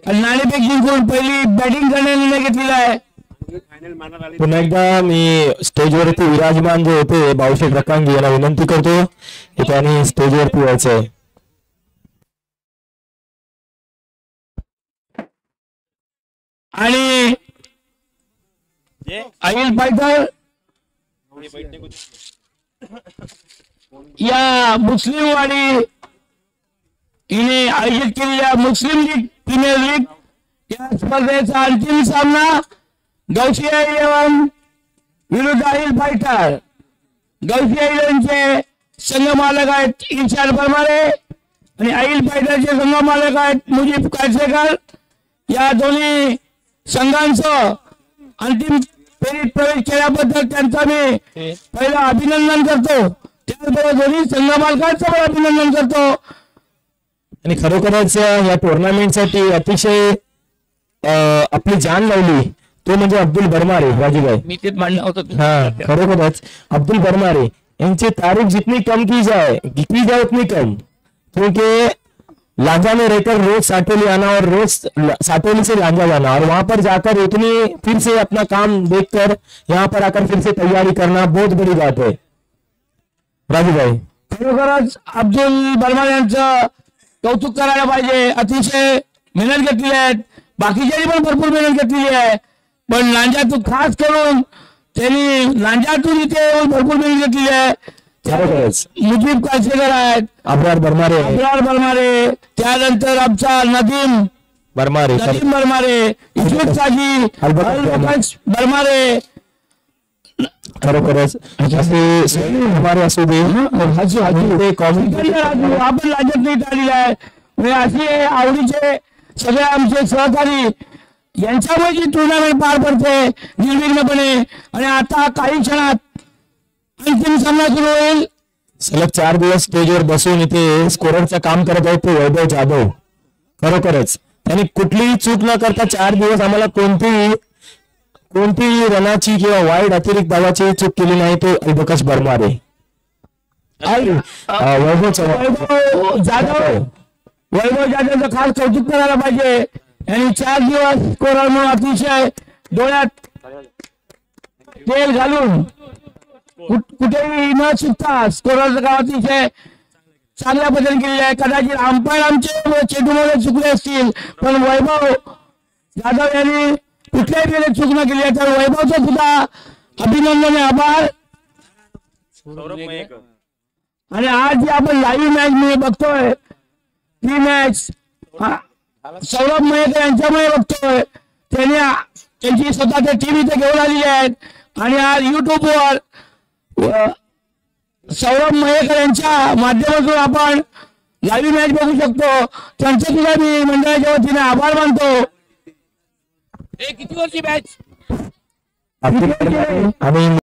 आणि नाणेफेक जिंकून पहिली बॅटिंग करण्याचा निर्णय घेतलेला आहे. पुन्हा एकदा मी स्टेजवरती विराजमान जे होते भाऊशेठ रकांगी यांना विनंती करतो की त्यांनी स्टेजवरती यायचंय. आणि अहिल फायटर या मुस्लिम वाडी हिने आयोजित केलेल्या मुस्लिम लीग प्रीमियर लीग या स्पर्धेचा अंतिम सामना गौसिया 11 विरुद्ध अहिल फायटर. गौसिया 11चे संघ मालक आहेत इर्शाद परमारे आणि अहिल फायटरचे संघ मालक आहेत मुजीब कायसेकर. या दोन्ही संघांचं अंतिम फेरीत प्रवेश केल्याबद्दल त्यांचा मी पहिलं अभिनंदन करतो. त्याचबरोबर दोन्ही संघ मालकांचं पण अभिनंदन करतो. आणि खरोखरच या टुर्नामेंटसाठी अतिशय आपली जान लावली तो म्हणजे अब्दुल बरमारे. राजूभाई, मी तेच मांडलं होतं. हाँ, खरोखरच अब्दुल बरमारे इनकी तारीफ जितनी कम की जाए उतनी कम, क्योंकि लांजा में रहकर रोज साटोली आना और रोज साटोली से लांजा जाना और वहां पर जाकर इतनी फिर से अपना काम देखकर यहाँ पर आकर फिर से तैयारी करना बहुत बड़ी बात है. राजूभाई, खरोखरच अब्दुल बरमारे यांचं कौतुक करायला पाहिजे. अतिशय मेहनत घेतली आहे. बाकीच्यांनी पण भरपूर मेहनत घेतलेली आहे. पण लांजातून खास करून त्यांनी लांजातून इथे येऊन भरपूर मेहनत घेतलेली आहे. खरोखरच मुजीब कायसेकर आहेत, अब्रार बरमारे, त्यानंतर आमचा नदीम बरमारे, इशूक साजी, बरमारे. खरोखरच असे बरमारे असू दे. आपण लांजात नाही आलेला आहे. म्हणजे असे आवडीचे सगळे आमचे सहकारी यांच्यामुळे जी टुर्नामेंट पार पडते निर्विघ्नपणे. आणि आता काही क्षणात अंतिम सामना सुरू होईल. सलग 4 दिवस स्टेजवर बसून इथे स्कोररचं काम करत आहेत ते वैभव जाधव. खरोखरच त्यांनी कुठलीही चूक न करता 4 दिवस आम्हाला कोणतीही रनाची किंवा वाईट अतिरिक्त धावाची चूक केली नाही. तो अल्बकश बरमारे. वैभव जाधवचं खास कौतुक करायला पाहिजे. यांनी 4 दिवस स्कोरर म्हणून अतिशय डोळ्यात तेल घालून कुठेही न चुकता स्कोररचं काम अतिशय चांगल्या पद्धतीने केलेलं आहे. कदाचित अंपायर आमचे चेंडूमध्ये चुकले असतील, पण वैभव जाधव यांनी कुठल्याही वेळेस चूक न केली आहे. तर वैभवचं सुद्धा अभिनंदन आहे, आभार. आणि आज जी आपण लाईव्ह मॅच मी बघतोय ती मॅच सौरभ मयेकर यांच्यामुळे बघतोय. त्यांची स्वतःची टीम इथे घेऊन आलेली आहेत आणि आज युट्यूबवर सौरभ मयेकर यांच्या माध्यमातून आपण लाईव्ह मॅच बघू शकतो. त्यांचे सुद्धा मी मंडळाच्या वतीने आभार मानतो. किती वर्षी मॅच आणि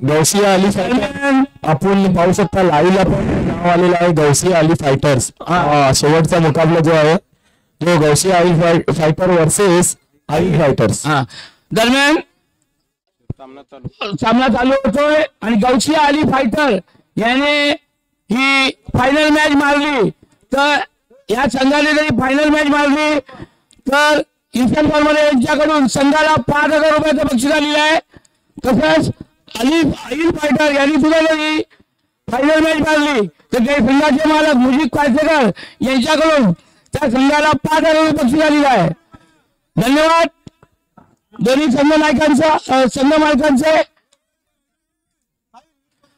गौसिया अली फायटर आपण पाहू शकता लाईव्हला पण नाव आलेलं आहे गौसिया अली फायटर्स. शेवटचा मुकाबला जो आहे जो Gausiya Ali fighter versus Ali fighters. दरम्यान सामना चालू होतोय आणि गौसिया अली फायटर याने ही फायनल मॅच मारली तर या संघाने जरी फायनल मॅच मारली तर इन्स्टंट फॉर्ममध्ये यांच्याकडून संघाला 5,000 रुपयाचं बक्षीस आलेलं आहे. तसंच अली फायटर यांनी सुद्धा जरी फायनल मॅच मारली तर काही संघाचे मालक मुजीब कायसेकर यांच्याकडून त्या संघाला 5,000 रुपये बक्षीस आलेलं आहे. धन्यवाद दोन्ही संघ मालकांचे.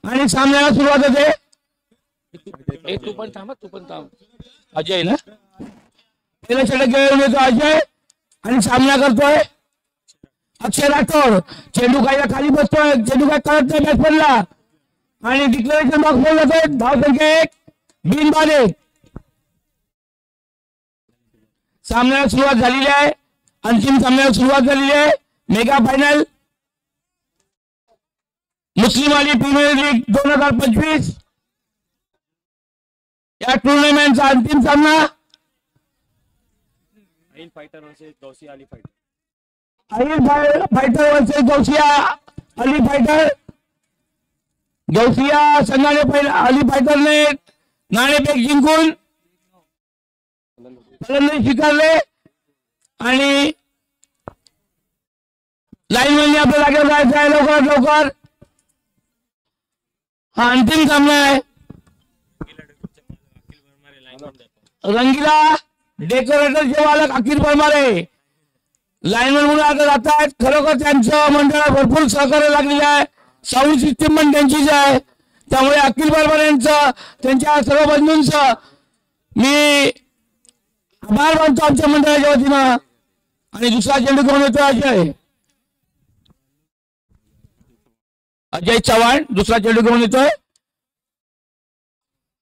आणि सामन्याला सुरुवात होते. तू पण थांब. अजय ना पहिला षटक घेऊन येतो अजय आणि सामना करतोय अक्षय राठोड. चेंडू काहीला खाली बसतोय. चेंडू काय कळत नाही बॅट्समॅनला आणि डिक्लेरेशन बॉक्स मध्ये जातोय. धाव संख्या 1 बिनबाद 1. सामन्याला सुरुवात झालेली आहे. अंतिम सामन्याला सुरुवात झालेली आहे. Mega final Muslim Ali premier league 2025 या टुर्नामेंटचा अंतिम सामना Ali fighter versus Gausiya Ali fighter. Fighter versus Gausiya Ali fighter. Gausiya संघाने पहिला अली फायटरने नाणेफेक जिंकून फलंदाजी स्वीकारले आणि लाईनमॅनने आपल्या जागेवर जायचं आहे लवकर. हा अंतिम सामना आहे. रंगीला डेकोरेटरचे मालक अखिल परमारे लाईनमॅन म्हणून आता जात आहेत. खरोखर त्यांचं मंडळाला भरपूर सहकार्य लागलेलं आहे. साऊंड सिस्टीम पण त्यांचीच आहे. त्यामुळे अखिल परमारे यांचं त्यांच्या सर्व बंधूंचं मी आभार मानतो आमच्या मंडळाच्या वतीनं. आणि दुसरा चेंडू घेऊन येतो अजय चव्हाण दुसरा चेंडू घेऊन येतोय.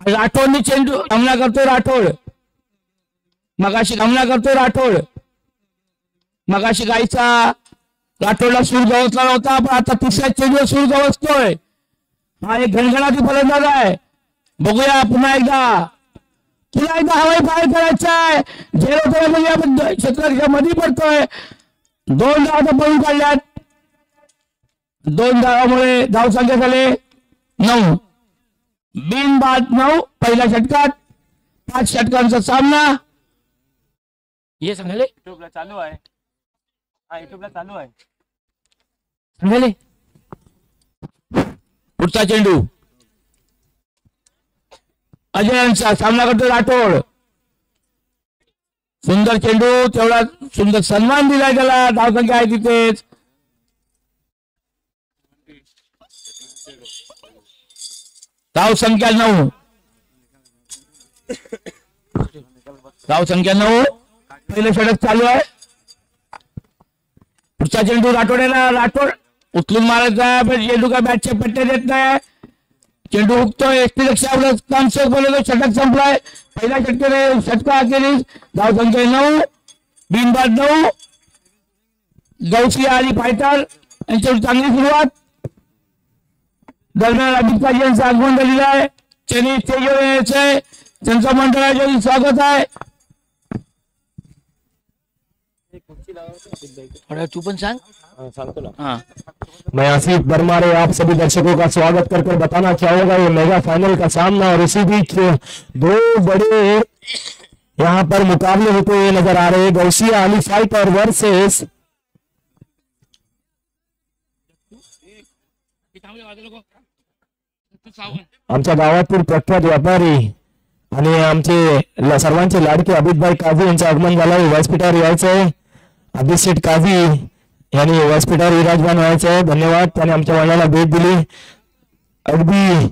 राठोडने चेंडू सामना करतोय. मगाशी गाईचा राठोडला सूर गवसला नव्हता पण आता तिसऱ्या चेंडूवर सूर गवसतोय. हा एक घणघणाटी फलंदाज आहे. बघूया पुन्हा एकदा हवाई फायर करायचा आहे. झेरो म्हणजे आपण क्षेत्राच्या मध्ये पडतोय. 2 धावा पळून काढल्यात. 2 धावामुळे धावसंख्या झाले 9 बिनबाद 9. पहिल्या षटकात 5 षटकांचा सामना हे सांगाले युट्यूबला चालू आहे. सांगाले पुढचा चेंडू अजयांचा सामना करतो राठोड. सुंदर चेंडू तेवढा सुंदर सन्मान दिलाय त्याला. धावसंख्या आहे तिथेच. धावसंख्या 9. पहिलं षटक चालू आहे. पुढचा चेंडू राठोड उचलून मारायचा पण चेंडू काय बॅटच्या पट्ट्या देत नाही. चेंडू हुकतोय. काम षटक संपलाय. पहिल्या षटका अखेरीस धावसंख्या 9 बिनबाद 9. गौसिया अली फायटर यांच्यावर चांगली सुरुवात. दरम्यान अमित काजी यांचं आगमन झालेलं आहे. चेन्नई स्टेजवर यायचंय. त्यांचं मंडळाच्या स्वागत आहे. तू पण सांग. हाँ मैं आसिफ बरमारे आप सभी दर्शकों का स्वागत कर बताना चाहूंगा ये मेगा फाइनल का सामना और इसी बीच 2 बड़े यहाँ पर मुकाबले होते हुए नजर आ रहे हैं. गौसिया अली फाइटर वर्सेस आमच्या गावातील प्रख्यात व्यापारी आणि आमचे सर्वांचे लाडके अभितभाई काझी यांचं आगमन झालं आहे. व्यासपीठावर यायचंय. अभिषेक काझी यांनी व्यासपीठावर विराजमान व्हायचं आहे. धन्यवाद. त्याने आमच्या मंडळाला भेट दिली. अगदी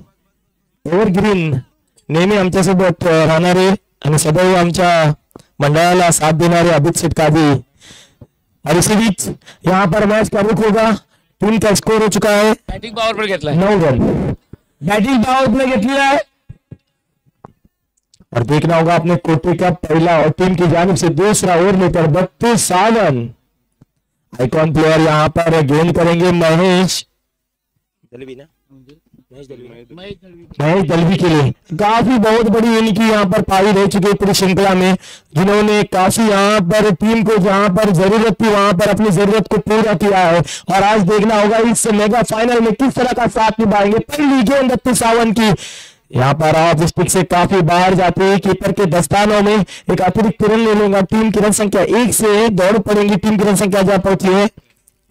एव्हरग्रीन नेहमी आमच्यासोबत राहणारे आणि सदैव आमच्या मंडळाला साथ देणारे अभिषेक काझी. और इसी बीच यहाँ पर मैच का रुख होगा. टीम का स्कोर हो चुका है. बैटिंग पावर पर घेतलाय 9 रन. बॅटिंग पावर प्ले घेतलेला आहे. और देखना होगा अपने कोटे का पहला और टीम की जानिब से दूसरा ओवर लेकर 32 रन. आइकॉन प्लेयर यहाँ पर गेंद करेंगे महेश. महेश दलवी के लिए काफी बहुत बड़ी इनकी यहाँ पर पारी रह चुकी है पूरी श्रृंखला में, जिन्होंने काफी यहाँ पर टीम को जहाँ पर जरूरत थी वहां पर अपनी जरूरत को पूरा किया है। और आज देखना होगा इस मेगा फाइनल में किस तरह का साथ निभाएंगे। पहली गेंद दत्तू सावंत की यहाँ पर ऑफ स्टिक से काफी बाहर जाते हैं, कीपर के दस्तानों में एक अतिरिक्त रन ले लेगा। टीम की रन संख्या 1 से दौड़ पड़ेगी। टीम की रन संख्या जहाँ पहुंची है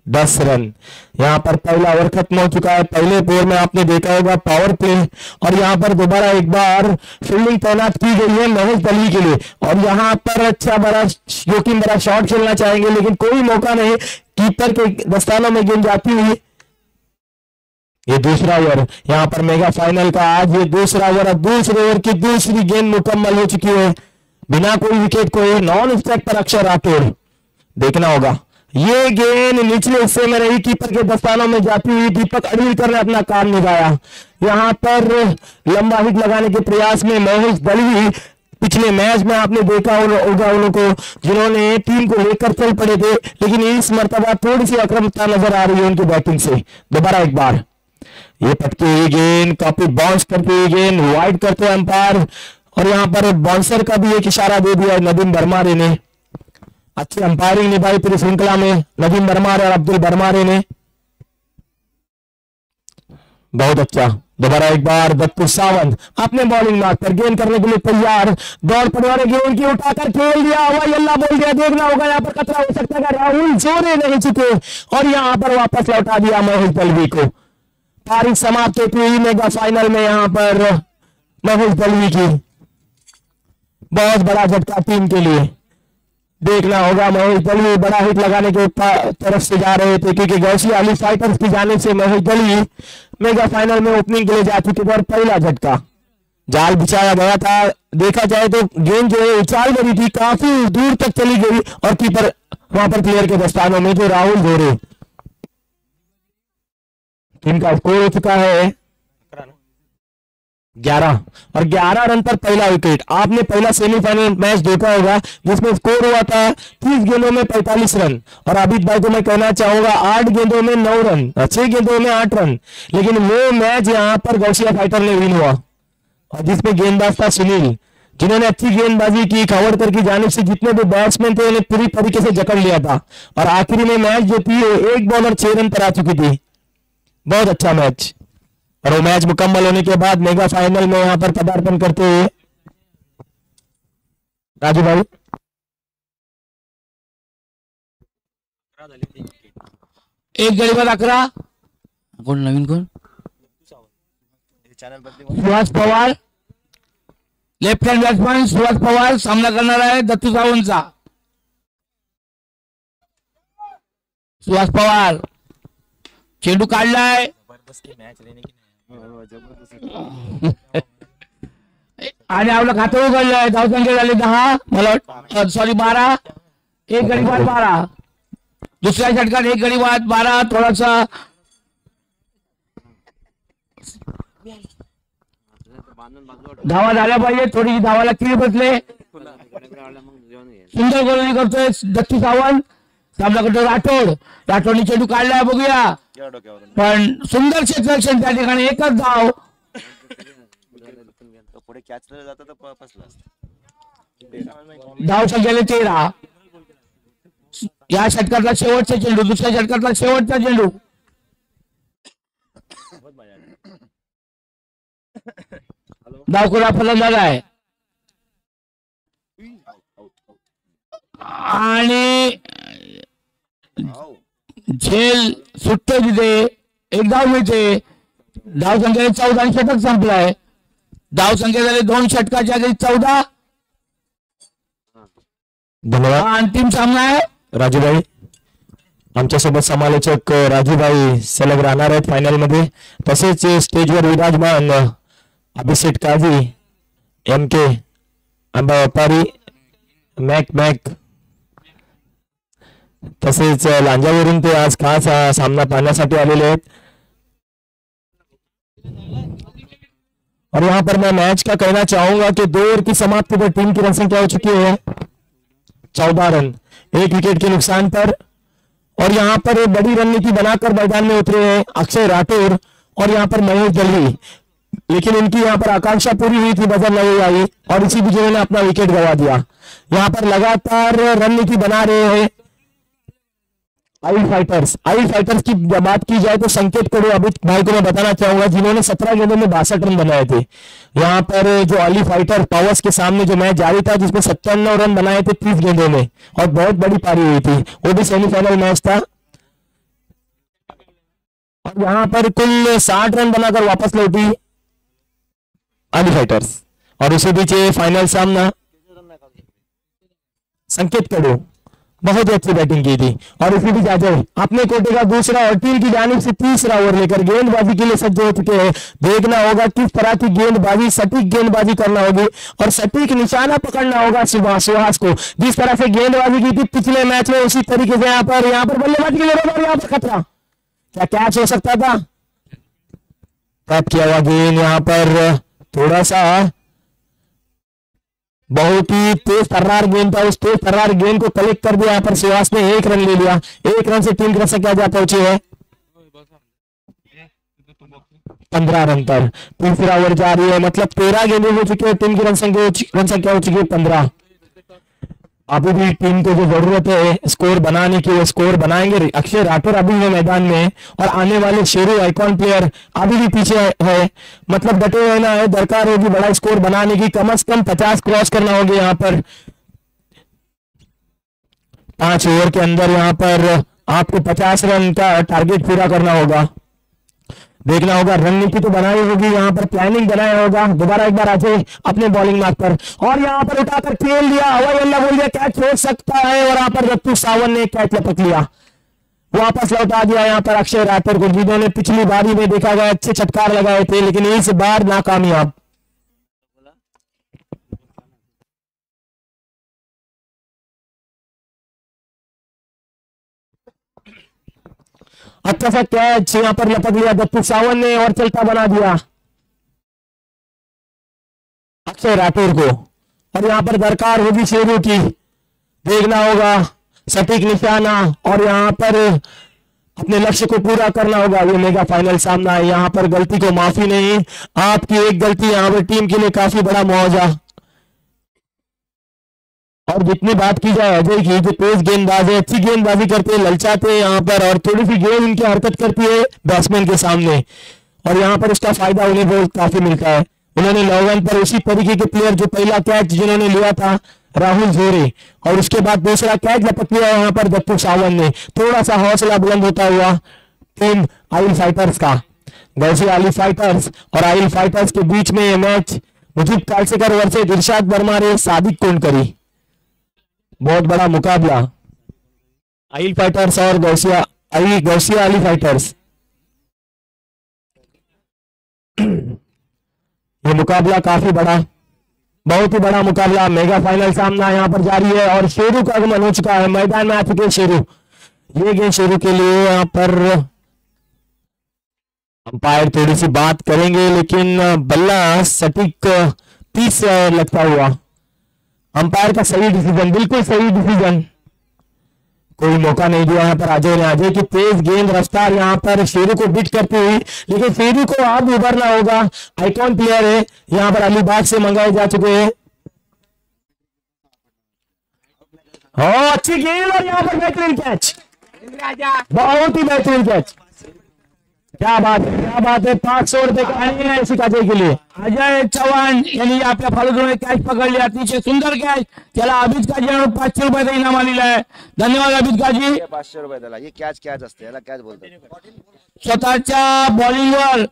10 रन। यहाँ पर पहला ओवर खत्म हो चुका है। पहले ओवर में आपने देखा होगा पावर प्ले, और यहाँ पर दोबारा एक बार फील्डिंग तैनात की गई है महेश दलवी के लिए। और यहाँ पर अच्छा बड़ा जोखिम बड़ा शॉट खेलना चाहेंगे, लेकिन कोई मौका नहीं। कीपर के दस्तानों में गेंद जाती हुई। ये दूसरा ओवर यहाँ पर मेगा फाइनल का आज ये दूसरा ओवर, दूसरे ओवर की दूसरी गेंद मुकम्मल हो चुकी है बिना कोई विकेट को। नॉन स्ट्राइक पर अक्षर राठौड़। देखना होगा ये गेंद निचले हिस्से में रही, कीपर के दस्तानों में जाती हुई। दीपक अडविलकर ने अपना काम निभाया। यहाँ पर लंबा हिट लगाने के प्रयास में महेश दलवी, पिछले मैच में आपने देखा होगा उनको, जिन्होंने टीम को लेकर चल पड़े थे, लेकिन इस मर्तबा थोड़ी सी आक्रामकता नजर आ रही है उनकी बैटिंग से। दोबारा एक बार ये पटकी हुई गेंद, काफी बाउंस करती हुई गेंद, वाइड करते अंपायर। और यहाँ पर बाउंसर का भी एक इशारा दे दिया नदीम बरमारे ने। अच्छी अंपायरिंग निभाई पूरी श्रृंखला में नदीम बरमारे और अब्दुल बरमारे ने, बहुत अच्छा। दोबारा एक बार दत्तू सावंत अपने बॉलिंग मार्क पर गेंद करने के लिए तैयार। दौड़ पड़े वाले गेंद की उठाकर खेल दिया, हवाई अल्लाह बोल दिया। देखना होगा यहाँ पर खतरा हो सकता है। राहुल जोरे नहीं चुके और यहाँ पर वापस लौटा दिया महेश दलवी को। पारी समाप्त होती हुई मेगा फाइनल में यहाँ पर महेश दलवी की बहुत बड़ा झटका टीम के लिए। देखना होगा महेश दलवी बड़ा हिट लगाने के तरफ से जा रहे थे, क्योंकि गौसिया अली फाइटर्स की जाने से महेश दलवी मेगा फाइनल में ओपनिंग के लिए जा चुके थे। और पहला झटका जाल बिछाया गया था। देखा जाए तो गेंद जो है उछाल गई थी, काफी दूर तक चली गई और कीपर वहां पर प्लेयर के दस्तानों में जो राहुल धोरे। टीम का स्कोर हो चुका है 11 और 11 रन पर पहला विकेट। आपने पहला सेमीफाइनल मैच देखा होगा जिसमें स्कोर हुआ था 30 गेंदों में 45 रन। और अभित भाई को मैं कहना चाहूंगा 8 गेंदों में 9 रन, 6 गेंदों में 8 रन। लेकिन वो मैच यहाँ पर गौसिया फाइटर ने विन हुआ, और जिसमें गेंदबाज था सुनील, जिन्होंने अच्छी गेंदबाजी की। खावड़कर की जानिब से जितने भी बैट्समैन थे उन्हें पूरी तरीके से जकड़ लिया था। और आखिरी में मैच जो थी एक बॉल और 6 रन पर आ चुकी थी। बहुत अच्छा मैच। और वो मैच मुकम्मल होने के बाद मेगा फाइनल में यहां पर पदार्पण करते हुए राजू भाई एक गडी बाद 11 कोण नवीन कोण Suhas Pawar left hand batsman Suhas Pawar सामना करणार आहे दत्तू सावंतचा। सुहास पवार चेंडू काढलाय आणि आपलं खातं उघडलंय। धावसंख्या झाली 10, मला सॉरी 12, एक गडी बाद 12, दुसऱ्या षटकात एक गडी बाद 12। थोडासा धावा झाल्या पाहिजे, थोडीशी धावाला किरी बसले। सुंदर गोलंदाजी करतोय दत्तू सावंत, सामना करतोय राठोड। राठोडने चेंडू काढलाय, बघूया, पण सुंदर क्षेत्ररक्षण त्या ठिकाणी, एकच धाव। धाव संख्येने 13। या षटकातला शेवटचा चेंडू, दुसऱ्या षटकातला शेवटचा चेंडू। धावखोरा फलंदाज आहे आणि झेल सुटते तिथे, एक धाव मिळते। धाव संख्येने 14 षटक संपलाय। धाव संख्या झाली 2 षटकाच्या आधी 14। धन्यवाद। अंतिम सामना आहे राजूभाई, आमच्यासोबत समालोचक राजूभाई सलग राहणार आहेत फायनल मध्ये। तसेच स्टेजवर विराजमान अभिषेक काझी, MK आंबा व्यापारी, मॅक तसेच लांजावरून ते आज खास सामना पाहण्यासाठी आलेले आहेत। और यहाँ पर मैं मैच का कहना चाहूंगा कि 2 ओवर की समाप्ति पर टीम की रन संख्या हो चुकी है 14 रन, 1 विकेट के नुकसान पर। और यहाँ पर बड़ी रणनीति बनाकर मैदान में उतरे हैं अक्षय राठौर और यहाँ पर महेश दलवी, लेकिन इनकी यहाँ पर आकांक्षा पूरी हुई थी, बजर नहीं आई और इसी बीच इन्होंने अपना विकेट गंवा दिया। यहाँ पर लगातार रणनीति बना रहे हैं आई फाइटर्स की बात की जाए तो संकेत करो अभी भाई को मैं बताना चाहूंगा, जिन्होंने 17 गेंदों में 62 रन बनाए थे। यहाँ पर जो अली फाइटर पावर्स के सामने जो मैच जारी था जिसमें 97 रन बनाए थे 30 गेंदों में और बहुत बड़ी पारी हुई थी, वो भी सेमीफाइनल मैच था। और यहाँ पर कुल 60 रन बनाकर वापस लौटी अली फाइटर्स और उसी बीच फाइनल सामना संकेत करो बहुत ही अच्छी बैटिंग की थी और इसी बीच अजय अपने कोटे का दूसरा और टीम की जानिब से तीसरा ओवर लेकर गेंदबाजी के लिए सज्ज हो चुके हैं। देखना होगा किस तरह की गेंदबाजी, सटीक गेंदबाजी करना होगी और सटीक निशाना पकड़ना होगा सुहास को। जिस तरह से गेंदबाजी की थी पिछले मैच में उसी तरीके से यहाँ पर बल्लेबाजी के लिए यहाँ पर खतरा, क्या कैच हो सकता था? कैच किया हुआ गेंद यहाँ पर थोड़ा सा बहुत ही तेज तर्रार गेंद था, उस तेज तर्रार गेंद को कलेक्ट कर दिया यहाँ पर सुहास ने, 1 रन ले लिया। 1 रन से टीम की संख्या जा पहुंची है 15 रन पर। तीसरा ओवर जारी है, मतलब 13 गेंदें हो चुकी है, टीम की रन संख्या हो चुकी है 15। अभी भी टीम को जो जरूरत है स्कोर बनाने की, वो स्कोर बनाएंगे। अक्षय राठौर अभी है मैदान में और आने वाले शेरू आइकॉन प्लेयर अभी भी पीछे है, मतलब डटे रहना है, दरकार होगी बड़ा स्कोर बनाने की, कम से कम 50 क्रॉस करना होगा यहाँ पर 5 ओवर के अंदर। यहाँ पर आपको 50 रन का टारगेट पूरा करना होगा। देखना होगा, रणनीति तो बनाई होगी, यहाँ पर प्लानिंग बनाया होगा। दोबारा एक बार अजय अपने बॉलिंग मार्क पर और यहाँ पर उठाकर खेल दिया, हवाई अल्लाह बोल दिया, कैच हो सकता है और यहाँ पर दत्तू सावन ने कैच लपक लिया, वापस लौटा दिया यहाँ पर अक्षय राठौर को, जिन्होंने पिछली बारी में देखा गया अच्छे छटकार लगाए थे लेकिन इस बार नाकामयाब। अच्छा सा कैच यहाँ पर लपक लिया दत्तू सावन ने और चलता बना दिया अक्षय राठौर को। और यहाँ पर दरकार होगी शेरू की, देखना होगा सटीक निशाना और यहाँ पर अपने लक्ष्य को पूरा करना होगा। ये मेगा फाइनल सामना है, यहाँ पर गलती को माफी नहीं, आपकी एक गलती यहाँ पर टीम के लिए काफी बड़ा मुआवजा। और जितनी बात की जाए अजय की, जो तेज गेंदबाज है, अच्छी गेंदबाजी करते हैं, ललचाते हैं यहाँ पर और थोड़ी सी गेंद इनकी हरकत करती है बैट्समैन के सामने और यहाँ पर उसका फायदा उन्हें बहुत काफी मिलता है। उन्होंने 9 रन पर उसी तरीके के प्लेयर जो पहला कैच जिन्होंने लिया था राहुल जोरे और उसके बाद दूसरा कैच लपक लिया यहाँ पर दत्तू सावन ने। थोड़ा सा हौसला बुलंद होता हुआ टीम आइल फाइटर्स का, वैसे आइल फाइटर्स और आइल फाइटर्स के बीच में ये मैच मुजीब कालसेकर वर्सेस इरशाद बरमारे सादिक कोनकरी, बहुत बड़ा मुकाबला आइल फाइटर्स और गौसिया आली फाइटर्स। ये मुकाबला काफी बड़ा, बहुत ही बड़ा मुकाबला, मेगा फाइनल सामना यहाँ पर जारी है और शेरू का आगमन हो चुका है, मैदान में आ चुके शेरू। ये गेंद शेरू के लिए यहाँ पर अंपायर थोड़ी सी बात करेंगे लेकिन बल्ला सटीक 30 लगता हुआ, अंपायर का सही डिसीजन, बिल्कुल सही डिसीजन, कोई मौका नहीं दिया यहाँ पर अजय ने। अजय की तेज गेंद रफ्तार यहाँ पर शेरू को बीट करती हुई, लेकिन शेरू को अब उभरना होगा, आइकॉन प्लेयर है यहाँ पर, अलीबाग से मंगाए जा चुके हैं। अच्छी गेंद और यहाँ पर बेहतरीन कैच, बहुत ही बेहतरीन कैच, क्या बात है, क्या बात है। 500 रुपए का है इसी अजय के लिए। अजय चौहान यानी आपल्या फालुदो ने कैच पकड़ लिया, अतिशय सुंदर कैच। चला अभित काजी 500 रुपयाचा इनाम आलेला आहे, धन्यवाद अभित काजी। 500 रुपये त्याला, हे कॅच असते, याला कॅच बोलतात। स्वतःच्या बॉलिंगवर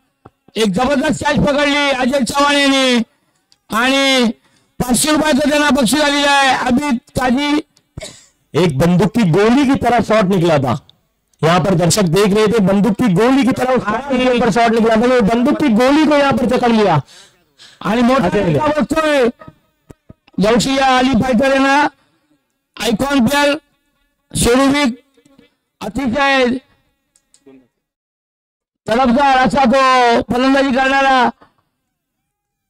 एक जबरदस्त कॅच पकडली अजय चव्हाण यांनी आणि 500 रुपयाचं त्यांना बक्षीस आलेलं आहे अभित काजी। एक बंदूक की गोली की तरह शॉट निकला था, यहाँ पर दर्शक देख रहे थे, बंदूक की गोली की तरह पर शॉट निकला था, बंदूक की गोली को यहाँ पर पकड़ लिया आणि मोठा बघतोय गौसिया अली फायटर ना, आयकॉन प्लेयर शेरूविक, अतिशय तडफदार असा तो फलंदाजी करणारा,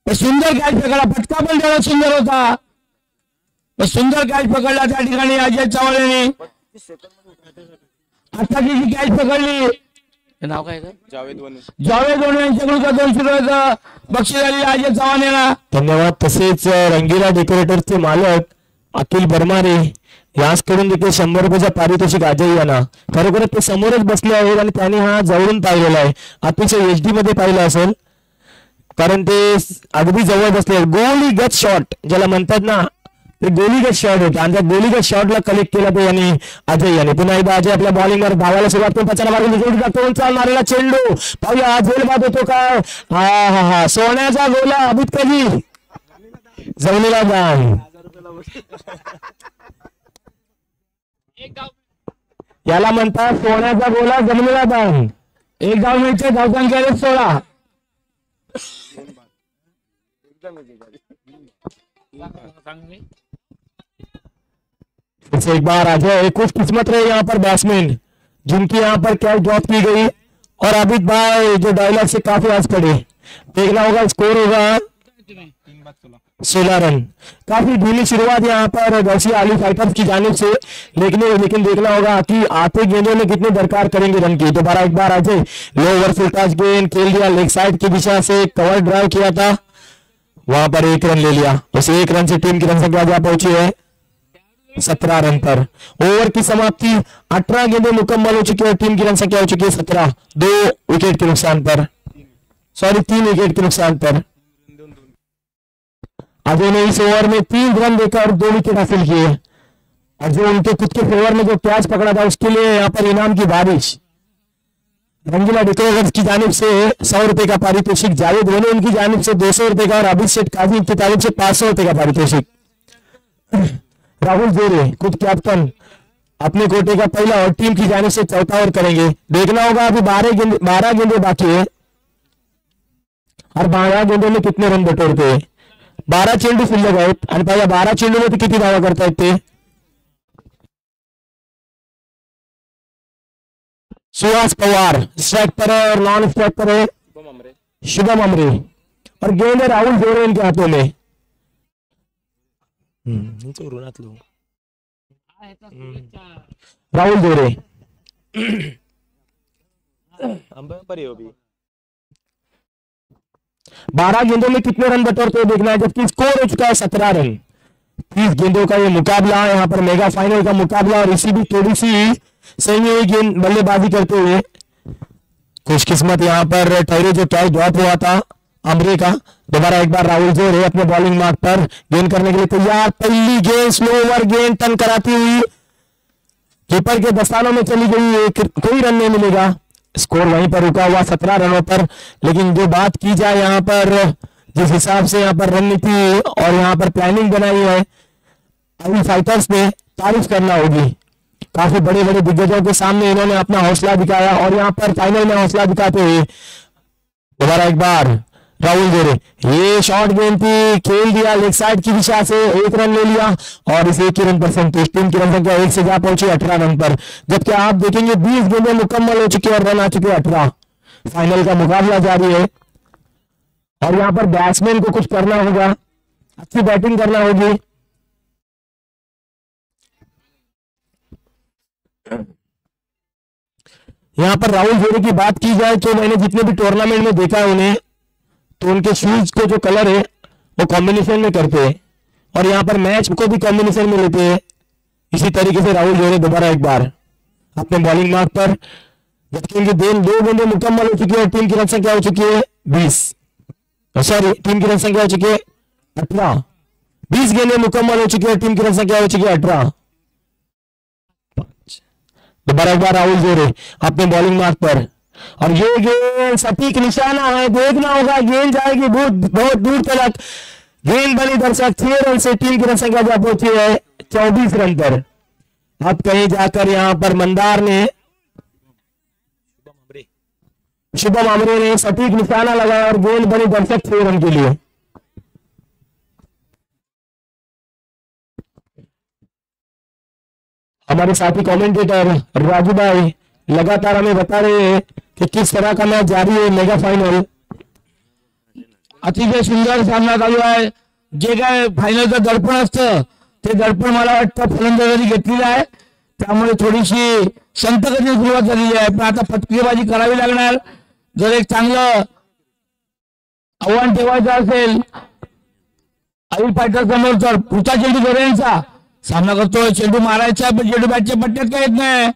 सुंदर कॅच पकडला, फटका पण त्याला सुंदर होता, सुंदर कॅच पकडला त्या ठिकाणी अजय चव्हाण यांनी। आता जी कॅच पकडली हे नाव काय आहे? जावेद वने. जावेद वने यांच्याकडून 200 रुपयाचं बक्षीस आलेलं आहे अजय चव्हाण यांना. धन्यवाद. तसेच रंगीला डेकोरेटरचे मालक अखिल बर्मारे याचकडून देखील 100 रुपयाचा पारितोषिक अजय यांना. खरोखर ते समोरच बसले आहेत आणि त्याने हा जवळून पाहिलेला आहे. अतिशय HD मध्ये पाहिलं असेल कारण ते अगदी जवळ बसले. गोलीगत शॉट ज्याला म्हणतात ना, ते गोलीगत शॉट होते आणि त्या गोलीगत शॉटला कलेक्ट केला ते यांनी अजय यांनी. पुन्हा एकदा अजय आपल्या बॉलिंगवर धावायला सुरुवात करून पचाला मारून चाल मारलेला चेंडू पाहूया झेल बाद होतो काय. हा सोन्याचा गोला अभित कधी जमलेला गाव याला म्हणतात सोन्याचा गोला जमलेला दान. एक धाव मिळते. धावसंख्या 16. एक बार अजय कुछ किस्मत रहे यहाँ पर बैट्समैन जिनकी यहाँ पर कैच ड्रॉप की गई और अभित भाई जो डायलॉग से काफी आज पड़े. देखना होगा स्कोर होगा 16 रन. काफी धीमी शुरुआत यहाँ पर गर्सिया अली फाइटर्स की जानिब से, लेकिन देखना होगा कि आते गेंदों में कितने दरकार करेंगे रन की. दोबारा एक बार अजय लो ओवर फुल टच गेंद खेल दिया लेग साइड की दिशा से, कवर ड्राइव किया था, वहां पर 1 रन ले लिया. उस 1 रन से टीम की रन संख्या जा पहुंची है 17 रन पर. ओवर की समाप्ति 18 गेंदें मुकम्मल हो चुकी है. टीम की रन संख्या हो चुकी है 17. 2 विकेट के नुकसान पर, 3 विकेट के नुकसान पर अजय ने इस ओवर में 3 रन देकर 2 विकेट हासिल किए. और जो उनके खुद के फेवर में जो कैच पकड़ा था उसके लिए यहाँ पर इनाम की बारिश. रंगीला डेकोरेटर्स की जानिब से 100 रुपए का पारितोषिक, जावेद वने उनकी जानिब से 200 रुपए का और अभित शेठ काजी की जानिब से 500 रुपए का पारितोषिक. राहुल जोरे खुद कैप्टन अपने कोटे का पहला और टीम की जानिब से चौथा ओवर करेंगे. देखना होगा अभी 12 गेंदे बाकी है और 12 गेंदों में कितने रन बटोरते हैं. 12 चेंडू शिल्लक आहेत आणि पहिल्या 12 चेंडूमध्ये किती धावा करतायत ते. सुहास पवार स्ट्राइक पर है और नॉन स्ट्राइक पर है शुभम अमरे और गेंद है राहुल जोरे इनके हाथों में. राहुल जोरे 12 गेंदों में कितने रन बटोरते हुए देखना है, जबकि स्कोर हो चुका है 17 रन. 30 गेंदों का ये मुकाबला है यहाँ पर मेगा फाइनल का मुकाबला और इसी भी थोड़ी सी सही हुई गेंद बल्लेबाजी करते हुए खुशकिस्मत यहाँ पर ठहरे जो कैच ड्रॉप हुआ था अमरे का. दोबारा एक बार राहुल जोरे अपने बॉलिंग मार्क पर गेंद करने के लिए तैयार. पहली गेंद स्लो ओवर गेंद टर्न कराती हुई कीपर के दस्तानों में चली गई. कोई रन नहीं मिलेगा. स्कोर वहीं पर रुका हुआ 17 रनों पर. लेकिन जो बात की जाए यहाँ पर जिस हिसाब से यहाँ पर रणनीति और यहाँ पर प्लानिंग बनाई है अली फाइटर्स ने तारीफ करना होगी. काफी बड़े बड़े दिग्गजों के सामने इन्होंने अपना हौसला दिखाया और यहाँ पर फाइनल में हौसला दिखाते हुए दोबारा एक बार राहुल जोरे ये शॉर्ट गेंद थी, खेल दिया लेग साइड की दिशा से, 1 रन ले लिया और इस 1 रन पर संतुष्ट. टीम की रन संख्या 1 से जा पहुंची 18 रन पर. जबकि आप देखेंगे 20 गेंदें मुकम्मल हो चुकी और रन आ चुके 18. फाइनल का मुकाबला जारी है और यहाँ पर बैट्समैन को कुछ करना होगा, अच्छी बैटिंग करना होगी. यहाँ पर राहुल जोरे की बात की जाए तो मैंने जितने भी टूर्नामेंट में देखा है उन्हें, तो उनके शूज को जो कलर है वो कॉम्बिनेशन में करते हैं और यहाँ पर मैच को भी कॉम्बिनेशन में लेते हैं. इसी तरीके से राहुल जोरे दोबारा एक बार अपने बॉलिंग मार्क पर, जबकि उनकी 2 गेंदें मुकम्मल हो चुकी है और टीम की रन संख्या हो चुकी है 20. सॉरी, टीम की रन संख्या हो चुकी है 18. 20 गेंदें मुकम्मल हो चुकी है, टीम की रन संख्या हो चुकी है 18. दोबारा एक बार राहुल जोरे अपने बॉलिंग मार्क पर और ये गेंद सटीक निशाना है. देखना होगा गेंद जाएगी बहुत दूर तक. गेंद बनी दर्शक 6 रन से टीम की रन संख्या जा पहुंची है 24 रन पर. अब कहीं जाकर यहां पर मंदार ने शुभम अमरे ने सटीक निशाना लगाया और गेंद बनी दर्शक 6 रन के लिए. हमारे साथी कमेंटेटर राजू भाई लगातार हमें बता रहे हैं कि किस तरह का मैच जारी है मेगा फायनल. अतिशय सुंदर सामना चालू आहे. जे काय फायनलचं दर्पण असतं ते दर्पण मला वाटतं फलंदाजांनी घेतलेलं आहे. त्यामुळे थोडीशी संतगतीने सुरुवात झालेली आहे. पण आता फटकेबाजी करावी लागणार. जर एक चांगलं आव्हान ठेवायचं असेल अली फायटर समोर तर पुढचा चेंडू जोऱ्यांचा सामना करतोय. चेंडू मारायचा पण चेंडू बॅटच्या पट्ट्यात काय येत नाही.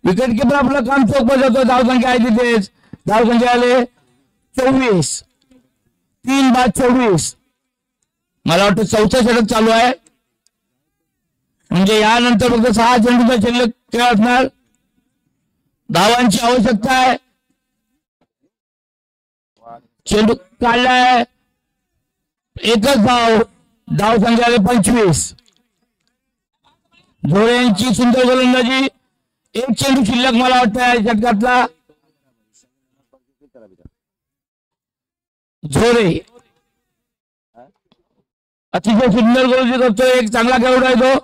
विकेट किपर आपलं काम चोख बजावतो. धावसंख्या आहे तिथेच. धावसंख्या आले 24. 3 बाद 24. मला वाटतं चौथा षटक चालू आहे. म्हणजे यानंतर फक्त 6 चेंडूचा शिल्लक खेळ असणार. धावांची आवश्यकता आहे. चेंडू काढलाय. एकच धाव. धाव संख्या आले 25. झोरे यांची सुंदर गोलंदाजी. एक चेंडू शिल्लक मला वाटतं या षटकातला. झोरे अतिशय सुंदर गोलंदाजी करतोय. एक चांगला खेळाडू आहे तो.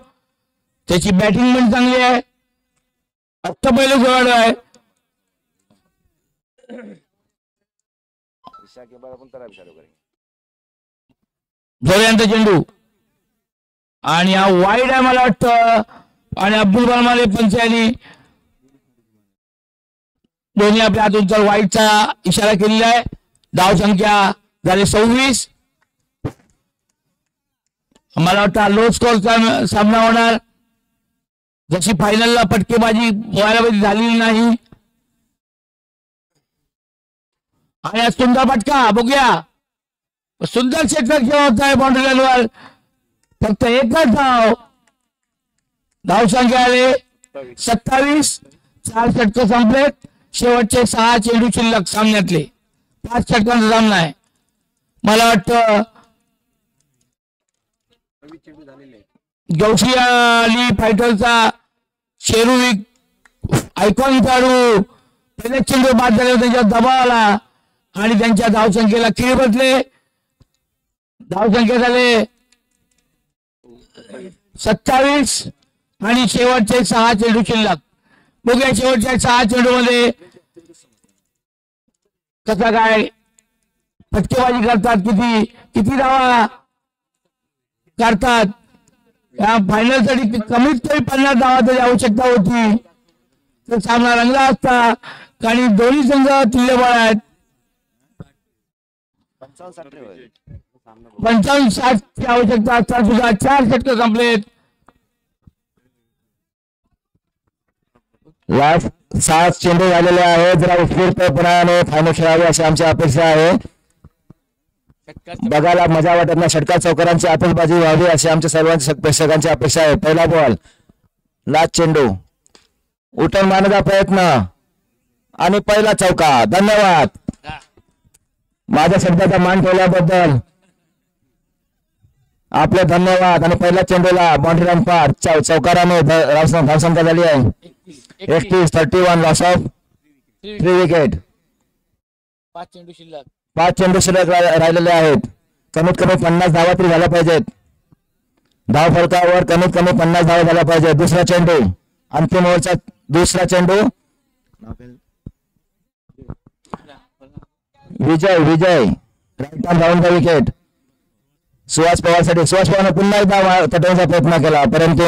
त्याची बॅटिंग पण चांगली आहे. अष्टपैलू खेळाडू आहे. झोरे यांचा चेंडू आणि हा वाईड आहे मला वाटतं. आणि अब्दुल कलामाने पंचायती दोन्ही आपल्या हातून तर वाईडचा इशारा केलेला आहे. धाव संख्या झाली 26. मला वाटतं लो स्कोरचा सामना होणार. जशी फायनलला फटकेबाजी व्हायला झालेली नाही. आणि सुंदर फटका बघूया. सुंदर षटक खेळ होत आहे बाउंड्री लाईनवर. फक्त एकच धाव. धाव संख्या आले 27. 4 षटक संपलेत. शेवटचे 6 चेंडू शिल्लक सामन्यातले. 5 षटकांचा सामना आहे. मला वाटतं गौशी अली फायटरचा शेरू आयकॉन खेळाडू पहिले चेंडू बाद झाले. त्यांच्या दबाव आला आणि त्यांच्या धावसंख्येला किरी बसले. धावसंख्या झाले 27 आणि शेवटचे 6 चेंडू शिल्लक. बघूया शेवटच्या 6 चेंडू मध्ये कसा काय फटकेबाजी करतात. किती धावा करतात. या फायनल साठी कमीत कमी 50 धावाची आवश्यकता होती तर सामना रंगला असता. कारण दोन्ही संघ तुल्यबळ आहेत. 55-60 ची आवश्यकता असतात सुद्धा 4 षटक संपलेत. लास्ट 7 चेंडू झालेले आहेत. जरा उत्स्फूर्तपणाने फायनल खेळावे अशी आमची अपेक्षा आहे. बघायला मजा वाटत नाही. षटकार चौकारांची आतषबाजी व्हावी अशी आमच्या सर्वांची प्रेक्षकांची अपेक्षा आहे. पहिला बॉल लास्ट चेंडू उठण मारण्याचा प्रयत्न आणि पहिला चौका. धन्यवाद. माझ्या शब्दाचा मान ठेवल्याबद्दल आपले धन्यवाद. आणि पहिल्या चेंडूला बाउंड्री लाईन पार चौकाराने धावसंख्या झाली आहे 31. 31 लॉस ऑफ 3 विकेट. 5 चेंडू शिल्लक. 5 चेंडू शिल्लक राहिलेले आहेत. कमीत कमी 50 धावा तरी झाल्या पाहिजेत. धाव फलकावर कमीत कमी 50 धावा झाल्या पाहिजेत. दुसरा चेंडू अंतिम ओव्हरचा दुसरा चेंडू. Vijay right arm round the wicket. Suhas पवारसाठी. सुहास पवारने पुन्हा एकदा तटवण्याचा प्रयत्न केला परंतु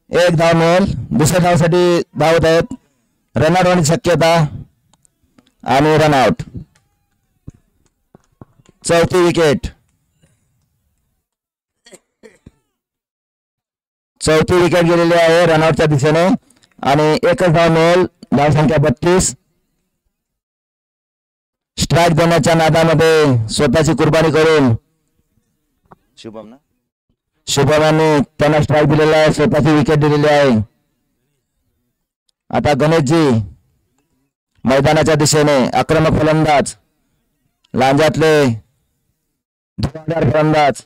एक धाव मिळेल. दुसऱ्या धावसाठी धावत आहेत. रनआउट होण्याची शक्यता आणि रनआउट. चौथी विकेट. चौथी विकेट गेलेली आहे रनआउटच्या दिशेने आणि एकच धाव मिळेल. धाव संख्या 32. स्ट्राईक देण्याच्या नादामध्ये स्वतःची कुर्बानी करून शुभमने त्यांना स्ट्राईक दिलेला आहे. स्वतःची विकेट दिलेली आहे. आता गणेशजी मैदानाच्या दिशेने आक्रमक फलंदाज. लांजातले धुवाधार फलंदाज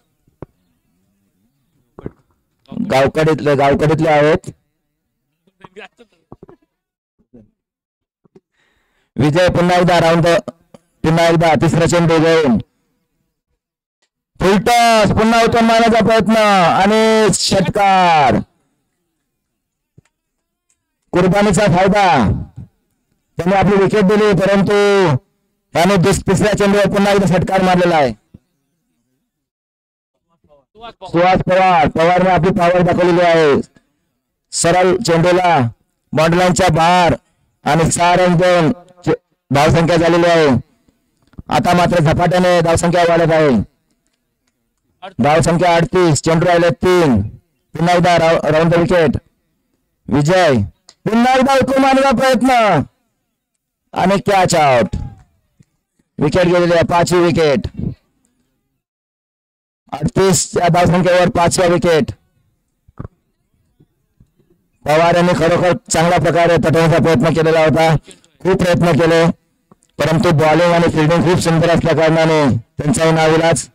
गावकडीतले आहेत. विजय पुन्हा एकदा तिसरा चेंडू घेऊन फुलटॉस. पुन्हा उत्तम मारण्याचा प्रयत्न आणि षटकार. कुर्बानीचा फायदा. त्याने आपली विकेट दिली परंतु त्याने तिसऱ्या चेंडूवर पुन्हा एकदा षटकार मारलेला आहे. सुहास पवारने आपली पॉवर दाखवलेली आहे. सरळ चेंडूला बॉन्डलाईनच्या बाहेर आणि 6 रन देऊन धावसंख्या झालेली आहे. आता मात्र झपाट्याने धावसंख्या वाढत आहे. धावसंख्या 38. चेंडू राहिले 3. पुन्हा एकदा राऊंड द विकेट. विजय पुन्हा एकदा उकळून मारण्याचा प्रयत्न आणि कॅच आउट. विकेट गेलेली आहे. 5वी विकेट. 38 या धावसंख्येवर 5वा विकेट. पवार यांनी खरोखर चांगल्या प्रकारे तटवण्याचा प्रयत्न केलेला होता. खूप प्रयत्न केले परंतु बॉलिंग आणि फिल्डिंग खूप सुंदर असल्या कारणाने त्यांचाही नाविलाज.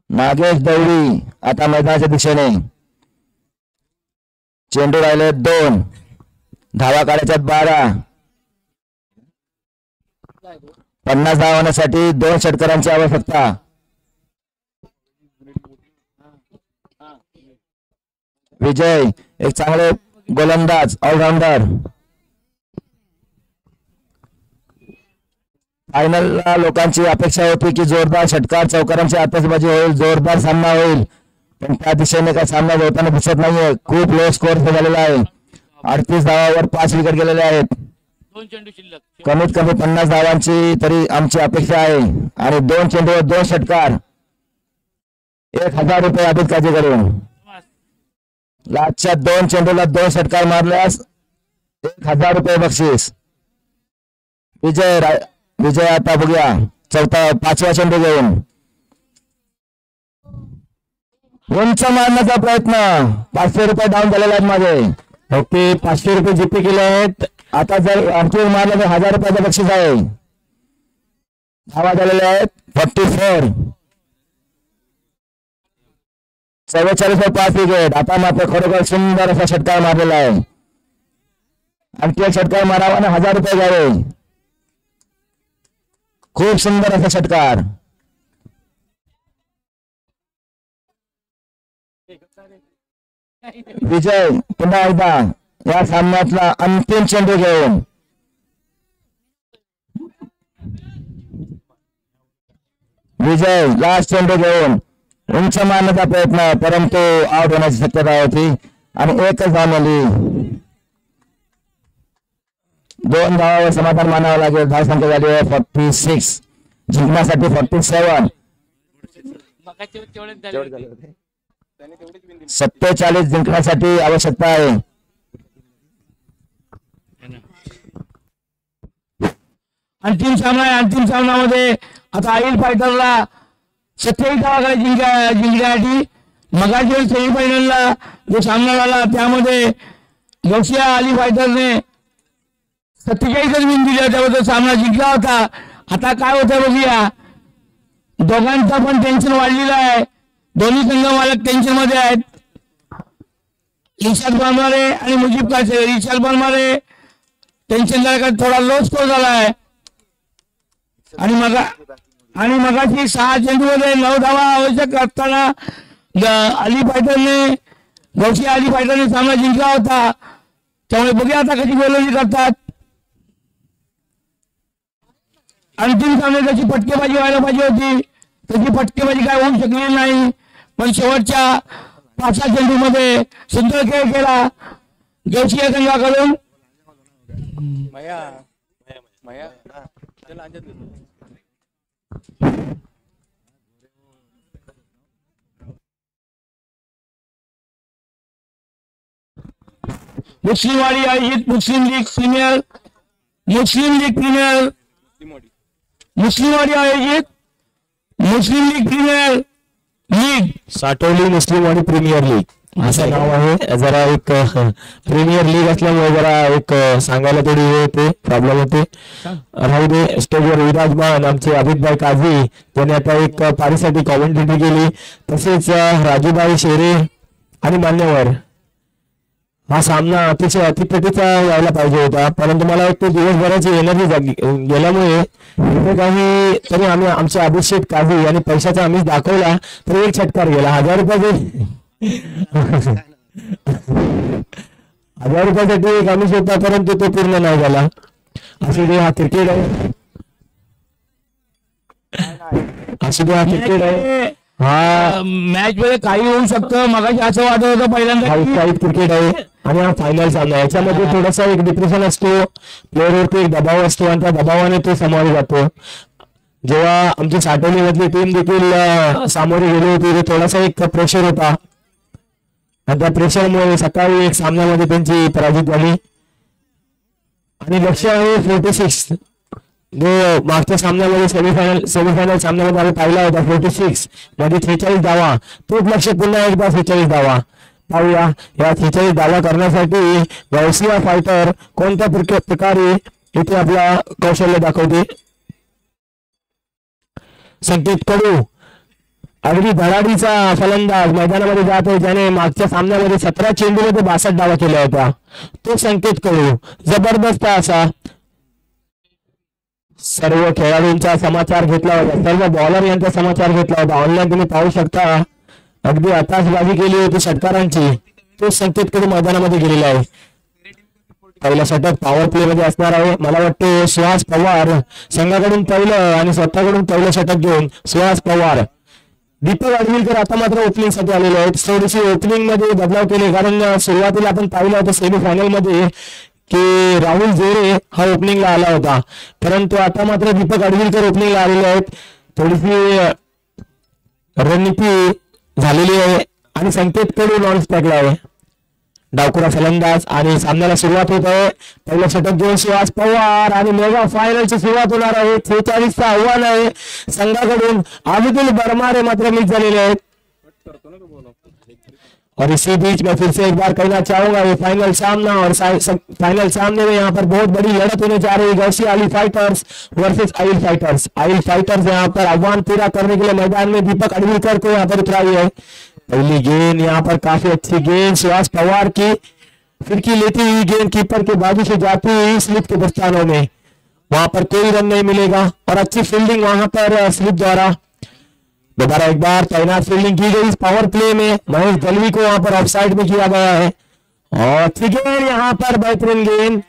नागेश दळवी आता मैदानाच्या दिशेने. चेंडू राहिले 2. धावा काढायच्यात 12. 50 धावा होण्यासाठी 2 षटकारांची आवश्यकता. विजय एक चांगले गोलंदाज ऑलराऊंडर. फायनलला लोकांची अपेक्षा होती की जोरदार षटकार चौकारांची आतषबाजी होईल, जोरदार सामना होईल, पण त्या दिशेने काही सामना होताना दिसत नाहीये. खूप लो स्कोर झालेला आहे. 38 धावावर 5 विकेट गेलेले आहेत. कमीत कमी 50 धावांची तरी आमची अपेक्षा आहे आणि 2 चेंडूवर 2 षटकार. 1000 रुपये अधिक काळजी करून लास्टच्या 2 चेंडूला 2 षटकार मारल्यास 1000 रुपये बक्षीस. विजय आता बघूया 5वा चेंडू घेऊन उंच मारण्याचा प्रयत्न. 500 रुपये डाऊन झालेले आहेत माझे. ओके 500 रुपये जीपे केले आहेत. आता जर आणखी मारलं तर 1000 रुपयाचं बक्षीस आहे. धावा झालेले आहेत 44. 44 वर 5 विकेट. आता मात्र खरोखर सुंदर असा षटकार मारलेला आहे. आणखी एक षटकार मारावा आणि 1000 रुपये घ्यावे. खूप सुंदर असा षटकार. विजय पुन्हा एकदा या सामन्यातला अंतिम चेंडू घेऊन विजय लास्ट चेंडू घेऊन उंच मारण्याचा प्रयत्न परंतु आउट होण्याची शक्यता होती आणि एकच धाव मिळाली. 2 धावावर समाधान मानावं लागेल. धावसंख्या झाली आहे 46. जिंकण्यासाठी 47. 47 जिंकण्यासाठी आवश्यकता आहे. अंतिम सामना आहे. अंतिम सामन्यामध्ये आता आईल फायटरला 27 धावा जिंकण्यासाठी मगाशी सेमीफायनलला जो सामना झाला त्यामध्ये गौसिया अली फायटरने 47 विन दिले त्याबद्दल सामना जिंकला होता. आता काय होतं बघूया. दोघांचं पण टेन्शन वाढलेलं आहे. दोन्ही संघ मालक टेन्शन मध्ये आहेत. इशाद बनमारे आणि मुजीब कासे. इशाद बनमारे टेन्शन झालं थोडा लो स्कोर झाला आहे आणि मगाशी 6 चेंडूमध्ये 9 धावा आवश्यक असताना गौसिया अली फायटरने सामना जिंकला होता. त्यामुळे बघूया आता कशी गोलंदाजी करतात. अंतिम सामन्यात त्याची फटकेबाजी व्हायला पाहिजे होती. त्याची फटकेबाजी काय होऊ शकली नाही. पण शेवटच्या 5 चेंडूमध्ये सुंदर खेळ केला गौसिया संघाकडून. मुस्लिमवाडी आयोजित मुस्लिमवाडी आयोजित Muslim league premier league Satavli Muslimwadi premier league असं नाव आहे. जरा एक प्रीमियर लीग असल्यामुळे जरा एक सांगायला थोडी हे होते, प्रॉब्लेम होते. राहू दे. स्टेजवर विराजमान आमचे अभितभाई काझी त्यांनी आता एक पारीसाठी कॉमेंट्री केली. तसेच राजूभाई शेरे आणि मान्यवर. हा सामना अतिशय अतिप्रतीचा यायला पाहिजे होता परंतु मला वाटतं दिवसभराची एनर्जी गेल्यामुळे इथे काही तरी आम्ही आमचे अभिषेक काझी आणि पैशाचा आम्ही दाखवला तर एक षटकार गेला. 1000 रुपयाचे 1000 रुपयासाठी एक आमिष होता परंतु तो पूर्ण नाही झाला. असू दे, हा क्रिकेट आहे. असू दे, हा क्रिकेट आहे. मॅच मध्ये काही होऊ शकतं. मगाशी असं वाटत होतं पहिल्यांदा आउटसाइड क्रिकेट आहे आणि हा फायनल सामना. याच्यामध्ये थोडासा एक डिप्रेशन असतो, प्लेअरवरती एक दबाव असतो आणि त्या दबावाने तो सामोरे जातो. जेव्हा आमची साठवणी मधली टीम देखील सामोरे गेली होती, थोडासा एक प्रेशर होता आणि त्या प्रेशरमुळे सकाळी एक सामन्यामध्ये त्यांची पराजित झाली. आणि लक्ष्य आहे 46, जो मागच्या सामन्यामध्ये सेमीफायनल सामन्यामध्ये आम्ही पाहिला होता. 46 मध्ये 46 धावा, तोच लक्ष्य पुन्हा एकदा 46 धावा. पाहूया या 46 धावा करण्यासाठी गौसिया फायटर कोणत्या प्रकारे इथे आपला कौशल्य दाखवते. संकेत कडू अगदी धडाडीचा फलंदाज मैदानामध्ये जात आहे, ज्याने मागच्या सामन्यामध्ये 17 चेंडूमध्ये 62 धावा केल्या होत्या. तो संकेत कडू जबरदस्त असा सर्व खेळाडूंचा समाचार घेतला होता, सर्व बॉलर यांचा समाचार घेतला होता. ऑनलाईन तुम्ही पाहू शकता, अगदी आताशबाजी केली होती षटकारांची. तो संकेत कडू मैदानामध्ये गेलेला आहे. पहिला षटक पॉवर प्ले मध्ये असणार आहे. मला वाटतं सुहास पवार संघाकडून पहिलं आणि स्वतःकडून पहिलं षटक घेऊन सुहास पवार. दीपक अडविलकर आता मात्र ओपनिंग साठी आलेले आहेत. थोडीशी ओपनिंग मध्ये बदलाव केले, कारण सुरुवातीला आपण पाहिलं होतं सेमीफायनल मध्ये की राहुल जोरे हा ओपनिंगला आला होता, परंतु आता मात्र दीपक अडविलकर ओपनिंगला आलेले आहेत. थोडीशी रणनीती झालेली आहे आणि संकेत कडू नॉन स्ट्राईकला आहे. डावखुरा फलंदाज आणि सामन्याला सुरुवात होत आहे. पहिलं षटक घेऊन सुहास पवार आणि मेगा फायनलची सुरुवात होणार आहे. 46चं आव्हान आहे संघाकडून. आबिदुल बरमारे मात्र मिस झालेले आहेत. और इसी बीच में फिर से एक बार कहना चाहूंगा, ये फाइनल सामना और फाइनल सामने में यहाँ पर बहुत बड़ी लड़त होने जा रही है. गौसिया अली फाइटर्स वर्सेस आइल फाइटर्स. आइल फाइटर्स यहाँ पर आह्वान पूरा करने के लिए मैदान में दीपक अडविलकर को यहाँ पर उतराई है. पहली गेंद यहाँ पर काफी अच्छी गेंद सुहास पवार की फिरकी लेती हुई गेंद कीपर के बाजू से जाती हुई स्लिप के दस्तानों में, वहां पर कोई रन नहीं मिलेगा. और अच्छी फील्डिंग वहां पर स्लिप द्वारा दोबारा एक बार तैनात फील्डिंग की गई. इस पावर प्ले में महेश दलवी को वहां पर ऑफसाइड में किया गया है. और अच्छी गेंद यहाँ पर बेहतरीन गेंद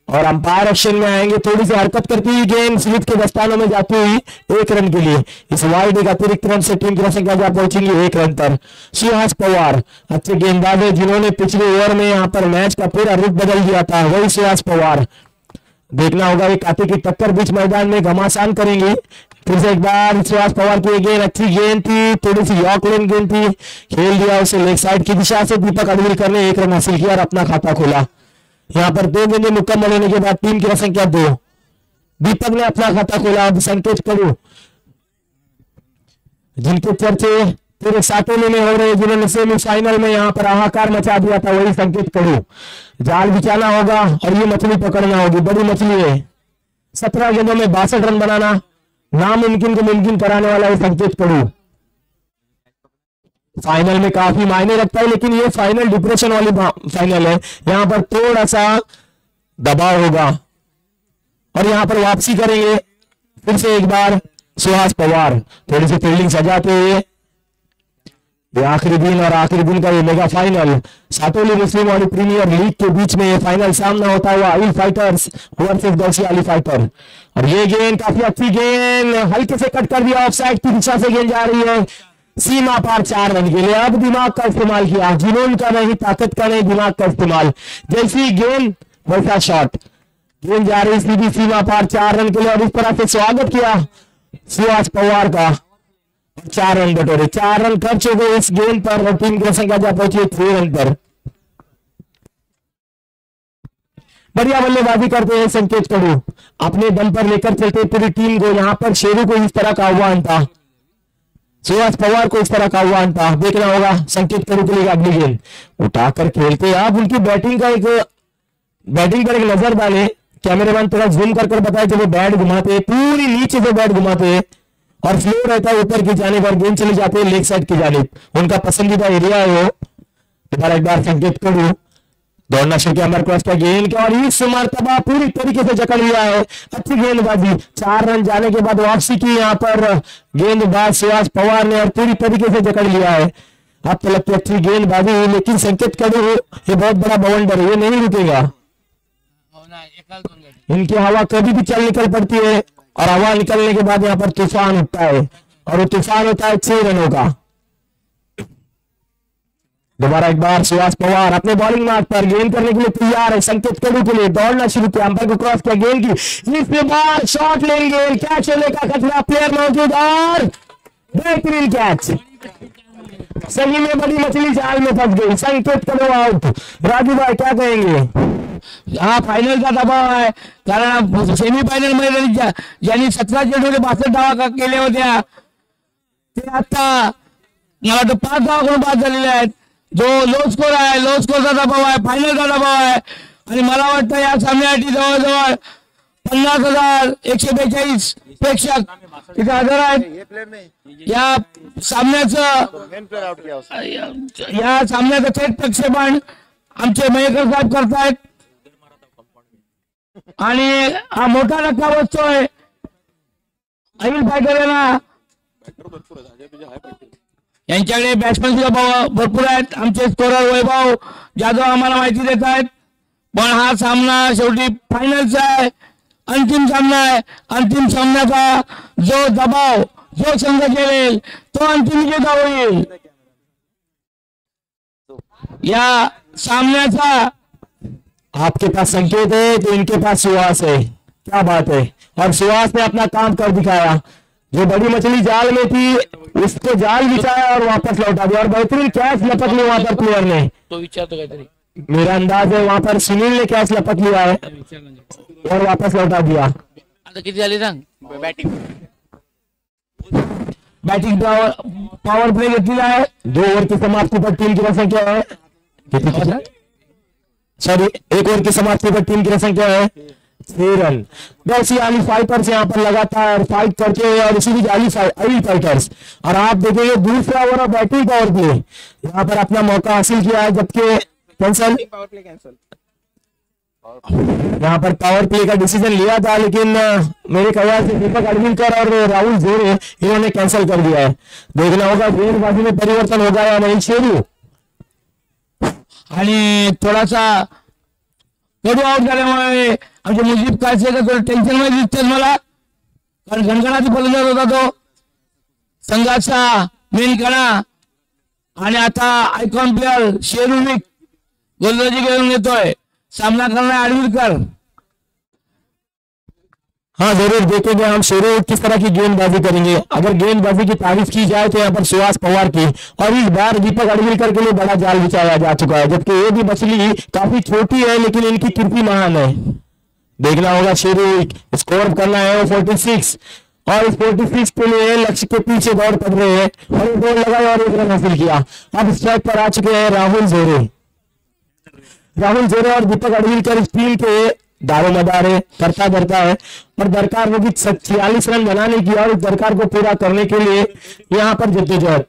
और अंपायर एक्शन में आएंगे. थोड़ी सी हरकत करती हुई गेंद स्लिप के दस्तानों में जाती हुई 1 रन के लिए. इस वाइड एक अतिरिक्त रन से टीम की संख्या जा पहुंचेंगी 1 रन पर. सुहास पवार अच्छे गेंदबाज है, जिन्होंने पिछले ओवर में यहाँ पर मैच का पूरा रुख बदल दिया था. वही सुहास पवार. देखना होगा ये कांटे की टक्कर बीच मैदान में घमासान करेंगे. फिर से एक बार सुहास पवार की गेंद, अच्छी गेंद थी, थोड़ी सी यॉर्करन गेंद थी, खेल दिया उसे लेग साइड की दिशा से. दीपक अडविलकर ने 1 रन हासिल किया और अपना खाता खोला. यहाँ पर 2 गेंदें मुकम्मल होने के बाद टीम की संख्या 2. दीपक ने अपना खाता खोला. संकेत कडू जिनके चर्चे पूरे साटोले में हो रहे, जिन्होंने सेमीफाइनल में यहाँ पर हाहाकार मचा दिया था, वही संकेत कडू. जाल बिछाना होगा और ये मछली पकड़ना होगी. बड़ी मछली है. 17 गेंदों में 62 रन बनाना नामुमकिन को मुमकिन कराने वाला है संकेत कडू. फाइनल में काफी मायने रखता है, लेकिन ये फाइनल डिप्रेशन वाली फाइनल है. यहाँ पर थोड़ा सा दबाव होगा और यहाँ पर वापसी करेंगे. फिर से एक बार सुहास पवार थोड़ी सी फील्डिंग सजाते हुए. ये आखिरी दिन और आखिरी दिन का ये मेगा फाइनल साटोली मुस्लिम वाली प्रीमियर लीग के बीच में ये फाइनल सामना होता हुआ आइल fighters versus Gausiya Ali fighter. और ये गेंद काफी अच्छी गेंद, हल्के से कट कर दिया. ऑफसाइड की दिशा से गेंद जा रही है सीमा पार 4 रन के लिए. अब दिमाग का इस्तेमाल किया, जुनून का नहीं, ताकत का नहीं, दिमाग का इस्तेमाल. जैसी गेंद वैसा शॉट. गेंद जा रही सीधी सीमा पार 4 रन के लिए और इस तरह से स्वागत किया सुहास पवार का. 4 रन बटोरे. 4 रन खर्च हो गए इस गेंद पर और टीम की संख्या जा पहुंची 3 रन पर. बढ़िया बल्लेबाजी करते हैं संकेत कडू. अपने दम पर लेकर चलते पूरी टीम को. यहाँ पर शेरू को इस तरह का आह्वान था, सुहास पवार को इस तरह का आह्वान था. देखना होगा संकेत कडू के लिए अगली गेंद उठाकर खेलते. आप उनकी बैटिंग पर एक नजर डालें. कैमरेमैन थोड़ा जूम कर बताए जब वो बैट घुमाते, पूरी नीचे से बैट घुमाते और फ्लो रहता है ऊपर की जाने पर. गेंद चले जाते हैं लेग साइड की जानिब. उनका पसंदीदा एरिया है वो. दोबारा एक बार संकेत कडू दौड़ना शुरू किया क्रॉस का गेंद का और इस मर्तबा पूरी तरीके से जकड़ लिया है. अच्छी गेंदबाजी. 4 रन जाने के बाद वापसी की यहाँ पर गेंदबाज सुहास पवार ने और पूरी तरीके से जकड़ लिया है. अब तो लगती है अच्छी गेंदबाजी, लेकिन संकेत कडू ये बहुत बड़ा बवंडर है, ये नहीं रुकेगा. इनकी हवा कभी भी चल निकल पड़ती है और हवा निकलने के बाद यहाँ पर तूफान उठता है. और वो तूफान होता है 6 रनों का। दोबारा एक बार सुहास पवार अपने बॉलिंग मार्क पर गेंद करने के लिए तैयार है। संकेत कडू के लिए दौड़ना शुरू किया, अंपायर को क्रॉस किया गेंद की, इस बार शॉट लेंगे, कैच होने का खतरा, प्लेयर मौजूद और बेहतरीन कैच। सही में बड़ी मछली जाल में फंस गई। संकेत कडू आउट। राजू भाई क्या कहेंगे? हा फायनल का दबाव आहे, कारण सेमीफायनल मध्ये ज्यांनी 17 चेंडूमध्ये 62 धावा केल्या होत्या ते आता मला वाटतं 5 धावाकडून बाद झालेले आहेत. जो लो स्कोर आहे, लो स्कोरचा दबाव आहे, फायनलचा दबाव आहे आणि मला वाटतं या सामन्यासाठी जवळजवळ 50,142 प्रेक्षक तिथे हजर आहेत. या सामन्याचं थेट प्रक्षेपण आमचे मयेकर साहेब करतायत आणि हा मोठा धक्का बसतोय अहिल फायटर यांच्याकडे बॅट्समॅन सुद्धा भरपूर आहेत. आमचे स्कोरर वैभव जाधव आम्हाला माहिती देत आहेत. पण हा सामना शेवटी फायनलचा आहे, अंतिम सामना आहे. अंतिम सामन्याचा जो दबाव जो संघ खेळेल तो अंतिम विजेता होईल. या सामन्याचा आपके पास संकेत है तो इनके पास सुहास है, क्या बात है। और सुहास ने अपना काम कर दिखाया, जो बड़ी मछली जाल में थी उसको जाल बिछाया और वापस लौटा दिया और बेहतरीन कैच लपक लिया वहां पर प्लेयर ने। तो विचारतो काहीतरी, मेरा अंदाज है वहां पर सुनील ने कैच लपक लिया है और वापस लौटा दिया। आता किती झाली सांग? बॅटिंग पॉवर प्ले घेतलेला आहे। 2 ओवर की समाप्ति पर टीम की रन संख्या है सॉरी 1 ओवर की समाप्ति पर टीम की रन संख्या है 6 रन। वैसे अली फाइटर्स यहाँ पर लगातार फाइट करते हैं और इसी बीच अली फाइटर्स और आप देखेंगे दूसरा ओवर और बैटिंग पावर प्ले यहाँ पर अपना मौका हासिल किया है, जबकि कैंसल यहाँ पर पावर प्ले का डिसीजन लिया था, लेकिन मेरे ख्याल से दीपक अडविलकर और राहुल जोरे इन्होंने कैंसिल कर दिया है। देखना होगा गेंदबाजी में परिवर्तन होगा या नहीं। शेरू आणि थोडासा कडू आउट झाल्यामुळे आमचे मुजीब काळसेकर थोडं टेन्शन मध्ये दिसतात मला, कारण गणगणाची फलंदाज होता तो संघाचा मेन कणा आणि आता आयकॉन प्लेअर शेरूविक गोलंदाजी घेऊन येतोय, सामना करना अडविलकर। हाँ जरूर देखेंगे हम शेरू किस तरह की गेंदबाजी करेंगे। अगर गेंदबाजी की तारीफ की जाए तो यहाँ पर सुहास पवार की, और इस बार दीपक अडविलकर के लिए बड़ा जाल बिछाया जा चुका है, जबकि ये भी मछली काफी छोटी है लेकिन इनकी कीर्ति महान है। देखना होगा शेरू स्कोर करना है 46 और इस 46 के लिए लक्ष्य के पीछे दौड़ पड़ रहे हैं और एक गोल लगाया और 1 रन हासिल किया। अब स्ट्राइक पर आ चुके हैं राहुल जोरे और दीपक अडविलकर इस टीम के दारोमदार है, करता धरता है और दरकार होगी 46 रन बनाने की और इस दरकार को पूरा करने के लिए यहाँ पर जद्दोजहद।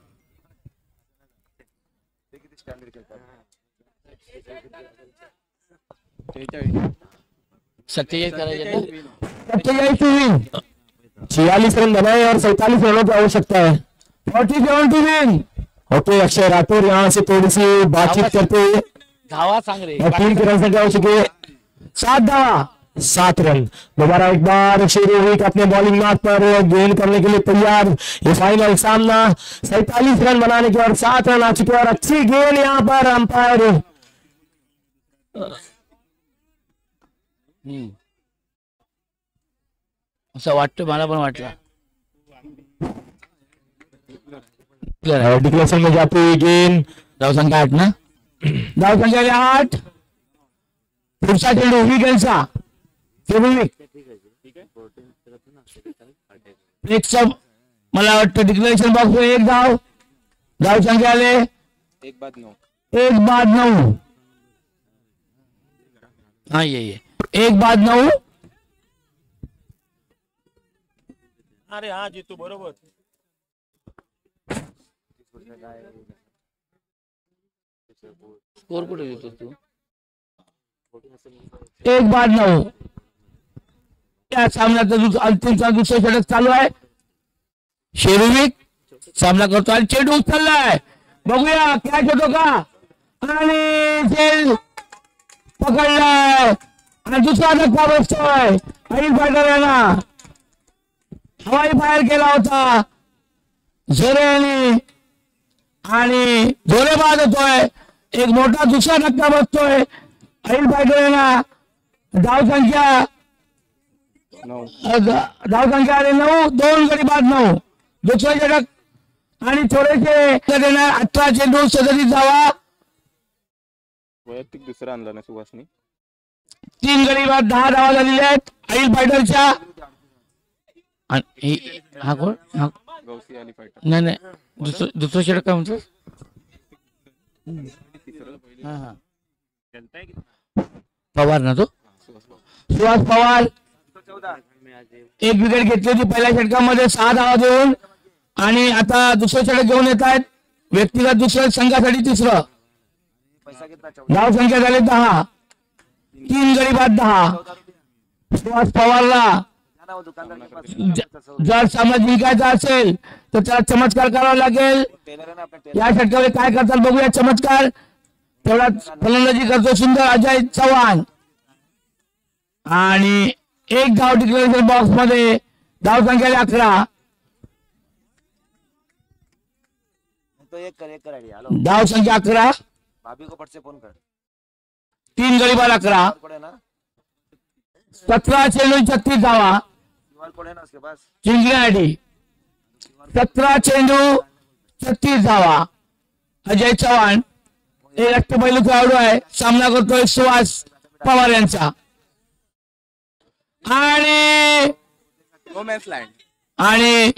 सत्तेचाळीस करायचे 46 रन बनाए और 47 रनों की आवश्यकता है। 47 to win. Okay Akshay Rathore यहाँ से थोड़ी सी बातचीत करते हुए धावा सांग रे। टीम की रन संख्या हो चुकी है 7 धावा 7 रन। दोबारा एक बार शेरू अपने बॉलिंग मार्क पर गेंद करने के लिए तैयार। ये फाइनल सामना 47 रन बनाने के और 7 रन आ चुके और अच्छी गेंद यहाँ पर अंपायर असं वाटतं, मला पण वाटलं। डिक्लेरेशन में जाती हुई गेंद। धाव संख्या 8 ना, धाव संख्या 8। पुढचा चेंडू विकेलचा मला वाटतं डिक्लेरेशन बॉक्स 1 धाव। धाव संख्या आले 1 बाद 9। 1 बाद 9। हाँ ये 1 बाद 9। अरे हाँ जीतू बरोबर। स्कोर कुठे देतो तू? 1 बाद 9। या सामन्याचा अंतिम दुसरा षटक चालू आहे। शेरूविक सामना करतो आणि चेंडू उचललाय, बघूया कॅच होतो का, आणि चेंडू पकडलाय आणि दुसरा धक्का बसतोय। अहिल फायटर यांना हवाई फायर केला होता झरे आणि झोरे बाद होतोय. एक मोठा दुसरा धक्का बसतोय. अहिल फायटर यांना धावसंख्या आले 9, 2 गडी बाद 9. दुसरा षटक आणि थोडेसे देणार 18 चेंडू 37 धावा. वैयक्तिक दुसरा आणला ना सुभाषनी. 3 गडी बाद 10 धावा झालेल्या आहेत अहिल फायटरच्या. हा कोण? गौसी अली फायटर. नाही दुसरं षटक काय म्हणतो? पवार ना तो सुहास पवार. 1 विकेट घेतली होती पहिल्या षटकामध्ये 6 धावा देऊन आणि आता दुसरं षटक घेऊन येत आहेत. व्यक्तिगत दुसरं संघासाठी तिसरं. धाव संख्या झाली 10. 3 गडी बाद 10. सुहास पवारला जर सामना जिंकायचा असेल तर त्याला चमत्कार करावा लागेल. या षटकामध्ये काय करतात बघूया. चमत्कार तेवढाच फलंदाजी करतो सुंदर अजय चव्हाण आणि 1 धाव डिक्लेरेशन बॉक्स मध्ये. धाव संख्या 11. धाव संख्या 11. 3 गडी बाद 11. 17 चेंडू 36 धावा जिंकण्यासाठी. 17 चेंडू 36 धावा. अजय चव्हाण एक अष्टपैलू खेळाडू आहे. सामना करतोय सुहास पवार यांचा आणि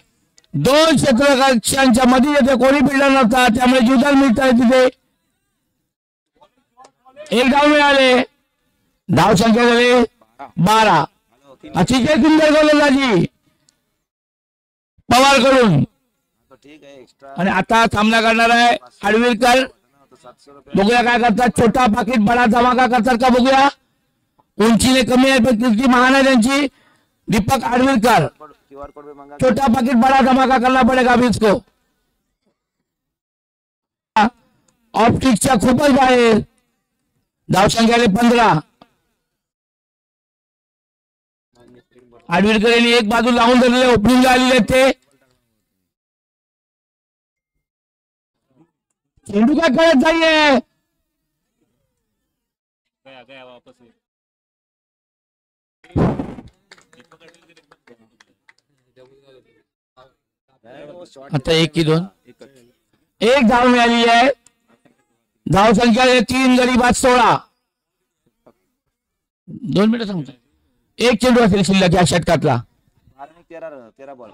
2 क्षेत्ररक्षकांच्या मध्ये येथे कोणी फिल्डर नव्हता त्यामुळे जुदाल मिळत आहे. तिथे 1 धाव मिळाले. धाव संख्या झाली 12. अतिशय सुंदर गोलंदाजी पवार कडून. आणि आता सामना करणार आहे आडवीरकर. बघूया काय करतात. छोटा पाकिट बडा धमाका करतात का बघूया. उंचीने कमी आहे पण कीर्ती महान आहे त्यांची. दीपक आडवीरकर. छोटा पाकिट बडा धमाका करना पडेगा अभी इसको. ऑप्टिक्सच्या खूपच बाहेर. धाव संख्या 15. आडवीरकर यांनी एक बाजू लावून धरलेले ओपनिंगला आलेले ते. चेंडू काय कळत नाहीये. आता 1 की 2. 1 धाव मिळाली आहे. धाव संख्या 3 गडी बाद 16. 2 मिनिटं सांगतो. 1 चेंडू असेल शिल्लक या षटकातला. 13 बॉल.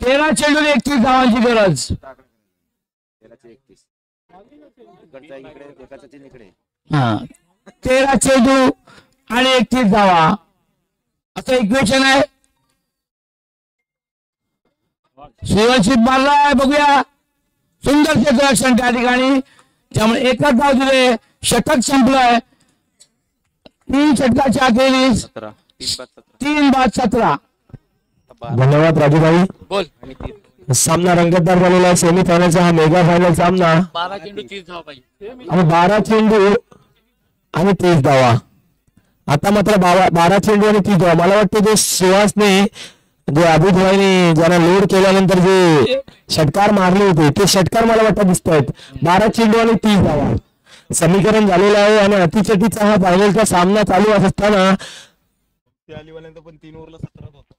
13 चेंडू 31 धावांची गरज. 13 चेंडू आणि 31 धावा असं इक्वेशन आहे. शिवशिप मारलाय बघूया. सुंदर क्षेत्ररक्षण त्या ठिकाणी त्यामुळे 1च धाव दिले. षटक संपलंय. 3 षटकाच्या अखेरीस 3 बाद 17. धन्यवाद राजूभाई. बोल. सामना रंगतदार झालेला आहे. सेमीफायनलचा हा मेगा फायनल सामना. 12 चेंडू 30 धावा पाहिजे. आणि 12 चेंडू आणि 30 धावा. आता मात्र 12 चेंडू आणि 30 धावा. मला वाटतं जे सुहासने जे अभिभाईने ज्यांना लोड केल्यानंतर जे षटकार मारले होते ते षटकार मला वाटतं दिसत आहेत. 12 चेंडू आणि 30 धावा समीकरण झालेलं आहे. आणि अतिशटीचा हा फायनलचा सामना चालू असताना पण 3 ओव्हरला 17 होता.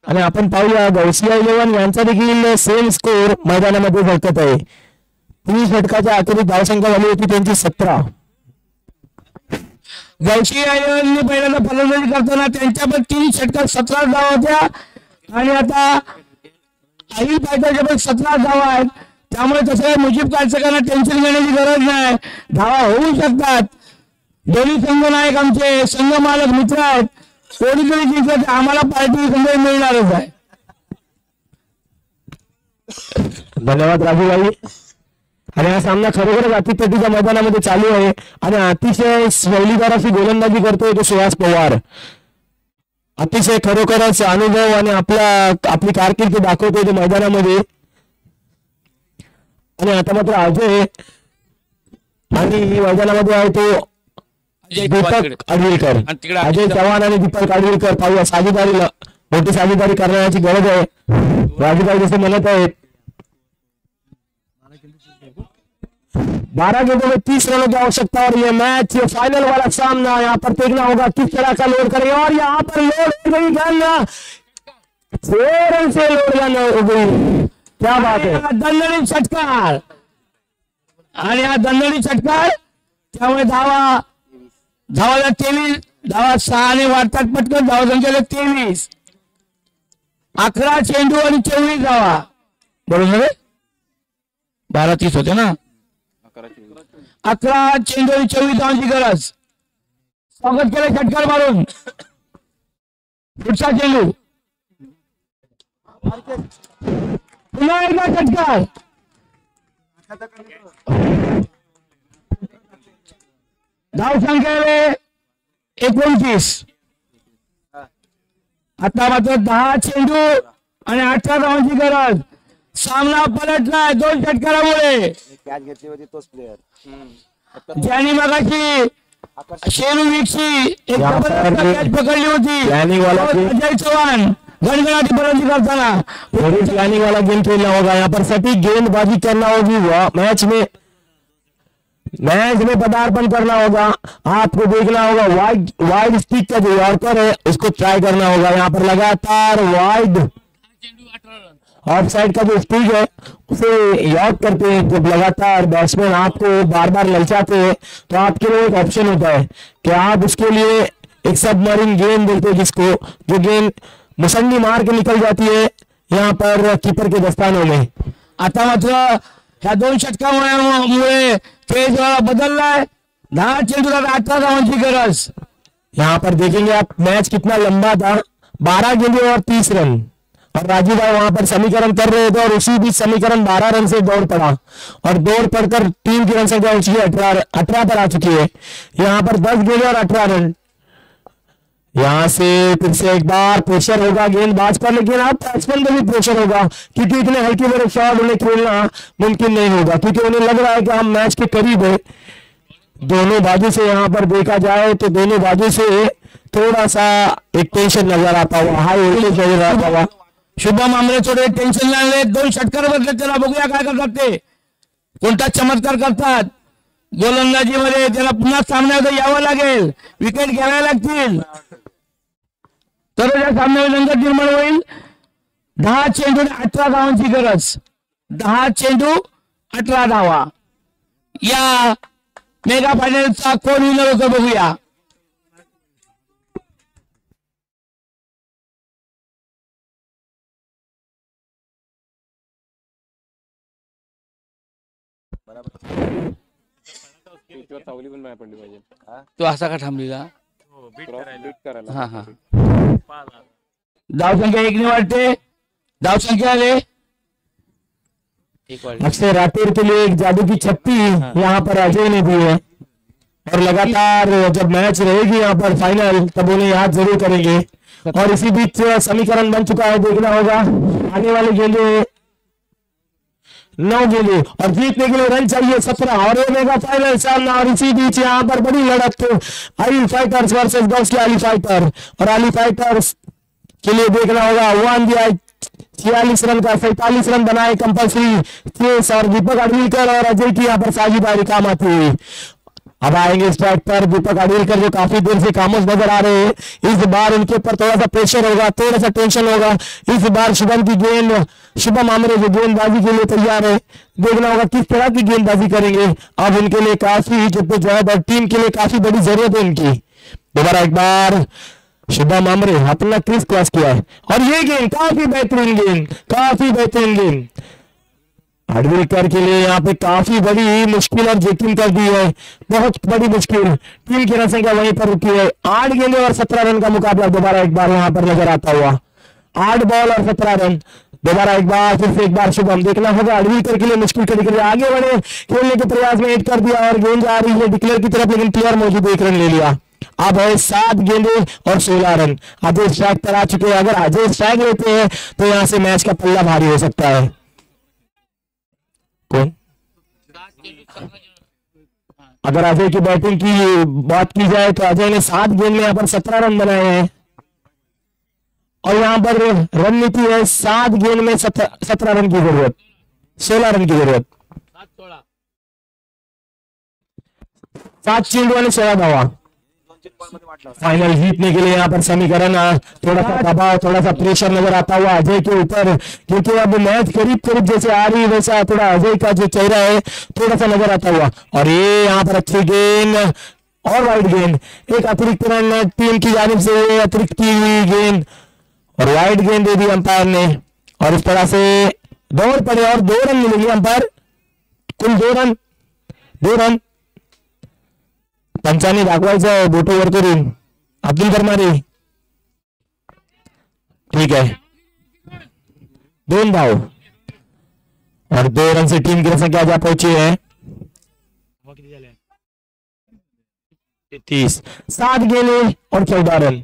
आणि आपण पाहूया गौसिया 11 यांचा देखील सेम स्कोर मैदानामध्ये झळकत आहे. 3 षटकाच्या अखेरीस धावसंख्या झाली होती त्यांची 17. गौसिया 11 पहिल्यांदा फलंदाजी करताना त्यांच्या पण 3 षटकात 17 धावा होत्या आणि आता अहिल फायटरच्या पण 17 धावा आहेत. त्यामुळे तसं मुजीब काळसेकरांना टेन्शन घेण्याची गरज नाही. धावा होऊ शकतात. दोन्ही संघ नायक आमचे संघ मालक मित्र आहेत. कोणीतरी जिंकत आम्हाला पार्टी संघ मिळणारच आहे. धन्यवाद राजूभाई. आणि हा सामना खरोखरच अतितटीच्या मैदानामध्ये चालू आहे आणि अतिशय शैलीदार अशी गोलंदाजी करतोय तो सुहास पवार. अतिशय खरोखरच अनुभव आणि आपली कारकीर्द दाखवतोय तो मैदानामध्ये. आणि आता मात्र अजय आणि मैदानामध्ये आहे तो दीपक आडविलकर. आणि तिकडे अजय चव्हाण आणि दीपक आडविलकर पाहूया साझेदारी मोठी साझेदारी करण्याची गरज आहे. राजूभाई जसे म्हणत आहेत 12 गेंदों में 30 रनों की आवश्यकता और ये मैच ये फाइनल वाला सामना यहाँ पर देखना होगा किस तरह का लोड करेगा. और यहाँ पर लोड हो गई गन 6 रन से लोड गन हो गई. क्या बात है. दणदणीत षटकार आणि हा दणदणीत षटकार त्यामुळे धावा 23 धावा 6 ने वाढतात पटकन. धावा संख्या 23. 11 चेंडू आणि 24 धावा बरोबर आहे. 12-30 होते ना. 11 चेंडू आणि 24 धावांची गरज. स्वागत केलं षटकार मारून. पुढचा चेंडू पुन्हा एकदा षटकार. धाव संख्या 29. आता मात्र 10 चेंडू आणि 18 धावांची गरज. सामना पलटलाय 2 षटकारामुळे. कॅच घेतली होती तोच प्लेअर ज्याने मगाशी शेरू विक्षी एक जबरदस्त कॅच पकडली होती. अजय चव्हाण गणगणाटी फलंदाजी करताना प्लानिंग वाला गेम खेलना होगा. यहाँ पर सटीक गेंदबाजी करना होगी. मैच में पदार्पण करना होगा. आपको देखना होगा वाइड स्टिक का जो यॉर्कर है उसको ट्राई करना होगा. यहाँ पर लगातार वाइड ऑफ साइड का जो स्टिक है उसे यॉर्क करते हैं. जब लगातार बैट्समैन आपको बार बार ललचाते हैं तो आपके लिए एक ऑप्शन होता है कि आप उसके लिए एक सबमरीन गेंद बोलते हैं जिसको, जो गेंद मुसंडी मार के निकल जाती है यहाँ पर कीपर के दस्तानों में. आता मात्र ह्या 2 षटकामुळे तेज बदललाय. 10 चेंडूला 18 धावांची गरज. यहाँ पर देखेंगे आप मैच कितना लंबा था. 12 गेंदें और 30 रन. और राजू भाई वहां पर समीकरण कर रहे थे और उसी बीच समीकरण 12 रन से दौड़ पड़ा और दौड़ पड़कर टीम की रन संख्या ऊंची 18 पर आ चुकी है. यहाँ पर 10 गेंदें और 18 रन. यहाँ से फिर से एक बार प्रेशर होगा गेंदबाज पर, लेकिन आप बैट्समैन पर भी प्रेशर होगा क्योंकि इतने हल्के बड़े शॉट उन्हें खेलना मुमकिन नहीं होगा क्योंकि उन्हें लग रहा है कि हम मैच के करीब है. दोनों बाजू से यहाँ पर देखा जाए तो दोनों बाजू से थोड़ा सा एक टेंशन नजर आता हुआ, हाई वोल्टेज नजर आता हुआ. शुभम आमरे थोडे टेन्शन लागले. 2 षटकार बदलले. त्याला बघूया काय करतात ते, कोणता चमत्कार करतात. गोलंदाजीमध्ये त्याला पुन्हा सामन्यामध्ये यावं लागेल. विकेट घ्याव्या लागतील तर या सामन्यावर रंगत निर्माण होईल. 10 चेंडू आणि 18 धावांची गरज. 10 चेंडू 18 धावा. या मेगा फायनलचा कोण विनर होतो बघूया. सावली पण नाही पडली पाहिजे. तो असा का थांबलेला. हा हा. धाव संख्या 1 ने वाढते. धाव संख्या आले अक्षय राठौर के लिए एक जादू की छप्पी यहाँ पर अजय ने दी है और लगातार जब मैच रहेगी यहाँ पर फाइनल तब उन्हें याद जरूर करेंगे. और इसी बीच समीकरण बन चुका है. देखना होगा आने वाले गेंदे 9 गेंदे और जीतने के लिए रन चाहिए 17 और ये मेगा फाइनल सामना. और इसी बीच यहाँ पर बड़ी लड़त तो Ali fighters versus Gaus Ali fighter. और अली फाइटर्स के लिए देखना होगा 1 दिया 46 रन का 47 रन बनाए कंपल्सरी 6 और दीपक आडविलकर और अजय की यहाँ पर साझेदारी काम आती हुई. अब आएंगे स्ट्राइक पर दीपक आडविलकर जो काफी देर से खामोश नजर आ रहे हैं. इस बार उनके ऊपर थोड़ा सा प्रेशर होगा, थोड़ा सा टेंशन होगा. इस बार शुभम की गेंद, शुभम आमरे जो गेंदबाजी के लिए तैयार है. देखना होगा किस तरह की गेंदबाजी करेंगे. अब इनके लिए काफी जद्दोजहद और टीम के लिए काफी बड़ी जरूरत है इनकी. दोबारा एक बार शुभम आमरे अपना क्रिस क्रॉस किया है और ये गेंद काफी बेहतरीन गेंद, काफी बेहतरीन गेंद. आडविलकर के लिए यहाँ पे काफी बड़ी मुश्किल और जोखिम कर दी है, बहुत बड़ी मुश्किल. टीम की रन संख्या वहीं पर रुकी है. 8 गेंदें और 17 रन का मुकाबला दोबारा एक बार यहाँ पर नजर आता हुआ. 8 बॉल और 17 रन. दोबारा एक बार फिर से एक बार शुभम. देखना होगा आडविलकर के लिए मुश्किल कड़ी के लिए आगे बढ़े, खेलने के प्रयास में हिट कर दिया और गेंद जा रही है डिक्लेयर की तरफ, लेकिन प्लेयर मौजूद 1 रन ले लिया. अब है 7 गेंदे और 16 रन. अजय स्ट्राइक पर आ चुके हैं. अगर अजय स्ट्राइक लेते हैं तो यहाँ से मैच का पल्ला भारी हो सकता है. कौन अगर अजय की बैटिंग की बात की जाए तो अजय ने 7 गेंद में यहाँ पर 17 रन बनाए हैं और यहाँ पर रणनीति है 7 गेंद में 17 रन की जरूरत, 16 रन की जरूरत। 7 चेंडू आणि 16 धावा। फाइनल जीतने के लिए यहाँ पर समीकरण थोड़ा सा दबाव, थोड़ा सा प्रेशर नजर आता हुआ अजय के ऊपर, क्योंकि अब मैच करीब करीब जैसे आ रही है वैसा थोड़ा अजय का जो चेहरा है थोड़ा सा नजर आता हुआ। और ये यहाँ पर अच्छी गेंद और वाइड गेंद, एक अतिरिक्त रन टीम की जानिब से अतिरिक्त की हुई गेंद और वाइड गेंद दे दी अंपायर ने और इस तरह से दौड़ पड़े और 2 रन मिलेंगे अंपायर, कुल 2 रन। पंचांनी दाखवायचं बोटोवर करून अब्दुल करमारे, ठीक है 2 धाव और 2 रन से टीम की संख्या जा पहुंची है 30। 7 गेंदे और 14 रन,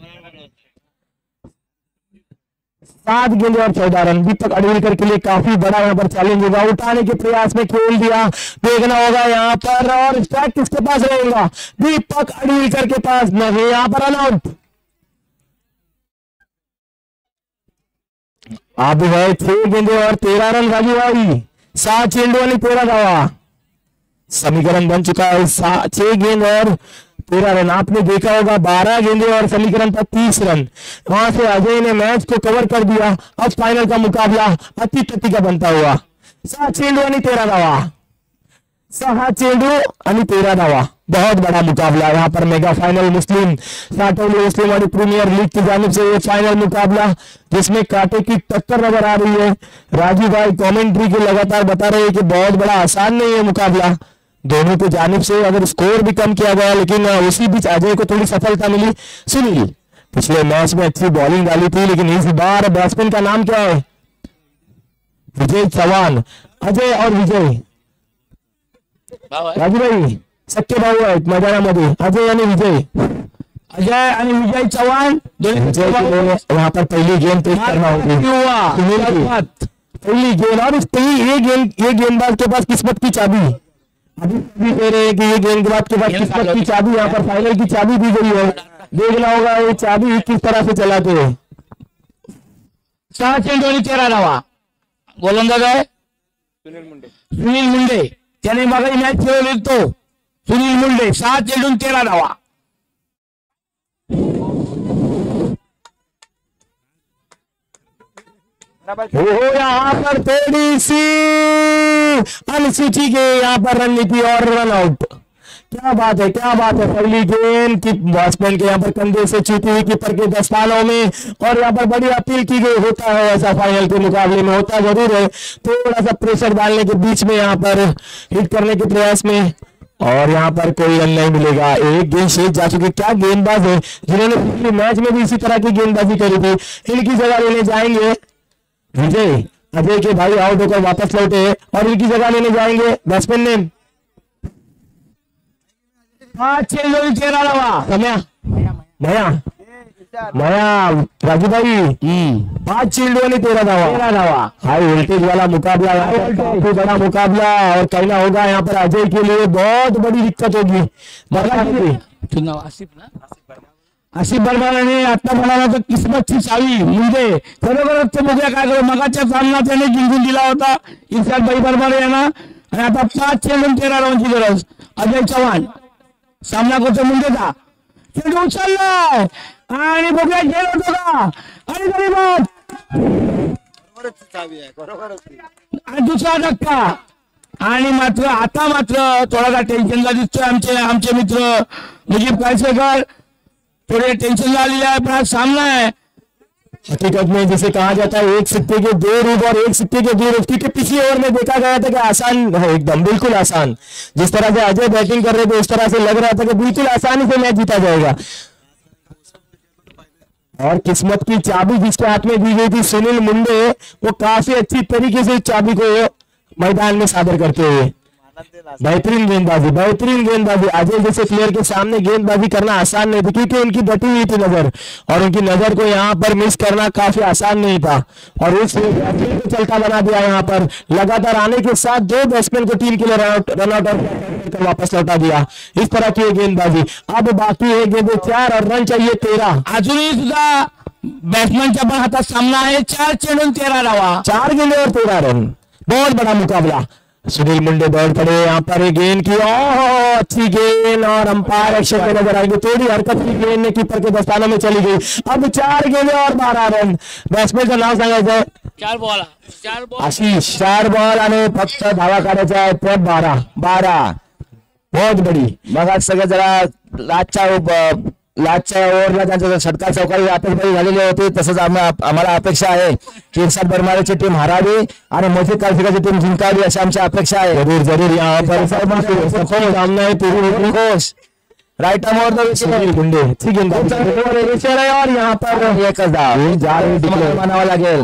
7 गेंदे और 14 रन। दीपक अडविलकर के लिए काफी बड़ा यहाँ पर चैलेंज होगा, उठाने के प्रयास में खेल दिया, देखना होगा यहाँ पर और स्ट्राइक किसके पास रहेगा, दीपक अडविलकर के पास नहीं, यहाँ पर रन आउट। अब है 6 गेंदे और 13 रन राजू भाई, 7 चेंडू आणि 13 धावा। समीकरण बन चुका है 6 गेंद और 13 रन। आपने देखा होगा 12 गेंदे और समीकरण पर 30 रन। वहां से अजय ने मैच को कवर कर दिया। अब फाइनल का मुकाबला अति तति का बनता हुआ 6 चेंडू आणि 13 धावा, 6 चेंडू आणि 13 धावा। बहुत बड़ा मुकाबला यहाँ पर मेगा फाइनल मुस्लिम साटोली मुस्लिम और प्रीमियर लीग की जानिब से ये फाइनल मुकाबला जिसमें कांटे की टक्कर नजर आ रही है। राजू भाई कॉमेंट्री के लगातार बता रहे हैं कि बहुत बड़ा आसान नहीं है मुकाबला दोनों की जानिब से, अगर स्कोर भी कम किया गया लेकिन उसी बीच अजय को थोड़ी सफलता मिली। सुनील पिछले मैच में अच्छी बॉलिंग डाली थी लेकिन इस बार बैट्समैन का नाम क्या है, विजय चव्हाण। अजय और विजय राजू भाई सक्के भाऊ आहेत मैदानामध्ये, अजय आणि विजय, अजय आणि विजय चव्हाण वहां पर पहली गेंद तेज करना होगी, पहली गेंद और ये गेंदबाज के पास किस्मत की चाबी, अभी कह रहे हैं कि ये गेंदबाज के पास किस्मत की चाबी, यहाँ पर फाइनल की चाबी दी गई है, देखना होगा ये चाबी किस तरह से चलाते हैं। 6 चेंडू आणि 13 धावा। गोलंदाज आहे सुनील मुंडे, त्याने मागे मॅच खेळवली तो सुनील मुंडे, 6 चेंडू 13 धावा। हो यहाँ पर थोड़ी सी अनुसूची के यहाँ पर रणनीति और रन आउट। क्या बात है, क्या बात है। पहली गेंद की बैट्समैन के यहाँ पर कंधे से छूती हुई कीपर के दस्तानों में और यहाँ पर बड़ी अपील की गई। होता है ऐसा फाइनल के मुकाबले में, होता जरूर है, थोड़ा सा प्रेशर डालने के बीच में यहाँ पर हिट करने के प्रयास में और यहाँ पर कोई रन नहीं मिलेगा। एक गेंद शेष जा चुकी। क्या गेंदबाज है जिन्होंने पिछले मैच में भी इसी तरह की गेंदबाजी करी थी, इनकी जगह लेने जाएंगे विजय। अजय के भाई आउट होकर वापस लौटे और इनकी जगह लेने जाएंगे बैट्समैन ने 5 चेंडू 13 धावा। मया राजू भाई 5 चेंडू आणि 13 धावा। हाई वोल्टेज वाला मुकाबला, काफी बड़ा मुकाबला और कहना होगा यहाँ पर अजय के लिए बहुत बड़ी दिक्कत होगी। आसिफ बर्माने आता म्हणाला तर किस्मतची चावी म्हणजे खरोखरच ते बघूया काय करू। मगाच्या सामना त्याने जिंकून दिला होता इशाद भाई बर्माने यांना आणि आता 5 चेंडू 13 रनची गरज। अजय चव्हाण सामना करतो मुंडेचा, चेंडू उचललाय आणि बघूया खेळ होतो का आणि तरी आणि दुसरा धक्का आणि मात्र आता मात्र थोडासा टेन्शनला दिसतोय आमचे मित्र मुजीब कायसेकर, थोड़े टेंशन ला लिया है, अपना सामना है। हकीकत में जिसे कहा जाता है एक सिक्के के 2 रूप और एक सिक्के के 2 रूप, क्योंकि पिछली ओवर में देखा गया था कि आसान है, एकदम बिल्कुल आसान। जिस तरह से अजय बैटिंग कर रहे थे उस तरह से लग रहा था कि बिल्कुल आसानी से मैच जीता जाएगा। और किस्मत की चाबी जिसके हाथ में दी गई थी सुनील मुंडे, वो काफी अच्छी तरीके से चाबी को मैदान में सादर करते हुए बेहतरीन गेंदबाजी। अजय जैसे प्लेयर के सामने गेंदबाजी करना आसान नहीं थी, क्योंकि उनकी डटी हुई थी नजर, और उनकी नजर को यहाँ पर मिस करना काफी आसान नहीं था, और उस को चलता बना दिया। यहाँ पर लगातार आने के साथ 2 बैट्समैन को टीम के लिए रन आउट और वापस लौटा दिया। इस तरह की गेंदबाजी। अब बाकी है गेंदे 4 और रन चाहिए 13। अजूनही सुद्धा बॅट्समॅनच्या पण हातात सामना आहे। 4 चेंडून 13 धावा, 4 गेंदे और 13 रन। बहुत बड़ा मुकाबला। सुनील मुंडे दौड़ पड़े यहाँ पर एक गेंद की, अच्छी गेंद, और अंपायर एक्शन में नजर आएंगे। थोड़ी हरकत की गेंद ने कीपर के दस्तानों में चली गई। अब 4 गेंदे और 12 रन। बैट्समॅन का नाव सांगायचं आहे 4 बॉल आशीष। 4 बॉल आणि फक्त धावा काढायच्या आहेत 12 बहुत बडी। मग सगळं जरा लाजच्या ओव्हरला त्यांचा षटकार चौकारी आतषबाजी झालेली होती, तसंच आम्हाला अपेक्षा आहे की इर्शाद बरमारेची टीम हरावी आणि मोफिक कालफिकाची टीम जिंकावी, अशी आमची अपेक्षा आहे। जरूर यहाँ पर सामना है पूरी कोश राइट मोर गुंडे और यहाँ पर एकच धाव मानावा लागेल।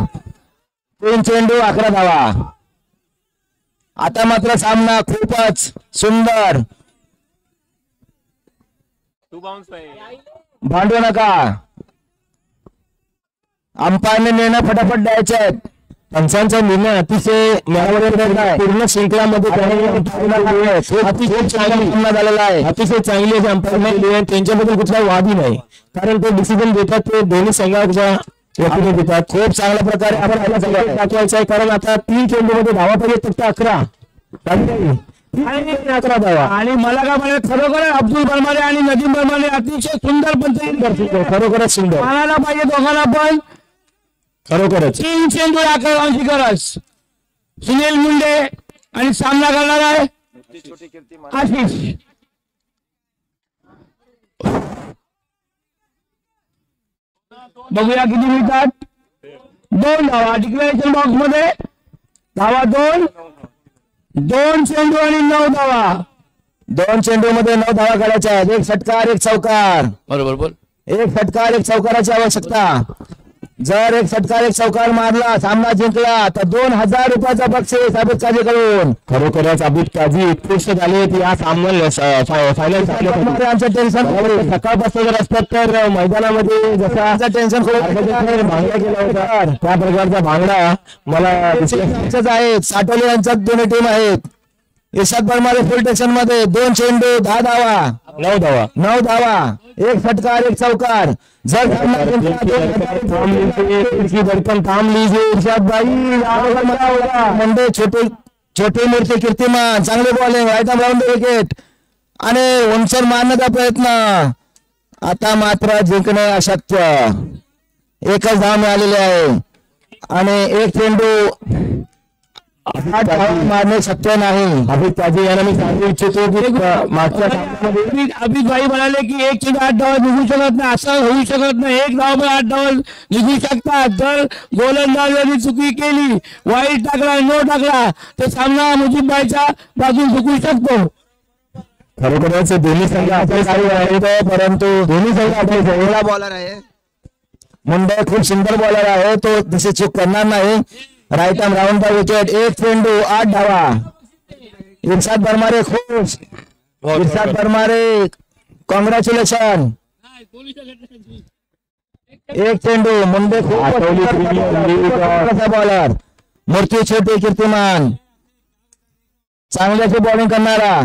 3 चेंडू 11 धावा। आता मात्र सामना खूपच सुंदर। भांडू नका, अंपायरने निर्णय फटाफट द्यायचे आहेत। पंचांचा निर्णय अतिशय पूर्ण शृंखलामध्ये अतिशय झालेला आहे, अतिशय चांगली अशी अंपायरने त्यांच्याबद्दल कुठला वादही नाही, कारण ते डिसिजन देतात ते दोन्ही संघाच्या वतीने देतात। खूप चांगल्या प्रकारे आपण दाखवायचं आहे, कारण आता 3 चेंडू मध्ये धावा पाहिजे फक्त 11 धावा। आणि मला काय म्हणायचं, खरोखर अब्दुल बरमारे आणि नदीम बरमारे अतिशय सुंदर पंचायत करतो, खरोखरच सुंदर म्हणायला पाहिजे दोघांना पण। खरोखरच 3 चेंडू 11 रनची गरज। सुनील मुंडे आणि सामना करणार आहे आशिष। बघूया किती मिळतात। 2 धावा डिक्लेरेशन बॉक्स मध्ये, धावा 2 चेंडू आणि 9 धावा। 2 चेंडू मध्ये 9 धावा काढायच्या आहेत। 1 षटकार 1 चौकार। बरोबर बोल। 1 षटकार 1 चौकाराची आवश्यकता। जर 1 षटकार 1 चौकार मारला, सामना जिंकला तर 2000 रुपयाचा बक्षीस आबिद काझीकडून। खरोखरच आबिद काझी उत्कृष्ट झाले या सामन्यात फायनल। आमचं टेन्शन सकाळपासून जर असतात तर मैदानामध्ये जसं टेन्शन भांगडा केला होता, त्या प्रकारचा भांगडा मला आहे। साटोले यांच्यात दोन्ही टीम आहेत। इर्शाद बरमारे फुल टेन्शन मध्ये 2 चेंडू 10 धावा 9 धावा 1 षटकार 1 चौकार। जर धड़कन थाम लीजिए इर्शाद भाई। मुंडे छोटे मूर्ती कीर्तिमान, चांगले बॉलिंग, राईट राऊंड विकेट आणि उंचर मारण्याचा प्रयत्न। आता मात्र जिंकणे अशक्य। 1च धाव मिळालेली आहे आणि 1 चेंडू 8 धावा मारणे शक्य नाही। अभित काझी यांना मी सांगू इच्छितो की मागच्या सामन्यामध्ये अभित भाई म्हणाले की 1 चेंडू 8 धावा निघू शकत नाही, असं होऊ शकत नाही। 1 धाव 8 धावा निघू शकतात। जर गोलंदाजांनी चुकी केली, वाईट टाकला, नो टाकला, तर सामना मुजीब भाईच्या बाजून झुकू शकतो। खरोखरच दोन्ही संघ आपले सारे आहेत, परंतु दोन्ही संघ आपले जवळला बॉलर आहे। मुंडे खूप सुंदर बॉलर आहे, तो तसे चूक करणार नाही। Right arm round the wicket. 1 चेंडू 8 धावा। इर्शाद बरमारे खुश। इर्शाद बरमारे कॉंग्रॅच्युलेशन। 1 चेंडू मुंडे बॉलर, मूर्ती छोटी कीर्तिमान, चांगल्याची बॉलिंग करणारा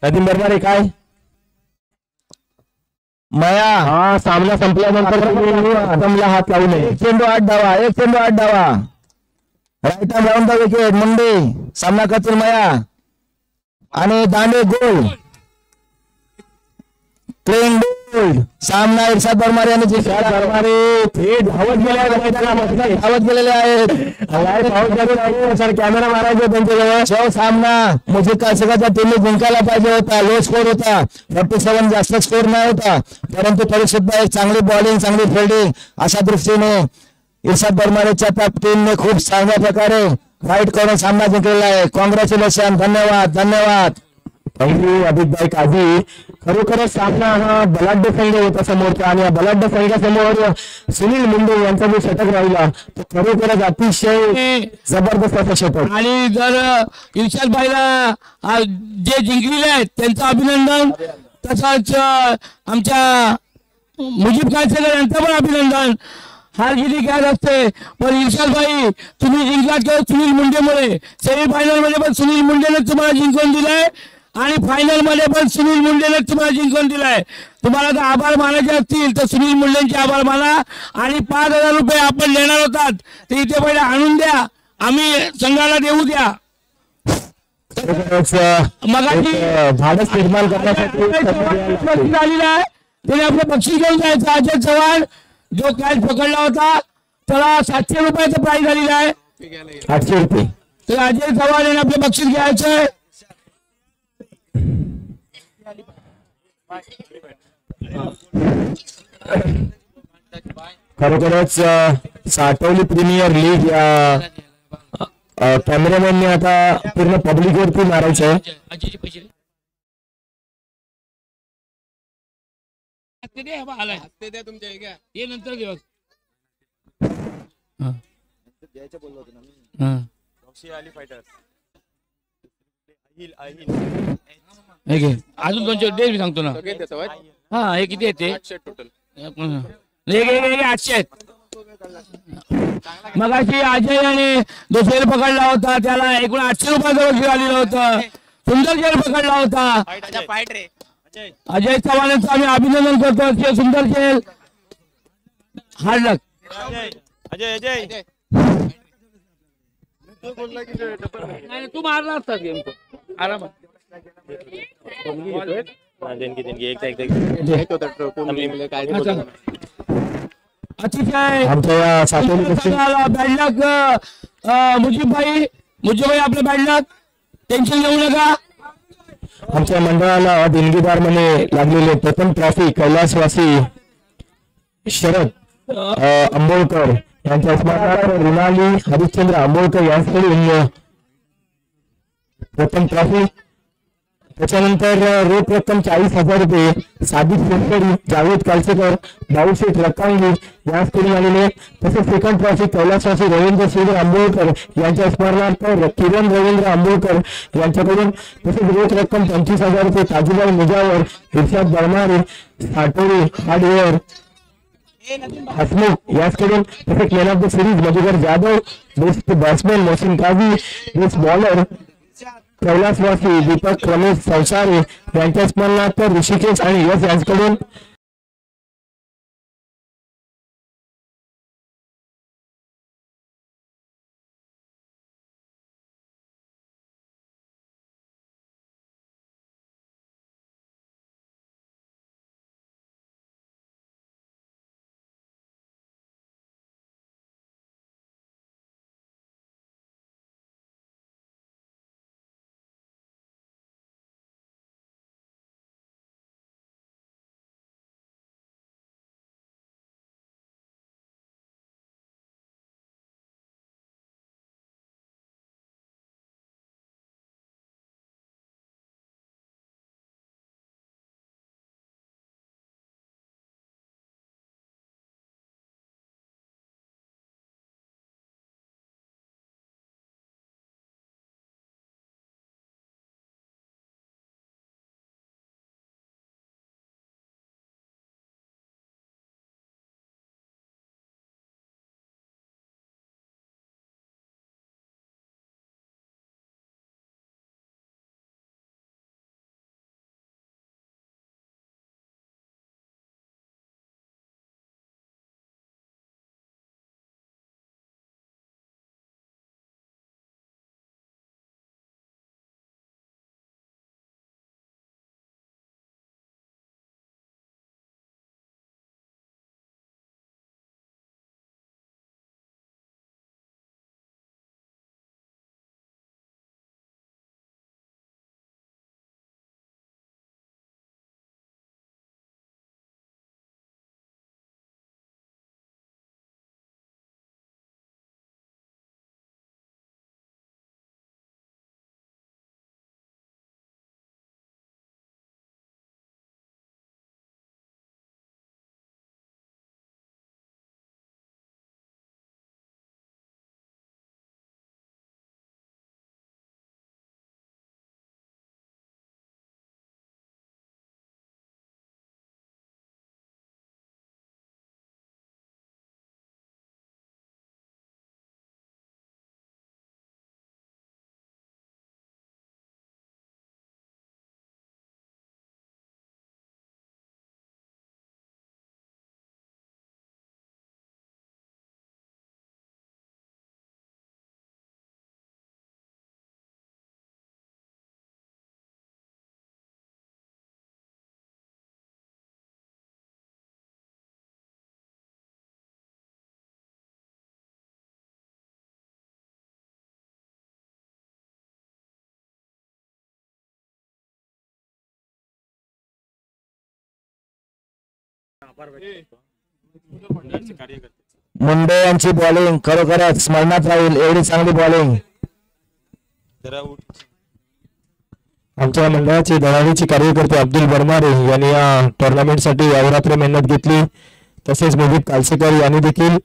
नदीम बरमारे। काय मया सामना संपल्यानंतर दमला हात लावू नये। 1 चेंडू 8 धावा 1 चेंडू 8 धावा। Right arm round the wicket. Munde सामना करतील मया आणि दांडे गोल प्लेइंग बोल्ड। सामना इर्शाद बरमारे आणि इर्शाद बरमारे थेट धावत गेलेले आहेत। कॅमेरा मारायचे त्यांच्याजवळ। सामना मुजीब काझीच्या टीमने जिंकायला पाहिजे होता। लो स्कोर होता, 47 जास्त स्कोर नाही होता, परंतु तरी सुद्धा एक चांगली बॉलिंग, चांगली फिल्डिंग अशा दृष्टीने इर्शाद बरमारेच्या टीमने खूप चांगल्या प्रकारे फाईट करून सामना जिंकलेला आहे। कॉंग्रॅच्युलेशन, धन्यवाद धन्यवाद। थँक यू अभित भाई काझी. खरोखरच सामना हा बलाढ्य संघ होता समोरचा आणि या बलाढ्य संघासमोर सुनील मुंडे यांचा जो षटक राहिला तो खरोखरच अतिशय जबरदस्त असा षटक. आणि जर इर्शाद भाईला जे जिंकलेले आहेत त्यांचं अभिनंदन, तसंच आमच्या मुजीब कायसेकर यांचं पण अभिनंदन. हार जिती काय असते पण इर्शाद भाई तुम्ही जिंकलात किंवा सुनील मुंडेमुळे. सेमीफायनल मध्ये पण सुनील मुंडेने तुम्हाला जिंकून दिलाय आणि फायनल मध्ये पण सुनील मुंडेने तुम्हाला जिंकून दिलाय. तुम्हाला जर आभार मानायचे असतील तर सुनील मुंडेंचे आभार माना आणि 5,000 रुपये आपण देणार होतात ते इथे पहिले आणून द्या, आम्ही संघाला देऊ द्या. मगाशी धाडस निर्माण करण्यासाठी झालेला आहे त्याने आपलं बक्षीस घेऊन जायचं. अजय चव्हाण जो कॅच पकडला होता त्याला 700 रुपयाचं प्राइस झालेला आहे. 800 रुपये. तर अजय चव्हाण यांनी आपलं बक्षीस घ्यायचंय. खरोखरच साठवली प्रीमियर लीग या कॅमेरामॅनने आता पूर्ण पब्लिक वरती मारायचं आहे. ते द्या तुमच्या हे घ्या. हे नंतर घेऊ. द्यायचं बोललो होतो ना मी. आली फायटर्स. हे घे अजून 200 दे मी सांगतो ना. सगळे देतो होय? हा हे किती येते 800 टोटल. हे 800 आहेत. मगाशी अजय याने जो शेर पकडला होता त्याला एकूण 800 रुपयाचं बक्षीस आलेलं होतं. सुंदर शेर पकडला होता. फाईट रे अजय चव्हाण यांचं आम्ही अभिनंदन करतो. अतिशय सुंदर शेर. Hard luck. अजय अजय नाही तू मारला असता गेम आरामात. अतिशय आमच्या या साठवली बॅड लक मुजीब भाई आपलं बॅड लक. टेन्शन घेऊ नका. आमच्या मंडळाला देणगीदार म्हणे लागलेले प्रथम ट्रॉफी कैलासवासी शरद आंबोळकर यांच्या स्मरणार्थ रुणाली हरिश्चंद्र आंबोळकर यांच्याकडून प्रथम ट्रॉफी. त्याच्यानंतर रोख रक्कम 40,000 रुपये सादिक शेतकरी, जावेद कालसेकर, भाऊशेठ रकांगी यांच्याकडून आलेले. तसेच सेकंड ट्रॉफी कैलासवासी रवींद्र शेखर आंबोळकर यांच्या स्मरणार्थ किरण रवींद्र आंबोळकर यांच्याकडून. तसेच रोख रक्कम 25,000 रुपये ताजूभाई मुजावर, इर्शाद बळमारे, साठोरी हार्डवेअर हसमुख याचकडून. तसेच man of the series Madhukar Jadhav, best batsman Mohsin Kazi, best bowler कैलासवासी दीपक रमेश संसारे यांच्या स्मरणार्थ ऋषिकेश आणि यश यांच्याकडून. मुंडे यांची बॉलिंग खरोखरच स्मरणात राहील, एवढी चांगली बॉलिंग. आमच्या मंडळाचे धडाडीचे कार्यकर्ते अब्दुल बरमारे यांनी या टुर्नामेंटसाठी अहोरात्र मेहनत घेतली. तसेच मुजीब कालसेकर यांनी देखील,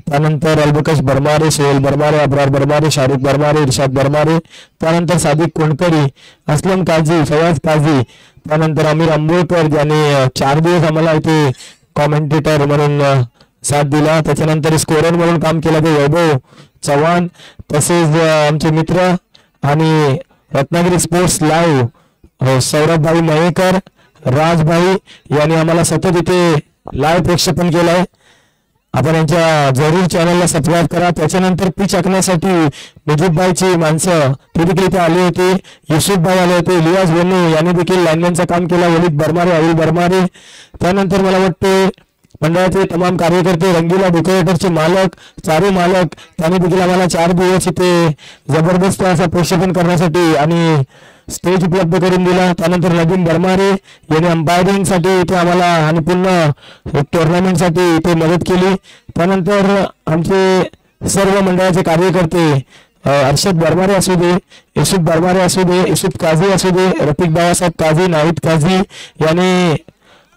त्यानंतर अल्बकश बरमारे, सोहेल बरमारे, अब्रार बरमारे, शाहरुख बरमारे, इर्शाद बरमारे, त्यानंतर सादिक कोणकरी, असलम काझी, फयाज काझी, त्यानंतर आमिर आंबोळकर ज्यांनी 4 दिवस आम्हाला इथे कॉमेंटेटर म्हणून साथ दिला. त्याच्यानंतर स्कोरर म्हणून काम केलं ते वैभव चव्हाण, तसेच आमचे मित्र आणि रत्नागिरी स्पोर्ट्स लाईव्ह सौरभभाई मयेकर, राजभाई यांनी आम्हाला सतत इथे लाईव्ह प्रक्षेपण केलंय. आपण यांच्या जरूर चॅनलला सबस्क्राईब करा. त्याच्यानंतर पिच आखण्यासाठी मुजीबभाईची माणसं ते देखील इथे आले होते. युसुफभाई आले होते, इलियास वेनू यांनी देखील लाईनमॅनचं काम केलं, वलीद बरमारे, अविल बरमारे. त्यानंतर मला वाटते मंडळाचे तमाम कार्यकर्ते, रंगीला डेकोरेटरचे मालक, चारू मालक, त्यांनी देखील आम्हाला 4 दिवस इथे जबरदस्त असं प्रक्षेपण करण्यासाठी आणि स्टेज उपलब्ध करून दिला. त्यानंतर नदीम बरमारे यांनी अंपायरिंगसाठी इथे आम्हाला आणि पुन्हा टुर्नामेंटसाठी इथे मदत केली. त्यानंतर आमचे सर्व मंडळाचे कार्यकर्ते अर्षद बरमारे असू दे, युसुफ बरमारे असू दे, युसुफ काझी असू दे, रफिक बाबासाहेब काझी, नाहिद काझी यांनी,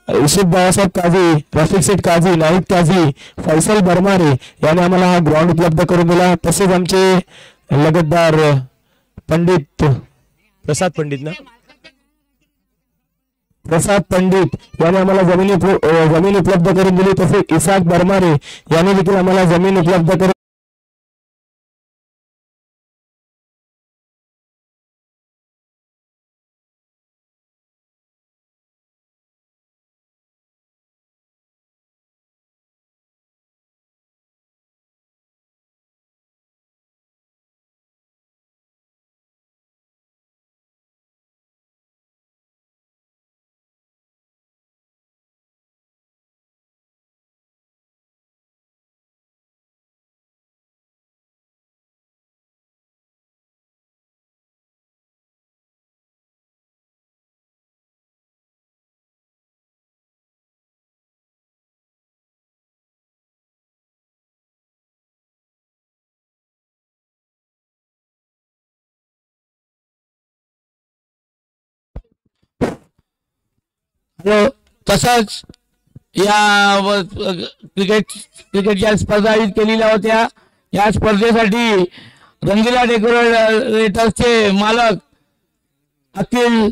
युसुफ बाबासाहेब काझी, रफिक सेठ काझी, नाहिद काझी, फैसल बरमारे यांनी आम्हाला हा ग्राउंड उपलब्ध करून दिला. तसेच आमचे लगतदार पंडित प्रसाद पंडित यांनी आम्हाला जमीन उपलब्ध करून दिली. तसेच इसाक बरमारे यांनी देखील आम्हाला जमीन उपलब्ध करून तसंच या क्रिकेटच्या स्पर्धा आयोजित केलेल्या होत्या. या स्पर्धेसाठी रंगीला डेकोरेटर्सचे मालक अखिल,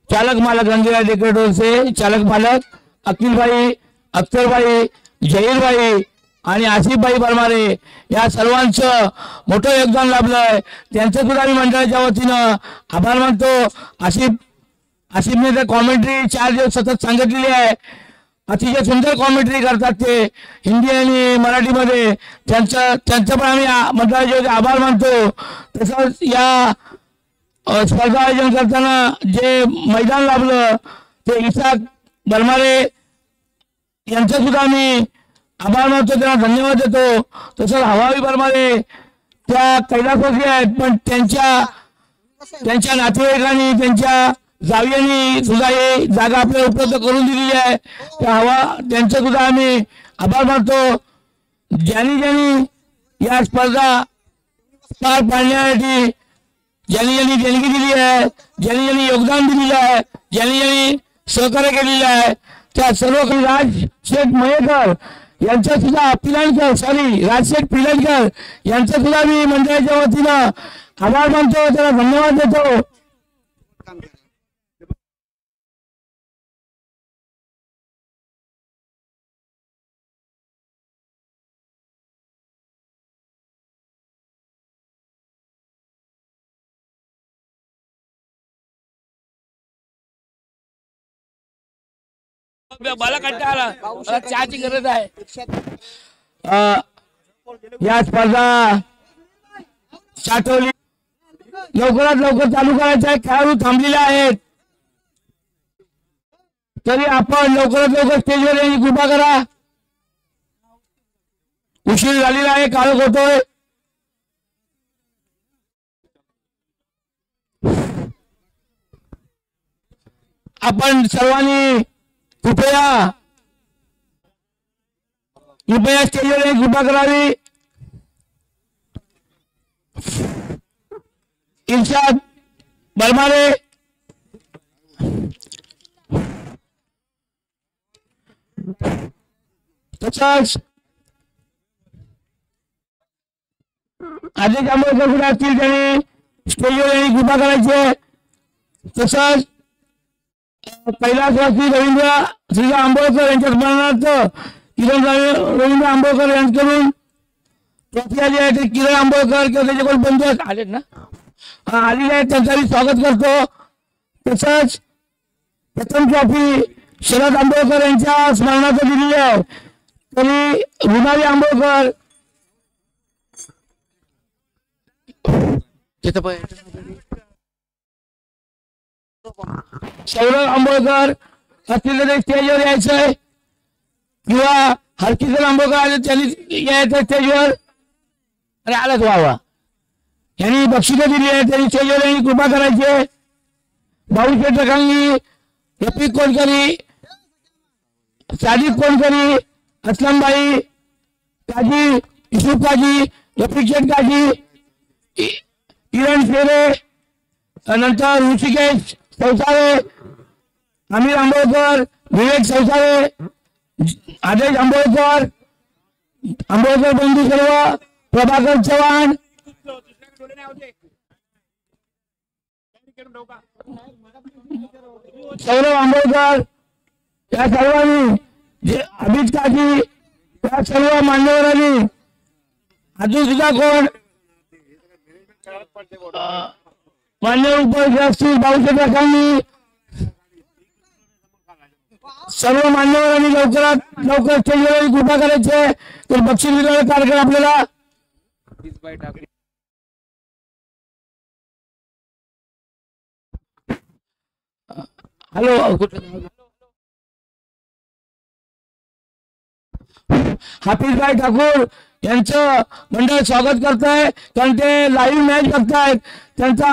चालक मालक रंगीला डेकोरेटर्सचे चालक मालक अखिलभाई, अख्तरभाई, जहीरभाई आणि आसिफभाई बरमारे या सर्वांचं मोठं योगदान लाभलंय. त्यांचं सुद्धा आम्ही मंडळाच्या वतीनं आभार मानतो. आसिफने तर कॉमेंट्री 4 दिवस सतत सांगितलेली आहे. अतिशय सुंदर कॉमेंट्री करतात ते हिंदी आणि मराठीमध्ये. त्यांचं पण आम्ही मंडळाचे आभार मानतो. तसंच या स्पर्धा आयोजन करताना जे मैदान लाभलं ते इसाक बरमारे यांचं सुद्धा आम्ही आभार मानतो, त्यांना धन्यवाद देतो. तसंच हवावी बरमारे त्या कैलासवासी आहेत, पण त्यांच्या नातेवाईकांनी, त्यांच्या जावयांनी सुद्धा ही जागा आपल्याला उपलब्ध करून दिलेली आहे. त्यांचं सुद्धा आम्ही आभार मानतो. ज्यांनी या स्पर्धा पार पाडण्यासाठी ज्यांनी देणगी दिली आहे, ज्यांनी योगदान दिलेलं आहे, ज्यांनी सहकार्य केलेलं आहे, त्या सर्व राजशेठ मयेकर यांचं सुद्धा राजशेठ पिलनकर यांचं सुद्धा मी मंडळाच्या वतीनं आभार मानतो, त्याला धन्यवाद देतो. मला कंटाळा आला, चहाची गरज आहे. या स्पर्धा साठवली लवकरात लवकर चालू करायचं आहे. खेळाडू थांबलेले आहेत, तरी आपण लवकरात लवकर स्टेजवर येण्याची कृपा करा. उशीर झालेला आहे, काळोख होतोय. आपण सर्वांनी कृपया कृपया स्टेजवर येऊन कृपा करावी. इर्शाद बरमारे, तसंच आदेश आंबेडकर सुद्धा असतील, त्यांनी स्टेजवर येऊन कृपा करायची. तसंच कैलासवासी रवींद्र श्रीराम आंबेडकर यांच्या स्मरणार्थ किरण रवींद्र आंबेडकर यांच्याकडून ट्रॉफी आली आहे. ते किरण आंबेडकर किंवा त्याचे कोण बंधू आलेत ना, आलेले आहेत, त्यांचं स्वागत करतो. तसंच प्रथम ट्रॉफी शरद आंबेडकर यांच्या स्मरणार्थ दिलेली आहे. तरी रुणाली आंबेडकर सौरभ आंबेडकर असतील ते स्टेजवर यायचंय, किंवा हरकिशन आंबेडकर आले त्यांनी यायचं स्टेजवर. अरे आलाच व्हावा, यांनी बक्षिसं दिली आहे, त्यांनी स्टेजवर यांनी कृपा करायची. भाऊशेठ रकांगी, रफिक कोणकरी, सादिक कोणकरी, असलमबाई काजी, युसुफ काजी, रफिक शेठ काजी, किरण शेरे, नंतर ऋषिकेश चौसाळे, अमीर आंबेडकर, विवेक चौसाळे, आदेश आंबेडकर, आंबेडकर बंधू सर्व, प्रभाकर चव्हाण, सौरभ आंबेडकर, या सर्वांनी जे अभित काजी, या सर्व मान्यवरांनी अजून सुद्धा कोण मान्यवर उपस्थित असतील, भाऊशेठ रकांगी, सर्व मान्यवरांनी लवकरात लवकर स्टेजवर कृपा करायचे. तर बक्षीस वितरण कार्यक्रम आपल्याला हॅलो हाफिजभाई ठाकूर यांचं मंडळ स्वागत करत आहे, कारण ते लाईव्ह मॅच बघतायत. त्यांचा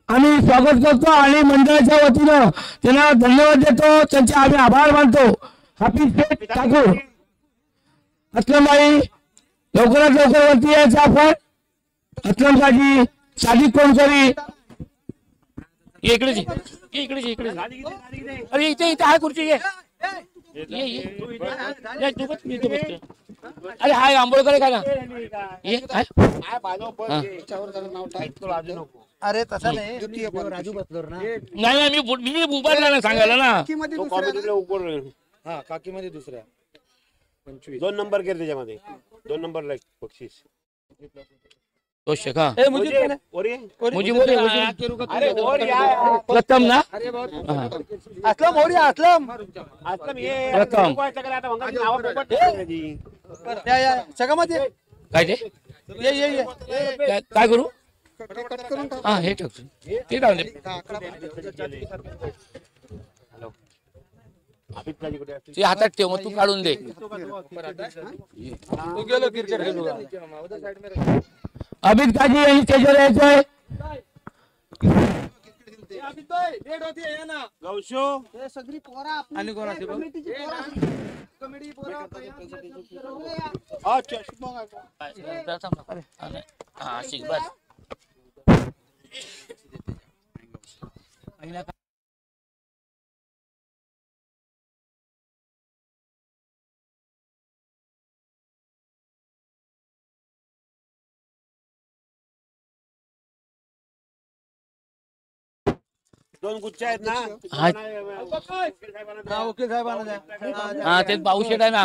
आम्ही स्वागत करतो आणि मंडळाच्या वतीनं त्यांना धन्यवाद देतो, त्यांचे आम्ही आभार मानतो. हाफिज ठाकूर, असलमबाई लवकरात लवकर वरती यायचं आपण. असलम काजी, सादिक कोणकरी, इकडेच इकडेच अरे इथे इथे आहे खुर्ची, ये तू बस, मी इथे बसते. अरे हाय आंबेडकर काय ना, ये अरे तसं नाही, राजू बसलो ना. नाही मी उभारला ना सांगायला ना. हा काकी मध्ये दुसऱ्या 2 नंबर केले त्याच्यामध्ये, 2 नंबरला बक्षीस. मुझे प्रथम ना, असलम हो रहा, असलम प्रथम सगळ्यामध्ये काय ते काय करू. हा हे टाकतो, ते राहून दे. ते हातात ठेव, मग तू काढून दे. अमित काजी यांनी स्टेजवर यायचंय. दोन गुच्छ आहेत ना. वकील साहेबांना हा ते भाऊशेठ आहे ना,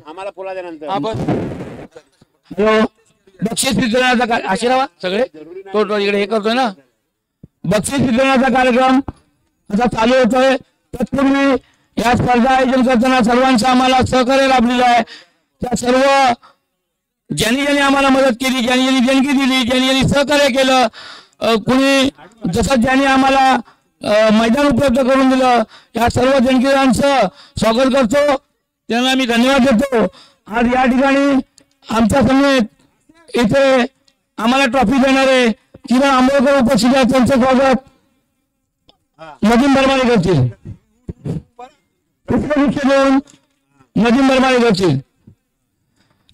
आम्हाला पोलाच्या नंतर. हॅलो, बक्षीस वितरणाचा आशीर्वाद सगळे तो इकडे हे करतोय ना. बक्षीस वितरणाचा कार्यक्रम आता चालू होतोय. तत्पूर्वी या स्पर्धा आयोजन करताना सर्वांचं आम्हाला सहकार्य लाभलेलं आहे. त्या सर्व ज्यांनी ज्यांनी आम्हाला मदत केली, ज्यांनी ज्यांनी देणगी दिली, ज्यांनी ज्यांनी सहकार्य केलं, कुणी जसं ज्यांनी आम्हाला मैदान उपलब्ध करून दिलं, या सर्व देणगीदारांचं स्वागत करतो, त्यांना मी धन्यवाद देतो. आज या ठिकाणी आमच्या समेत इथे आम्हाला ट्रॉफी देणारे किरण आंबेडकर उपस्थित आहेत, त्यांचं स्वागत नदीम बरमाने करतील. पुष्पगुच्छ देऊन नदीम बरमाने करतील.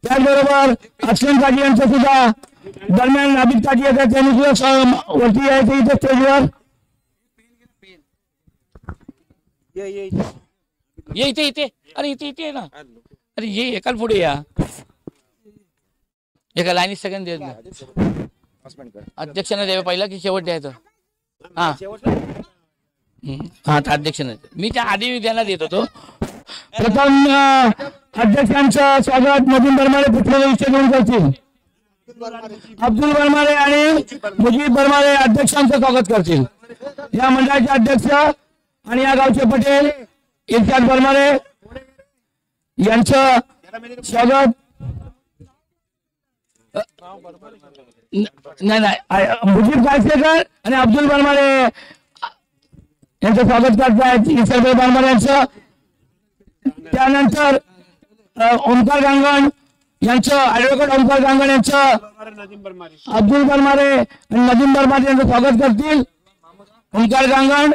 त्याचबरोबर अस्लम काजी यांचं सुद्धा दरम्यान नाबिद काजी येतात, त्यांनी सुद्धा वरती यायचं इथे स्टेजवर. ये इथे इथे, अरे इथे इथे ना, अरे ये एकाल पुढे या, एका लाईनीत सेकंड देत नाही. अध्यक्षाने द्यावे पहिला की शेवट द्यायचं? हा हा, अध्यक्षाने. मी त्या आधी त्यांना देत होतो. प्रथम अध्यक्षांचं स्वागत नदीम बरमारे पुढे विषय घेऊन करतील. अब्दुल बरमारे आणि मुजीब बरमारे अध्यक्षांचं स्वागत करतील. या मंडळाचे अध्यक्ष आणि या गावचे पटेल इर्शाद बरमारे यांचं स्वागत. नाही, मुजीब काळसेकर आणि अब्दुल बरमारे यांचं स्वागत करतायत इर्शाद बरमारे यांचं. त्यानंतर ओमकार गांगण यांचं, ऍडव्होकेट ओमकार गांगण यांचं अब्दुल बरमारे आणि नदीम बरमारे यांचं स्वागत करतील. ओमकार गांगण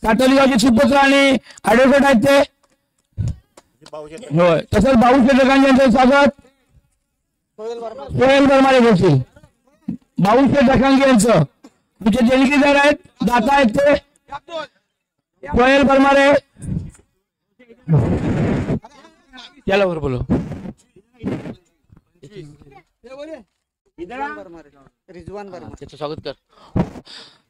साटोलीगावचे सुपुत्र आणि ऍडव्होकेट आहेत ते. होय, तसंच भाऊशेठ रकांगे यांचं स्वागत सोहेल बरमारे करतील. भाऊशेठ रकांगे यांचं आमचे देणगीदार आहेत, दाता आहेत ते सोहेल बरमारे. त्याला वर बोलो. त्याचं स्वागत कर.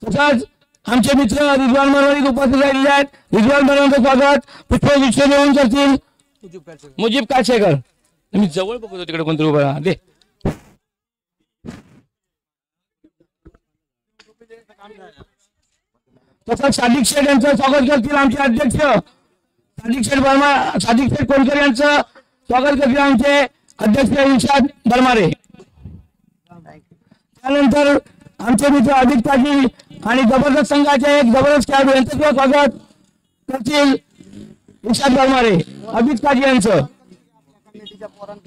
तसंच आमचे मित्र रिजवान बरमारे उपस्थित राहिलेले आहेत. रिजवान बरमारेंचं स्वागत पुष्प विषय देऊन करतील मुजीब काळसेकर. मी जवळ बघतो तिकडे कोणतरी उभा दे. तसंच सादिक शेठ यांचं स्वागत करतील आमचे अध्यक्ष सादिक शेठ कोणकर यांचं स्वागत करतील आमचे अध्यक्ष इर्शाद बरमारे. त्यानंतर आमचे मित्र अजित काजी आणि जबरदस्त संघाचे एक जबरदस्त खेळाडू यांचं सुद्धा स्वागत करतील इर्शाद बरमारे, अजित काजी यांचं.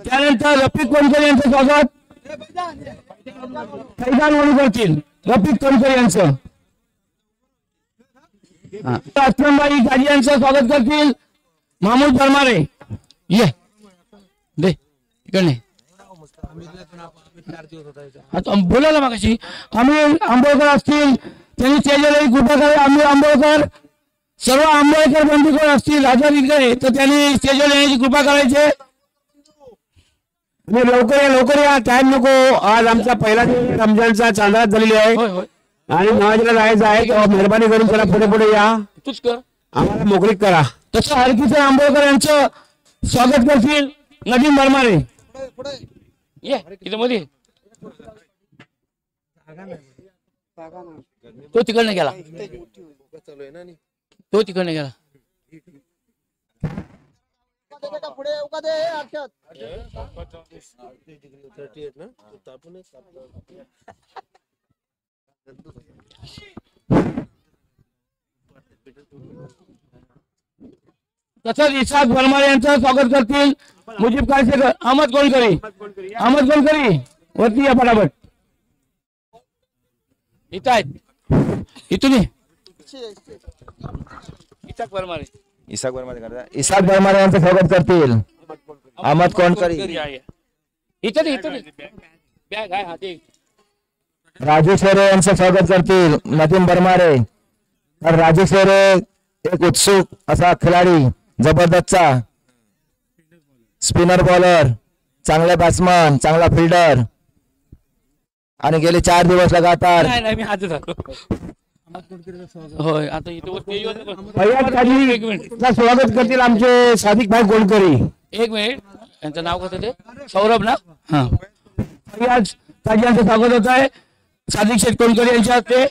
त्यानंतर रफिक कोणकर यांचं स्वागत फैजान म्हणून करतील रफिक कोणकर यांचं. अस्लमबाई काजी यांचं स्वागत करतील महमूद बरमारे. ये दे इकडे. बोलायला मागाशी अमीर आंबोळकर असतील, त्यांनी स्टेजवर कृपा करा. अमीर आंबोळकर, सर्व आंबोळकर बंधुकर असतील हजर इकडे, तर त्यांनी स्टेजवर येण्याची कृपा करायचे. लवकर या, टाइम नको. आज आमचा पहिला रमजानचा चांदा झालेली आहे आणि नमाजला जायचं आहे. मेहरबानी करून जरा पुढे पुढे या, तूच कर, आम्हाला मोकळीक करा. तसं हरकिशन आंबोळकर यांचं स्वागत करतील नदीम बरमारे. ये इथे मध्ये. तो तिकडनं गेला, तो तिकडनं गेला. तसंच इसाक बरमारे यांचं स्वागत करतील मुजीब काळसेकर. अहमद कोणकरी वरती या फटाफट. इथं आहेत, इथून इसाक बरमारे इसाक बरमारे यांचं स्वागत करतील अहमद कोणकरी. इथं इथं बॅग आहे हाती. राजेश हेरे यांचं स्वागत करतील नदीम बरमारे. तर राजेश हेरे एक उत्सुक असा खिलाडी, जबरदस्तचा स्पिनर बॉलर, चांगला बॅट्समन, चांगला फिल्डर आणि गेले 4 दिवस लगातार. नाही मी हात झालो. होय, आता इथं स्वागत करतील आमचे सादिक भाई गोलकरी. एक मिनिट, यांचं नाव कसं ते? सौरभ ना. हा, फैयाज काजी यांचं स्वागत होत आहे सादिक शेठ कोलकरी यांच्या हस्ते.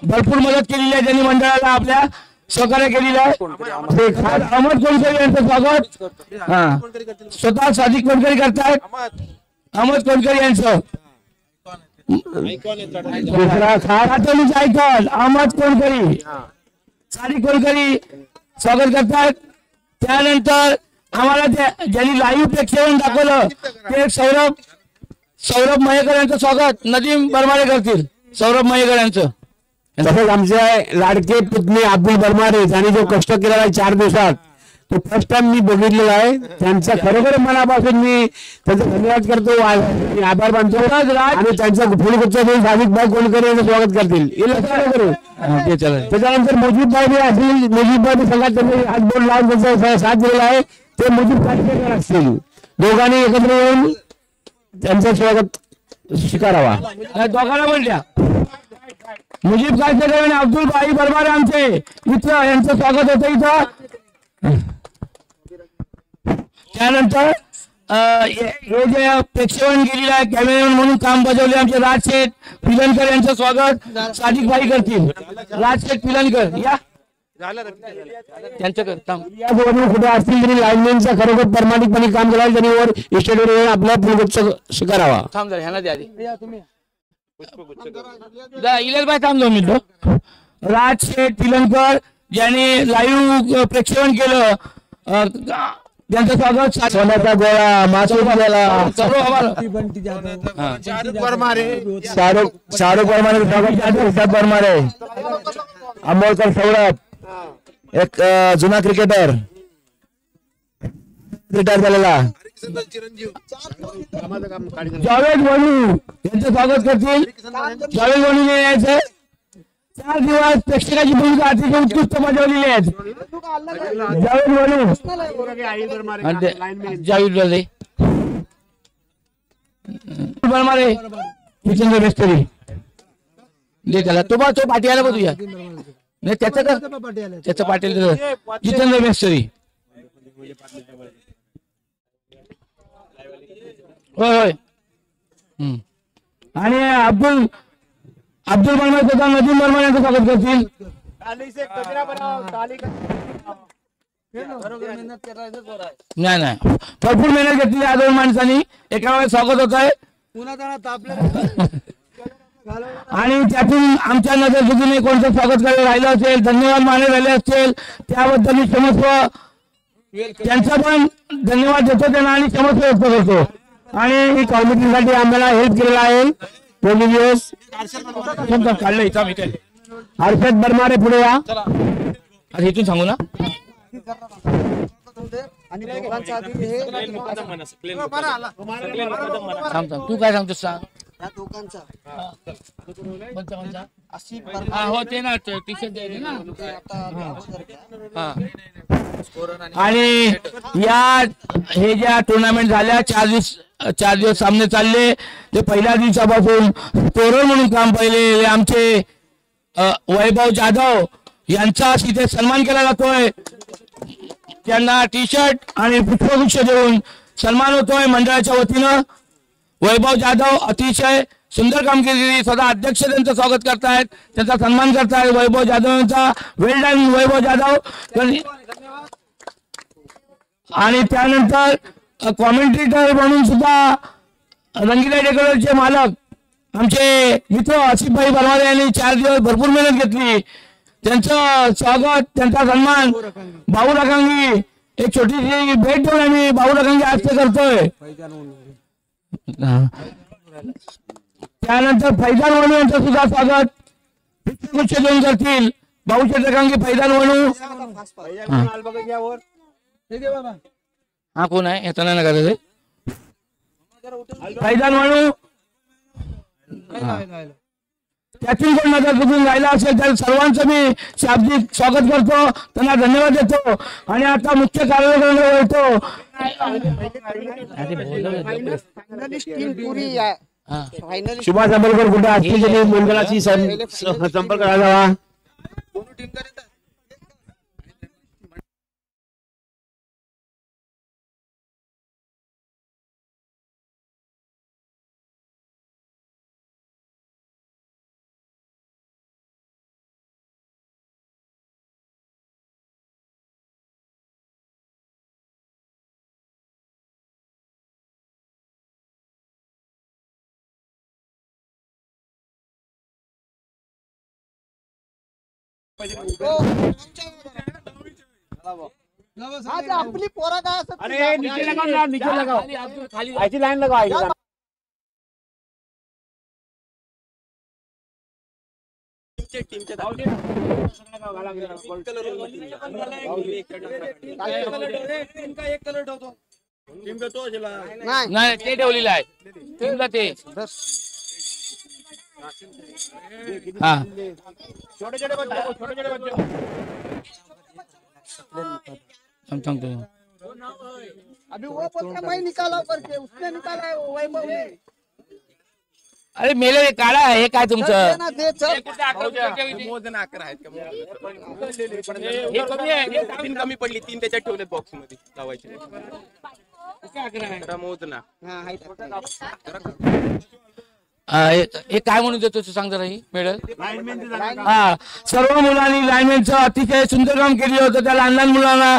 भरपूर मदत केलेली आहे त्यांनी मंडळाला, आपल्या सहकार्य केलेलं आहे. अहमद कोलकरी यांचं स्वागत स्वतः सादिक कोलकरी करतायत. अहमद कोलकरी यांचं ऐकल अहमद कोलकरी, सादिक कोलकरी स्वागत करतायत. त्यानंतर आम्हाला ज्यांनी लाईव्ह प्रेक्षेपण दाखवलं ते सौरभ मयेकर यांचं स्वागत नदीम बरमारे करतील. सौरभ मयेकर यांचं. तसंच आमचे लाडके पुतणे अब्दुल बरमारे, ज्यांनी जो कष्ट केलेला आहे 4 दिवसात, तो फर्स्ट टाइम मी बघितलेला आहे. त्यांचा खरोखर मनापासून मी त्यांचा धन्यवाद करतो, आभार मानतो आणि त्यांचा पुढे साजिदभाई कोलकर यांचं स्वागत करतील. त्याच्यानंतर मुजीबभाई बी असतील, मुजीबभाई संघात त्यांनी हात बोल लावून त्यांचा साथ दिलेला आहे. ते मुजीब काटकेकर असतील. दोघांनी एकत्र येऊन त्यांचं स्वागत स्वीकारावा. दोघांना बोलल्या मुजीब काटकेकर आणि अब्दुल भाई बरबारे आमचे मित्र यांचं स्वागत होतं इथं. त्यानंतर हे जे प्रेक्षण केलेलं आहे कॅमेरामॅन म्हणून काम बजावले आमचे राजशेठ पिलनकर यांचं स्वागत सादिक भाई करतील. राजशेठ पिलनकर या त्यांचं कुठे असतील तरी लाईनमॅनचा खरोखर प्रामाणिकपणे काम करायला त्यांनी वर स्टेडियमवर आपला पुलगुच्छ स्वीकारावा. थांब जरा ह्यांना द्या इलेल भाई थांब 2 मिनिटं. राजशेठ पिलनकर ज्यांनी लाईव्ह प्रेक्षण केलं त्यांचं स्वागत. सोन्याचा गोळा मासूद गोळा शाहरुख परमारे स्वागत. परमारे आंबोळकर सौरभ एक जुना क्रिकेटर रिटायर झालेला. जावेद वनू यांचं स्वागत करतील. जावेद वनू यायचं 4 दिवस प्रेक्षकाची भूमिका अतिशय उत्कृष्ट बजावलेली आहेत. जावेद वनू जावेद वाले परमारे जितेंद्र मेस्त्री दे त्याला तो पाठी आला बघ तुझ्या नाही त्याचं पाटील जितेंद्र मेस्त्री. होय होय. आणि अब्दुल बर्मा तथा नदीम बर्मा यांचं स्वागत करतील. नाही भरपूर मेहनत घेतली या 2 माणसांनी एका वेळेस स्वागत होत आहे. आणि त्यातून आमच्या नजरसुधीने कोणतं स्वागत करायला राहिलं असेल, धन्यवाद माने राहिले असतील त्याबद्दल मी क्षमस्व त्यांचा पण धन्यवाद देतो त्यांना आणि क्षमस्व व्यक्त करतो. आणि कॉमिटीसाठी आम्हाला हेल्प केलेला आहे 2 दिवस काढलं इथं. हर्षद बर्मारे पुढे या. आता इथून सांगू ना तू काय सांगतोस सांग. हो ते ना टी शर्ट द्यायचे ना. आणि या हे ज्या टुर्नामेंट झाल्या 4 दिवस सामने चालले ते पहिल्या दिवसापासून तोरण म्हणून काम पाहिले आमचे वैभव जाधव यांचा तिथे सन्मान केला जातोय. त्यांना टी शर्ट आणि पुष्पगुच्छ देऊन सन्मान होतोय मंडळाच्या वतीनं. वैभव जाधव अतिशय सुंदर कामगिरी सदा अध्यक्ष त्यांचं स्वागत करतायत, त्यांचा सन्मान करतायत. वैभव जाधव यांचा वेल डन वैभव जाधव. आणि त्यानंतर कॉमेंटेटर म्हणून सुद्धा रंगीला डेकोरेटचे मालक आमचे मित्र आसिफभाई बरवाले यांनी 4 दिवस भरपूर मेहनत घेतली. त्यांचं स्वागत त्यांचा सन्मान भाऊ रकांगी एक छोटीशी भेट देऊन आम्ही भाऊ रकांगी आज ते करतोय. त्यानंतर फैजान वणू यांचं सुद्धा स्वागत पुष्पगुच्छ देऊन करतील भाऊचे रकांगी फैजान वणू. हा कोण आहे याचा नाही करायचं फैजान वणू. त्यातून कोण नजर चुकून राहिला असेल तर सर्वांचं मी शाब्दिक स्वागत करतो, त्यांना धन्यवाद देतो. आणि आता मुख्य कार्यक्रमाला येतो. सुभाष आंबेडकर कुठे असतील तरी मंडळाची संपर्क करायला. आपली पोरा काय असतात अरे नीचे लगाओ ना, नीचे लगाओ ऐसी लाइन लगाओ. नाही ते ठेवलेलं आहे टीमला ते हा सांगतो अभी वो पत्ता भाई निकाला करके उसने निकाला है वो वैभव ने अरे मेले काढा हे काय तुमचं ना दे चल हे कमी आहे तीन कमी पडली 3 त्याच्यात ठेवलेत बॉक्स मध्ये लावायचे हां हाय हे काय म्हणून देतो तू सांग जरा ही मेडल हा सर्व मुलांनी लाईनमॅनचं अतिशय सुंदर काम केलं होतं त्या लहान लहान मुलांना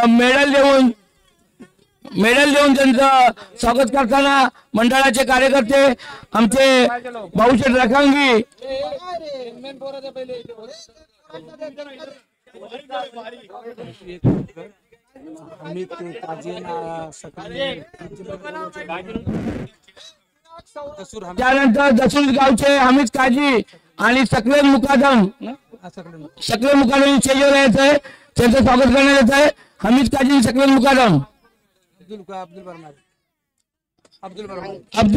मेडल देऊन त्यांचं स्वागत करताना मंडळाचे कार्यकर्ते आमचे भाऊशेठ रखांगी त्यानंतर दसूर गावचे हमीद काजी आणि सकलेन मुकादम स्टेजवर यायचंय त्यांचं स्वागत करण्यात येत आहे हमीद काजी आणि सकलेन मुकादम अब्दुल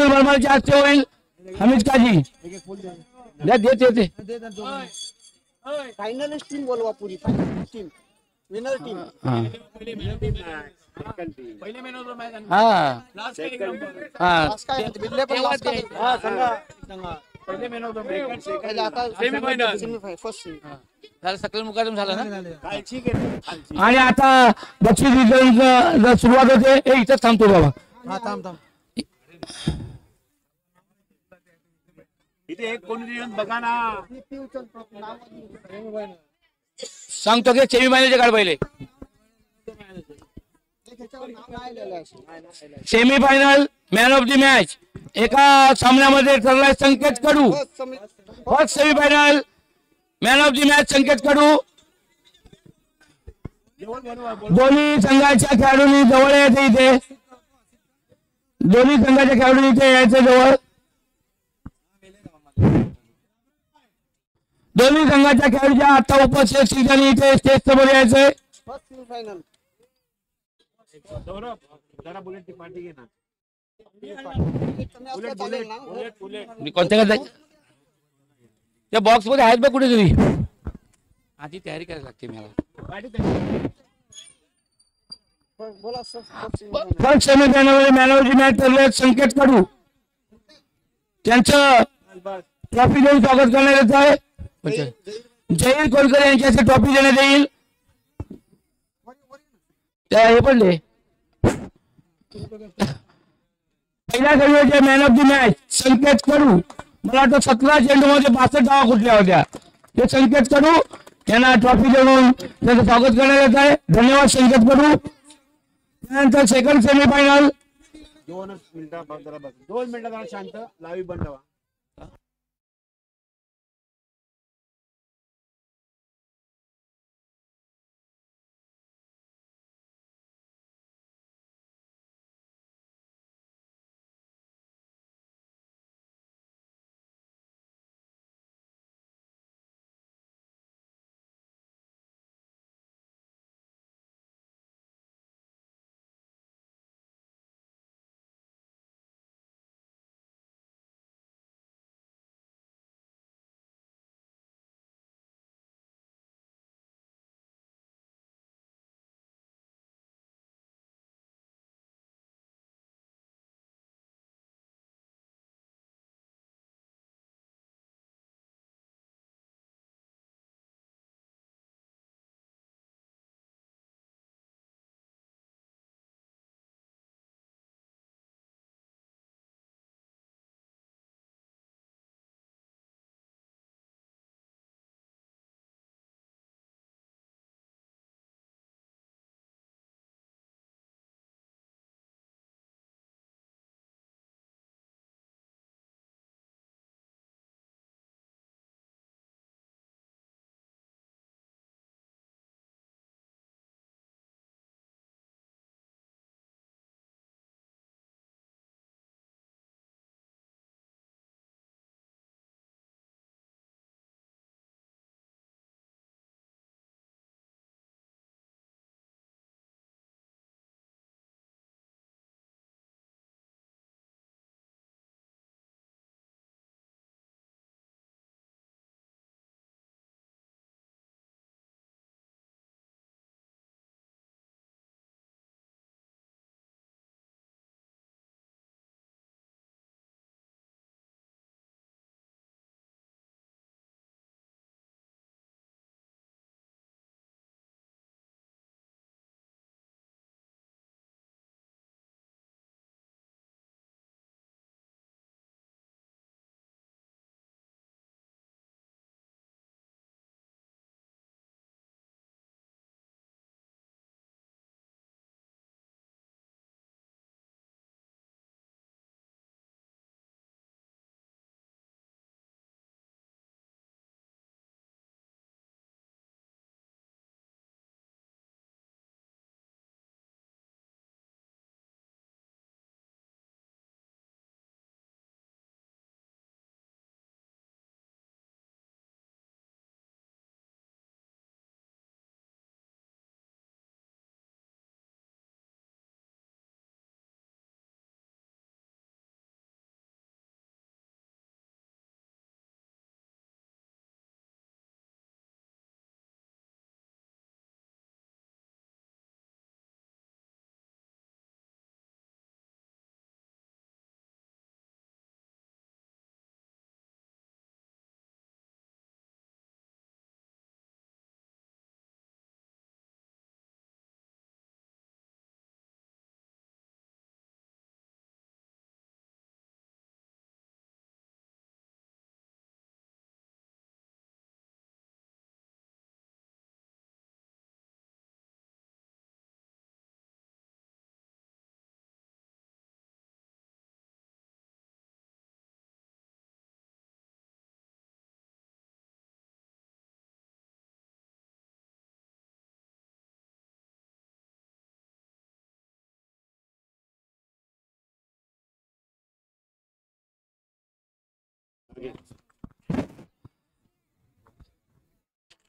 बर्माच्या हस्ते होईल हमीद काजी देते फाइनलिस्ट टीम बोलवा पूरी फाइनलिस्ट टीम विनर टीम सकल मुकादम झाला ना आणि आता बक्षीस वितरण सुरुवात होते हे इथंच थांबतो बाबा इथे एक कोणी येऊन बघा ना सांगतो की सेमीफायनलचे काढ पहिले semifinal man of the match एका सामन्यामध्ये ठरलाय Sanket Kadu first semifinal man of the match Sanket Kadu दोन्ही संघाच्या खेळाडूंनी जवळ यायचे इथे दोन्ही संघाच्या खेळाडूंनी इथे यायचे जवळ दोन्ही संघाच्या खेळाडूच्या आता उपस्थित ठिकाणी इथे स्टेज समोर यायचंय फर्स्ट सेमीफायनल जरा बुलेटची पार्टी घे ना कोणत्या का त्या बॉक्स मध्ये आहेत बघ कुठेतरी आधी तयारी करायला लागते मला बोला first semifinal man of the match ठरले संकेत कडू त्यांचं ट्रॉफी देऊन स्वागत करण्यात येत आहे जयीर कोलकर यांच्यासाठी ट्रॉफी देण्यात येईल त्या हे पडले पहिल्या खेळीचे man of the match Sanket कडू मला वाटतं 17 चेंडूमध्ये 62 धावा कुठल्या होत्या ते संकेत कडू यांना ट्रॉफी देऊन त्याचं स्वागत करण्यात येत आहे धन्यवाद संकेत कडू त्यानंतर सेकंड सेमीफायनल 2 मिनिटं जरा शांत लावी बंद व्हा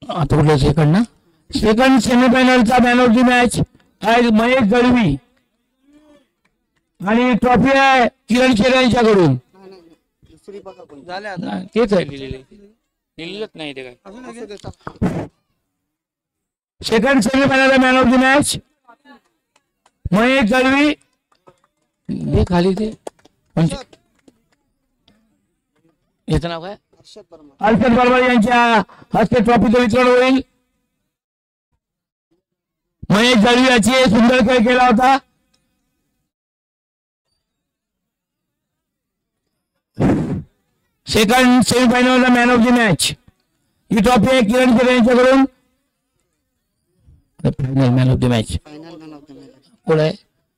आता कुठलं सेकंड ना, सेकंड सेमीफायनलचा मॅन ऑफ द मॅच आहे महेश दळवी आणि ट्रॉफी आहे किरण शेरे यांच्याकडून. तेच आहे लिहिलेलंच नाही ते काय. Second semifinal man of the match Mahesh Dalvi. हे खाली ते याचं नाव काय, हर्षद परमार यांच्या हस्ते ट्रॉफीचं वितरण होईल. महेश दळवी याची सुंदर खेळ केला होता. Second semifinal man of the match he trophy आहे किरण शेरे यांच्याकडून. Final man of the match कोण आहे,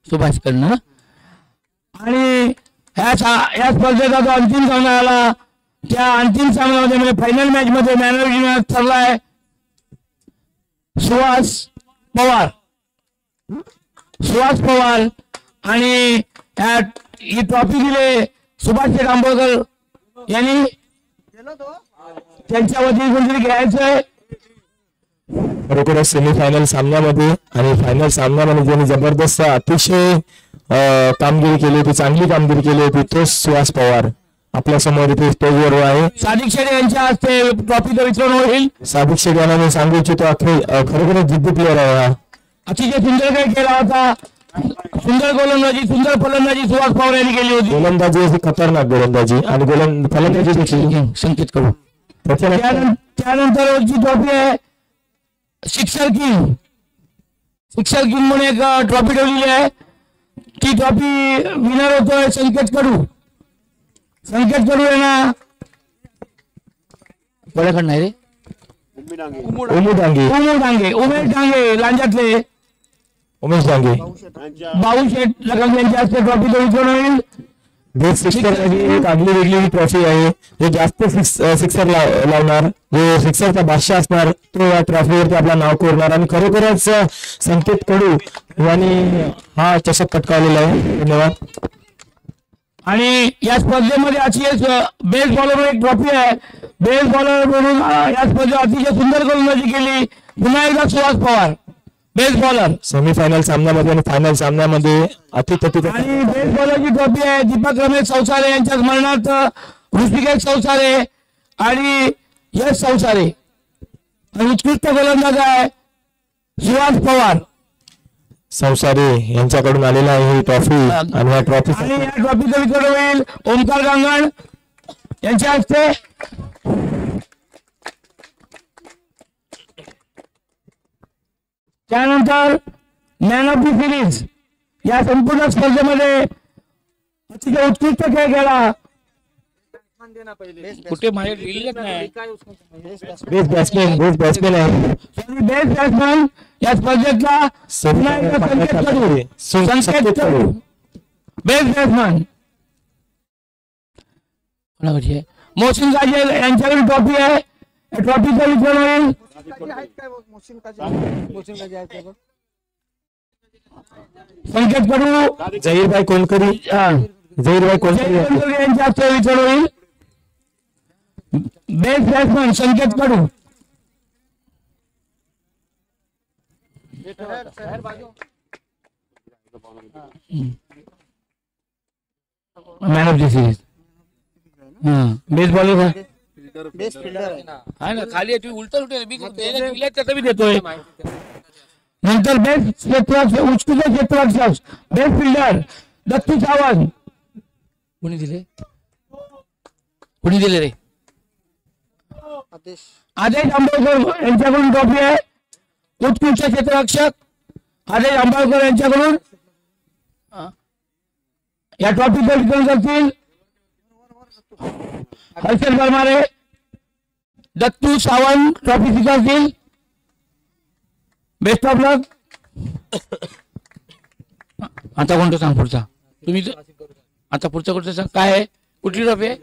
सुभाष कडनं. आणि या स्पर्धेचा जो अंतिम सामना आला त्या अंतिम सामन्यामध्ये म्हणजे फायनल मॅच मध्ये मॅन ऑफ द मॅच ठरलाय सुहास पवार. सुहास पवार आणि ही ट्रॉफी दिले सुभाष आंबेडकर यांनी. त्यांच्या वतीने कोणतरी घ्यायचंय. खरोखरच सेमीफायनल सामन्यामध्ये आणि फायनल सामन्यामध्ये ज्यांनी जबरदस्त अतिशय कामगिरी केली होती, चांगली कामगिरी केली होती, तो सुहास पवार आपल्या समोर इथे स्टेजवर आहे. सादिक शेट्टी यांच्या हस्ते ट्रॉफीचं वितरण होईल. सादिक शेट्टी यांना मी सांगू इच्छितो खरोखरच जिद्दी प्लेअर आहे. अतिशय सुंदर खेळ केला होता. सुंदर गोलंदाजी, सुंदर फलंदाजी सुहास पवार यांनी केली होती. गोलंदाजी अशी खतरनाक गोलंदाजी आणि फलंदाजी देखील संकेत करू. त्यानंतर जी ट्रॉफी आहे सिक्सर किंग. सिक्सर किंग म्हणून एक ट्रॉफी ठेवलेली आहे. ती ट्रॉफी विनर होतोय संकेत कडू. संकेत कडू आहे ना कोणाकडे नाही रे, उमेश डांगे लांजातले उमेश डांगे. भाऊ शेठ लखन यांच्या हस्ते ट्रॉफीचं वितरण होईल. बेस्ट सिक्सर एक आगली वेगळी ट्रॉफी आहे. जे जास्त सिक्सर लावणार, जो सिक्सरचा बादशाह असणार तो या ट्रॉफीवरती आपला नाव कोरणार. आणि खरोखरच संकेत कडू यांनी हा चषक पटकावलेला आहे. धन्यवाद. आणि या स्पर्धेमध्ये अशी बेस्ट बॉलर एक ट्रॉफी आहे. बेस्ट बॉलर म्हणून या स्पर्धेत अतिशय सुंदर गोलंदाजी केली पुन्हा एकदा Suhas Pawar best bowler. Semifinal सामन्यामध्ये आणि फायनल सामन्यामध्ये आणि बेस्ट बॉलरची ट्रॉफी आहे दीपक रमेश चौसारे यांच्या स्मरणार्थ ऋषिकेश चौसारे आणि यश चौसारे. आणि उत्कृष्ट गोलंदाज आहे सुहास पवार. संसारे यांच्याकडून आलेला आहे ही ट्रॉफी. आणि या ट्रॉफीचं वितरण होईल ओमकार गांगण यांच्या हस्ते. त्यानंतर मॅन ऑफ द सिरीज या संपूर्ण स्पर्धेमध्ये अतिशय उत्कृष्ट खेळ केला. कुठे माझ्या लिहिलेच नाही. बेस्ट बॅट्समॅन आहे. बेस्ट बॅट्समॅन या स्पर्धेतला संकेत कडू बेस्ट बॅट्समॅन. मोहसिन काजी यांच्याकडे ट्रॉफी आहे. ट्रॉफीचं वितरण होईल. संकेत कडू झहीरभाई कोलकरी यांच्या हस्ते वितरण होईल. Best batsman Sanket Kadu. Man of the series best bowler best fielder आहे ना. खाली उलट त्याचा देतोय. नंतर बेस्ट उत्कृष्ट क्षेत्ररक्षक बेस्ट फिल्डर दत्तू सावंत. कोणी दिले रे. आदेश आंबेडकर यांच्याकडून ट्रॉफी आहे. उत्कृष्ट क्षेत्ररक्षक आदेश आंबेडकर यांच्याकडून या ट्रॉफीचं वितरण करतील हर्षद परमारे. दत्तू सावंत ट्रॉफी स्वीकारतील. Best of luck. आता कोणतं सांग पुढचा तुम्ही. आता पुढचं कोणतं सांग काय आहे, कुठली ट्रॉफी आहे.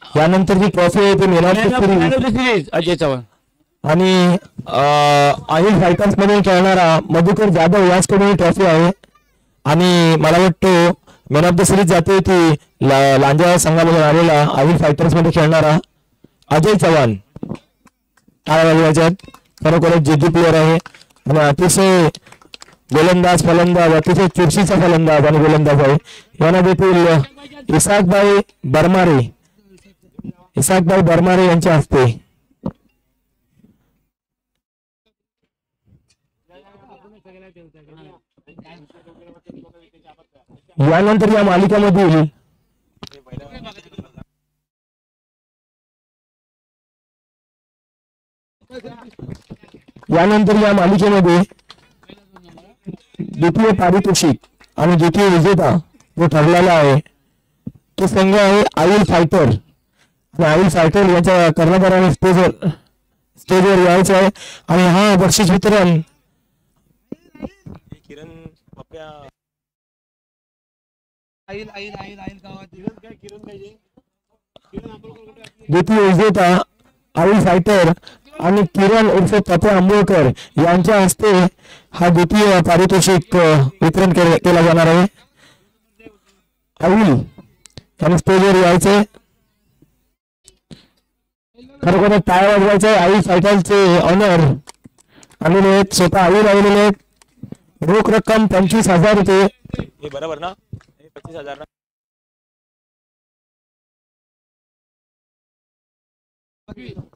यानंतर जी ट्रॉफी आहे ती man of the series Ajay Chavan आणि आईल फायटर्स मधून खेळणारा मधुकर जाधव याचकडून ही ट्रॉफी आहे. आणि मला वाटतं मॅन ऑफ द सिरीज जाते ती लांजा संघामधून आलेला आविल फायटर्स मध्ये खेळणारा अजय चव्हाण. टाळ्या वाजवायच्यात. खरोखरच जिद्दी प्लेअर आहे आणि अतिशय गोलंदाज फलंदाज, अतिशय चुरशीचा फलंदाज आणि गोलंदाज आहे. यांना देखील इसाकभाई बरमारे यांच्या हस्ते यानंतर या मालिकेमधील मालिकेमध्ये द्वितीय पारितोषिक आणि द्वितीय विजेता जो ठरलेला आहे तो संघ आहे आविल फायटर. आविल फायटर यांच्या कर्णधाराने स्टेजवर यायचं आहे आणि हा बक्षीस वितरण द्वितीय विजेता आविल फायटर आणि किरण उर्फ पप्या आंबोळकर यांच्या हस्ते हा द्वितीय पारितोषिक वितरण केला जाणार आहे. आविल यांनी स्टेजवर यायचे. खरोखर टाळ्या वाजवायचे. आविल फायटरचे ऑनर आलेले आहेत. स्वतः आविल आलेले आहेत. रोख रक्कम 25,000 रुपये. बरोबर ना 25,000 ना.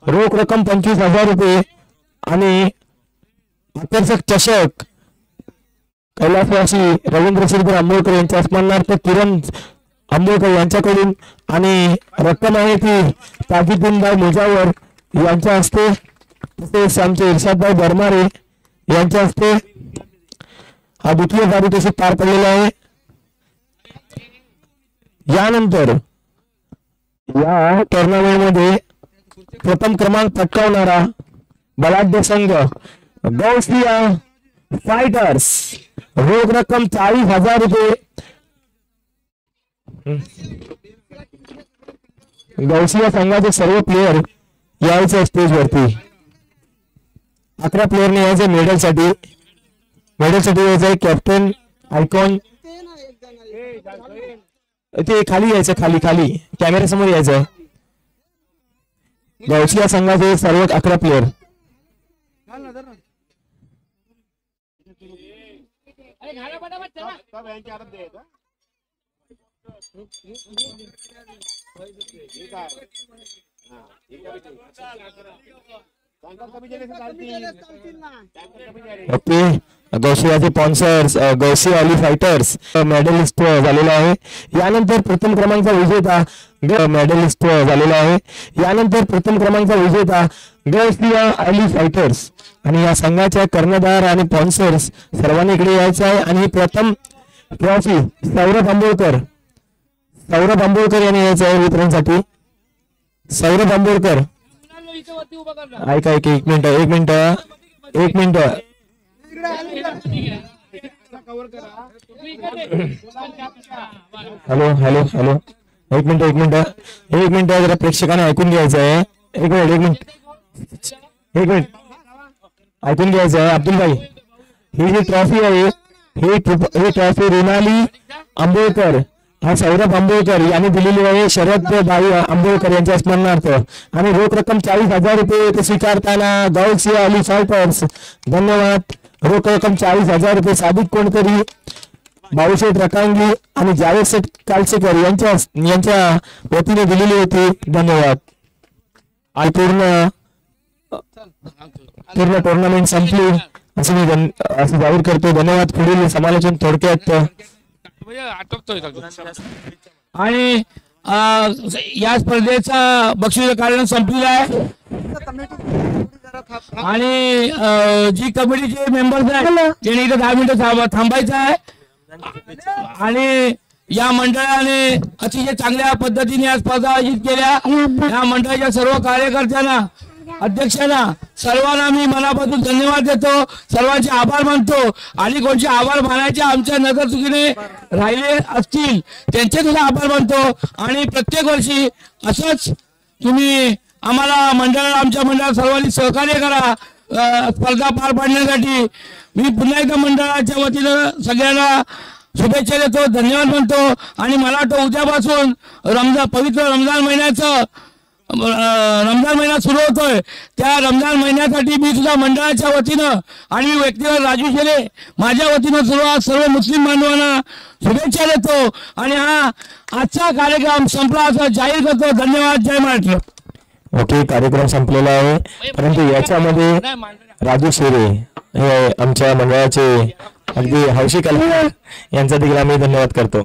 रोख रक्कम 25,000 रुपये आणि आकर्षक चषक कैलासवासी रवींद्र श्रीधर आंबोळकर यांच्या स्मरणार्थ किरण आंबोळकर यांच्याकडून आणि रक्कम आहे ती ताजुद्दीनभाई मुजावर यांच्या हस्ते तसेच आमचे इर्शादभाई बरमारे यांच्या हस्ते हा द्वितीय पारितोषिक पार पडलेला आहे. यानंतर या टुर्नामेंटमध्ये प्रथम क्रमांक पटकावणारा बलाढ्य संघ गौसिया फायटर्स. रोख रक्कम 40,000 रुपये. गौसिया संघाचे सर्व प्लेयर यायचे स्टेज वरती. 11 प्लेयरने यायचे मेडलसाठी यायचंय. कॅप्टन आयकॉन ते खाली यायचं. खाली कॅमेरा समोर यायचं. गौसिया संघाचे सर्व 11 प्लेयर. ओके. गौसियाचे sponsors Gausia Ali fighters medalist झालेला आहे. यानंतर प्रथम क्रमांकाचा विजेता गौसिया अली फायटर्स आणि या संघाच्या कर्णधार आणि स्पॉन्सर्स सर्वांनी इकडे यायचं आहे. आणि प्रथम ट्रॉफी सौरभ आंबोळकर यांनी यायचं आहे वितरणासाठी. सौरभ आंबोळकर ऐका एक मिनिट हॅलो एक मिनिट जरा प्रेक्षकांना ऐकून घ्यायचं आहे. एक मिनिट ऐकून घ्यायचं आहे. अब्दुल भाई, ही जी ट्रॉफी आहे ही ट्रॉफी रुणाली आंबोळकर हा सौरभ आंबोळकर यांनी दिलेली आहे शरद भाई आंबोळकर यांच्या स्मरणार्थ. आणि रोख रक्कम 40,000 रुपये ते स्वीकारताना गौसिया अली फायटर्स धन्यवाद. रोख रक्कम 40,000 रुपये सादिक कोणकरी, भाऊशेठ रकांगी आणि जावेद शेठ कालसेकर यांच्या वतीने दिलेली होती. धन्यवाद. आणि पूर्ण टुर्नामेंट संपली असं मी जाहीर करतो. धन्यवाद. पुढील समालोचन थोडक्यात. आणि या स्पर्धेचा बक्षीस कारण संपलेला आहे. आणि जी कमिटीचे मेंबर्स आहेत त्यांनी इथे 10 मिनिटं थांबायचं आहे. आणि या मंडळाने अतिशय चांगल्या पद्धतीने या स्पर्धा आयोजित केल्या. या मंडळाच्या सर्व कार्यकर्त्यांना, अध्यक्षांना, सर्वांना मी मनापासून धन्यवाद देतो. सर्वांचे आभार मानतो. आणि कोणचे आभार मानायचे आमच्या नजर चुकीने राहिले असतील त्यांचे सुद्धा आभार मानतो. आणि प्रत्येक वर्षी असंच तुम्ही आमच्या मंडळाला सर्वांनी सहकार्य करा स्पर्धा पार पाडण्यासाठी. मी पुन्हा एकदा मंडळाच्या वतीनं सगळ्यांना शुभेच्छा देतो, धन्यवाद म्हणतो. आणि मला वाटतं उद्यापासून पवित्र रमजान महिना सुरू होतोय. त्या रमजान महिन्यासाठी मी सुद्धा मंडळाच्या वतीनं आणि मी व्यक्तिगत राजू शेरे माझ्या वतीनं सर्व मुस्लिम बांधवांना शुभेच्छा देतो. आणि हा आजचा कार्यक्रम संपला असं जाहीर करतो. धन्यवाद. जय महाराष्ट्र. ओके, कार्यक्रम संपलेला आहे, परंतु याच्यामध्ये राजू शेरे हे आमच्या मंडळाचे अगदी हौशी कलाकार यांचा देखील आम्ही धन्यवाद करतो.